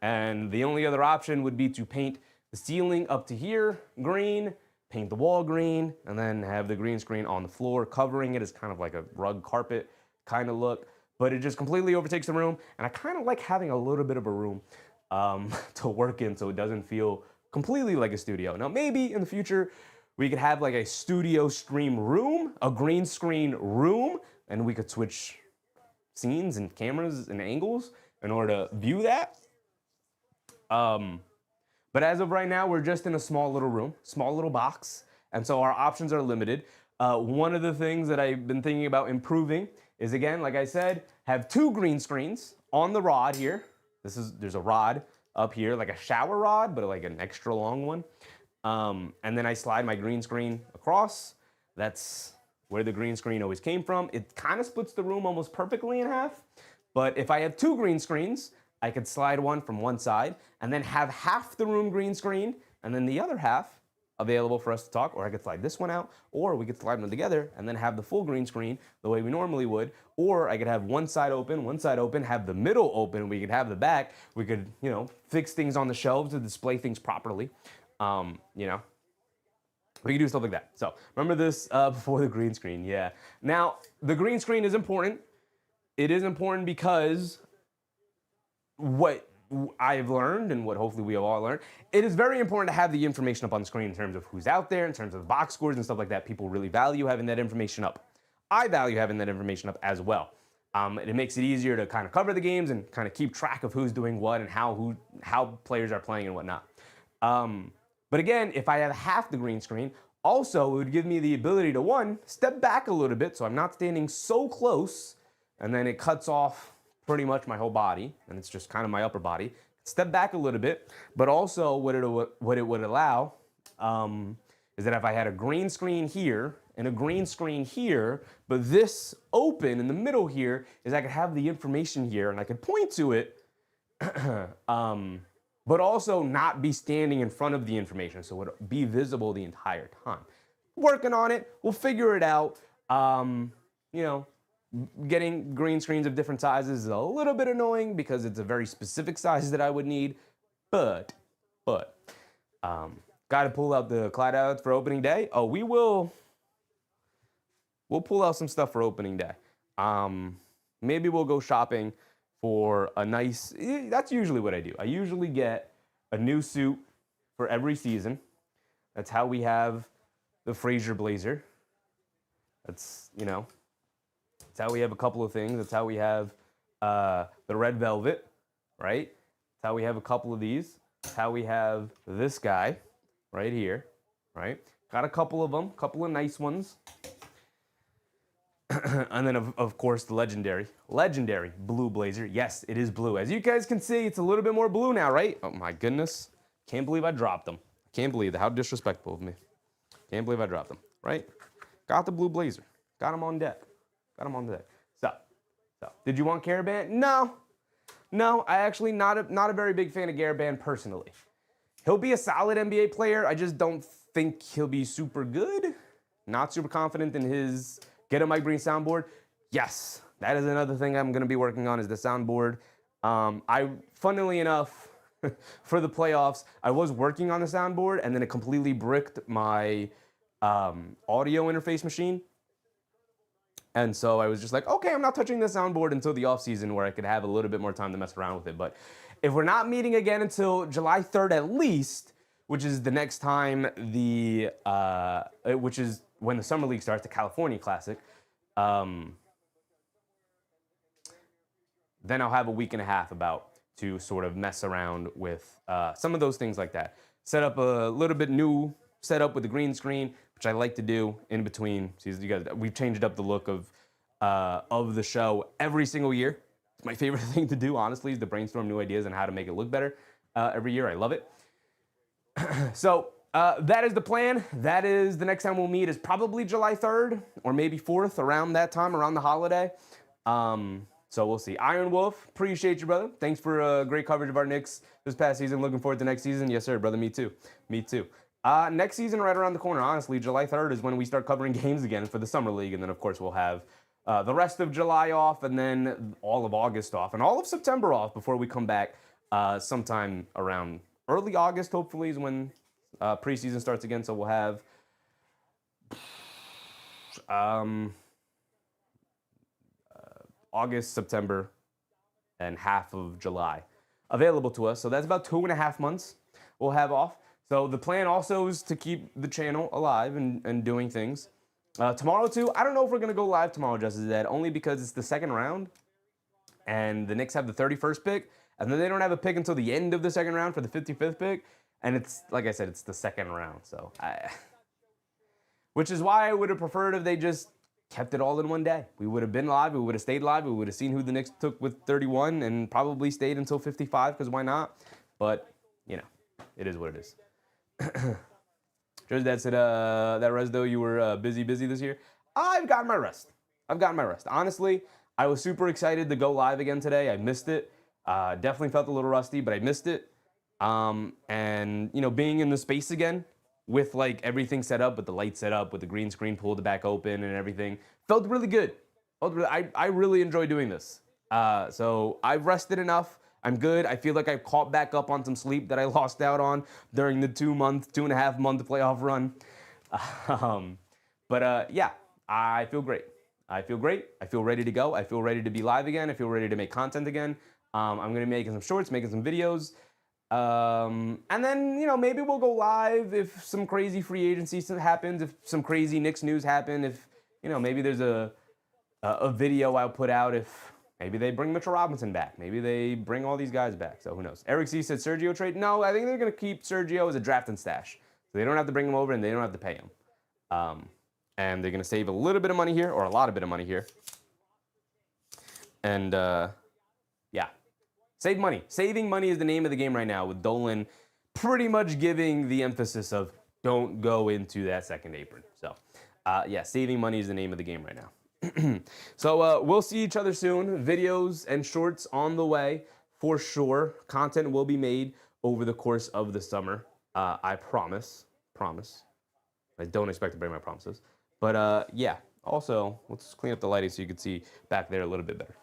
And the only other option would be to paint the ceiling up to here green, paint the wall green, and then have the green screen on the floor, covering it as kind of like a rug carpet kind of look. But it just completely overtakes the room. And I kind of like having a little bit of a room to work in so it doesn't feel completely like a studio. Now, maybe in the future, we could have like a studio stream room, a green screen room, and we could switch scenes and cameras and angles in order to view that. But as of right now, we're just in a small little room, small little box, and so our options are limited. One of the things that I've been thinking about improving is, again, like I said, have 2 green screens on the rod here. There's a rod up here, like a shower rod, but like an extra long one. And then I slide my green screen across. That's where the green screen always came from. It kind of splits the room almost perfectly in half. But if I have 2 green screens, I could slide one from one side and then have half the room green screen and then the other half available for us to talk, or I could slide this one out, or we could slide them together and then have the full green screen the way we normally would, or I could have one side open, have the middle open, we could have the back, we could, you know, fix things on the shelves to display things properly, you know. We can do stuff like that. So remember this before the green screen, yeah. Now, the green screen is important. It is important because what I've learned and what hopefully we have all learned, it is very important to have the information up on the screen in terms of who's out there, in terms of box scores and stuff like that. People really value having that information up. I value having that information up as well. It makes it easier to kind of cover the games and kind of keep track of who's doing what and how players are playing and whatnot. But again, if I have half the green screen, also it would give me the ability to, one, step back a little bit so I'm not standing so close and then it cuts off pretty much my whole body and it's just kind of my upper body. Step back a little bit, but also what it would allow is that if I had a green screen here and a green screen here, but this open in the middle here, is I could have the information here and I could point to it, but also not be standing in front of the information, so it would be visible the entire time. Working on it, we'll figure it out. You know, getting green screens of different sizes is a little bit annoying because it's a very specific size that I would need, but Got to pull out the Clyde outs for opening day. Oh, we'll pull out some stuff for opening day. Maybe we'll go shopping for a nice, that's usually what I do. I usually get a new suit for every season. That's how we have the Frazier blazer. That's, that's how we have a couple of things. That's how we have the red velvet, right? That's how we have a couple of these. That's how we have this guy right here, right? Got a couple of them, couple of nice ones. And then, of course, the legendary blue blazer. Yes, it is blue. As you guys can see, it's a little bit more blue now, right? Oh, my goodness. Can't believe I dropped them. Can't believe that. How disrespectful of me. Can't believe I dropped them, right? Got the blue blazer. Got him on deck. So, did you want Caravan? No, I actually not a very big fan of Caravan personally. He'll be a solid NBA player. I just don't think he'll be super good. Not super confident in his get a Mike Breen soundboard. Yes, that is another thing I'm going to be working on is the soundboard. Funnily enough, for the playoffs, I was working on the soundboard and then it completely bricked my audio interface machine. And so I was just like, okay, I'm not touching the soundboard until the offseason where I could have a little bit more time to mess around with it. But if we're not meeting again until July 3rd at least, which is the next time which is when the Summer League starts, the California Classic, then I'll have a week and a half to sort of mess around with some of those things like that. Set up a little bit new setup with the green screen, which I like to do in between. See, you guys, we've changed up the look of the show every single year. It's my favorite thing to do, honestly, is to brainstorm new ideas on how to make it look better every year. I love it. So that is the plan. That is the next time we'll meet is probably July 3rd or maybe 4th, around that time, around the holiday. So we'll see. Iron Wolf, appreciate you, brother. Thanks for great coverage of our Knicks this past season. Looking forward to next season. Yes, sir, brother. Me too. Next season right around the corner, honestly. July 3rd is when we start covering games again for the Summer League. And then, of course, we'll have the rest of July off and then all of August off and all of September off before we come back sometime around early August, hopefully, is when preseason starts again. So we'll have August, September, and half of July available to us. So that's about 2.5 months we'll have off. So the plan also is to keep the channel alive and doing things. Tomorrow, too, I don't know if we're going to go live tomorrow, just as that, only because it's the second round, and the Knicks have the 31st pick, and then they don't have a pick until the end of the second round for the 55th pick, and it's, like I said, it's the second round, so which is why I would have preferred if they just kept it all in one day. We would have been live, we would have stayed live, we would have seen who the Knicks took with 31, and probably stayed until 55, because why not? But, it is what it is. Jersey Dad said, that res though, you were busy this year. I've gotten my rest. Honestly, I was super excited to go live again today. I missed it. Definitely felt a little rusty, but I missed it. And, being in the space again with like everything set up, with the lights set up, with the green screen pulled back open and everything, felt really good. I really enjoy doing this. So I've rested enough. I'm good. I feel like I've caught back up on some sleep that I lost out on during the 2.5 month playoff run. Yeah, I feel great. I feel ready to go. I feel ready to be live again. I feel ready to make content again. I'm going to be making some shorts, making some videos. And then, maybe we'll go live if some crazy free agency happens, if some crazy Knicks news happen, if, maybe there's a video I'll put out if maybe they bring Mitchell Robinson back. Maybe they bring all these guys back. So who knows? Eric C said Sergio trade. No, I think they're going to keep Sergio as a draft and stash. So they don't have to bring him over and they don't have to pay him. And they're going to save a little bit of money here, or a lot of bit of money here. And, yeah. Save money. Saving money is the name of the game right now, with Dolan pretty much giving the emphasis of don't go into that second apron. So, yeah, saving money is the name of the game right now. So we'll see each other soon. Videos and shorts on the way for sure. Content will be made over the course of the summer. I promise. I don't expect to break my promises. But yeah, also, let's clean up the lighting so you can see back there a little bit better.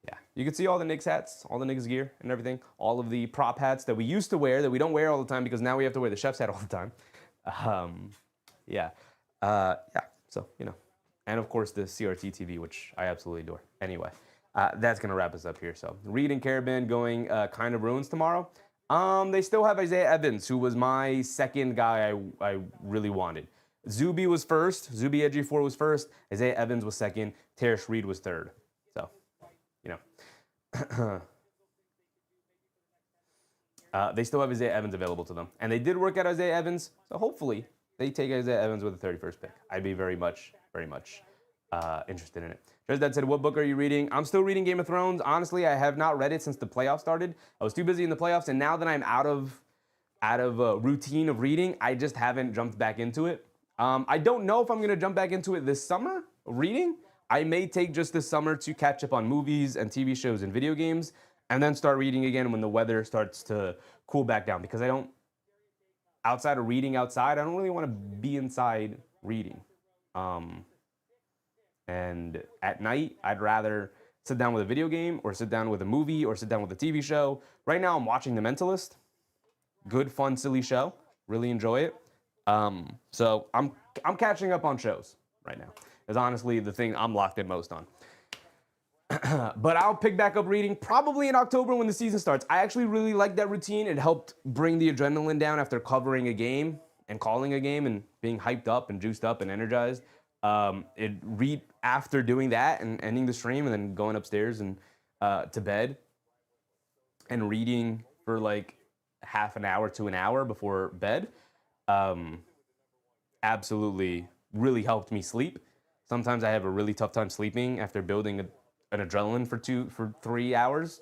Yeah, You can see all the Knicks hats, all the Knicks gear and everything, all of the prop hats that we used to wear that we don't wear all the time because now we have to wear the chef's hat all the time. Yeah. Yeah, so, you know. And of course the CRT TV, which I absolutely adore. Anyway, that's going to wrap us up here. So Reed and Caravan going kind of ruins tomorrow. They still have Isaiah Evans, who was my second guy I really wanted. Zuby was first. Zuby Ejiofor was first. Isaiah Evans was second. Terrace Reed was third. So, you know. They still have Isaiah Evans available to them. And they did work out Isaiah Evans, so hopefully they take Isaiah Evans with the 31st pick. I'd be very much interested in it. Dad said, what book are you reading? I'm still reading Game of Thrones. Honestly, I have not read it since the playoffs started. I was too busy in the playoffs, and now that I'm out of a routine of reading, I just haven't jumped back into it. I don't know if I'm going to jump back into it this summer, reading. I may take just this summer to catch up on movies and TV shows and video games, and then start reading again when the weather starts to cool back down, because I don't, outside of reading outside, I don't really want to be inside reading. And at night, I'd rather sit down with a video game or sit down with a movie or sit down with a TV show. Right now, I'm watching The Mentalist. Good, fun, silly show. Really enjoy it. So I'm catching up on shows right now. Is honestly the thing I'm locked in most on. But I'll pick back up reading probably in October when the season starts. I actually really like that routine. It helped bring the adrenaline down after covering a game and calling a game and being hyped up and juiced up and energized. Read after doing that and ending the stream and then going upstairs and to bed and reading for like half an hour to an hour before bed absolutely really helped me sleep. Sometimes I have a really tough time sleeping after building an adrenaline for 3 hours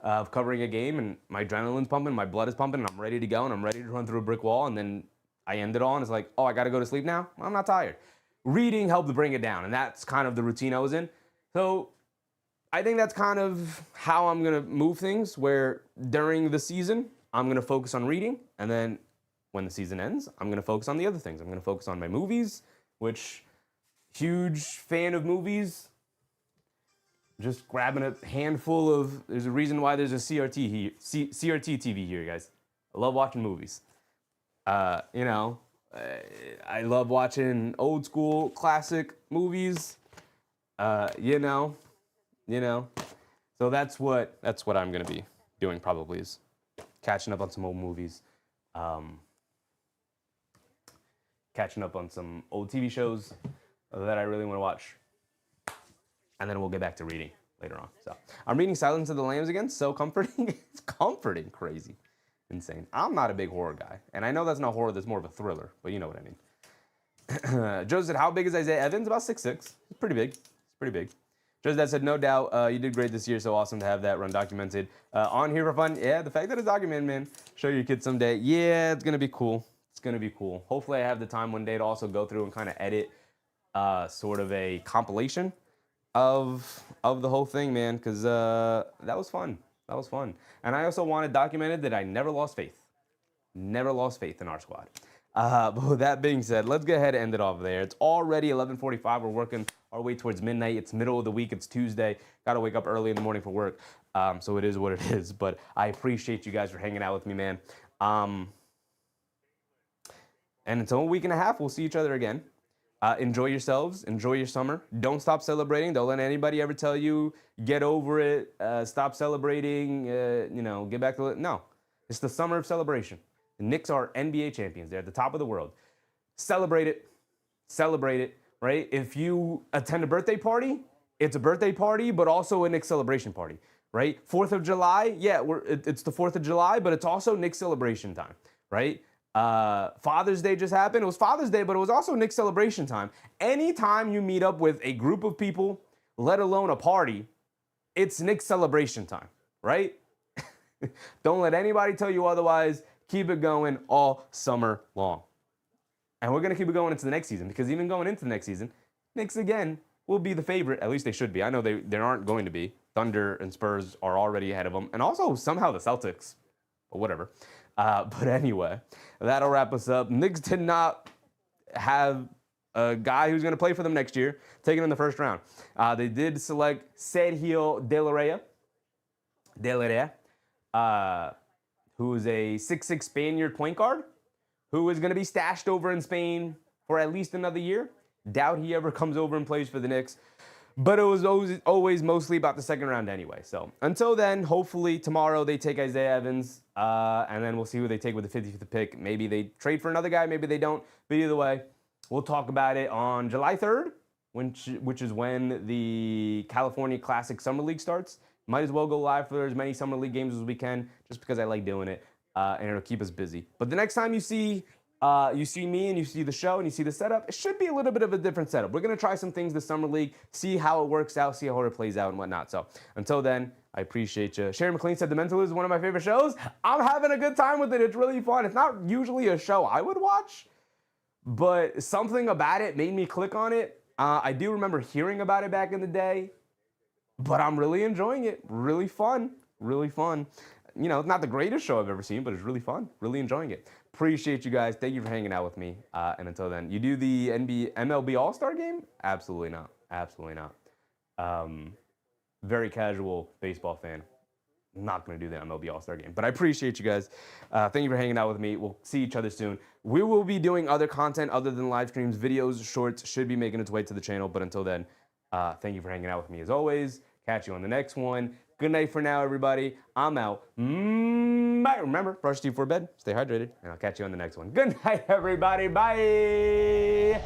of covering a game, and my adrenaline's pumping, my blood is pumping, and I'm ready to go, and I'm ready to run through a brick wall, and then I end it all, and it's like, oh, I gotta go to sleep now? I'm not tired. Reading helped bring it down, and that's kind of the routine I was in. So I think that's kind of how I'm gonna move things, where during the season, I'm gonna focus on reading, and then when the season ends, I'm gonna focus on the other things. I'm gonna focus on my movies, which, huge fan of movies. Just grabbing a handful of, there's a reason why there's a CRT TV here, guys. I love watching movies. You know, I love watching old school classic movies. You know. So that's what I'm gonna be doing probably, is catching up on some old movies, catching up on some old TV shows that I really want to watch. And then we'll get back to reading later on. So I'm reading Silence of the Lambs again. So comforting. It's comforting. Crazy. Insane. I'm not a big horror guy. And I know that's not horror. That's more of a thriller. But you know what I mean. Joe said, how big is Isaiah Evans? About 6'6". It's pretty big. It's pretty big. Joe's dad said, no doubt, you did great this year. So awesome to have that run documented. On here for fun. Yeah, the fact that it's documented, man. Show your kids someday. Yeah, it's going to be cool. It's going to be cool. Hopefully I have the time one day to also go through and kind of edit sort of a compilation of the whole thing, man, because that was fun. That was fun. And I also wanted documented that I never lost faith. Never lost faith in our squad. But with that being said, let's go ahead and end it off there. It's already 11:45. We're working our way towards midnight. It's middle of the week. It's Tuesday. Got to wake up early in the morning for work. So it is what it is. But I appreciate you guys for hanging out with me, man. And until a week and a half, we'll see each other again. Enjoy yourselves. Enjoy your summer. Don't stop celebrating. Don't let anybody ever tell you, get over it, stop celebrating, get back to it. No. It's the summer of celebration. The Knicks are NBA champions. They're at the top of the world. Celebrate it. Celebrate it, right? If you attend a birthday party, it's a birthday party, but also a Knicks celebration party, right? 4th of July, yeah, it's the 4th of July, but it's also Knicks celebration time, right? Father's Day just happened. It was Father's Day, but it was also Knicks celebration time. Anytime you meet up with a group of people, let alone a party, it's Knicks celebration time, right? Don't let anybody tell you otherwise. Keep it going all summer long. And we're going to keep it going into the next season, because even going into the next season, Knicks again will be the favorite. At least they should be. I know they aren't going to be. Thunder and Spurs are already ahead of them. And also somehow the Celtics, or whatever. But anyway, that'll wrap us up. Knicks did not have a guy who's going to play for them next year taken in the first round. They did select Sergio De La Rey Delere, who is a 6'6" Spaniard point guard, who is going to be stashed over in Spain for at least another year. Doubt he ever comes over and plays for the Knicks. But it was always mostly about the second round anyway. So until then, hopefully tomorrow they take Isaiah Evans, and then we'll see who they take with the 55th pick. Maybe they trade for another guy, maybe they don't. But either way, we'll talk about it on July 3rd, which is when the California Classic Summer League starts. Might as well go live for as many Summer League games as we can, just because I like doing it, and it'll keep us busy. But the next time you see me and you see the show and you see the setup, it should be a little bit of a different setup. We're going to try some things this summer league, see how it works out, see how it plays out and whatnot. So until then, I appreciate you. Sherry McLean said The Mentalist is one of my favorite shows. I'm having a good time with it. It's really fun. It's not usually a show I would watch, but something about it made me click on it. I do remember hearing about it back in the day, but I'm really enjoying it. Really fun. Really fun. You know, it's not the greatest show I've ever seen, but it's really fun. Really enjoying it. Appreciate you guys. Thank you for hanging out with me. And until then, you do the MLB All-Star game? Absolutely not. Absolutely not. Very casual baseball fan. I'm not going to do the MLB All-Star game. But I appreciate you guys. Thank you for hanging out with me. We'll see each other soon. We will be doing other content other than live streams. Videos, shorts should be making its way to the channel. But until then, thank you for hanging out with me as always. Catch you on the next one. Good night for now, everybody. I'm out. Bye. Remember, brush your teeth before bed, stay hydrated, and I'll catch you on the next one. Good night, everybody. Bye.